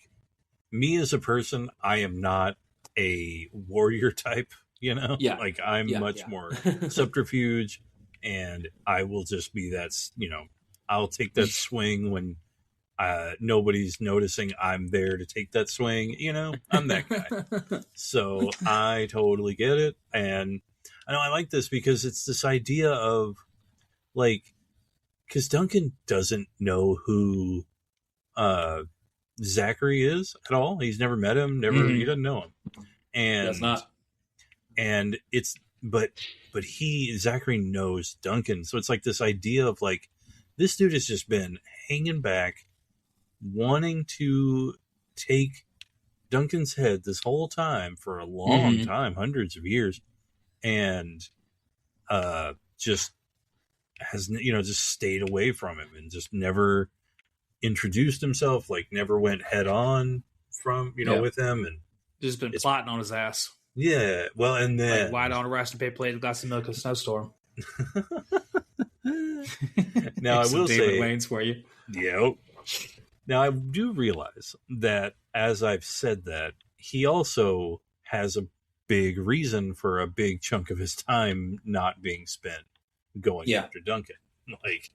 me as a person, I am not a warrior type, you know? Yeah. Like, I'm much more subterfuge, and I will just be that, you know, I'll take that swing when nobody's noticing I'm there to take that swing, you know? I'm that guy. So I totally get it. And I know I like this because it's this idea of, like, because Duncan doesn't know who Zachary is at all. He's never met him. He doesn't know him. And does not. And but Zachary knows Duncan. So it's like this idea of like, this dude has just been hanging back, wanting to take Duncan's head this whole time for a long time, hundreds of years, and just has, you know, just stayed away from him and just never introduced himself, like never went head on from, you know, with him, and just been plotting on his ass. Yeah, well, and then like, white on a rest and pay plate, glass of milk, a snowstorm. Now I will say, Wayne's for you. Yep. Now I do realize that as I've said that, he also has a big reason for a big chunk of his time not being spent going after Duncan, like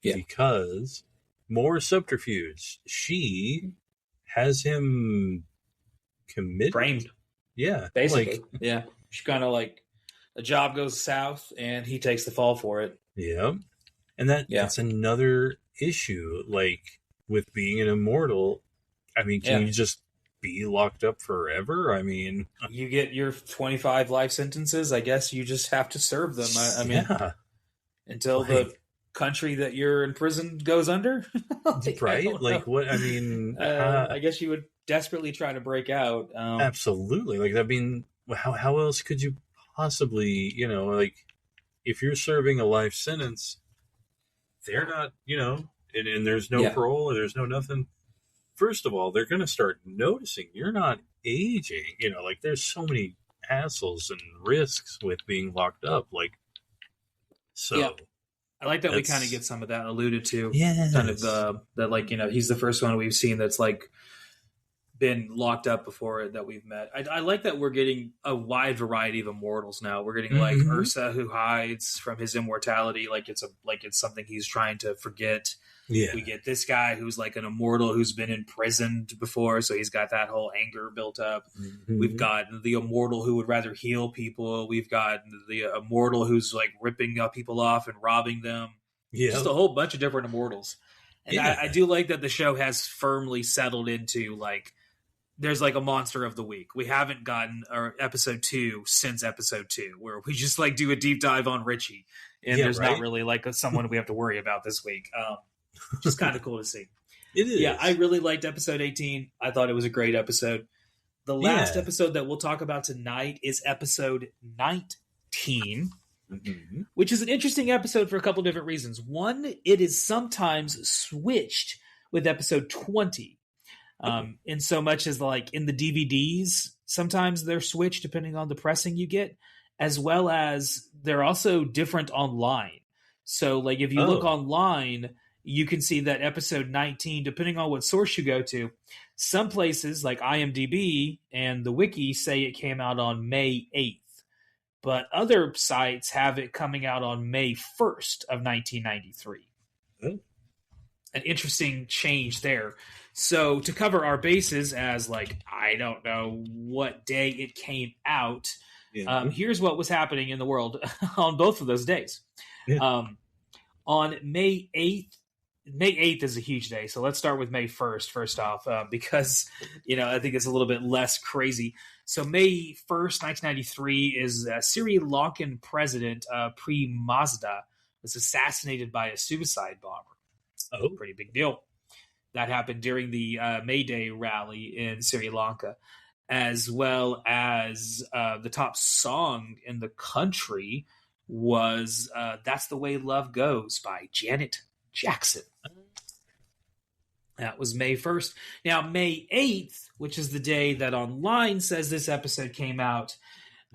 because more subterfuge. She has him committed, framed. Yeah, basically. Like, she kind of like a job goes south, and he takes the fall for it. Yeah, and that's another issue. Like with being an immortal, I mean, can you just be locked up forever? I mean, you get your 25 life sentences. I guess you just have to serve them. I mean, until the country that you're in prison goes under. Right? Like what? I mean, I guess you would desperately try to break out. Absolutely. Like, I mean, how else could you possibly, you know, like if you're serving a life sentence, they're not, you know, and there's no parole or there's no nothing. First of all, they're going to start noticing you're not aging. You know, like there's so many hassles and risks with being locked up. Like, so I like that we kind of get some of that alluded to. Yeah, kind of that, like, you know, he's the first one we've seen that's like been locked up before that we've met. I like that we're getting a wide variety of immortals now. We're getting like Ursa, who hides from his immortality, like it's something he's trying to forget. Yeah. We get this guy who's like an immortal who's been imprisoned before, so he's got that whole anger built up. We've got the immortal who would rather heal people. We've got the immortal who's like ripping people off and robbing them. Yeah. Just a whole bunch of different immortals. And I do like that the show has firmly settled into like there's like a monster of the week. We haven't gotten our episode 2 since episode 2, where we just like do a deep dive on Richie, and there's not really like someone we have to worry about this week. Just kind of cool to see. It is. Yeah, I really liked episode 18. I thought it was a great episode. The last episode that we'll talk about tonight is episode 19, which is an interesting episode for a couple different reasons. One, it is sometimes switched with episode 20. In so much as like in the DVDs, sometimes they're switched depending on the pressing you get, as well as they're also different online. So like if you look online, you can see that episode 19, depending on what source you go to, some places like IMDb and the wiki say it came out on May 8th, but other sites have it coming out on May 1st of 1993. An interesting change there. So to cover our bases as like, I don't know what day it came out, here's what was happening in the world on both of those days. On May 8th, May 8th is a huge day, so let's start with May 1st, first off, because, I think it's a little bit less crazy. So May 1st, 1993 is Sri Lankan president Pre Mazda was assassinated by a suicide bomber. Oh, pretty big deal. That happened during the May Day rally in Sri Lanka, as well as the top song in the country was That's the Way Love Goes by Janet Jackson. That was May 1st. Now, May 8th, which is the day that online says this episode came out,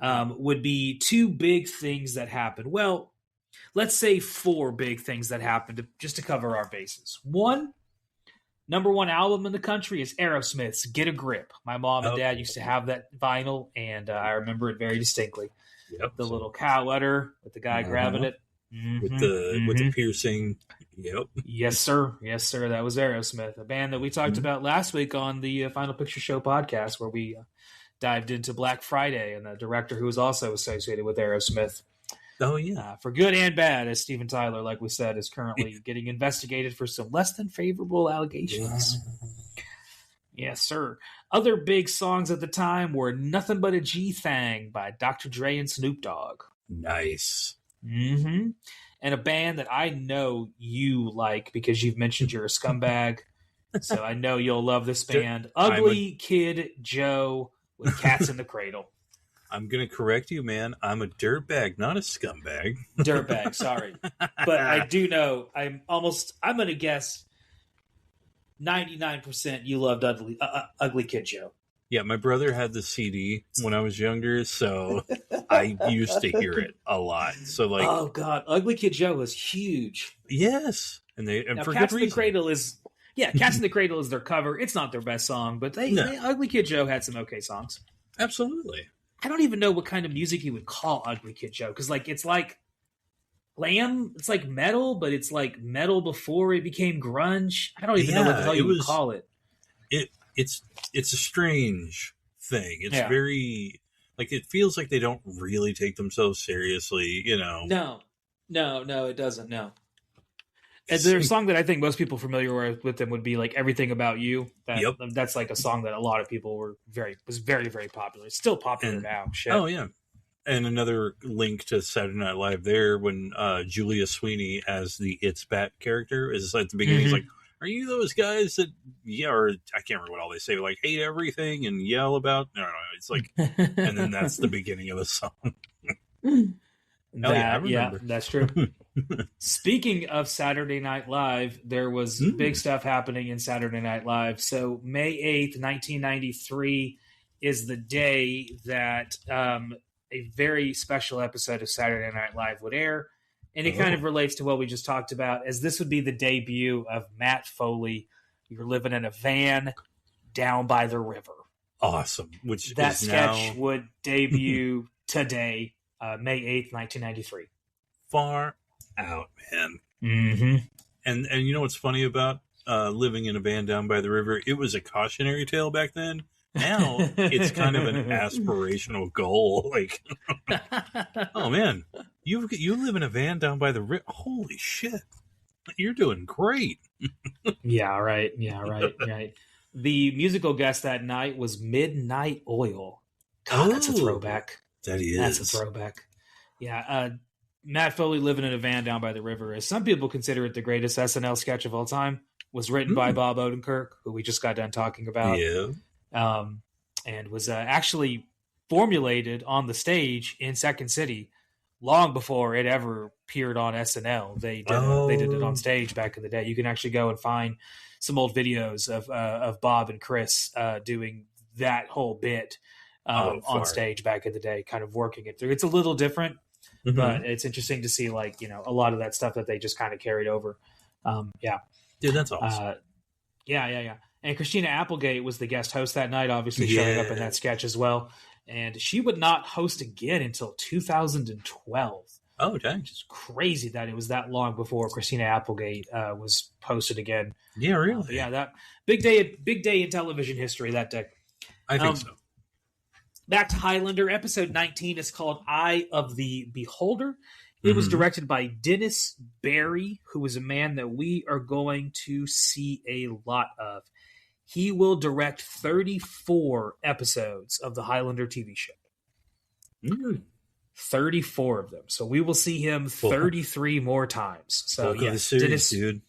would be 2 big things that happened. Well, let's say 4 big things that happened just to cover our bases. 1, number 1 album in the country is Aerosmith's Get a Grip. My mom and dad used to have that vinyl, and I remember it very distinctly. Yep. The little cow udder with the guy grabbing it. With the piercing. Yep. Yes, sir. Yes, sir. That was Aerosmith, a band that we talked about last week on the Final Picture Show podcast, where we dived into Black Friday and the director who was also associated with Aerosmith. Oh, yeah. For good and bad, as Steven Tyler, like we said, is currently getting investigated for some less than favorable allegations. Yes, sir. Other big songs at the time were Nothing But a G-Thang by Dr. Dre and Snoop Dogg. Nice. And a band that I know you like because you've mentioned you're a scumbag. So I know you'll love this band. Ugly Kid Joe with Cats in the Cradle. I'm going to correct you, man. I'm a dirtbag, not a scumbag. Dirtbag, sorry. But I do know, I'm going to guess 99% you loved Ugly Kid Joe. Yeah, my brother had the CD when I was younger, so I used to hear it a lot. So like, oh god, Ugly Kid Joe was huge. Yes, and for Cats good in the reason. Cradle is Cats in the Cradle is their cover. It's not their best song, but Ugly Kid Joe had some okay songs. Absolutely. I don't even know what kind of music you would call Ugly Kid Joe, because like it's like glam, it's like metal, but it's like metal before it became grunge. I don't even know what the hell you would call it. It's a strange thing. It's very like, it feels like they don't really take themselves seriously, No, it doesn't. No. And there's a song that I think most people familiar with them would be like Everything About You. That's like a song that a lot of people was very, very popular. It's still popular now. Shit. Oh yeah. And another link to Saturday Night Live there, when Julia Sweeney as the It's Bat character is at the beginning. He's like, are you those guys that, or I can't remember what all they say, like hate everything and yell about? No. It's like, and then that's the beginning of the song. That's true. Speaking of Saturday Night Live, there was big stuff happening in Saturday Night Live. So May 8th, 1993 is the day that a very special episode of Saturday Night Live would air. And it kind of relates to what we just talked about, as this would be the debut of Matt Foley. You're living in a van. Down by the River. Awesome. Which that is sketch now would debut today, May 8th, 1993. far out, man. Mm-hmm. And you know what's funny about living in a van down by the river? It was a cautionary tale back then. Now it's kind of an aspirational goal. Like, oh man, you live in a van down by the river. Holy shit, you're doing great. Yeah, right. Right. The musical guest that night was Midnight Oil. God, that's a throwback. That is. That's a throwback. Yeah, Matt Foley living in a van down by the river, as some people consider it the greatest SNL sketch of all time, was written by Bob Odenkirk, who we just got done talking about. Yeah. And was actually formulated on the stage in Second City long before it ever appeared on SNL. They did it on stage back in the day. You can actually go and find some old videos of Bob and Chris doing that whole bit on stage back in the day, kind of working it through. It's a little different, but it's interesting to see, like, you know, a lot of that stuff that they just kind of carried over. Yeah. Dude, that's awesome. Yeah. And Christina Applegate was the guest host that night, obviously showing up in that sketch as well. And she would not host again until 2012. Oh, dang. Which is crazy that it was that long before Christina Applegate was hosted again. Yeah, really? Yeah, that big day in television history that day. I think so. Back to Highlander. Episode 19 is called Eye of the Beholder. It was directed by Dennis Barry, who is a man that we are going to see a lot of. He will direct 34 episodes of the Highlander TV show. 34 of them. So we will see him 33 more times. So yes, series, dude.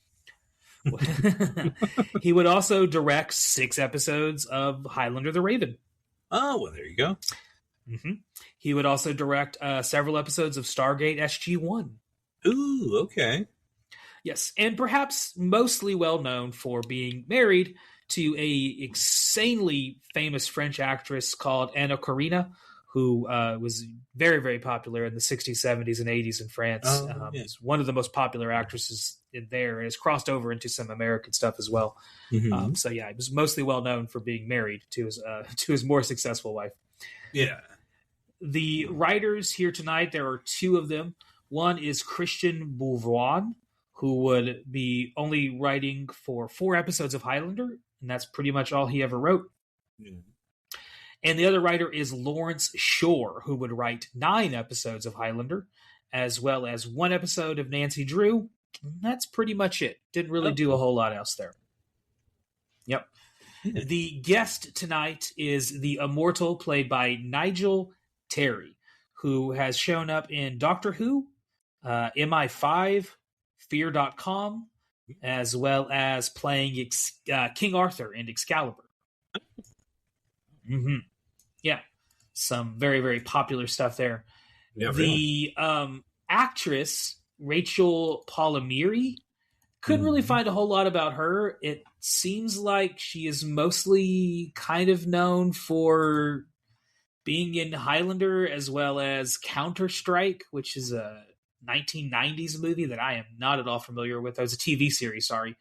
He would also direct 6 episodes of Highlander the Raven. Oh, well, there you go. He would also direct several episodes of Stargate SG-1. Ooh, okay. Yes, and perhaps mostly well known for being married to a insanely famous French actress called Anna Karina, who was very, very popular in the 60s, 70s, and 80s in France. Is one of the most popular actresses in there, and has crossed over into some American stuff as well. So yeah, he was mostly well known for being married to his more successful wife. Yeah. The writers here tonight, there are 2 of them. One is Christian Bouvron, who would be only writing for 4 episodes of Highlander, and that's pretty much all he ever wrote. And the other writer is Lawrence Shore, who would write 9 episodes of Highlander, as well as 1 episode of Nancy Drew. And that's pretty much it. Didn't really do a whole lot else there. Yep. The guest tonight is the Immortal, played by Nigel Terry, who has shown up in Doctor Who, MI5, Fear.com, as well as playing King Arthur in Excalibur. Yeah, some very, very popular stuff there. Yeah, the actress, Rachel Palmieri, couldn't really find a whole lot about her. It seems like she is mostly kind of known for being in Highlander as well as Counter-Strike, which is a 1990s movie that I am not at all familiar with. That was a TV series, sorry.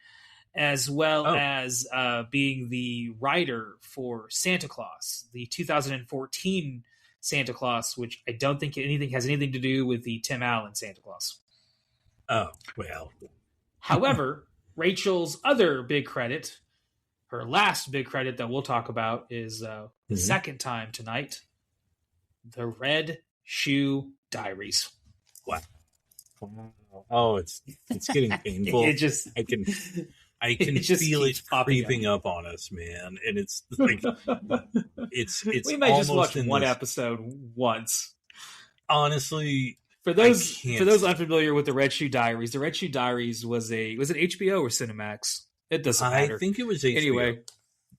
As well as being the writer for Santa Claus, the 2014 Santa Claus, which I don't think has anything to do with the Tim Allen Santa Claus. Oh, well. However, Rachel's other big credit, her last big credit that we'll talk about, is the second time tonight, The Red Shoe Diaries. Wow. Oh, it's getting painful. I can feel it creeping up on us, man. And it's like it's we may just watch one episode once. Honestly, for those unfamiliar with the Red Shoe Diaries, the Red Shoe Diaries was it HBO or Cinemax? It doesn't matter. I think it was HBO. Anyway,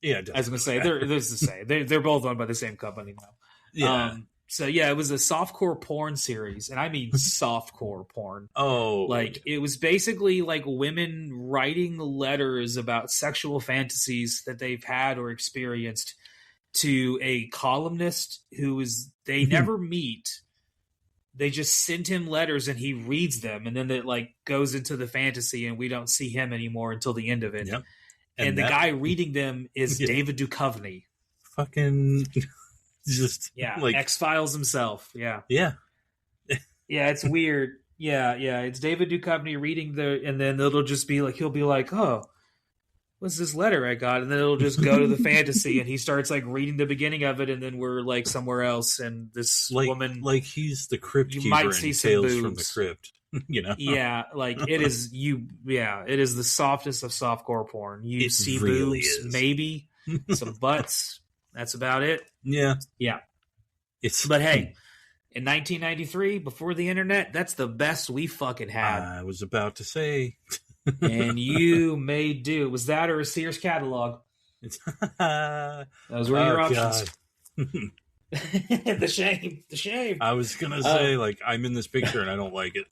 yeah, I was going to say they're both owned by the same company now. Yeah. So yeah, it was a softcore porn series, and I mean softcore porn. Oh, like it was basically like women writing letters about sexual fantasies that they've had or experienced to a columnist they never meet. They just send him letters and he reads them, and then it like goes into the fantasy, and we don't see him anymore until the end of it. Yep. And the guy reading them is David Duchovny. Fucking just like X-Files himself. Yeah. Yeah. Yeah, it's weird. Yeah, it's David Duchovny reading and then it'll just be like, he'll be like, oh, what's this letter I got? And then it'll just go to the fantasy, and he starts like reading the beginning of it, and then we're like somewhere else, and this woman, like he's the crypt keeper, might see and some Tales boobs from the Crypt. Yeah, like it is it is the softest of softcore porn. You see really boobs, maybe some butts. That's about it. Yeah. But hey, in 1993, before the internet, that's the best we fucking had. I was about to say. And you may do. Was that or a Sears catalog? Those were your options. The shame. I was gonna say, I'm in this picture and I don't like it.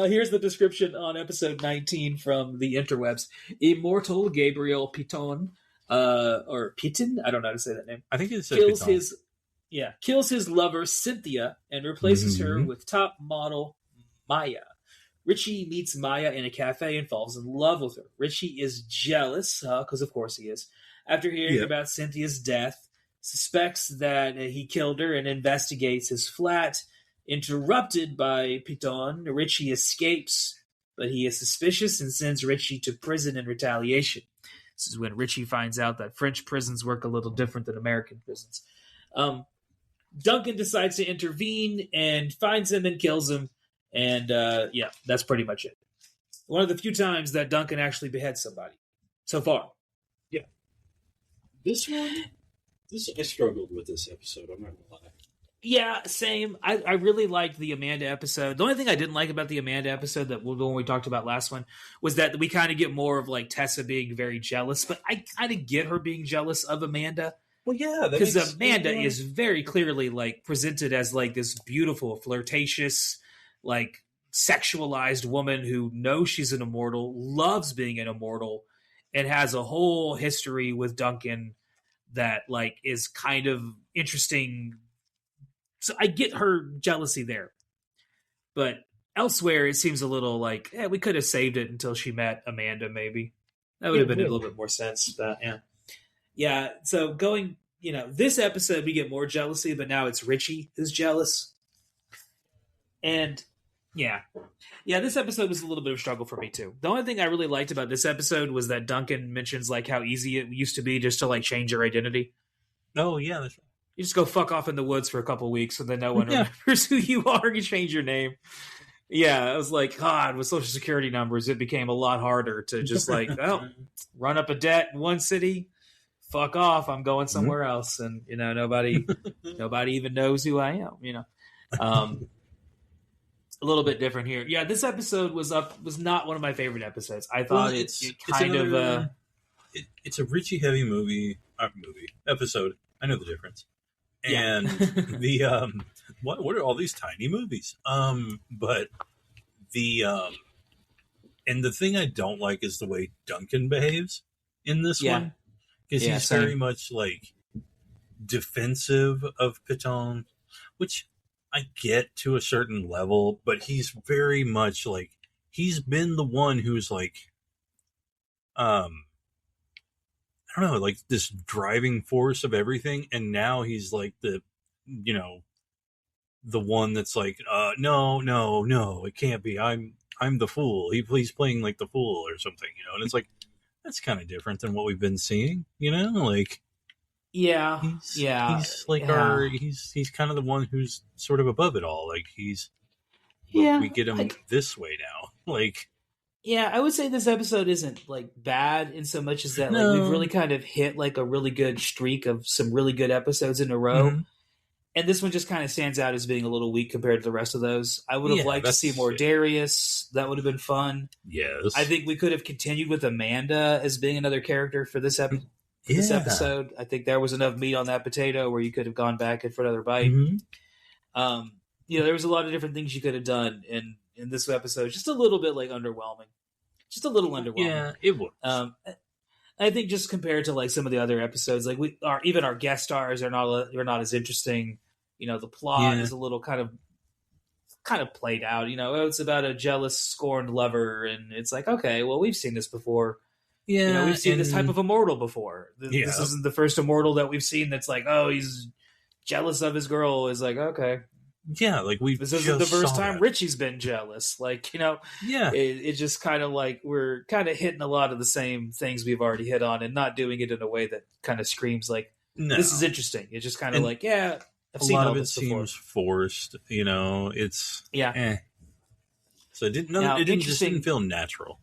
Here's the description on episode 19 from the interwebs. Immortal Gabriel Piton, or Piton, I don't know how to say that name. I think it's kills his lover Cynthia and replaces her with top model Maya. Richie meets Maya in a cafe and falls in love with her. Richie is jealous, because of course he is. After hearing about Cynthia's death, suspects that he killed her and investigates his flat. Interrupted by Piton, Richie escapes, but he is suspicious and sends Richie to prison in retaliation. This is when Richie finds out that French prisons work a little different than American prisons. Duncan decides to intervene and finds him and kills him. And that's pretty much it. One of the few times that Duncan actually beheads somebody so far. Yeah. I struggled with this episode, I'm not gonna lie. Yeah, same. I really liked the Amanda episode. The only thing I didn't like about the Amanda episode, that the one we talked about last one, was that we kind of get more of like Tessa being very jealous. But I kind of get her being jealous of Amanda. Well, yeah, because Amanda is very clearly like presented as like this beautiful, flirtatious, like sexualized woman who knows she's an immortal, loves being an immortal, and has a whole history with Duncan that like is kind of interesting. So I get her jealousy there. But elsewhere, it seems a little like, we could have saved it until she met Amanda, maybe. That would have been a little bit more sense. But, yeah, so going, this episode, we get more jealousy, but now it's Richie who's jealous. And, this episode was a little bit of a struggle for me, too. The only thing I really liked about this episode was that Duncan mentions, like, how easy it used to be just to, like, change your identity. Oh, yeah, that's right. You just go fuck off in the woods for a couple of weeks, and then no one remembers who you are. You change your name. Yeah, I was like, God, with Social Security numbers, it became a lot harder to just like, run up a debt in one city, fuck off, I'm going somewhere else, and nobody even knows who I am. A little bit different here. Yeah, this episode was not one of my favorite episodes. I thought it's a Richie heavy episode. I know the difference. And the what are all these tiny movies? But the and the thing I don't like is the way Duncan behaves in this one, because he's very much like defensive of Piton, which I get to a certain level, but he's very much like he's been the one who's like I don't know, like this driving force of everything, and now he's like the one that's like, no, it can't be. I'm the fool. He's playing like the fool or something, and it's like that's kind of different than what we've been seeing, like. Yeah, he's like he's kind of the one who's sort of above it all. Like we get him this way now, like. Yeah, I would say this episode isn't like bad in so much as that like we've really kind of hit like a really good streak of some really good episodes in a row. And this one just kind of stands out as being a little weak compared to the rest of those. I would have liked to see more Darius. That would have been fun. Yes. I think we could have continued with Amanda as being another character for this episode. I think there was enough meat on that potato where you could have gone back in for another bite. There was a lot of different things you could have done in this episode. Just a little bit like underwhelming. Just a little underwhelming. Yeah, it was. I think just compared to like some of the other episodes, like even our guest stars are not as interesting. The plot is a little kind of kind of played out. It's about a jealous, scorned lover, and it's like, okay, well, we've seen this before. Yeah, we've seen this type of immortal before. This isn't the first immortal that we've seen that's like, oh, he's jealous of his girl. Is like, okay. Yeah, like this isn't the first time Richie's been jealous. Like, it just kind of like we're kind of hitting a lot of the same things we've already hit on and not doing it in a way that kind of screams like, this is interesting. It's just kind of like, yeah, I've seen a lot all of it this before. seems forced. It's So it didn't feel natural.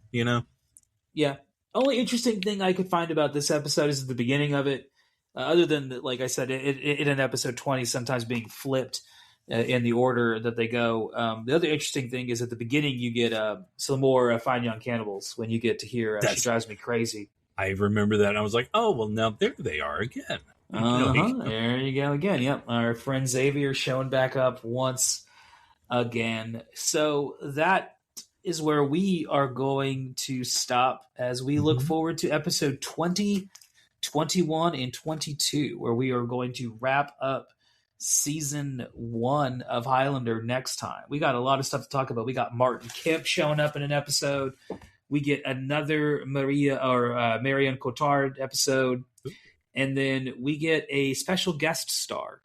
Yeah. Only interesting thing I could find about this episode is at the beginning of it. Other than, like I said, it in episode 20 sometimes being flipped in the order that they go. The other interesting thing is at the beginning you get some more Fine Young Cannibals when you get to hear She Drives Me Crazy. I remember that, and I was like, oh, well, now there they are again. There you go again. Yep, our friend Xavier showing back up once again. So that is where we are going to stop as we look forward to episode 20, 21, and 22, where we are going to wrap up season 1 of Highlander next time. We got a lot of stuff to talk about. We got Martin Kemp showing up in an episode. We get another Marion Cotillard episode. And then we get a special guest star.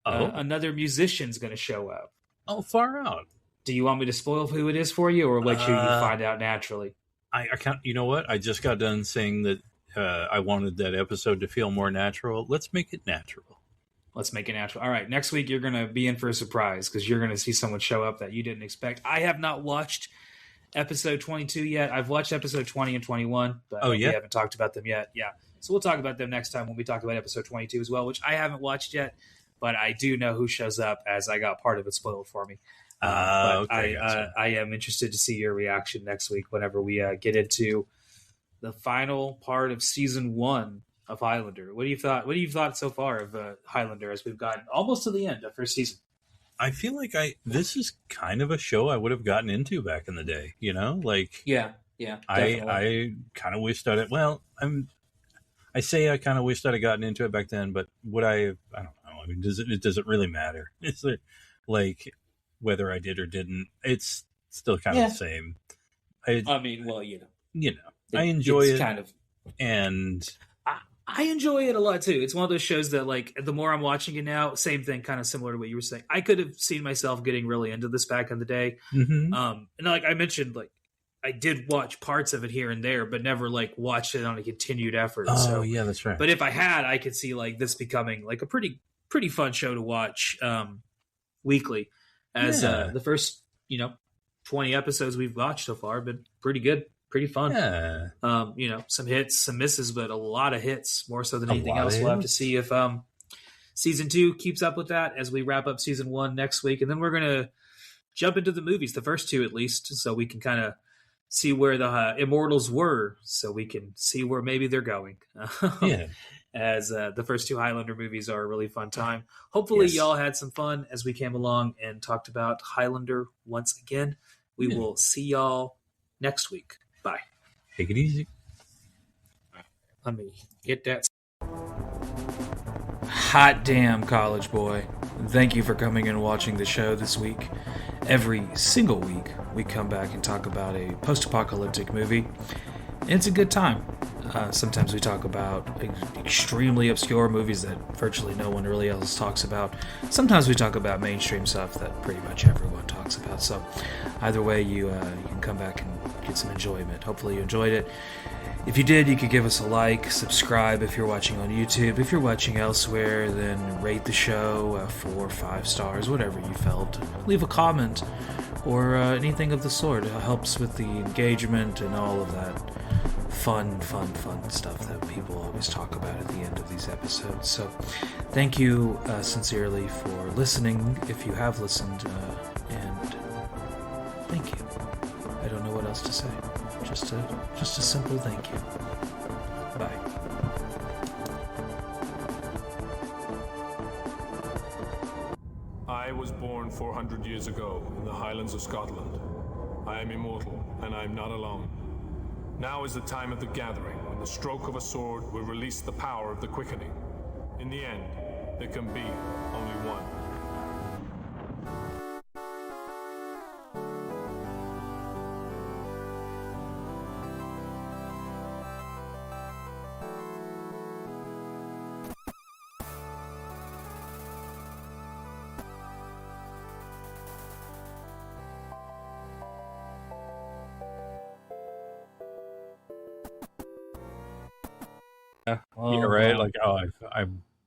Another musician's going to show up. Oh, far out. Do you want me to spoil who it is for you, or let you find out naturally? I can't. You know what? I just got done saying that I wanted that episode to feel more natural. Let's make it natural. Let's make it natural. All right. Next week, you're going to be in for a surprise because you're going to see someone show up that you didn't expect. I have not watched episode 22 yet. I've watched episode 20 and 21, but we haven't talked about them yet. Yeah. So we'll talk about them next time when we talk about episode 22 as well, which I haven't watched yet, but I do know who shows up as I got part of it spoiled for me. Gotcha. I am interested to see your reaction next week whenever we get into the final part of season 1 of Highlander. What do you thought so far of Highlander as we've gotten almost to the end of first season? I feel like this is kind of a show I would have gotten into back in the day. I kind of wished I'd. Well, I say I kind of wished I'd have gotten into it back then, but would I have? I don't know. I mean, does it really matter? It's like whether I did or didn't. It's still kind of the same. I enjoy it kind of, and I enjoy it a lot too. It's one of those shows that, like, the more I'm watching it now, same thing, kind of similar to what you were saying. I could have seen myself getting really into this back in the day. Mm-hmm. And like I mentioned, like I did watch parts of it here and there, but never like watched it on a continued effort. Oh, yeah, that's right. But if I had, I could see like this becoming like a pretty fun show to watch weekly. As the first 20 episodes we've watched so far have been pretty good. Pretty fun. Yeah. Some hits, some misses, but a lot of hits, more so than anything else. We'll have to see if season 2 keeps up with that as we wrap up season 1 next week. And then we're going to jump into the movies, the first 2 at least, so we can kind of see where the Immortals were, so we can see where maybe they're going. Yeah. As the first 2 Highlander movies are a really fun time. Hopefully y'all had some fun as we came along and talked about Highlander once again. We will see y'all next week. Bye. Take it easy. Let me get that. Hot damn, college boy. Thank you for coming and watching the show this week. Every single week, we come back and talk about a post-apocalyptic movie. And it's a good time. Sometimes we talk about extremely obscure movies that virtually no one really else talks about. Sometimes we talk about mainstream stuff that pretty much everyone talks about. So either way, you can come back and get some enjoyment. Hopefully you enjoyed it. If you did, you could give us a like, subscribe if you're watching on YouTube. If you're watching elsewhere, then rate the show 4 or 5 stars, whatever you felt. Leave a comment or anything of the sort. It helps with the engagement and all of that fun stuff that people always talk about at the end of these episodes. So thank you sincerely for listening, if you have listened, and thank you. I don't know what else to say. Just a simple thank you. Bye. I was born 400 years ago in the Highlands of Scotland. I am immortal, and I am not alone. Now is the time of the gathering, when the stroke of a sword will release the power of the quickening. In the end, there can be only one. Yeah, right. Like,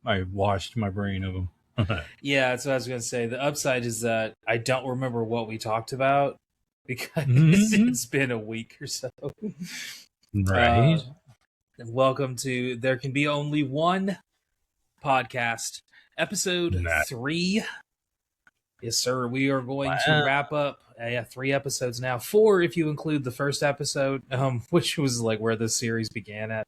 I washed my brain of them. Yeah, that's what I was going to say. The upside is that I don't remember what we talked about because it's been a week or so. Right. Welcome to There Can Be Only One podcast, episode 3. Yes, sir. We are going to wrap up 3 episodes now. 4 if you include the first episode, which was like where the series began at.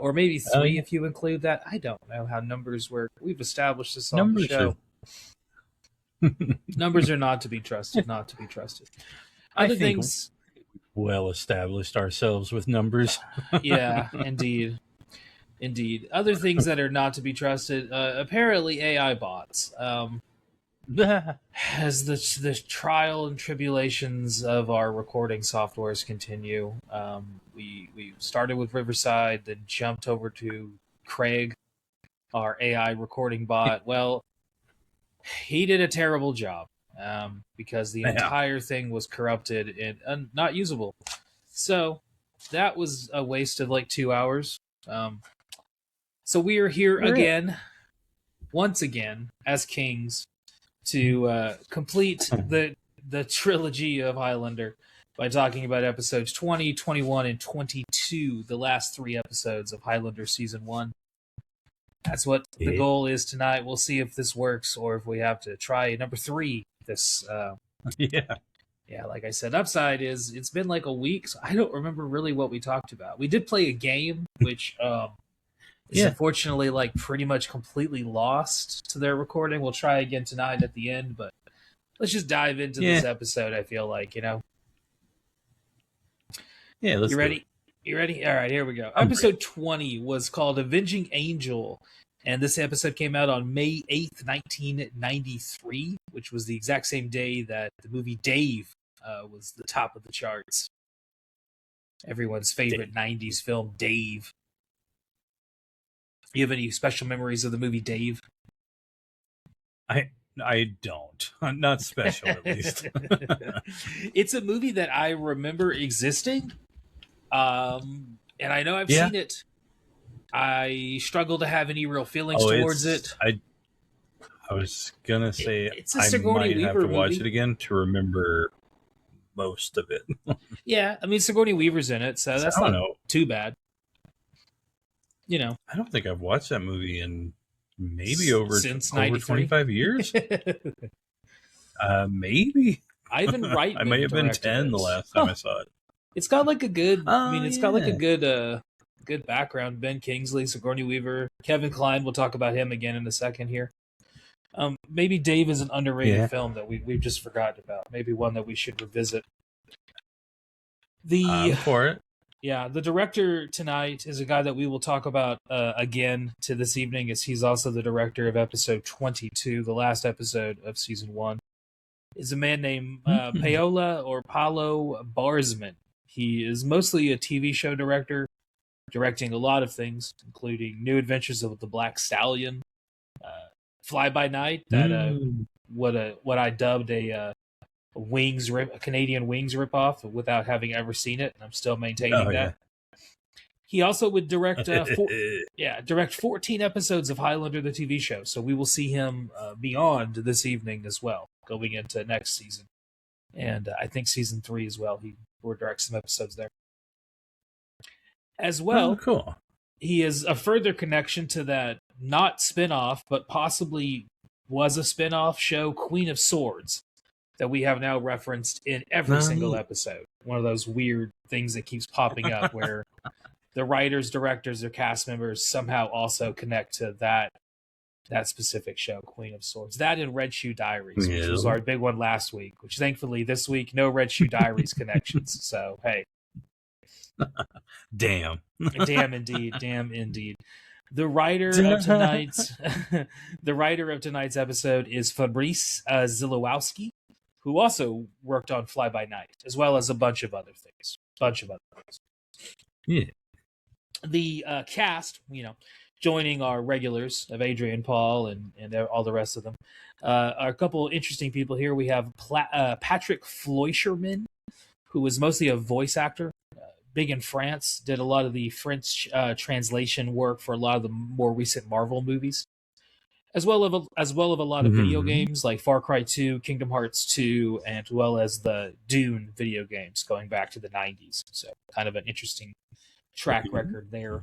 Or maybe 3 if you include that. I don't know how numbers work. We've established this on the show. Numbers are not to be trusted. Not to be trusted. Other things. Well established ourselves with numbers. Yeah, indeed. Indeed. Other things that are not to be trusted. Apparently, AI bots. As the trial and tribulations of our recording softwares continue, we started with Riverside, then jumped over to Craig, our AI recording bot. Well, he did a terrible job because the entire thing was corrupted and not usable. So that was a waste of like 2 hours. So we are here again, once again, as kings, to complete the trilogy of Highlander by talking about episodes 20, 21, and 22, the last 3 episodes of Highlander Season 1. That's what the goal is tonight. We'll see if this works or if we have to try number 3. This, yeah, like I said, upside is it's been like a week, so I don't remember really what we talked about. We did play a game, which is unfortunately like pretty much completely lost to their recording. We'll try again tonight at the end, but let's just dive into this episode. I feel like, Yeah, let's. You ready? You ready? All right, here we go. Episode 20 was called Avenging Angel, and this episode came out on May 8th, 1993, which was the exact same day that the movie Dave was the top of the charts. Everyone's favorite 90s film, Dave. You have any special memories of the movie Dave? I don't. Not special, at least. It's a movie that I remember existing. And I know I've seen it. I struggle to have any real feelings towards it. I was gonna say it's a I Sigourney might have Weaver to watch movie. it again to remember most of it. Yeah, I mean Sigourney Weaver's in it, so that's not too bad. I don't think I've watched that movie in maybe over 25 years. Maybe. Ivan Reitman. I may have been 10 the last time I saw it. It's got like a good. Got like a good background. Ben Kingsley, Sigourney Weaver, Kevin Kline. We'll talk about him again in a second here. Maybe Dave is an underrated film that we've just forgotten about. Maybe one that we should revisit. For it. Yeah, the director tonight is a guy that we will talk about again to this evening, as he's also the director of episode 22, the last episode of season 1. Is a man named Paolo Barzman. He is mostly a TV show director, directing a lot of things, including New Adventures of the Black Stallion, Fly By Night, what I dubbed a Canadian Wings ripoff without having ever seen it, and I'm still maintaining that. Yeah. He also would direct direct 14 episodes of Highlander the TV show, so we will see him beyond this evening as well, going into next season. And I think season 3 as well. He will direct some episodes there. As well, cool. He is a further connection to that not spin-off, but possibly was a spin-off show, Queen of Swords, that we have now referenced in every single episode. One of those weird things that keeps popping up where the writers, directors, or cast members somehow also connect to that specific show, Queen of Swords. That and Red Shoe Diaries, which was our big one last week, which thankfully this week, no Red Shoe Diaries connections. So, hey. Damn indeed. The writer of tonight's episode is Fabrice Zilowowski, who also worked on Fly By Night, as well as a bunch of other things. Yeah. The cast, joining our regulars of Adrian Paul and all the rest of them, are a couple interesting people here. We have Patrick Fleischerman, who is mostly a voice actor, big in France, did a lot of the French translation work for a lot of the more recent Marvel movies, as well as a lot of video games like Far Cry 2, Kingdom Hearts 2, and as well as the Dune video games going back to the 90s. So kind of an interesting track record there.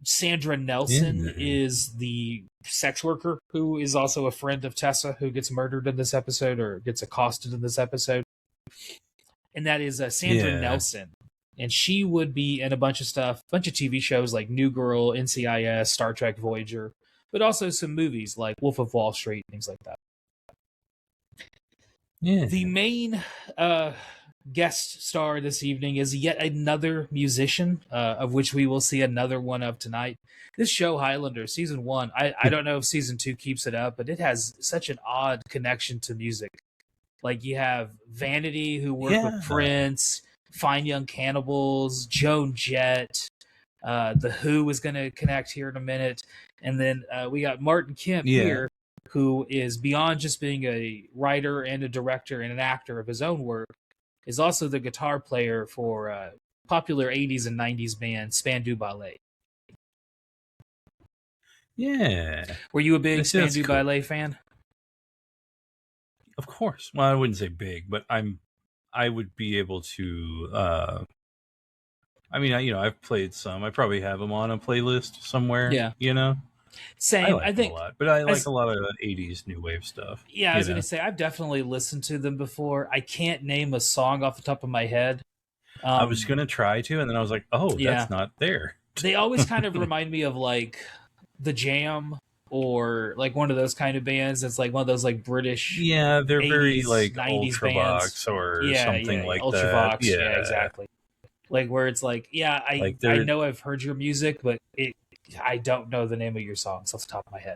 Sandra Nelson is the sex worker who is also a friend of Tessa, who gets murdered in this episode or gets accosted in this episode. And that is Sandra Nelson. And she would be in a bunch of TV shows like New Girl, NCIS, Star Trek Voyager, but also some movies like Wolf of Wall Street, things like that. Yeah. The main guest star this evening is yet another musician, of which we will see another one of tonight. This show, Highlander, season 1, I don't know if season 2 keeps it up, but it has such an odd connection to music. Like you have Vanity, who worked with Prince, Fine Young Cannibals, Joan Jett, The Who is going to connect here in a minute. And then we got Martin Kemp here, who is beyond just being a writer and a director and an actor of his own work, is also the guitar player for popular 80s and 90s band Spandau Ballet. Yeah. Were you a big Spandau Ballet fan? Of course. Well, I wouldn't say big, but I would be able to. I've played some. I probably have them on a playlist somewhere. Yeah. Same. I think a lot, but I like a lot of 80s new wave stuff. Yeah, I was going to say I've definitely listened to them before. I can't name a song off the top of my head. I was going to try to, and then I was like, "Oh, that's not there." They always kind of remind me of like The Jam or like one of those kind of bands. It's like one of those like British. Yeah, they're 80s, very like 90s Ultravox bands. or something like Ultravox, that. Yeah, exactly. Like where it's like, I know I've heard your music, but I don't know the name of your songs off the top of my head.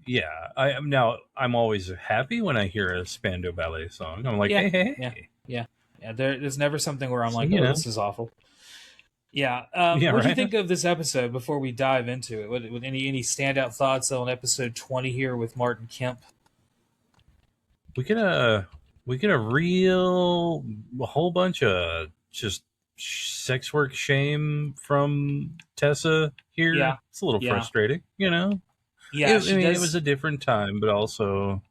Yeah, I'm always happy when I hear a Spandau Ballet song. I'm like, hey. Yeah. There's never something where I'm like, this is awful. Yeah. What do you think of this episode before we dive into it? With any standout thoughts on episode 20 here with Martin Kemp? We get a whole bunch of just sex work shame from Tessa here. Yeah. It's a little frustrating, Yeah, it was a different time, but also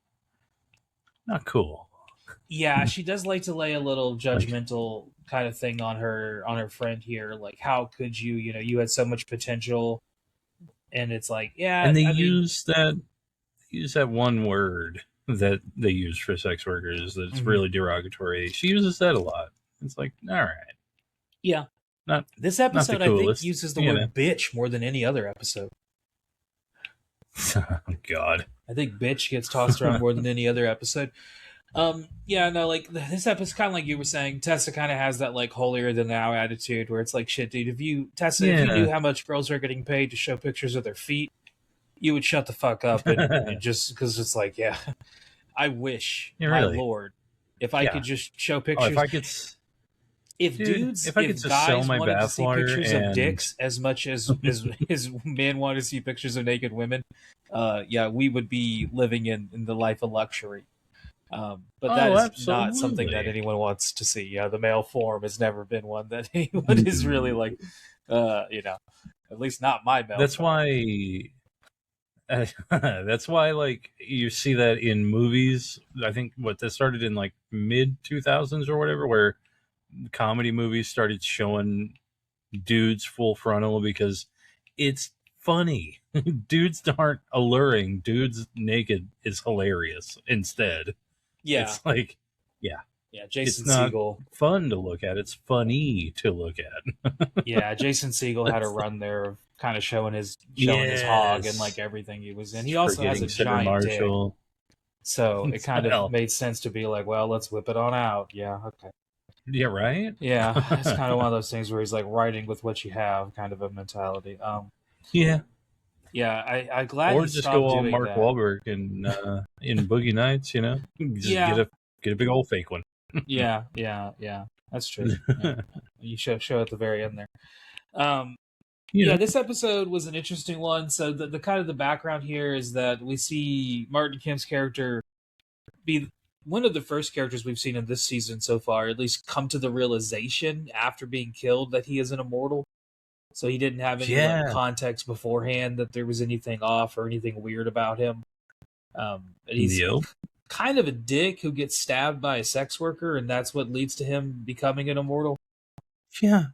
not cool. Yeah, she does like to lay a little judgmental kind of thing on her friend here. Like, how could you? You had so much potential, and it's like, And they use that one word that they use for sex workers that's really derogatory. She uses that a lot. It's like, all right. Yeah. This episode, I think, uses the word bitch more than any other episode. Oh, God. I think bitch gets tossed around more than any other episode. Like this episode, kind of like you were saying, Tessa kind of has that like holier than thou attitude where it's like, shit, dude, if you knew how much girls are getting paid to show pictures of their feet, you would shut the fuck up and just because it's like, I wish, my lord, if I could just show pictures. If guys wanted to see pictures of dicks as much as men want to see pictures of naked women, we would be living in the life of luxury. But that is not something that anyone wants to see. The male form has never been one that anyone is really like, at least not my male form. That's why, like, you see that in movies. I think that started in like mid 2000s or whatever, where comedy movies started showing dudes full frontal because it's funny. Dudes aren't alluring. Dudes naked is hilarious instead. Yeah. It's like, Jason it's not Segel. Fun to look at. It's funny to look at. Jason Segel had a run there of kind of showing his hog and like everything he was in. He also has a giant dick. So it kind of made sense to be like, well, let's whip it on out. Yeah, okay. Yeah, right? Yeah, it's kind of one of those things where he's like writing with what you have kind of a mentality. Yeah, I'm glad. Or just go on Mark Wahlberg in Boogie Nights, Just get a big old fake one. Yeah, that's true. Yeah. You show at the very end there. This episode was an interesting one. So the kind of the background here is that we see Martin Kemp's character be one of the first characters we've seen in this season so far, at least come to the realization after being killed that he is an immortal. So he didn't have any like, context beforehand that there was anything off or anything weird about him. And he's kind of a dick who gets stabbed by a sex worker, and that's what leads to him becoming an immortal. Yeah.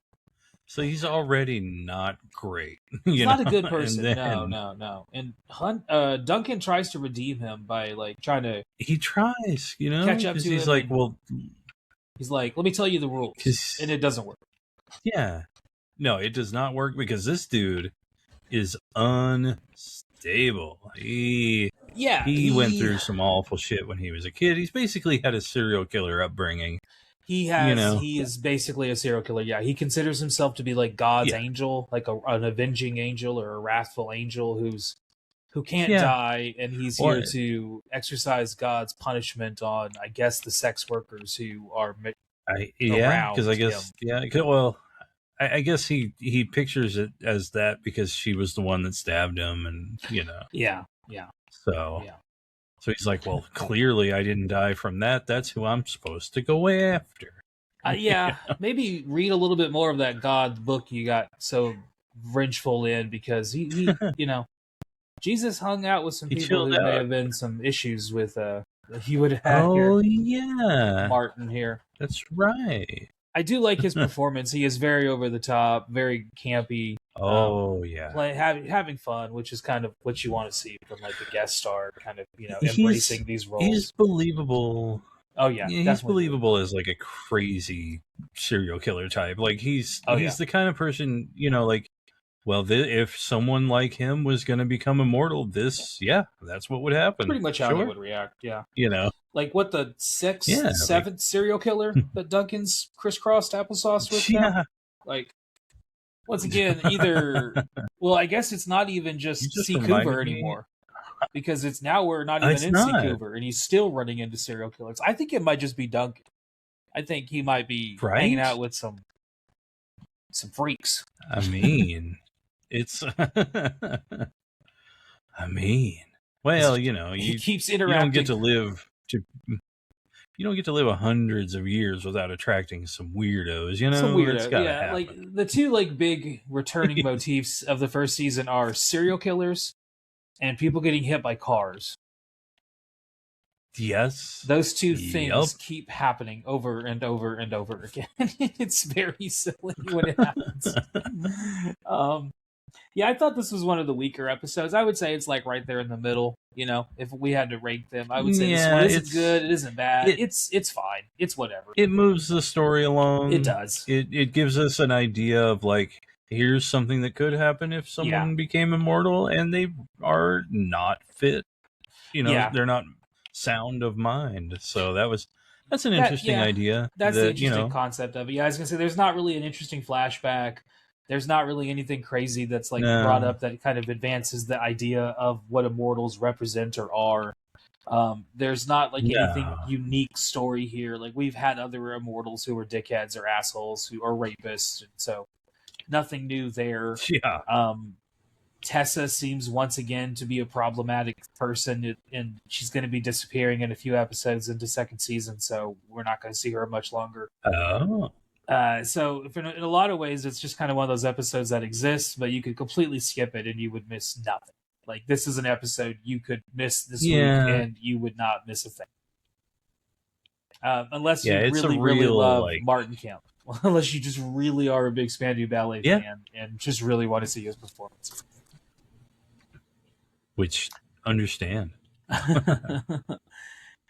So he's already not great. He's not a good person. No. And Duncan tries to redeem him by like trying to. He tries, catch up to him. He's like, he's like, let me tell you the rules, and it doesn't work. Yeah, no, it does not work because this dude is unstable. He went through some awful shit when he was a kid. He's basically had a serial killer upbringing. He has. He is basically a serial killer. Yeah, he considers himself to be like God's angel, like an avenging angel or a wrathful angel who can't die, and he's here to exercise God's punishment on, I guess, the sex workers who are around because I guess him. Well, I guess he pictures it as that because she was the one that stabbed him, and Yeah. So he's like, well, clearly I didn't die from that. That's who I'm supposed to go after. Maybe read a little bit more of that God book you got so vengeful in, because he Jesus hung out with some people who may have been some issues with he would have had Martin here. That's right. I do like his performance. He is very over the top, very campy. Having fun, which is kind of what you want to see from like a guest star, kind of embracing these roles. He's believable. Oh yeah, he's believable as like a crazy serial killer type. Like he's the kind of person if someone like him was going to become immortal, that's what would happen. Pretty much how he would react. Yeah, like what the seventh serial killer that Duncan's crisscrossed applesauce with. Yeah, like. Once again, I guess it's not even just C. Coover anymore, because it's now we're not even in C. Coover, and he's still running into serial killers. I think it might just be Duncan. I think he might be hanging out with some freaks. I mean, it's. Well, he keeps interacting. You don't get to live You don't get to live hundreds of years without attracting some weirdos, Some weirdos, happen. Like the two big returning motifs of the first season are serial killers and people getting hit by cars. Yes. Those two things keep happening over and over and over again. It's very silly when it happens. I thought this was one of the weaker episodes. I would say it's like right there in the middle. If we had to rank them, I would say this one isn't good. It isn't bad. It's fine. It's whatever. It moves the story along. It does. It gives us an idea of here's something that could happen if someone became immortal and they are not fit. They're not sound of mind. So that's an interesting idea. That's the interesting concept of it. Yeah, I was gonna say there's not really an interesting flashback. There's not really anything crazy that's brought up that kind of advances the idea of what immortals represent or are. There's not anything unique story here. We've had other immortals who are dickheads or assholes who are rapists, and so nothing new there. Yeah. Tessa seems once again to be a problematic person, and she's going to be disappearing in a few episodes into second season, so we're not going to see her much longer. Oh. So in a lot of ways, it's just kind of one of those episodes that exists, but you could completely skip it and you would miss nothing. This is an episode you could miss this week and you would not miss a thing. Unless you really love Martin Kemp. Unless you just really are a big Spandau Ballet fan and just really want to see his performance. Which, understand.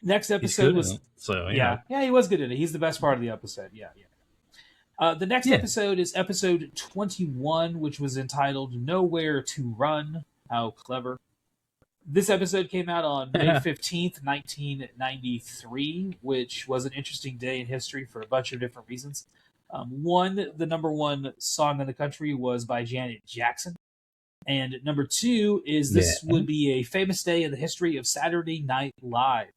Next episode was... So, he was good in it. He's the best part of the episode. Yeah. The next episode is episode 21, which was entitled Nowhere to Run. How clever. This episode came out on May 15th, 1993, which was an interesting day in history for a bunch of different reasons. The number one song in the country was by Janet Jackson. And number two is this would be a famous day in the history of Saturday Night Live,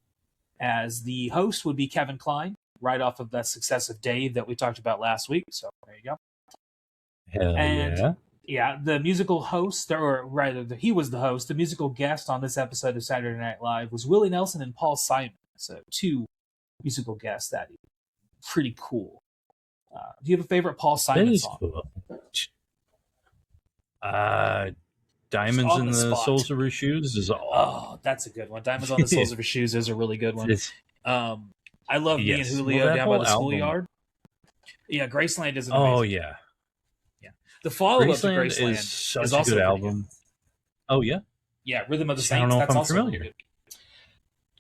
as the host would be Kevin Kline, right off of that success of Dave that we talked about last week. So there you go. Hell yeah. The musical host, or rather, he was the host. The musical guest on this episode of Saturday Night Live was Willie Nelson and Paul Simon. So two musical guest, that'd be pretty cool. Do you have a favorite Paul That Simon is song? cool. Diamonds in the Soles of Her Shoes is all. Oh, that's a good one. Diamonds on the Soles of Her Shoes is a really good one. I love me and Julio down by the schoolyard. Yeah, Graceland is an amazing. Oh yeah. The follow-up to Graceland Graceland is such is a also good pretty album. Oh yeah. Yeah, Rhythm of the I don't Saints. know if That's I'm also familiar. really good.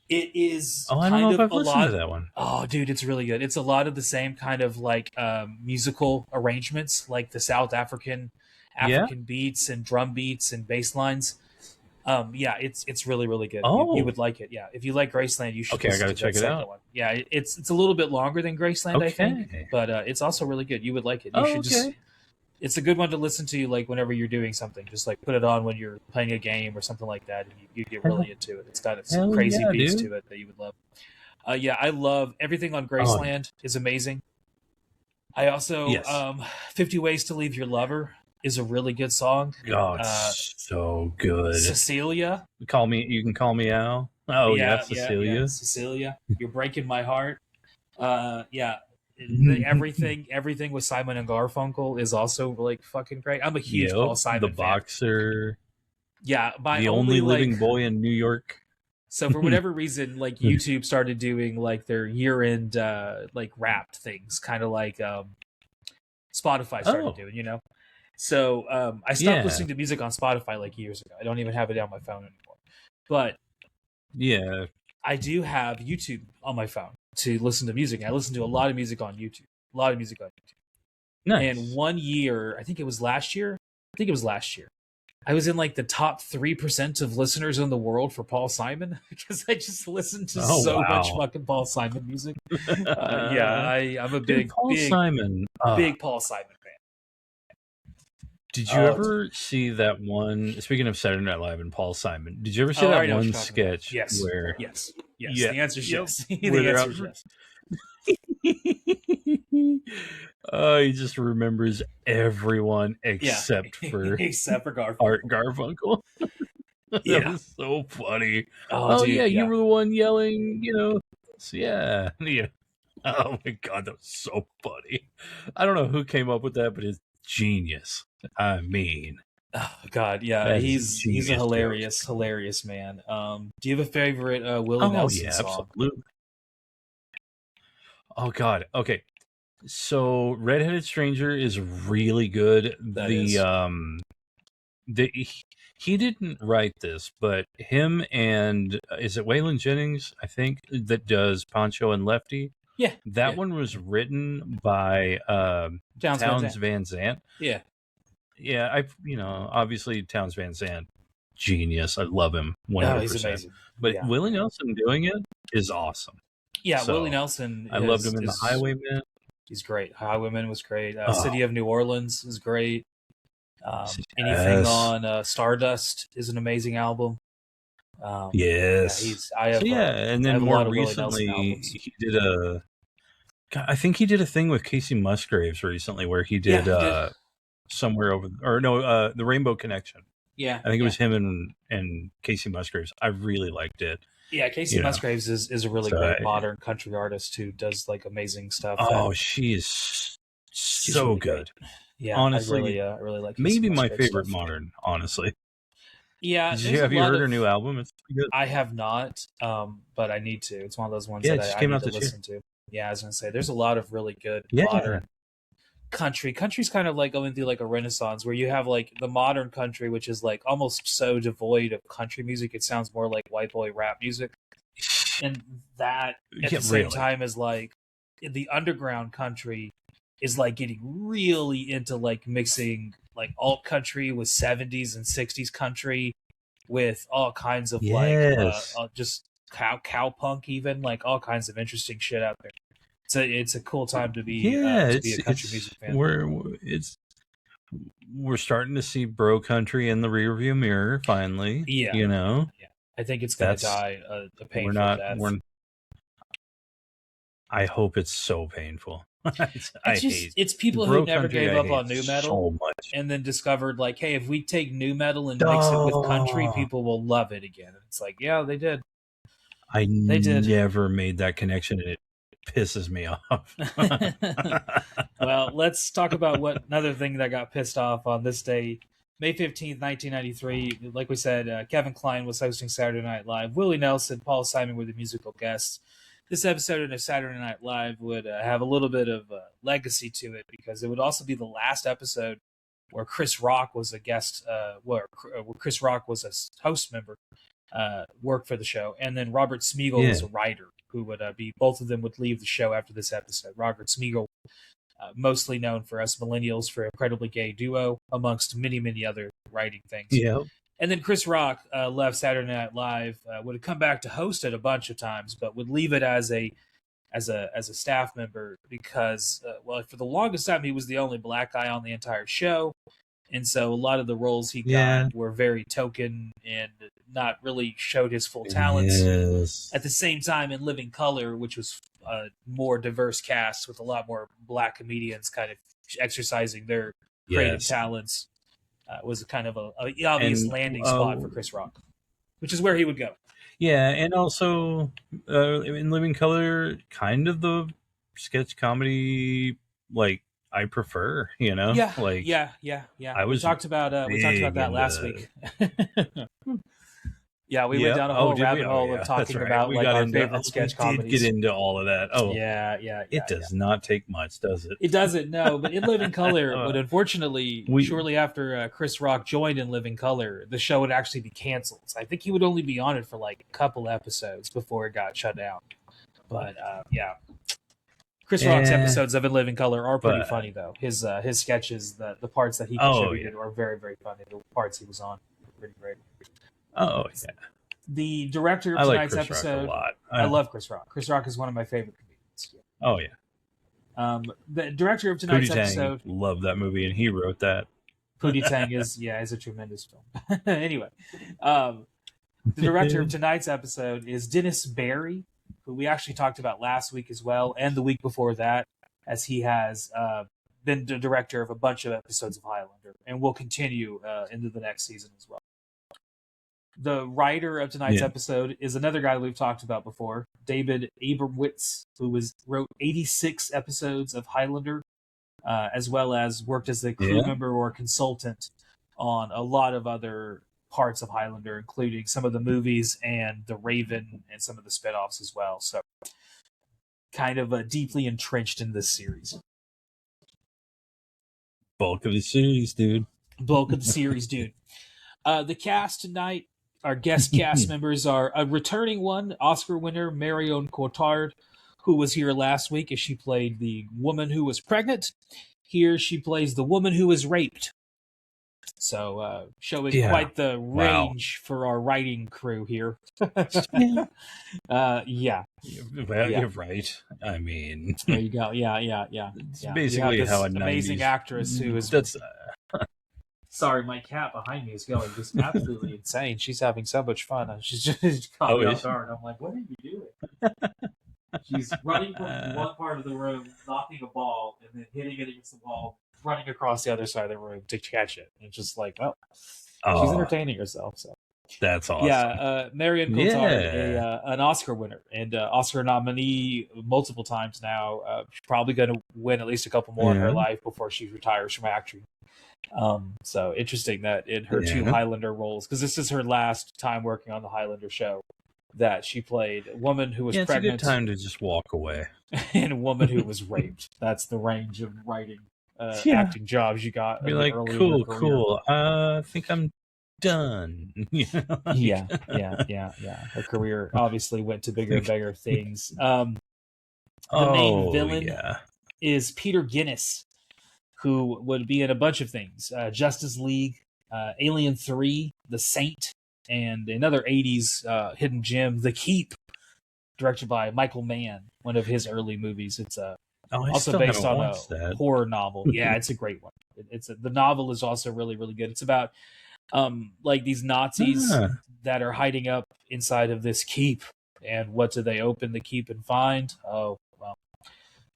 It is. Oh, I don't know if I've listened to that one. Oh, dude, it's really good. It's a lot of the same kind of like musical arrangements, like the South African beats and drum beats and bass lines. Yeah, it's really really good. Oh, you would like it. Yeah, if you like Graceland, you should. Okay, I gotta check it out. One. Yeah, it's a little bit longer than Graceland, I think, but it's also really good. You would like it. You should just. It's a good one to listen to, like whenever you're doing something. Just like put it on when you're playing a game or something like that, and you get really into it. It's got some crazy beats to it that you would love. Yeah, I love everything on Graceland. Is amazing. I also 50 Ways to Leave Your Lover is a really good song. Oh, it's so good. Cecilia. You can call me Al. Oh yeah, Cecilia. Yeah, Cecilia. You're breaking my heart. Everything with Simon and Garfunkel is also like fucking great. I'm a huge Paul Simon fan. The Boxer. Yeah, the only living boy in New York. So for whatever reason, like YouTube started doing like their year-end like Wrapped things, kind of like Spotify started doing, you know. So I stopped listening to music on Spotify like years ago. I don't even have it on my phone anymore. But yeah, I do have YouTube on my phone to listen to music. And I listen to a lot of music on YouTube. Nice. And one year, I think it was last year. I was in like the top 3% of listeners in the world for Paul Simon because I just listened to much fucking Paul Simon music. I'm a big Paul Simon fan. Did you ever see that one? Speaking of Saturday Night Live and Paul Simon, did you ever see that one sketch? Yes. Where yes. The answer is yes. The answer is yes. He just remembers everyone except for Garfunkel. Art Garfunkel. That was so funny. Dude, you were the one yelling, you know. Yeah. Oh my god, that was so funny. I don't know who came up with that, but it's genius. I mean, oh god, yeah, he's a hilarious man. Do you have a favorite Willie Nelson song? Absolutely. Oh god, okay. So Redheaded Stranger is really good. He didn't write this, but him and is it Waylon Jennings, I think, that does Poncho and Lefty? Yeah. That one was written by Townes Van Zandt. Yeah. Yeah, obviously Townes Van Zandt, genius. I love him 100%. He's amazing. But Willie Nelson doing it is awesome. Yeah, Willie Nelson. I loved him in The Highwayman. He's great. Highwayman was great. City of New Orleans is great. Anything on Stardust is an amazing album. Yes. And then more recently, he did I think he did a thing with Casey Musgraves recently where he did somewhere over, the Rainbow Connection. Yeah, I think it was him and Casey Musgraves. I really liked it. Yeah, Casey Musgraves is a really great modern country artist who does like amazing stuff. Oh, she is so really good. Yeah, honestly, I really like. Maybe my favorite modern. Honestly. Yeah, have you heard her new album? It's pretty good. I have not, but I need to. It's one of those ones that I need to listen to. Yeah, I was gonna say there's a lot of really good modern country. Country's kind of like going through like a renaissance where you have like the modern country, which is like almost so devoid of country music. It sounds more like white boy rap music, and that at the same time is like the underground country is like getting really into like mixing like alt country with 70s and 60s country with all kinds of just cowpunk, even like all kinds of interesting shit out there. It's a cool time to be a country music fan. We're starting to see bro country in the rearview mirror finally. Yeah, Yeah. I think it's gonna die a painful death. I hope it's so painful. It's people who never gave up on nu metal and then discovered like, hey, if we take nu metal and mix it with country, people will love it again. It's like, yeah, they did. Never made that connection, and it pisses me off. Well, let's talk about what another thing that got pissed off on this day, May 15th, 1993. Like we said, Kevin Kline was hosting Saturday Night Live. Willie Nelson, Paul Simon were the musical guests. This episode of Saturday Night Live would have a little bit of legacy to it because it would also be the last episode where Chris Rock was a guest, where Chris Rock was a host member, worked for the show, and then Robert Smigel was a writer who would be. Both of them would leave the show after this episode. Robert Smigel, mostly known for us millennials for Incredibly Gay Duo, amongst many other writing things. Yeah. And then Chris Rock left Saturday Night Live, would have come back to host it a bunch of times, but would leave it as a staff member because, for the longest time, he was the only black guy on the entire show. And so a lot of the roles he got were very token and not really showed his full talents. Yes. At the same time, in Living Color, which was a more diverse cast with a lot more black comedians kind of exercising their creative talents, was kind of a obvious landing spot for Chris Rock, which is where he would go. Yeah, and also in Living Color, kind of the sketch comedy I prefer, Yeah. We talked about that last week. Yeah, we went down a whole rabbit hole of talking about our favorite sketch comedies. Get into all of that. Oh, yeah. It does not take much, does it? It doesn't, no. But in Living Color, but unfortunately, shortly after Chris Rock joined in Living Color, the show would actually be canceled. So I think he would only be on it for a couple episodes before it got shut down. But Chris Rock's episodes of In Living Color are pretty funny, though. His sketches, the parts that he contributed are very, very funny. The parts he was on were pretty great. Oh, yeah. The director of tonight's episode... I love Chris Rock. Chris Rock is one of my favorite comedians. Yeah. Oh, yeah. The director of tonight's Pootie episode... Tang loved that movie, and he wrote that. Pootie Tang is a tremendous film. Anyway, the director of tonight's episode is Dennis Barry, who we actually talked about last week as well, and the week before that, as he has been the director of a bunch of episodes of Highlander, and will continue into the next season as well. The writer of tonight's episode is another guy that we've talked about before, David Abramowitz, who wrote 86 episodes of Highlander, as well as worked as a crew member or consultant on a lot of other parts of Highlander, including some of the movies and The Raven and some of the spinoffs as well. So kind of deeply entrenched in this series. Bulk of the series, dude. The cast tonight, our guest cast members are a returning one, Oscar winner Marion Cotillard, who was here last week as she played the woman who was pregnant. Here she plays the woman who was raped. So showing quite the range for our writing crew here. Well, you're right. I mean, there you go. Yeah. It's basically how an amazing 90s actress who is. That's Sorry, my cat behind me is going just absolutely insane. She's having so much fun. She's just caught me off guard. I'm like, what are you doing? She's running from one part of the room, knocking a ball, and then hitting it against the wall, running across the other side of the room to catch it. And it's just like, she's entertaining herself. So that's awesome. Yeah, Marion Cotillard, an Oscar winner and Oscar nominee multiple times now. She's probably going to win at least a couple more in her life before she retires from acting. So interesting that in her two Highlander roles, because this is her last time working on the Highlander show, that she played a woman who was pregnant. It's a good time to just walk away. And a woman who was raped. That's the range of writing, acting jobs you got. Be like, cool. I think I'm done. Yeah. Her career obviously went to bigger and bigger things. The main villain is Peter Guinness, who would be in a bunch of things. Justice League, Alien 3, The Saint, and another 80s hidden gem, The Keep, directed by Michael Mann, one of his early movies. It's also based on a horror novel. Yeah, it's a great one. The novel is also really, really good. It's about these Nazis that are hiding up inside of this keep. And what do they open the keep and find? Oh, well,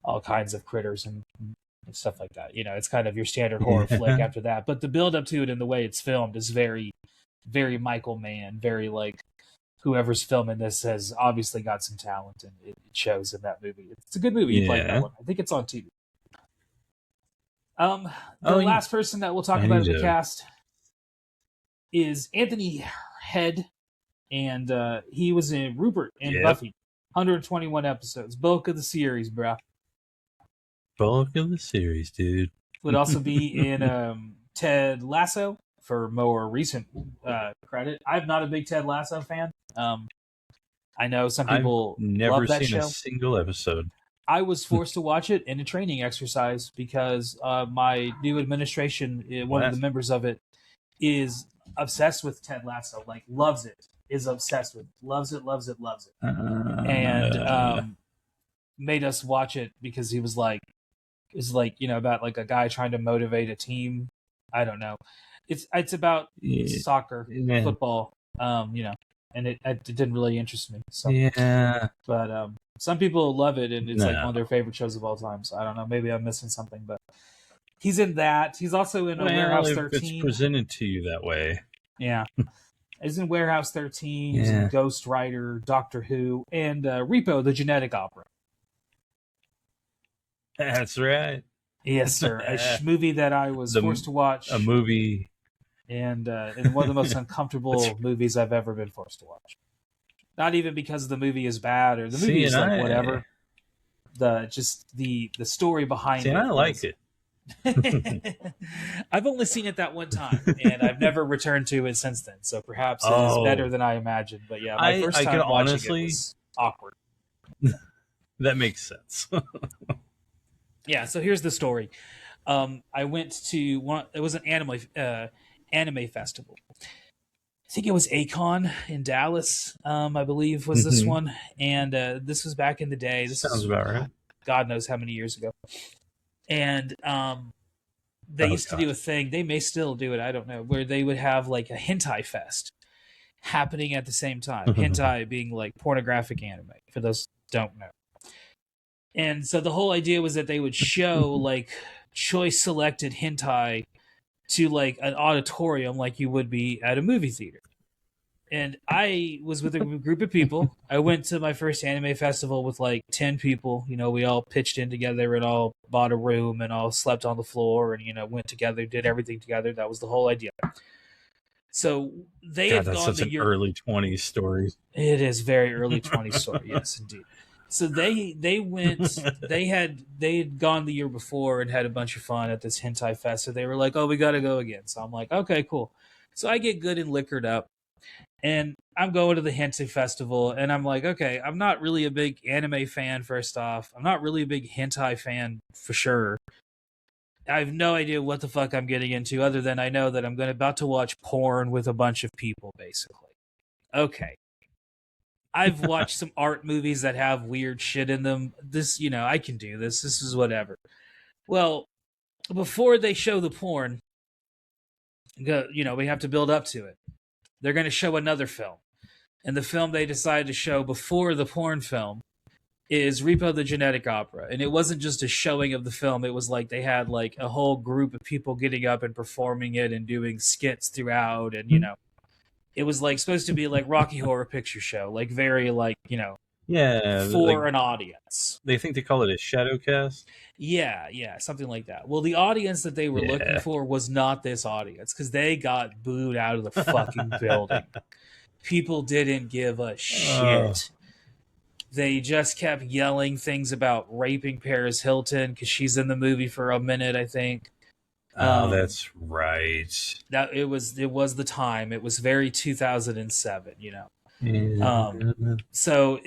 all kinds of critters and stuff like that. It's kind of your standard horror flick after that. But the build up to it and the way it's filmed is very, very Michael Mann, very whoever's filming this has obviously got some talent, and it shows in that movie. It's a good movie. You played that one. I think it's on TV. The last person that we'll talk about in the cast is Anthony Head, and he was in Rupert and Buffy. 121 episodes. Bulk of the series, bro. Bulk of the series, dude. Would also be in Ted Lasso for more recent credit. I'm not a big Ted Lasso fan. I know some people love that show. I've never seen a single episode. I was forced to watch it in a training exercise because my new administration, one of the members of it, is obsessed with Ted Lasso. Like, loves it. Is obsessed with it. Loves it. And made us watch it because he was like, it's like, you know, about like a guy trying to motivate a team. I don't know. It's about soccer, football, you know, and it didn't really interest me. So, but some people love it, and it's like one of their favorite shows of all time. So I don't know. Maybe I'm missing something, but he's in that. He's also in Warehouse 13. It's presented to you that way. Yeah. He's in Warehouse 13. He's in Ghost Rider, Doctor Who, and Repo, the Genetic Opera. That's right. Yes, sir. A movie that I was forced to watch. A movie. And one of the most uncomfortable movies I've ever been forced to watch. Not even because the movie is bad or the movie is like whatever. The story behind it. I like it. I've only seen it that one time, and I've never returned to it since then. So perhaps it is better than I imagined. But yeah, my first time watching it was awkward. That makes sense. Yeah. So here's the story. I went to it was an anime festival. I think it was Akon in Dallas, I believe was this one. And this was back in the day. This sounds about right. God knows how many years ago. And they used to do a thing, they may still do it, I don't know, where they would have like a hentai fest happening at the same time. Hentai being like pornographic anime, for those who don't know. And so the whole idea was that they would show like choice selected hentai to like an auditorium like you would be at a movie theater. And I was with a group of people. I went to my first anime festival with like 10 people. You know, we all pitched in together and all bought a room and all slept on the floor and, you know, went together, did everything together. That was the whole idea. So they had that's gone such an early 20s story. It is very early 20s story. Yes, indeed. So they went, they had gone the year before and had a bunch of fun at this hentai fest. So they were like, oh, we got to go again. So I'm like, okay, cool. So I get good and liquored up. And I'm going to the hentai festival, and I'm like, okay, I'm not really a big anime fan, first off. I'm not really a big hentai fan, for sure. I have no idea what the fuck I'm getting into, other than I know that I'm about to watch porn with a bunch of people, basically. Okay. I've watched some art movies that have weird shit in them. This, you know, I can do this. This is whatever. Well, before they show the porn, you know, we have to build up to it. They're going to show another film. And the film they decided to show before the porn film is Repo the Genetic Opera. And it wasn't just a showing of the film. It was like they had like a whole group of people getting up and performing it and doing skits throughout. And, you know, it was like supposed to be like Rocky Horror Picture Show. Like very like, you know, for like, an audience. They think they call it a shadow cast? Yeah, something like that. Well, the audience that they were looking for was not this audience, because they got booed out of the fucking building. People didn't give a shit. They just kept yelling things about raping Paris Hilton because she's in the movie for a minute, I think. That's right. That it was the time. It was very 2007, you know. So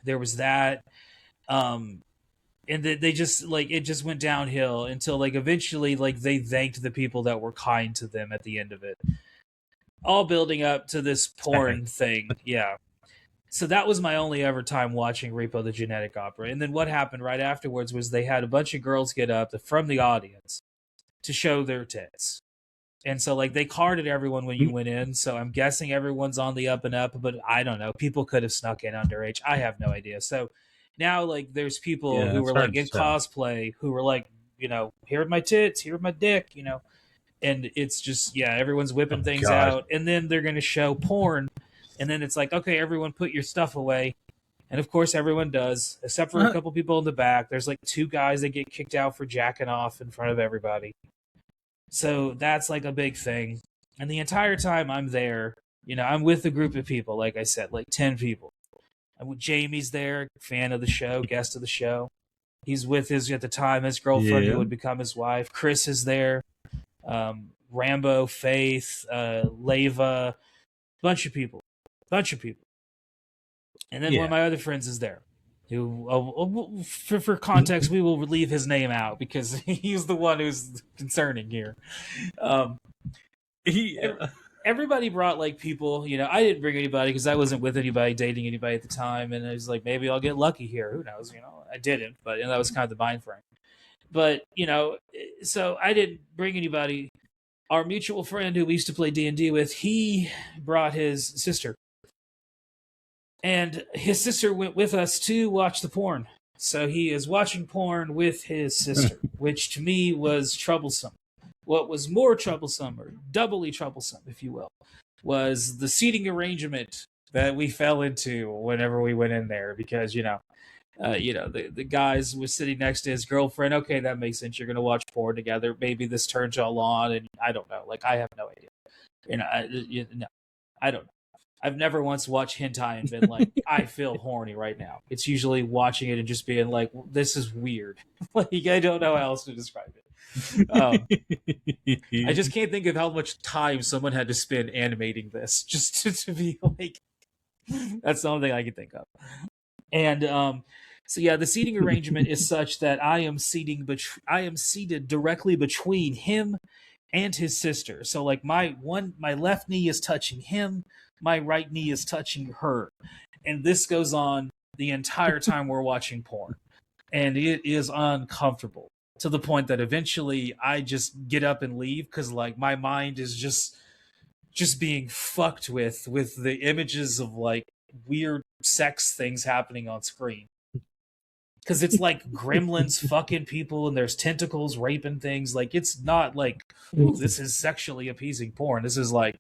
there was that, and they just like it just went downhill until like eventually like they thanked the people that were kind to them at the end of it, all building up to this porn thing. Yeah. So that was my only ever time watching Repo the Genetic Opera. And then what happened right afterwards was they had a bunch of girls get up from the audience to show their tits. And so, like, they carded everyone when you went in. So I'm guessing everyone's on the up and up, but I don't know. People could have snuck in underage. I have no idea. So now, like, there's people who were, like, in cosplay who were, like, you know, here are my tits, here are my dick, you know. And it's just, everyone's whipping things out. And then they're going to show porn And then it's like, okay, everyone put your stuff away. And of course, everyone does, except for a couple people in the back. There's like 2 guys that get kicked out for jacking off in front of everybody. So that's like a big thing. And the entire time I'm there, I'm with a group of people, like I said, like 10 people. Jamie's there, fan of the show, guest of the show. He's with at the time, his girlfriend who would become his wife. Chris is there. Rambo, Faith, Leva, bunch of people. And then one of my other friends is there, who, for context, we will leave his name out because he's the one who's concerning here. Everybody brought like people, I didn't bring anybody because I wasn't with anybody, dating anybody at the time. And I was like, maybe I'll get lucky here. Who knows? I didn't, but that was kind of the mind frame. But, so I didn't bring anybody. Our mutual friend who we used to play D&D with, he brought his sister. And his sister went with us to watch the porn. So he is watching porn with his sister, which to me was troublesome. What was more troublesome, or doubly troublesome, if you will, was the seating arrangement that we fell into whenever we went in there. Because, the guys was sitting next to his girlfriend. Okay, that makes sense. You're going to watch porn together. Maybe this turns y'all on, and I don't know. Like, I have no idea. I don't know. I've never once watched hentai and been like, I feel horny right now. It's usually watching it and just being like, this is weird. Like, I don't know how else to describe it. I just can't think of how much time someone had to spend animating this just to be like, that's the only thing I can think of. And so yeah, the seating arrangement is such that I am seated directly between him and his sister. So like my left knee is touching him, my right knee is touching her. And this goes on the entire time we're watching porn. And it is uncomfortable to the point that eventually I just get up and leave because like my mind is just being fucked with the images of like weird sex things happening on screen. Because it's like gremlins fucking people and there's tentacles raping things. Like, it's not like, ooh, this is sexually appeasing porn. This is like,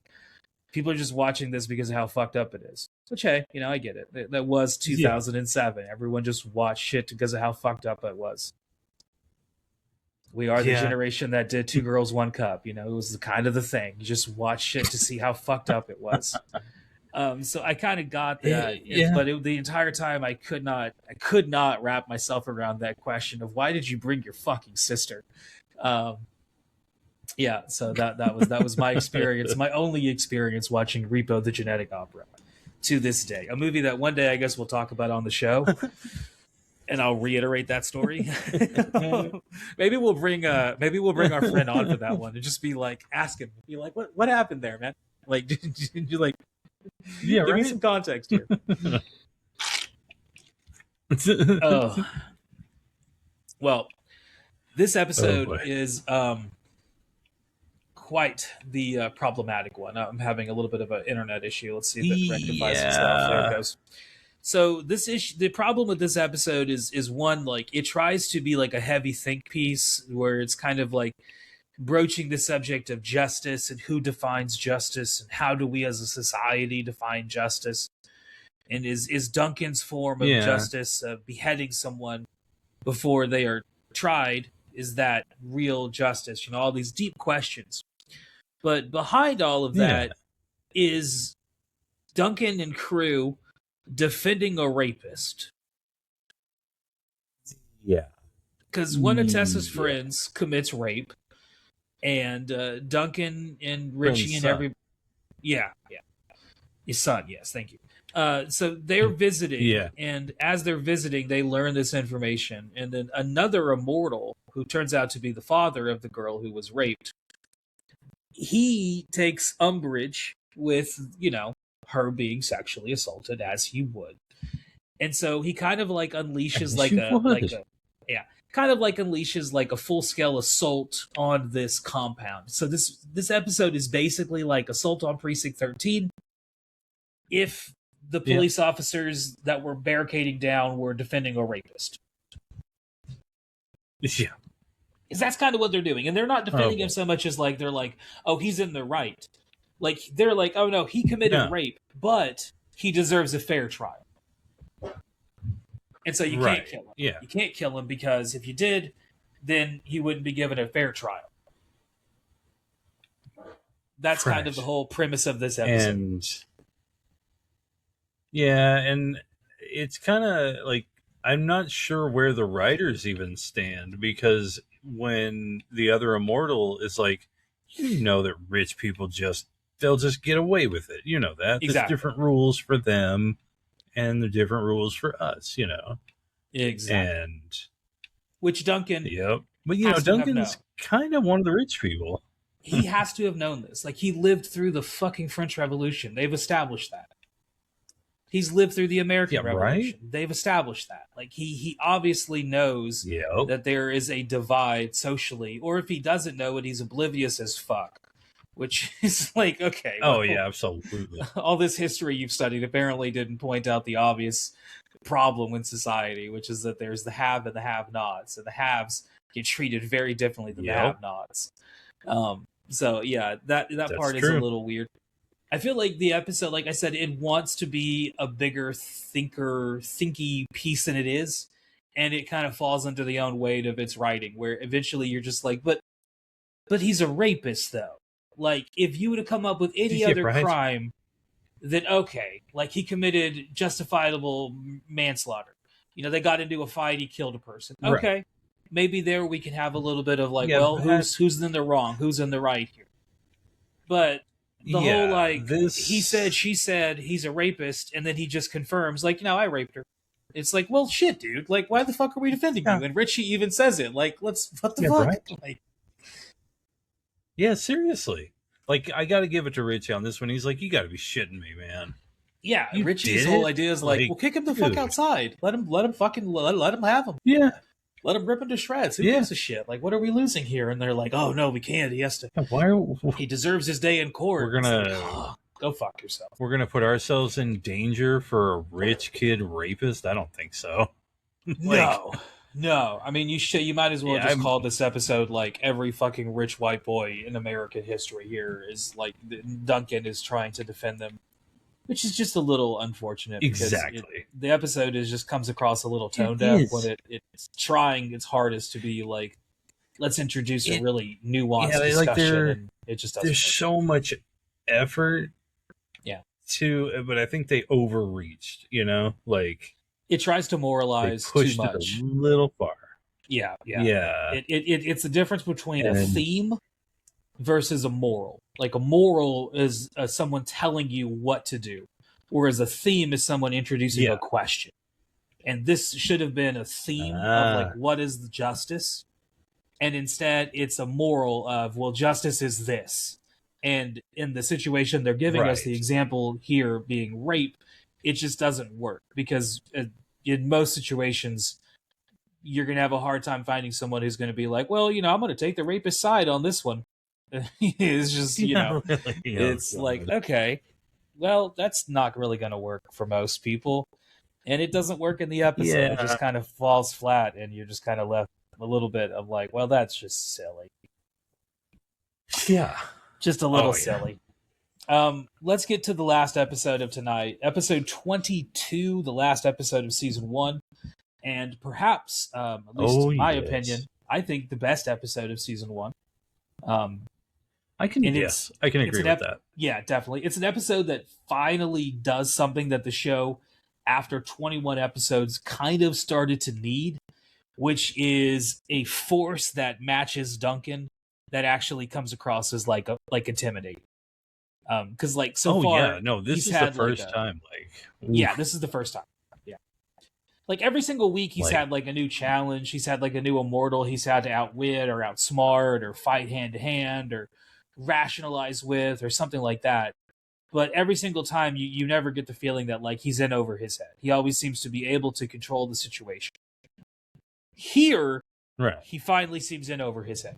people are just watching this because of how fucked up it is. Which, hey, I get it. That was 2007. Yeah. Everyone just watched shit because of how fucked up it was. We are the generation that did 2 Girls, 1 Cup. It was kind of the thing. You just watch shit to see how fucked up it was. So I kind of got that, but the entire time I could not wrap myself around that question of why did you bring your fucking sister? So that was my experience, my only experience watching Repo the Genetic Opera to this day. A movie that one day I guess we'll talk about on the show, and I'll reiterate that story. Maybe we'll bring our friend on for that one and just be like, ask him, be like, what happened there, man? Like, did you like? Yeah, give me some context here. Oh, well, this episode is quite the problematic one. I'm having a little bit of an internet issue. Let's see if it rectifies itself. There it goes. So the problem with this episode is one, like it tries to be like a heavy think piece where it's kind of like broaching the subject of justice and who defines justice and how do we as a society define justice, and is Duncan's form of justice beheading someone before they are tried, is that real justice? All these deep questions, but behind all of that is Duncan and crew defending a rapist. Because one of Tessa's friends commits rape. And Duncan and Richie and his son, yes, thank you. So they're visiting, and as they're visiting, they learn this information. And then another immortal, who turns out to be the father of the girl who was raped, he takes umbrage with, her being sexually assaulted, as he would. And so he kind of like unleashes unleashes like a full-scale assault on this compound. So this episode is basically like Assault on Precinct 13 if the police officers that were barricading down were defending a rapist. Yeah. Because that's kind of what they're doing. And they're not defending him so much as like, they're like, oh, he's in the right. Like, they're like, oh no, he committed No. rape, but he deserves a fair trial. And so you can't kill him. Yeah. You can't kill him because if you did, then he wouldn't be given a fair trial. That's kind of the whole premise of this episode. And it's kind of like, I'm not sure where the writers even stand, because when the other immortal is like, you know that rich people they'll just get away with it. You know that. Exactly. There's different rules for them and the different rules for us, you know. Exactly. And which Duncan But you know, Duncan's kind of one of the rich people. He has to have known this. Like, he lived through the fucking French Revolution. They've established that. He's lived through the American Revolution. Right? They've established that. Like, he obviously knows that there is a divide socially, or if he doesn't know it, he's oblivious as fuck. Which is like, okay. Oh, yeah, absolutely. All this history you've studied apparently didn't point out the obvious problem in society, which is that there's the have and the have-nots, and the haves get treated very differently than the have-nots. So, yeah, that part is a little weird. I feel like the episode, like I said, it wants to be a bigger thinky piece than it is, and it kind of falls under the own weight of its writing, where eventually you're just like, but he's a rapist, though. Like, if you would have come up with any other crime, then okay, like he committed justifiable manslaughter. You know, they got into a fight, he killed a person. Okay, right. Maybe there we can have a little bit of like, who's in the wrong, who's in the right here. But the whole like he said, she said, he's a rapist, and then he just confirms like, I raped her. It's like, well, shit, dude. Like, why the fuck are we defending you? And Richie even says it. Like, what the fuck? Right? Like, yeah, seriously. Like, I got to give it to Richie on this one. He's like, you got to be shitting me, man. Yeah, Richie's whole idea is like, well, kick him the fuck outside. Let him have him. Yeah. Let him rip into shreds. Who gives a shit? Like, what are we losing here? And they're like, oh, no, we can't. He has to. He deserves his day in court. We're going to... go fuck yourself. We're going to put ourselves in danger for a rich kid rapist? I don't think so. No. I mean, you might as well call this episode like every fucking rich white boy in American history here is like Duncan is trying to defend them, which is just a little unfortunate. Exactly. The episode just comes across a little tone deaf when it's trying its hardest to be like, let's introduce a really nuanced discussion. And it just doesn't. There's so much effort. Yeah. But I think they overreached, like. It tries to moralize too much. It a little far. Yeah. It's the difference between a theme versus a moral. Like a moral is someone telling you what to do, whereas a theme is someone introducing a question. And this should have been a theme of like, what is the justice? And instead, it's a moral of, well, justice is this. And in the situation they're giving us, the example here being rape, it just doesn't work because in most situations, you're going to have a hard time finding someone who's going to be like, well, I'm going to take the rapist side on this one. It's just, it's like, okay, well, that's not really going to work for most people. And it doesn't work in the episode. It just kind of falls flat and you're just kind of left a little bit of like, well, that's just silly. Yeah. Just a little silly. Let's get to the last episode of tonight. Episode 22, the last episode of season 1. And perhaps, at least in my opinion, I think the best episode of season 1. I can agree with that. Yeah, definitely. It's an episode that finally does something that the show, after 21 episodes, kind of started to need, which is a force that matches Duncan that actually comes across as like intimidating. Because like so far, this is the first time. This is the first time. Yeah, like every single week he's had like a new challenge. He's had like a new immortal. He's had to outwit or outsmart or fight hand to hand or rationalize with or something like that. But every single time you never get the feeling that like he's in over his head. He always seems to be able to control the situation. Here, he finally seems in over his head.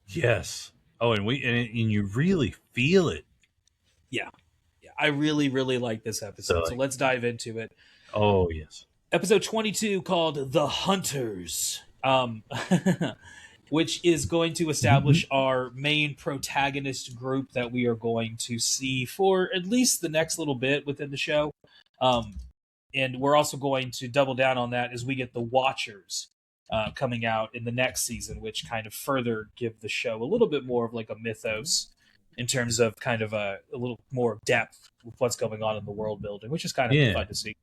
Yes. Oh, and you really feel it. Yeah. I really, really like this episode. So let's dive into it. Oh, yes. Episode 22 called The Hunters. which is going to establish our main protagonist group that we are going to see for at least the next little bit within the show. And we're also going to double down on that as we get the Watchers coming out in the next season, which kind of further give the show a little bit more of like a mythos in terms of kind of a little more depth with what's going on in the world building, which is kind of fun to see.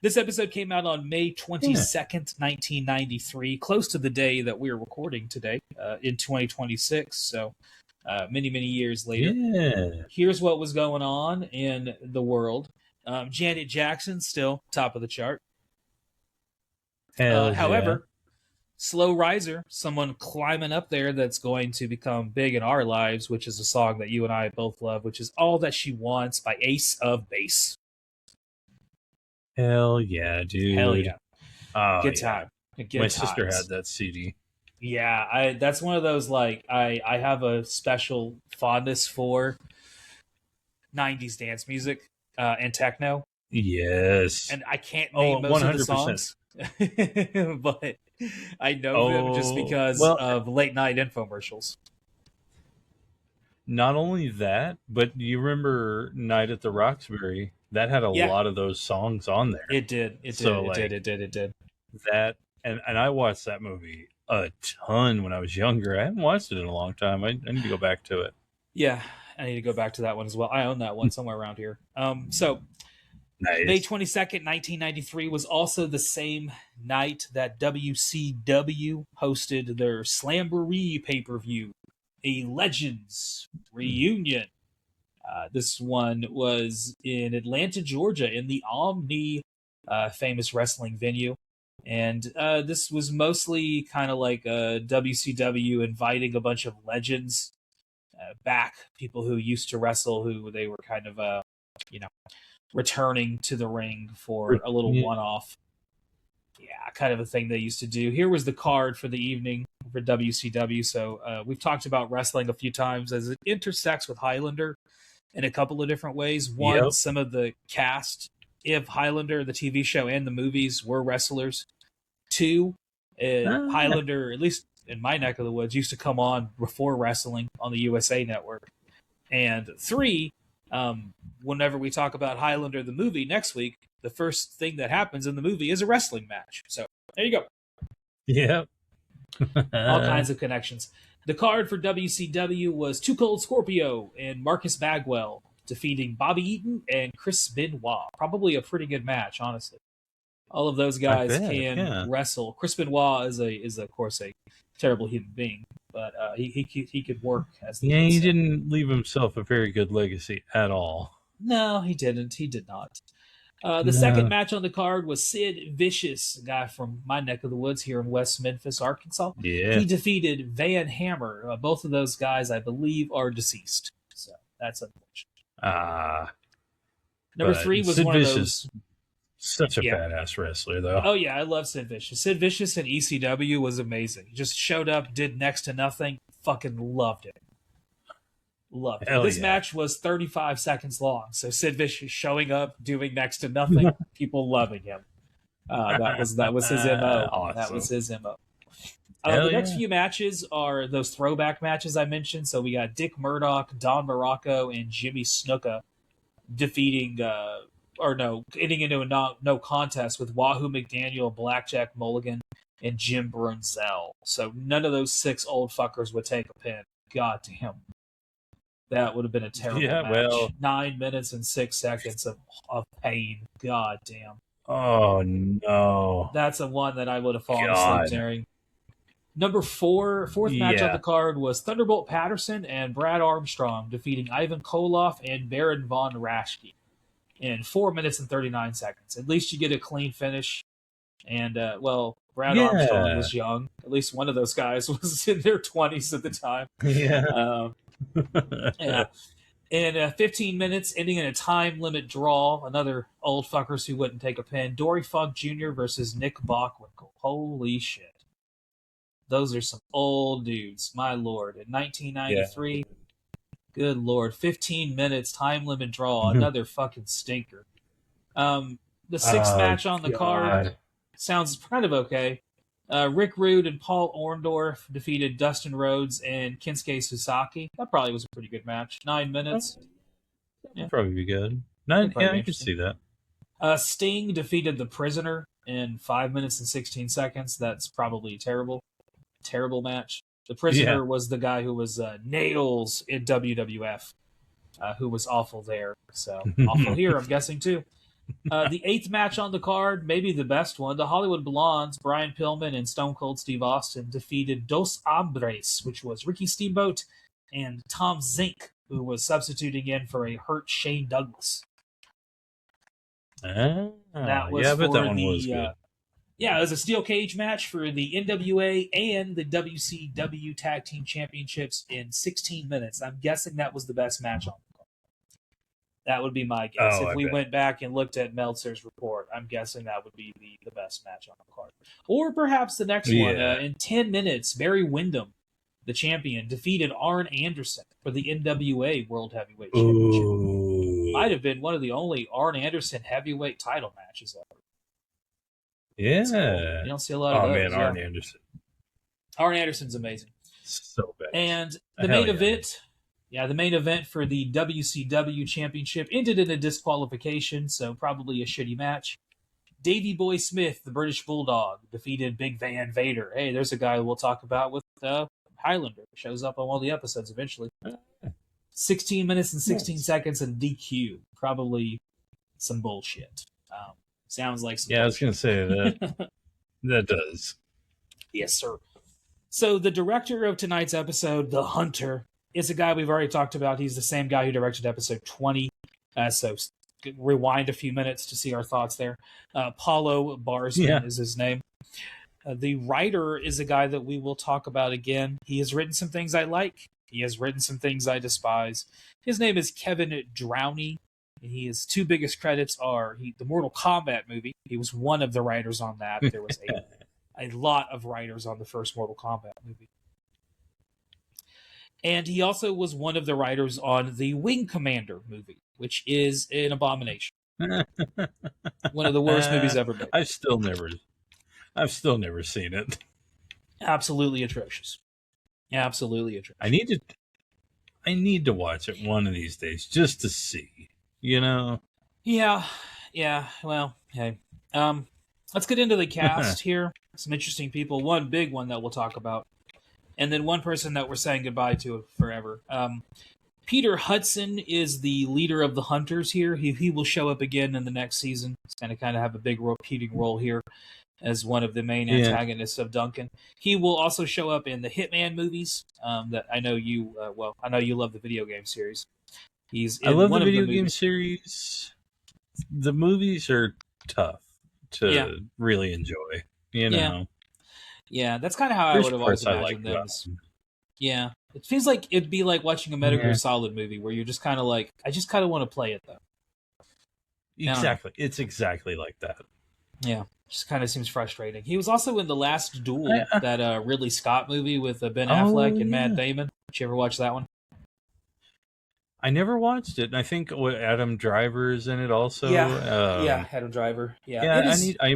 This episode came out on May 22nd, 1993, close to the day that we're recording today in 2026. So many, many years later. Yeah. Here's what was going on in the world. Janet Jackson, still top of the chart. However, slow riser, someone climbing up there that's going to become big in our lives, which is a song that you and I both love, which is All That She Wants by Ace of Base. Hell yeah, dude. Hell yeah. Oh, Good time. Good My times. sister had that CD. Yeah, that's one of those, like, I have a special fondness for 90s dance music and techno. Yes. And I can't name most 100%. Of the songs. But I know them just because of late night infomercials. Not only that, but you remember Night at the Roxbury? That had a lot of those songs on there. It did. It did. That and I watched that movie a ton when I was younger. I haven't watched it in a long time. I need to go back to it. Yeah, I need to go back to that one as well. I own that one somewhere around here. So nice. May 22nd, 1993 was also the same night that WCW hosted their Slamboree pay-per-view, a Legends reunion. This one was in Atlanta, Georgia, in the Omni famous wrestling venue. And this was mostly kind of like WCW inviting a bunch of legends back, people who used to wrestle, who they were kind of, returning to the ring for a little one-off. Yeah, kind of a thing they used to do. Here was the card for the evening for WCW. So we've talked about wrestling a few times as it intersects with Highlander in a couple of different ways. One, some of the cast of Highlander, the TV show and the movies, were wrestlers. Two, Highlander, at least in my neck of the woods, used to come on before wrestling on the USA Network. And three, whenever we talk about Highlander the movie next week, the first thing that happens in the movie is a wrestling match. So there you go. Yep. All kinds of connections. The card for WCW was Too Cold Scorpio and Marcus Bagwell defeating Bobby Eaton and Chris Benoit. Probably a pretty good match, honestly. All of those guys can wrestle. Chris Benoit is of course a terrible human being, but he could work as the he didn't leave himself a very good legacy at all. No, he didn't. He did not. The second match on the card was Sid Vicious, a guy from my neck of the woods here in West Memphis, Arkansas. Yeah. He defeated Van Hammer. Both of those guys, I believe, are deceased. So that's unfortunate. Number 3 was Sid one Vicious, of those. Such a badass wrestler, though. Oh, yeah, I love Sid Vicious. Sid Vicious in ECW was amazing. He just showed up, did next to nothing, fucking loved it. Loved it. This match was 35 seconds long, so Sid Vicious showing up, doing next to nothing, people loving him. That was his MO. Awesome. That was his MO. The next few matches are those throwback matches I mentioned. So we got Dick Murdoch, Don Morocco, and Jimmy Snuka defeating... getting into a no contest with Wahoo McDaniel, Blackjack Mulligan, and Jim Brunzell. So none of those 6 old fuckers would take a pin. God damn. That would have been a terrible match. Well, 9 minutes and 6 seconds of pain. God damn. Oh, no. That's a one that I would have fallen asleep during. Number 4, fourth match on the card was Thunderbolt Patterson and Brad Armstrong defeating Ivan Koloff and Baron Von Raschke in 4 minutes and 39 seconds. At least you get a clean finish. And, Brad Armstrong was young. At least one of those guys was in their 20s at the time. Yeah. In 15 minutes, ending in a time limit draw, another old fuckers who wouldn't take a pin. Dory Funk Jr. versus Nick Bockwinkel. Holy shit. Those are some old dudes. My lord. In 1993... Good Lord. 15 minutes, time limit draw, another fucking stinker. The 6th match on the card sounds kind of okay. Rick Rude and Paul Orndorff defeated Dustin Rhodes and Kensuke Sasaki. That probably was a pretty good match. 9 minutes. That'd probably be good. Probably Yeah, be I could see that. Sting defeated The Prisoner in 5 minutes and 16 seconds. That's probably a terrible match. The Prisoner was the guy who was Nails in WWF, who was awful there. So awful here, I'm guessing, too. The 8th match on the card, maybe the best one, the Hollywood Blondes, Brian Pillman and Stone Cold Steve Austin defeated Dos Hombres, which was Ricky Steamboat and Tom Zink, who was substituting in for a hurt Shane Douglas. That was that one was good. Yeah, it was a steel cage match for the NWA and the WCW Tag Team Championships in 16 minutes. I'm guessing that was the best match on the card. That would be my guess. If we went back and looked at Meltzer's report, I'm guessing that would be the best match on the card. Or perhaps the next one. In 10 minutes, Barry Windham, the champion, defeated Arn Anderson for the NWA World Heavyweight Championship. Might have been one of the only Arn Anderson heavyweight title matches ever. Yeah. Cool. You don't see a lot of those. Oh, man, Arn Anderson. Arn Anderson's amazing. So bad. And the main event... Yeah, the main event for the WCW Championship ended in a disqualification, so probably a shitty match. Davey Boy Smith, the British Bulldog, defeated Big Van Vader. Hey, there's a guy we'll talk about with Highlander. Shows up on all the episodes eventually. 16 minutes and 16 seconds and DQ. Probably some bullshit. Sounds like some bullshit. I was going to say that. That does. Yes, sir. So the director of tonight's episode, The Hunter, is a guy we've already talked about. He's the same guy who directed episode 20. So rewind a few minutes to see our thoughts there. Paulo Barsman is his name. The writer is a guy that we will talk about again. He has written some things I like. He has written some things I despise. His name is Kevin Drowney. His two biggest credits are the Mortal Kombat movie. He was one of the writers on that. There was a lot of writers on the first Mortal Kombat movie. And he also was one of the writers on the Wing Commander movie, which is an abomination. One of the worst movies ever made. I've still never seen it. Absolutely atrocious. Absolutely atrocious. I need to watch it one of these days just to see, you know? Yeah. Well, hey. Let's get into the cast here. Some interesting people. One big one that we'll talk about. And then one person that we're saying goodbye to forever. Peter Hudson is the leader of the Hunters here. He will show up again in the next season. He's going to kind of have a big repeating role here as one of the main antagonists of Duncan. He will also show up in the Hitman movies. That I know you. I know you love the video game series. I love the video game series. The movies are tough to really enjoy. You know. Yeah, that's kind of how I would have always imagined them. Yeah, it feels like it'd be like watching a Metal Gear Solid movie where you're just kind of like, I just kind of want to play it though. Exactly, it's exactly like that. Yeah, just kind of seems frustrating. He was also in The Last Duel, that Ridley Scott movie with Ben Affleck and Matt Damon. Did you ever watch that one? I never watched it. I think Adam Driver is in it also. Adam Driver. I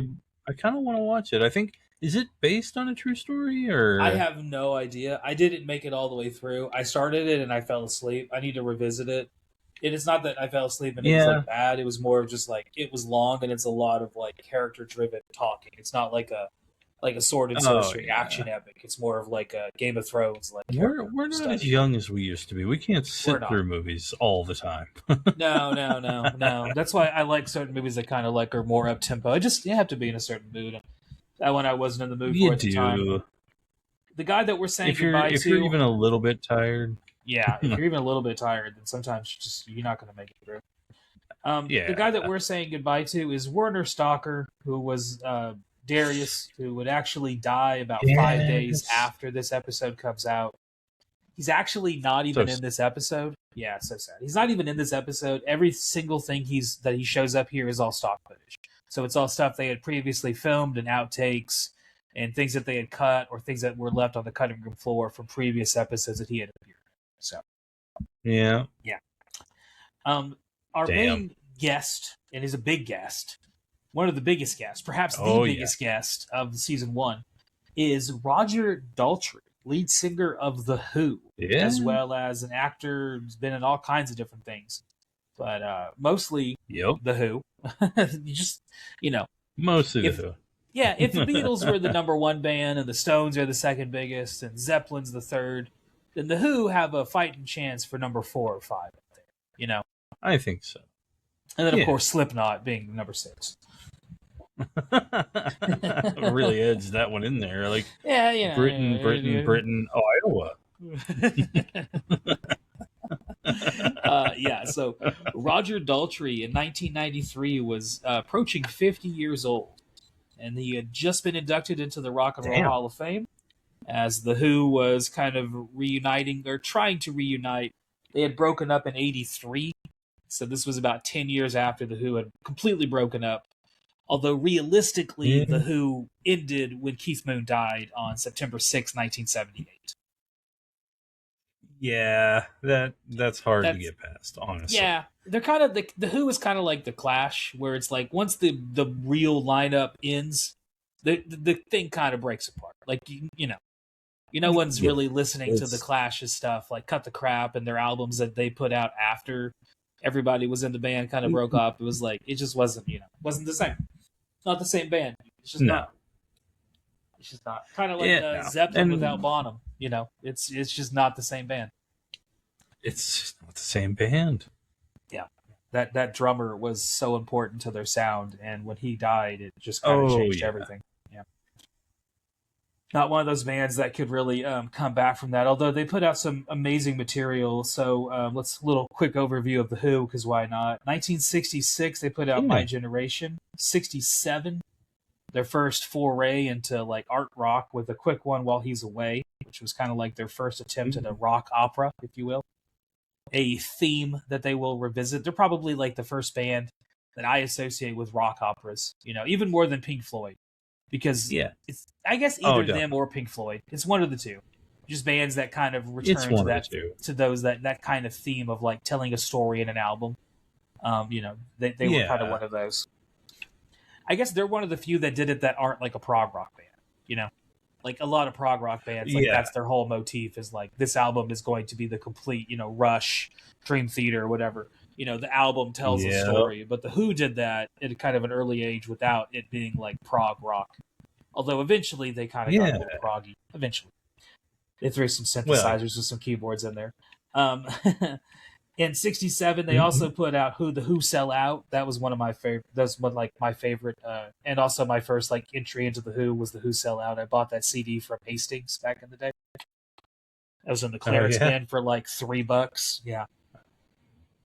kind of want to watch it. I think. Is it based on a true story, or? I have no idea. I didn't make it all the way through. I started it and I fell asleep. I need to revisit it. And it's not that I fell asleep and it was like bad. It was more of just like it was long and it's a lot of like character driven talking. It's not like a sword and sorcery action epic. It's more of like a Game of Thrones. Like we're not as young as we used to be. We can't sit through movies all the time. No. That's why I like certain movies that kind of like are more up tempo. You have to be in a certain mood. That one I wasn't in the mood for at the time. The guy that we're saying goodbye to... If you're even a little bit tired... Yeah, if you're even a little bit tired, then sometimes you're not going to make it through. The guy that we're saying goodbye to is Werner Stalker, who was Darius, who would actually die about 5 days after this episode comes out. He's actually not even in this episode. Yeah, it's so sad. He's not even in this episode. Every single thing that he shows up here is all stock footage. So it's all stuff they had previously filmed and outtakes and things that they had cut or things that were left on the cutting room floor from previous episodes that he had appeared in. So, yeah. Our main guest, and he's a big guest, one of the biggest guests, perhaps the biggest guest of season 1, is Roger Daltrey, lead singer of The Who, as well as an actor who's been in all kinds of different things. But mostly The Who. You just, Mostly The Who. Yeah, if the Beatles were the number one band and the Stones are the second biggest and Zeppelin's the third, then The Who have a fighting chance for number 4 or 5 up there, I think so. And then, of course, Slipknot being number 6. Really edged that one in there. Like, Britain, Iowa. So Roger Daltrey in 1993 was approaching 50 years old, and he had just been inducted into the Rock and Roll Hall of Fame, as The Who was kind of reuniting, or trying to reunite. They had broken up in 83, so this was about 10 years after The Who had completely broken up. Although realistically, The Who ended when Keith Moon died on September 6, 1978. Yeah, that's hard to get past, honestly. Yeah, they're kind of the Who is kind of like the Clash, where it's like once the real lineup ends, the thing kind of breaks apart. Like no one's really listening to the Clash's stuff, like Cut the Crap and their albums that they put out after everybody was in the band kind of broke up. It was like it just wasn't wasn't the same. Not the same band. It's just not. It's just not. Kind of like Zeppelin without Bonham. It's just not the same band. It's not the same band. Yeah. That drummer was so important to their sound, and when he died, it just kind of changed everything. Yeah. Not one of those bands that could really come back from that, although they put out some amazing material. So let's little quick overview of The Who, because why not? 1966, they put out My Generation. 67, their first foray into like art rock with a quick one, While He's Away, which was kind of like their first attempt at a rock opera, if you will. A theme that they will revisit. They're probably like the first band that I associate with rock operas, even more than Pink Floyd. Because it's, I guess, either them or Pink Floyd. It's one of the two. Just bands that kind of return to those that kind of theme of like telling a story in an album. They were kind of one of those. I guess they're one of the few that did it that aren't like a prog rock band, Like a lot of prog rock bands, that's their whole motif is like, this album is going to be the complete, Rush, Dream Theater, whatever. The album tells a story. But The Who did that at kind of an early age without it being like prog rock. Although eventually they kind of got a little proggy. Eventually. They threw some synthesizers with some keyboards in there. In 67, they also put out The Who Sell Out. That was one of my favorite. That's one like my favorite, and also my first like entry into The Who was The Who Sell Out. I bought that CD from Hastings back in the day. I was in the clearance bin for like $3. Yeah.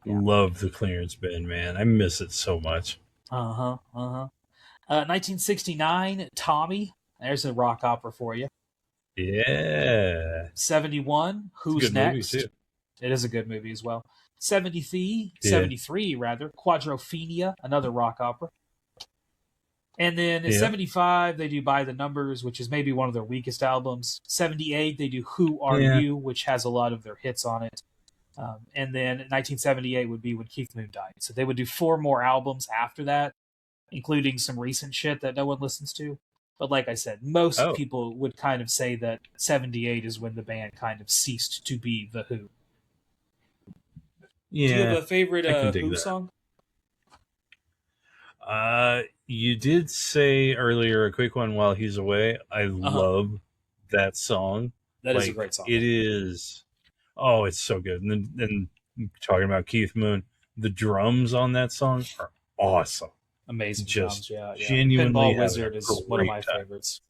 Love the clearance bin, man. I miss it so much. 1969, Tommy. There's a rock opera for you. Yeah. 71, Who's Next? It is a good movie as well. 73, Quadrophenia, another rock opera. And then in 75, they do By the Numbers, which is maybe one of their weakest albums. 78, they do Who Are You, which has a lot of their hits on it. And then 1978 would be when Keith Moon died. So they would do 4 more albums after that, including some recent shit that no one listens to. But like I said, most people would kind of say that 78 is when the band kind of ceased to be The Who. Yeah, do you have a favorite Who song? You did say earlier a quick one, While He's Away. I love that song. That is a great song. It is. Oh, it's so good. And then talking about Keith Moon, the drums on that song are awesome. Amazing drums, genuinely. Pinball Wizard is one of my favorites.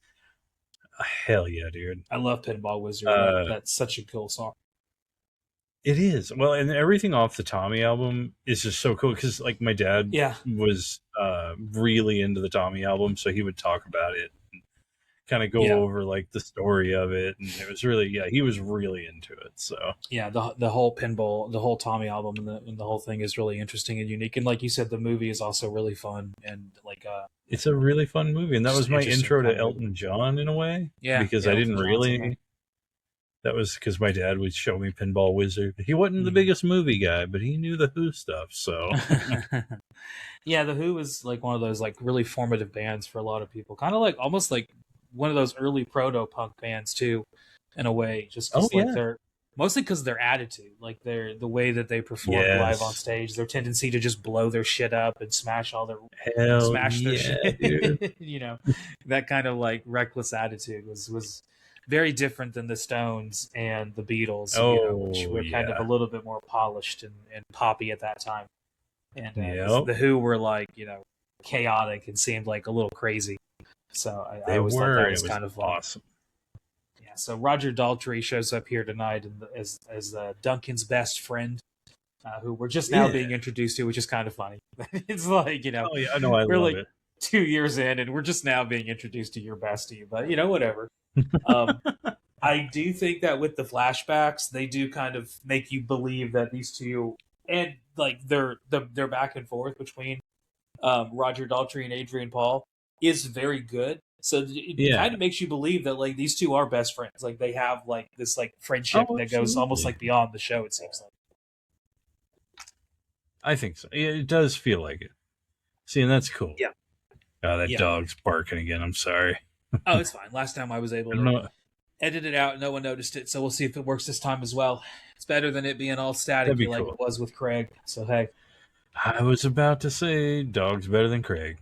Hell yeah, dude. I love Pinball Wizard. That's such a cool song. It is. Well, and everything off the Tommy album is just so cool because, like, my dad was really into the Tommy album, so he would talk about it and kind of go over, like, the story of it. And it was really, he was really into it. So, yeah, the whole Pinball, the whole Tommy album and the whole thing is really interesting and unique. And like you said, the movie is also really fun. And, like, it's a really fun movie. And that was my intro to Elton John in a way. Yeah. Because I didn't really... That was because my dad would show me Pinball Wizard. He wasn't the biggest movie guy, but he knew the Who stuff. So, yeah, the Who is like one of those like really formative bands for a lot of people. Kind of like almost like one of those early proto punk bands too, in a way, just because they're mostly because their attitude, like the way that they perform live on stage, their tendency to just blow their shit up and smash their shit, dude. You know, that kind of like reckless attitude was very different than the Stones and the Beatles, which were kind of a little bit more polished and poppy at that time. And the Who were like, chaotic and seemed like a little crazy. So I always thought that was kind of awesome. Yeah. So Roger Daltrey shows up here tonight as Duncan's best friend, who we're just now being introduced to, which is kind of funny. It's like, I know, I we're love like it. 2 years in, and we're just now being introduced to your bestie. But whatever. I do think that with the flashbacks, they do kind of make you believe that these two, and like their back and forth between Roger Daltrey and Adrian Paul is very good. So it kind of makes you believe that like these two are best friends. Like they have like this like friendship that goes almost like beyond the show. It seems like. I think so. It does feel like it. See, and that's cool. Yeah. Oh, that dog's barking again. I'm sorry. Oh, it's fine. Last time I was able to edit it out and no one noticed it, so we'll see if it works this time as well. It's better than it being all staticky like it was with Craig. So hey. I was about to say dog's better than Craig.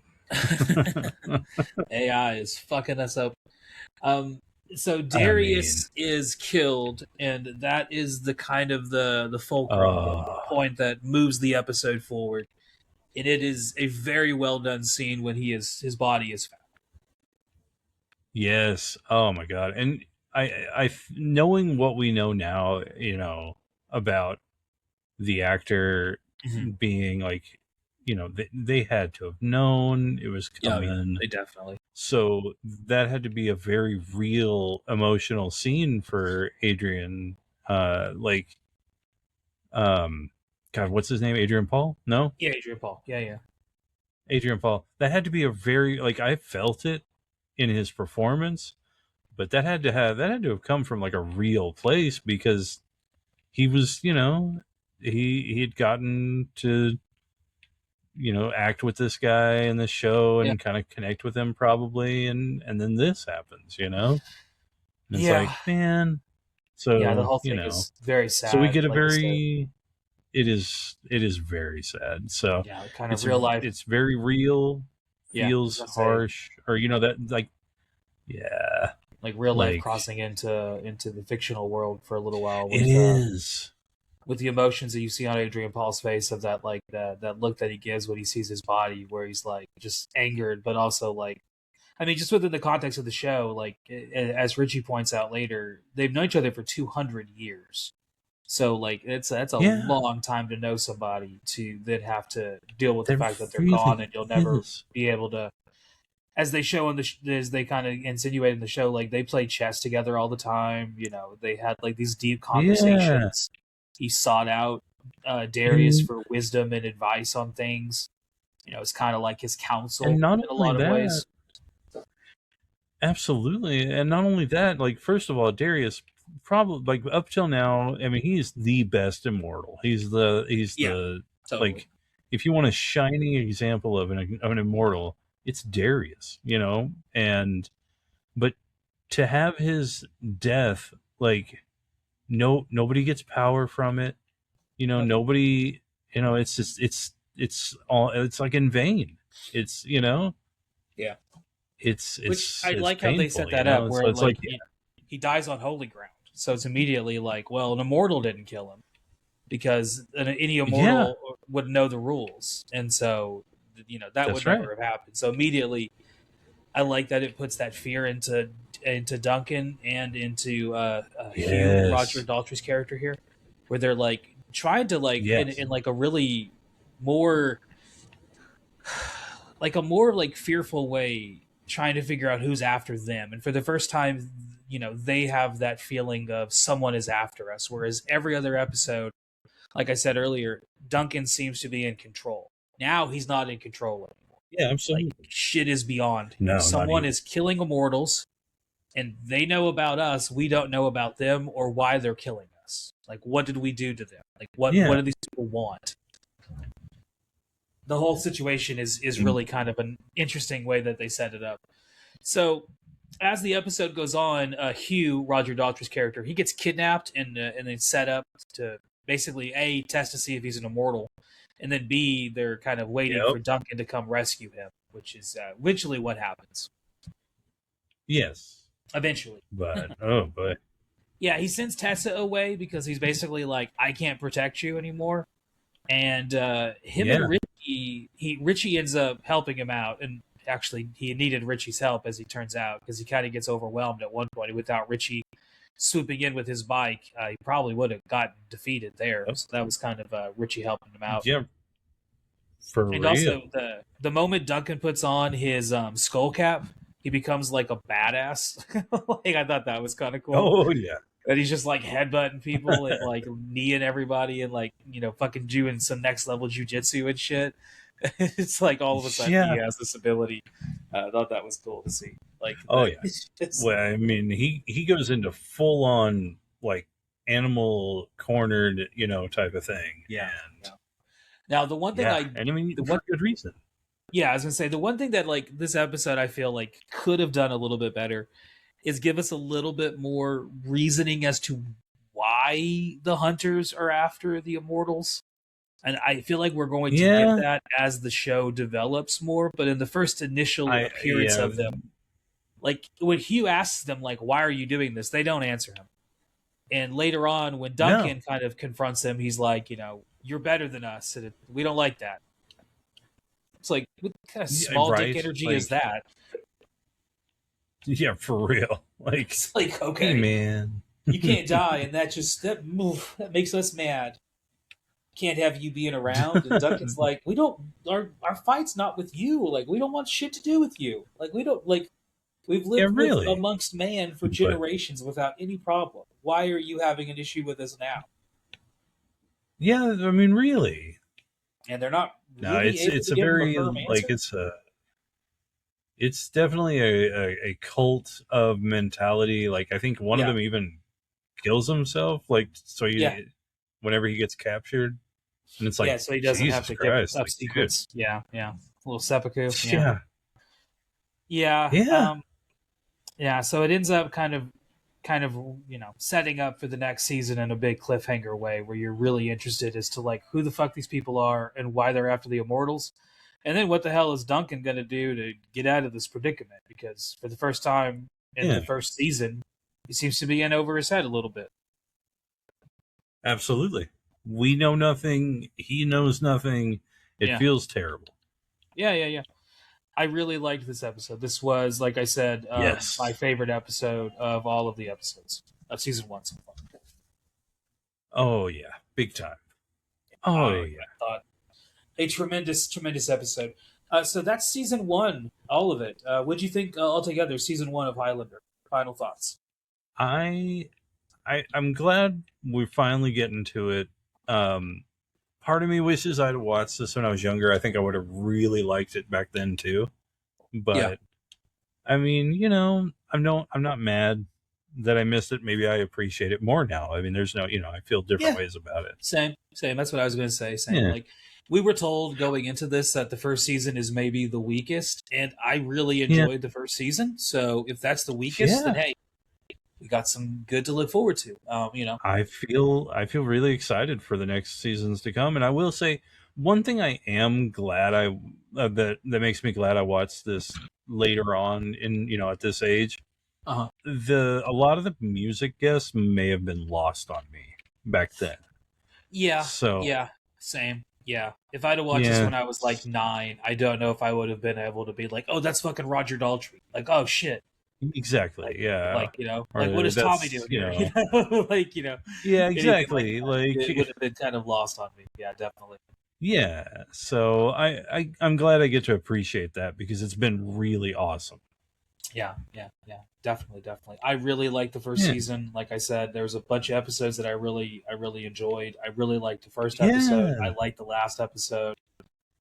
AI is fucking us up. So Darius is killed, and that is the kind of the fulcrum point that moves the episode forward. And it is a very well done scene when his body is found. Yes. Oh my god. And I knowing what we know now, about the actor being like, they had to have known it was coming. They definitely. So that had to be a very real emotional scene for Adrian. God, what's his name? Adrian Paul? No? Yeah, Adrian Paul. Yeah. Adrian Paul. That had to be a very, I felt it in his performance, but that had to have come from like a real place, because he was, he had gotten to, act with this guy in the show and kind of connect with him probably, and then this happens, and it's like, man. So the whole thing is very sad. So we get it is very sad. So kind of real life. It's very real. Feels harsh, or that like real life crossing into the fictional world for a little while. It is. With the emotions that you see on Adrian Paul's face of that, like that look that he gives when he sees his body, where he's like just angered, but also like, I mean, just within the context of the show, like as Richie points out later, they've known each other for 200 years. So like that's a long time to know somebody to then have to deal with the fact that they're gone, and you'll never be able to. As they show as they kind of insinuate in the show, like they play chess together all the time. They had like these deep conversations. Yeah. He sought out Darius for wisdom and advice on things. It's kind of like his counsel in a lot of ways. Absolutely, and not only that, like first of all, Darius probably like up till now, I mean, he's the best immortal. He's the totally. Like if you want a shining example of an immortal, it's Darius, but to have his death, like nobody gets power from it, nobody, it's just it's like in vain. It's it's I like how they set that up, where it's like he dies on holy ground, so it's immediately like, well, an immortal didn't kill him because any immortal would know the rules, and so that would never have happened. So immediately, I like that it puts that fear into Duncan and into Hugh, Roger Daltrey's character here, where they're like trying to in like a really more like fearful way, trying to figure out who's after them. And for the first time, they have that feeling of someone is after us, whereas every other episode, like I said earlier, Duncan seems to be in control. Now he's not in control anymore. Yeah, absolutely. Like, shit is beyond. No, someone is killing immortals, and they know about us. We don't know about them or why they're killing us. Like, what did we do to them? Like, what do these people want? The whole situation is really kind of an interesting way that they set it up. So as the episode goes on, Hugh, Roger Daltrey's character, he gets kidnapped and then set up to basically A, test to see if he's an immortal, and then B, they're kind of waiting for Duncan to come rescue him, which is eventually what happens. Yes. Eventually. But, oh, boy. Yeah, he sends Tessa away because he's basically like, I can't protect you anymore. And him and Richie ends up helping him out. And actually, he needed Richie's help, as he turns out, because he kind of gets overwhelmed at one point. Without Richie swooping in with his bike, he probably would have gotten defeated there. So that was kind of Richie helping him out. Yeah. For and real. Also, the moment Duncan puts on his skull cap, he becomes like a badass. Like, I thought that was kind of cool. Oh, yeah. And he's just like headbutting people and like kneeing everybody and like, you know, fucking doing some next level jujitsu and shit. It's like all of a sudden he has this ability. I thought that was cool to see. Like, oh yeah. Well, I mean, he goes into full on like animal cornered, you know, type of thing. Yeah. Now the one thing and I mean, for good reason. Yeah, I was gonna say the one thing that like this episode I feel like could have done a little bit better is give us a little bit more reasoning as to why the hunters are after the immortals. And I feel like we're going to get that as the show develops more. But in the first initial appearance of them, like when Hugh asks them, like, why are you doing this? They don't answer him. And later on, when Duncan kind of confronts him, he's like, you know, you're better than us. And we don't like that. It's like, what kind of small dick energy is that? Yeah, for real. Like, it's like, okay, hey, man, you can't die, and that makes us mad. Can't have you being around. And Duncan's like, we don't. Our fight's not with you. Like, we don't want shit to do with you. Like, we don't like. We've lived amongst man for generations without any problem. Why are you having an issue with us now? Yeah, I mean, really. And they're not. No, it's a very like it's definitely a cult of mentality. Like, I think one of them even kills himself. Like, so whenever he gets captured, and it's like, so he doesn't have to give up secrets. Yeah, a little seppuku. Yeah. So it ends up kind of, you know, setting up for the next season in a big cliffhanger way, where you're really interested as to like who the fuck these people are and why they're after the immortals. And then what the hell is Duncan going to do to get out of this predicament? Because for the first time in the first season, he seems to be in over his head a little bit. Absolutely. We know nothing. He knows nothing. It feels terrible. Yeah. I really liked this episode. This was, like I said, my favorite episode of all of the episodes of season 1 so far. Oh, yeah. Big time. I thought a tremendous, tremendous episode. So that's season 1, all of it. What'd you think altogether, season 1 of Highlander? Final thoughts. I'm glad we're finally getting to it. Part of me wishes I'd watched this when I was younger. I think I would have really liked it back then too. But I mean, you know, I'm not mad that I missed it. Maybe I appreciate it more now. I mean, there's no, you know, I feel different ways about it. Same. That's what I was going to say. Same. Like, we were told going into this that the first season is maybe the weakest, and I really enjoyed the first season. So if that's the weakest, then hey, we got some good to look forward to. You know, I feel really excited for the next seasons to come, and I will say one thing I am glad that makes me glad I watched this later on in, you know, at this age. A lot of the music guests may have been lost on me back then. Same. Yeah, if I'd have watched this when I was like 9, I don't know if I would have been able to be like, oh, that's fucking Roger Daltrey. Like, oh shit. Exactly. Like, you know, like, what is Tommy doing here? You know? Like, you know. Yeah, exactly. Like it would have been kind of lost on me. Yeah, definitely. Yeah. So I'm glad I get to appreciate that, because it's been really awesome. Yeah. Definitely. I really liked the first season. Like I said, there was a bunch of episodes that I really enjoyed. I really liked the first episode. I liked the last episode.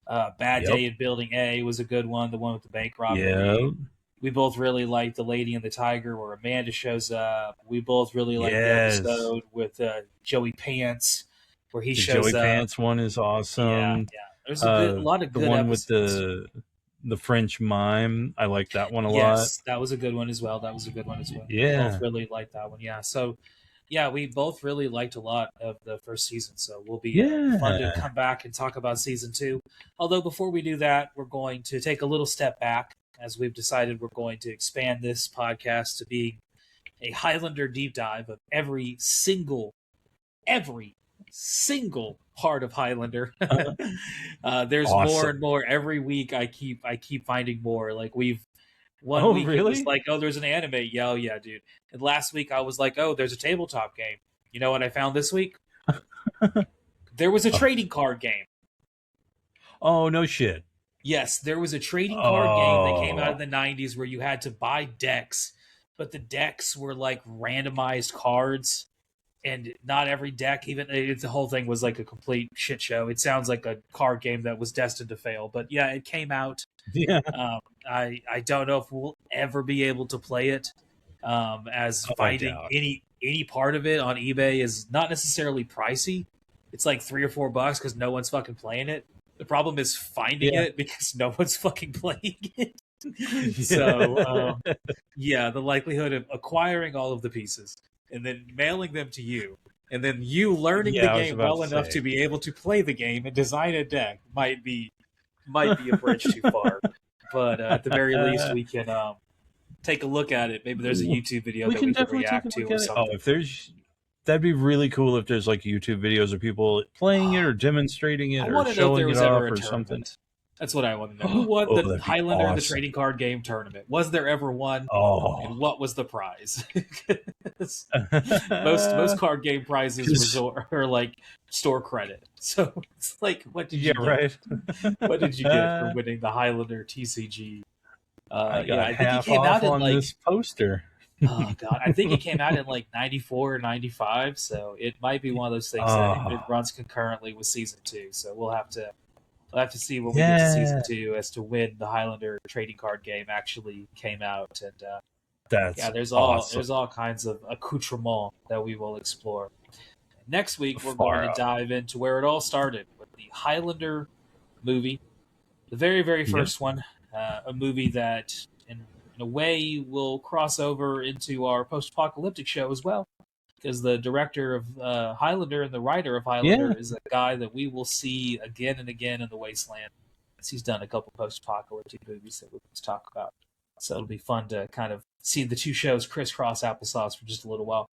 Bad Day in Building A was a good one. The one with the bank robbery. We both really liked The Lady and the Tiger, where Amanda shows up. We both really liked the episode with Joey Pants, where he shows Joey up. Pants one is awesome. Yeah. There's a lot of good the one episodes. with the French Mime. I like that one a lot. Yes, that was a good one as well. Yeah. Both really liked that one. Yeah. So, yeah, we both really liked a lot of the first season. So we'll be fun to come back and talk about season 2. Although before we do that, we're going to take a little step back, as we've decided we're going to expand this podcast to be a Highlander deep dive of every single part of Highlander. There's Awesome. more and more every week. I keep finding more. Like one week it was like, oh, there's an anime. Yeah, oh, yeah, dude. And last week I was like, oh, there's a tabletop game. You know what I found this week? There was a trading card game. Oh, no shit. Yes, there was a trading card game that came out in the 90s where you had to buy decks, but the decks were like randomized cards. And not every deck, the whole thing was like a complete shit show. It sounds like a card game that was destined to fail. But yeah, it came out. Yeah. I don't know if we'll ever be able to play it. As finding any part of it on eBay is not necessarily pricey. It's like $3 or $4 because no one's fucking playing it. The problem is finding it because no one's fucking playing it. So the likelihood of acquiring all of the pieces and then mailing them to you, and then you learning the game well enough to be able to play the game and design a deck might be a bridge too far. But at the very least, we can take a look at it. Maybe there's a YouTube video that we can react to or something. Oh, that'd be really cool if there's like YouTube videos of people playing it or demonstrating it or showing it off or something. That's what I want to know. Who won the Highlander in the trading card game tournament? Was there ever one? And what was the prize? most card game prizes are like store credit. So it's like, what did you get? Right. What did you get for winning the Highlander TCG? I think half it came off out on this poster. Oh god, I think it came out in like 94 or 95, so it might be one of those things that it runs concurrently with season 2. So we'll have to see when we get to season 2 as to when the Highlander trading card game actually came out. And there's all kinds of accoutrement that we will explore. Next week we're going to dive into where it all started with the Highlander movie, the very, very first one, a movie that in a way will cross over into our post-apocalyptic show as well. Because the director of Highlander and the writer of Highlander is a guy that we will see again and again in the Wasteland. He's done a couple post-apocalyptic movies that we'll talk about. So it'll be fun to kind of see the two shows crisscross applesauce for just a little while.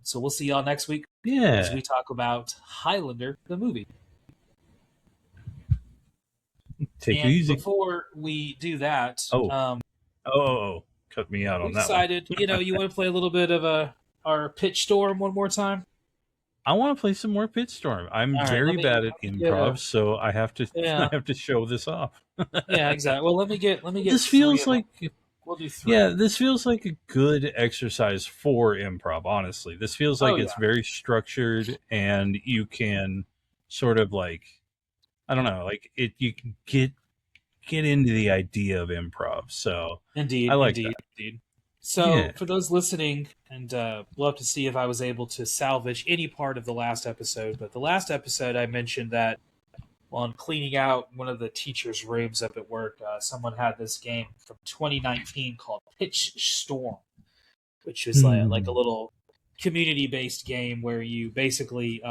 So we'll see y'all next week as we talk about Highlander, the movie. Take it easy. Before we do that... cut me out on that decided, you want to play a little bit of our pitch storm one more time? I want to play some more pitch storm. I'm very bad at improv, so I have to I have to show this off. Yeah, exactly. Well, let me get. This feels like we'll do 3. Yeah, this feels like a good exercise for improv. Honestly, this feels like it's very structured, and you can sort of like, I don't know, like it. You can get into the idea of improv. So indeed, I like that. Indeed. So for those listening, and we'll have to see if I was able to salvage any part of the last episode, but the last episode I mentioned that while I'm cleaning out one of the teachers' rooms up at work, someone had this game from 2019 called Pitch Storm, which is like a little community-based game where you basically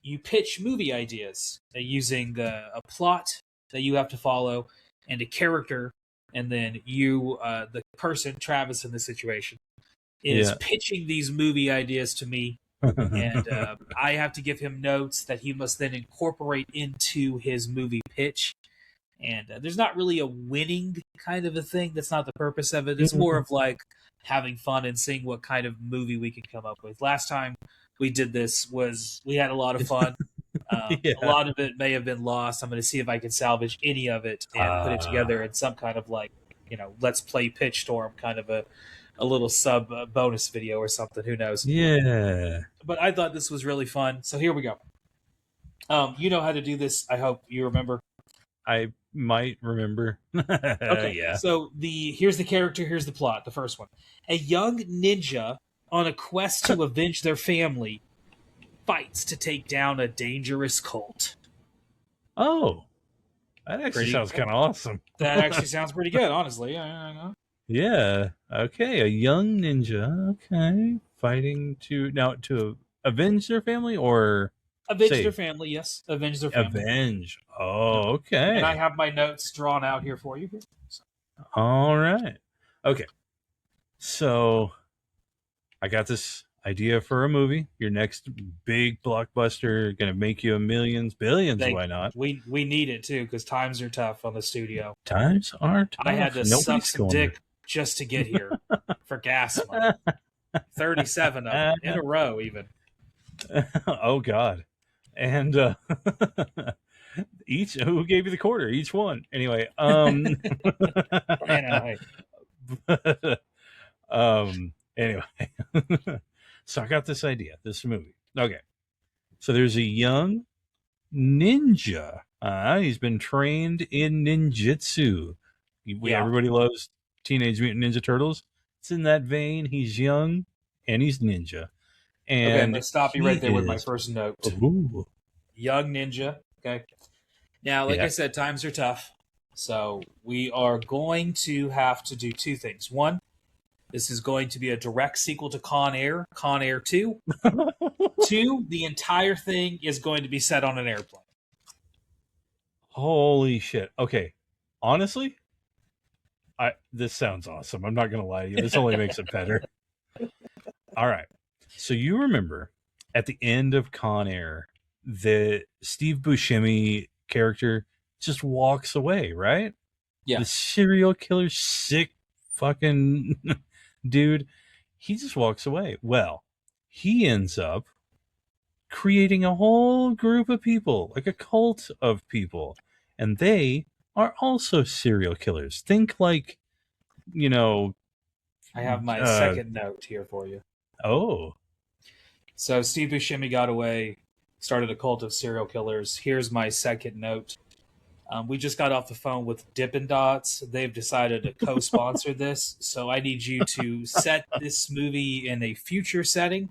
you pitch movie ideas using a plot that you have to follow and a character. And then you, the person, Travis in this situation, is pitching these movie ideas to me. And I have to give him notes that he must then incorporate into his movie pitch. And there's not really a winning kind of a thing. That's not the purpose of it. It's more of like having fun and seeing what kind of movie we can come up with. Last time we did this we had a lot of fun. A lot of it may have been lost. I'm going to see if I can salvage any of it and put it together in some kind of like, let's play Pitch Storm kind of a little sub bonus video or something. Who knows? Yeah. But I thought this was really fun. So here we go. You know how to do this. I hope you remember. I might remember. Okay. Yeah. So here's the character. Here's the plot. The first one. A young ninja on a quest to avenge their family fights to take down a dangerous cult. Oh, That actually sounds kind of awesome. That actually sounds pretty good, honestly. I know. Yeah. Okay. A young ninja. Okay. Fighting to avenge their family or Avenge save? their family, yes. Avenge their family. Avenge. Oh, okay. And I have my notes drawn out here for you. So. All right. Okay. So I got this idea for a movie. Your next big blockbuster, going to make you millions, billions. Why not? We need it too because times are tough on the studio. Times are tough. I had to suck some dick just to get here for gas money. 37 of them in a row, even. Oh God! And who gave you the quarter? Each one. Anyway. Anyway. So I got this idea, this movie. Okay. So there's a young ninja. He's been trained in ninjutsu. Everybody loves Teenage Mutant Ninja Turtles. It's in that vein. He's young and he's ninja. And okay, I'm going to stop you right there with my first note. Ooh. Young ninja. Okay. Now, like I said, times are tough. So we are going to have to do two things. One, this is going to be a direct sequel to Con Air 2. Two, the entire thing is going to be set on an airplane. Holy shit. Okay. Honestly, this sounds awesome. I'm not going to lie to you. This only makes it better. All right. So you remember at the end of Con Air, the Steve Buscemi character just walks away, right? Yeah. The serial killer, sick fucking dude, he just walks away. Well, he ends up creating a whole group of people, like a cult of people, and they are also serial killers. Think like, I have my second note here for you. Oh. So Steve Buscemi got away, started a cult of serial killers. Here's my second note. We just got off the phone with Dippin' Dots. They've decided to co-sponsor this, so I need you to set this movie in a future setting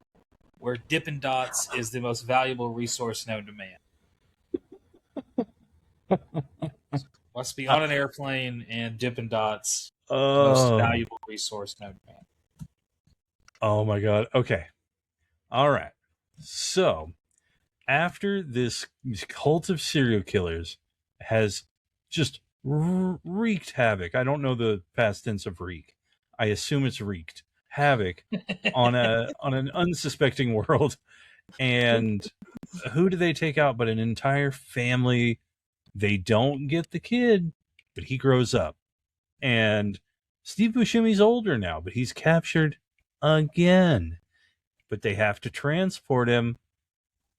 where Dippin' Dots is the most valuable resource known to man. Must be on an airplane, and Dippin' Dots the most valuable resource known to man. Oh my God. Okay. All right. So after this cult of serial killers has just wreaked havoc. I don't know the past tense of wreak. I assume it's wreaked havoc on an unsuspecting world. And who do they take out but an entire family? They don't get the kid, but he grows up. And Steve Buscemi's older now, but he's captured again. But they have to transport him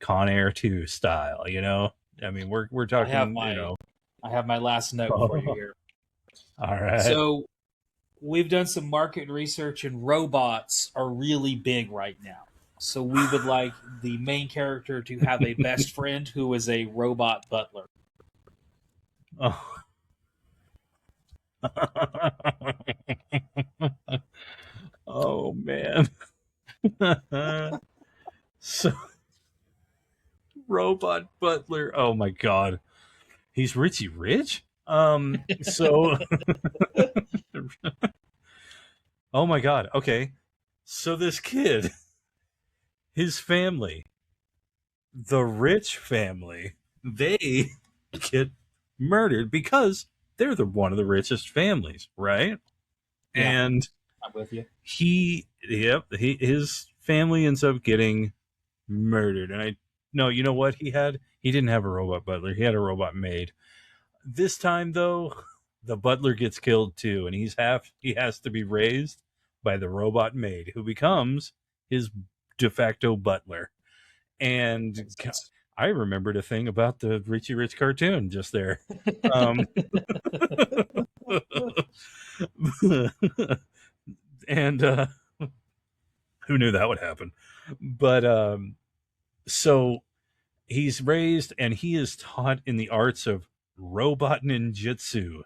Con Air 2 style, I mean, we're talking, I have my last note for you here. All right. So we've done some market research, and robots are really big right now. So we would like the main character to have a best friend who is a robot butler. Oh. Oh man. So robot butler. Oh my God. He's Richie Rich? So oh my God. Okay. So this kid, his family, the rich family, they get murdered because they're one of the richest families, right? Yeah, and I'm with you. His family ends up getting murdered. And you know what he didn't have a robot butler. He had a robot maid. This time though, the butler gets killed too, and he has to be raised by the robot maid who becomes his de facto butler. And I remembered a thing about the Richie Rich cartoon just there. And who knew that would happen? But so he's raised and he is taught in the arts of robot ninjutsu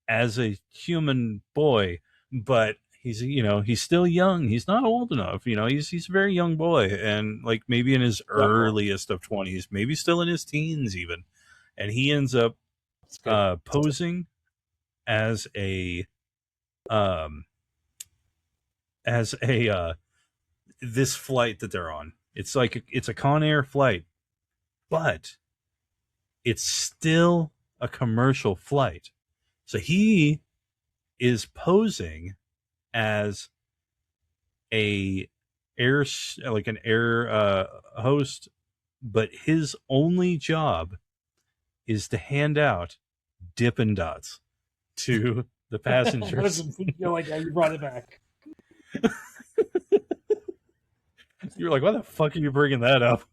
as a human boy, but he's still young. He's not old enough. He's a very young boy, and like maybe in his earliest of 20s, maybe still in his teens even. And he ends up posing as a this flight that they're on. It's like it's a Con Air flight, but it's still a commercial flight. So he is posing as an air host, but his only job is to hand out Dippin' Dots to the passengers. What does it feel like? You brought it back. You're like, why the fuck are you bringing that up?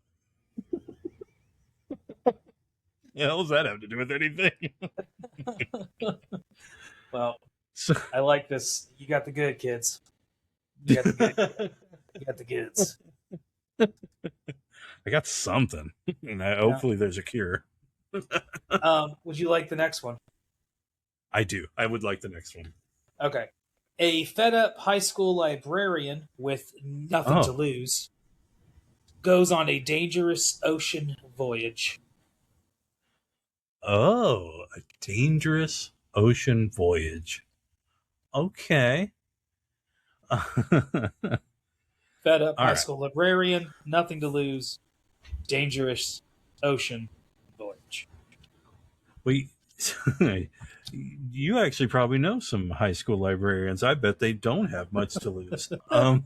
Yeah, what does that have to do with anything? Well, So, I like this. You got the good kids. You got the good. You got the goods. I got something, and hopefully there's a cure. Would you like the next one? I do. I would like the next one. Okay. A fed-up high school librarian with nothing to lose goes on a dangerous ocean voyage. Oh, a dangerous ocean voyage. Okay. Fed-up high right. school librarian, nothing to lose, dangerous ocean voyage. We, you actually probably know some high school librarians. I bet they don't have much to lose. I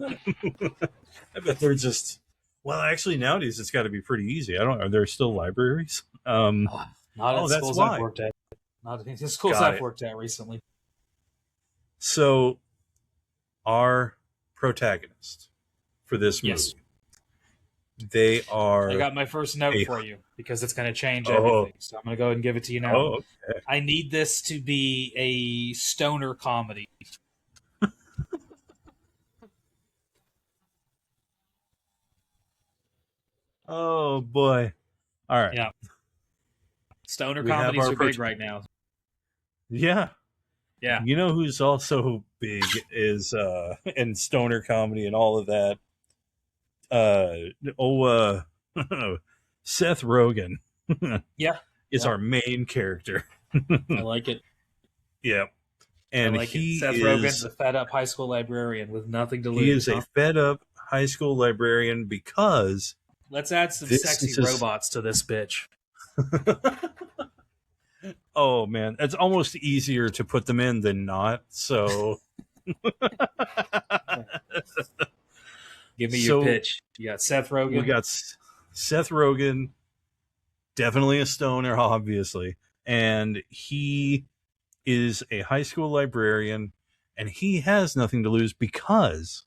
bet they're just. Well, actually, nowadays it's got to be pretty easy. I don't. Are there still libraries? Not at that's schools why. I've worked at. Not at the schools Got I've it. worked at recently. So, our protagonist for this movie, Yes. they are. I got my first note for you because it's going to change Oh. everything. So I'm going to go ahead and give it to you now. Oh, okay. I need this to be a stoner comedy. Oh boy! All right. Yeah. Stoner We have comedies our are big right now. Yeah. Yeah. You know who's also big is and stoner comedy and all of that. Seth Rogen. Yeah. Is Yeah. our main character. I like it. Yeah. And I like he it. Seth is Rogen's a fed-up high school librarian with nothing to lose. he is a fed up high school librarian because Let's add some This sexy is just- robots to this bitch. oh man, it's almost easier to put them in than not. So Give me So, your pitch. You got Seth Rogen. we got Seth Rogen, definitely a stoner, obviously, and he is a high school librarian, and he has nothing to lose because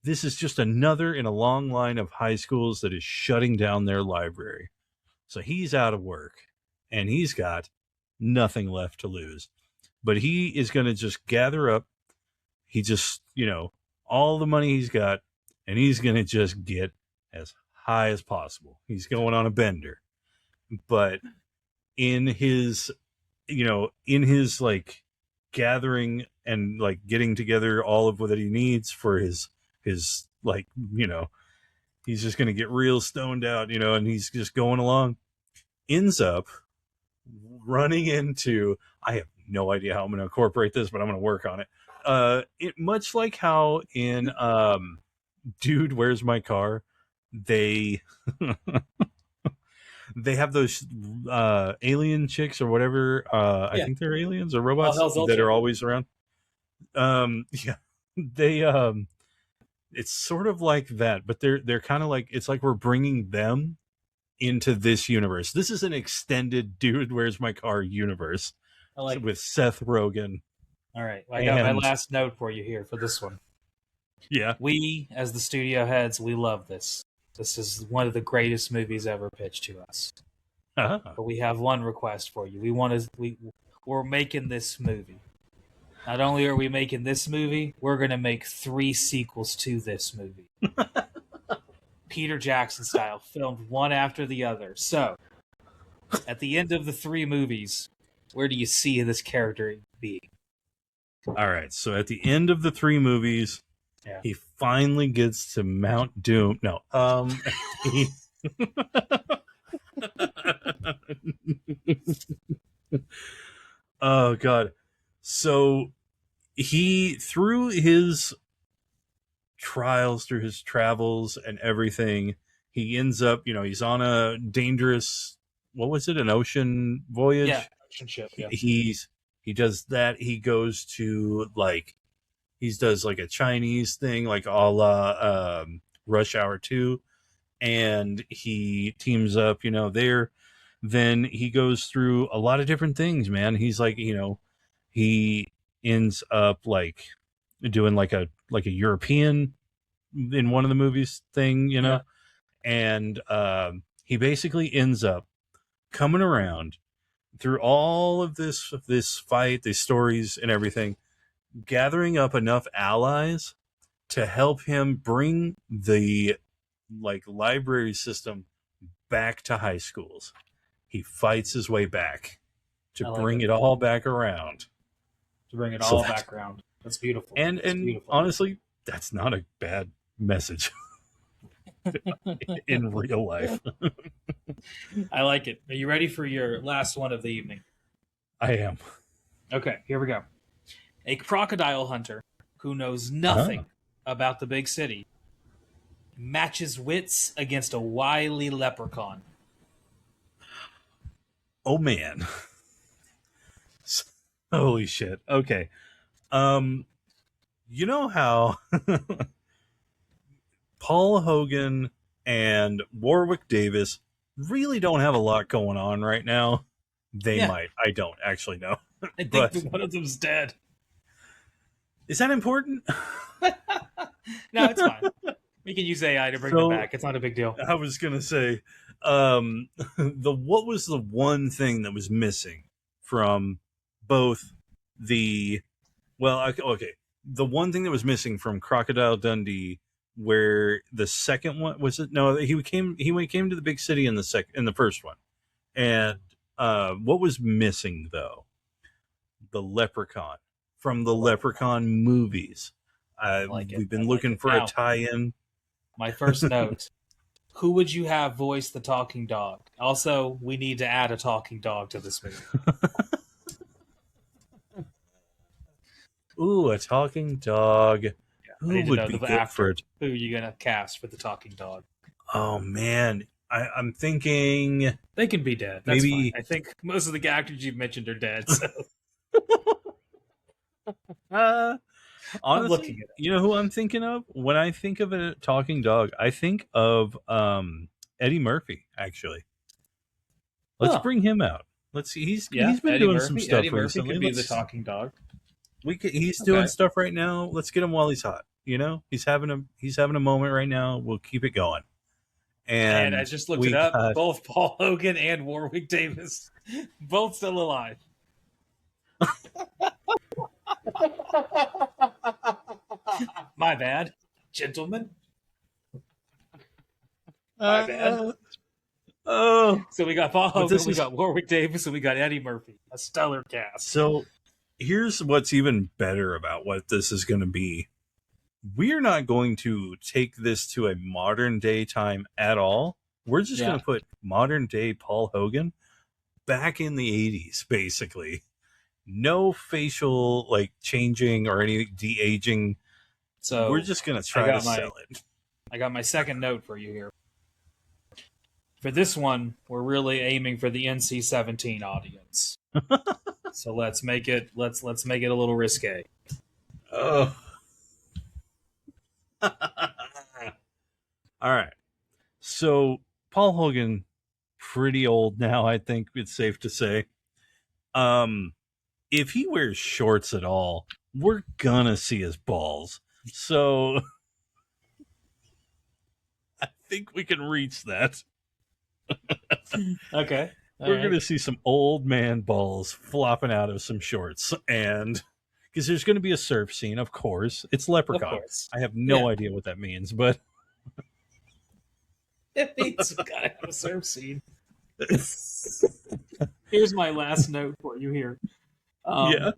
this is just another in a long line of high schools that is shutting down their library. So he's out of work, and he's got nothing left to lose. But he is going to just gather up, all the money he's got, and he's going to just get as high as possible. He's going on a bender. But in his like gathering and like getting together all of what he needs for his like, he's just going to get real stoned out, and he's just going along, ends up running into, I have no idea how I'm going to incorporate this, but I'm going to work on it. Much like how in Dude, Where's My Car? They they have those alien chicks or whatever. I think they're aliens or robots that are always around. Yeah, they it's sort of like that, but they're kind of like, it's like we're bringing them into this universe. This is an extended Dude, Where's My Car universe with Seth Rogen. All right. I got my last note for you here for this one. Yeah. We, as the studio heads, we love this. This is one of the greatest movies ever pitched to us. Uh-huh. But we have one request for you. We're making this movie. Not only are we making this movie, we're going to make 3 sequels to this movie. Peter Jackson style, filmed one after the other. So, at the end of the 3 movies, where do you see this character being? All right. So at the end of the 3 movies, he finally gets to Mount Doom. No. Oh God. So he, through his trials, through his travels and everything, he ends up, he's on a dangerous, what was it, an ocean voyage? Yeah, ocean ship. Yeah. He does that. He goes to he does like a Chinese thing, like a la Rush Hour 2, and he teams up, there. Then he goes through a lot of different things, man. He's like, he ends up like doing like a European in one of the movies thing, Yeah. and he basically ends up coming around through all of this fight, these stories and everything, gathering up enough allies to help him bring the library system back to high schools. He fights his way back to bring it all back around. To bring it all back around. That's beautiful. And beautiful. honestly, that's not a bad message in real life. I like it. Are you ready for your last one of the evening? I am. Okay, here we go. A crocodile hunter who knows nothing about the big city matches wits against a wily leprechaun. Oh man. Holy shit. Okay. You know how Paul Hogan and Warwick Davis really don't have a lot going on right now? They might. I don't actually know. I think that one of them's dead. Is that important? No, it's fine. We can use AI to bring them back. It's not a big deal. I was gonna say, what was the one thing that was missing from both the the one thing that was missing from Crocodile Dundee, where the second one was it? No, he came to the big city in the first one, and what was missing though? The leprechaun from the Leprechaun movies. We've been looking for a tie-in. My first note: who would you have voice the talking dog? Also, we need to add a talking dog to this movie. Ooh, a talking dog. Yeah, who would be good for it? Who are you gonna cast for the talking dog? Oh man, I'm thinking they can be dead. That's maybe fine. I think most of the actors you've mentioned are dead. So. Honestly, you know who I'm thinking of? When I think of a talking dog, I think of Eddie Murphy, actually. Let's bring him out. Let's see. He's been Eddie doing Murphy. some stuff Eddie Murphy recently. could be the talking dog. He's doing stuff right now. Let's get him while he's hot. He's having a moment right now. We'll keep it going. And I just looked it up. Both Paul Hogan and Warwick Davis, both still alive. My bad, gentlemen. My bad. Oh, so we got Paul Hogan, we got Warwick Davis, and we got Eddie Murphy. A stellar cast. So here's what's even better about what this is going to be. We're not going to take this to a modern day time at all. We're just going to put modern day Paul Hogan back in the 80s, basically. No facial changing or any de-aging. So we're just going to try to sell it. I got my second note for you here. For this one, we're really aiming for the NC-17 audience. So let's make it a little risque. Oh. All right. So Paul Hogan, pretty old now, I think it's safe to say. If he wears shorts at all, we're gonna see his balls. So I think we can reach that. Okay. We're going to see some old man balls flopping out of some shorts. And because there's going to be a surf scene, of course. It's Leprechaun. I have no idea what that means, but it means we got to have a surf scene. Here's my last note for you here. The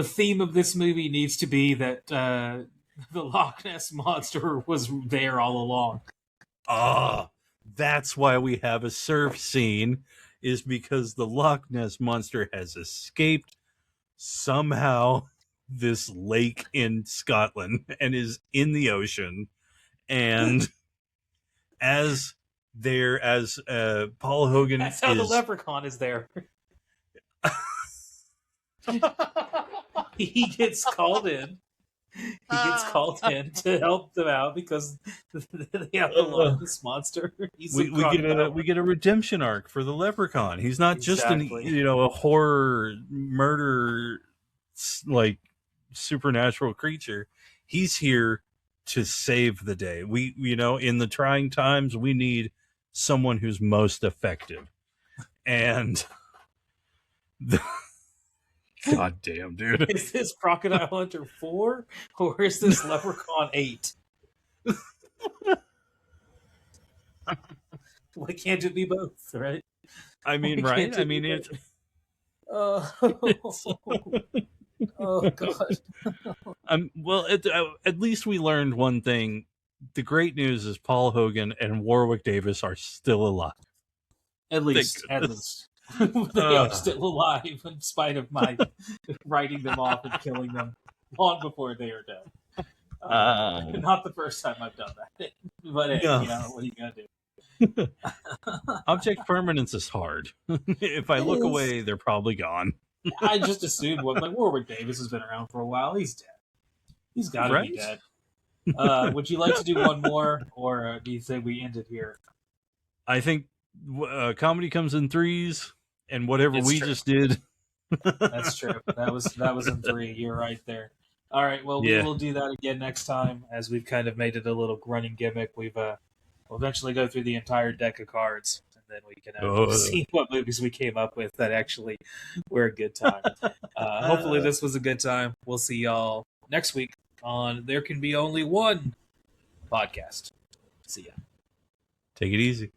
theme of this movie needs to be that the Loch Ness Monster was there all along. That's why we have a surf scene, is because the Loch Ness Monster has escaped somehow this lake in Scotland and is in the ocean. And as Paul Hogan That's how the leprechaun is there. He gets called in. He gets called in to help them out because they have the Loch Ness Monster. We get a redemption arc for the leprechaun. He's not just a horror murder like supernatural creature. He's here to save the day. We in the trying times we need someone who's most effective. And God damn, dude. Is this Crocodile Hunter 4 or is this Leprechaun 8? Why can't it be both, right? I mean, right? I mean, it's... Oh, God. Well, at least we learned one thing. The great news is Paul Hogan and Warwick Davis are still alive. At least. They are still alive in spite of my writing them off and killing them long before they are dead. Not the first time I've done that. But hey, what are you going to do? Object permanence is hard. If I look away, they're probably gone. I just assumed Warwick Davis has been around for a while. He's dead. He's got to be dead. Would you like to do one more, or do you say we end it here? I think comedy comes in threes, and whatever just did. That's true. That was in 3. You're right there. All right. Well, we will do that again next time, as we've kind of made it a little running gimmick. We'll eventually go through the entire deck of cards, and then we can see what movies we came up with that actually were a good time. Hopefully, this was a good time. We'll see y'all next week on There Can Be Only One podcast. See ya. Take it easy.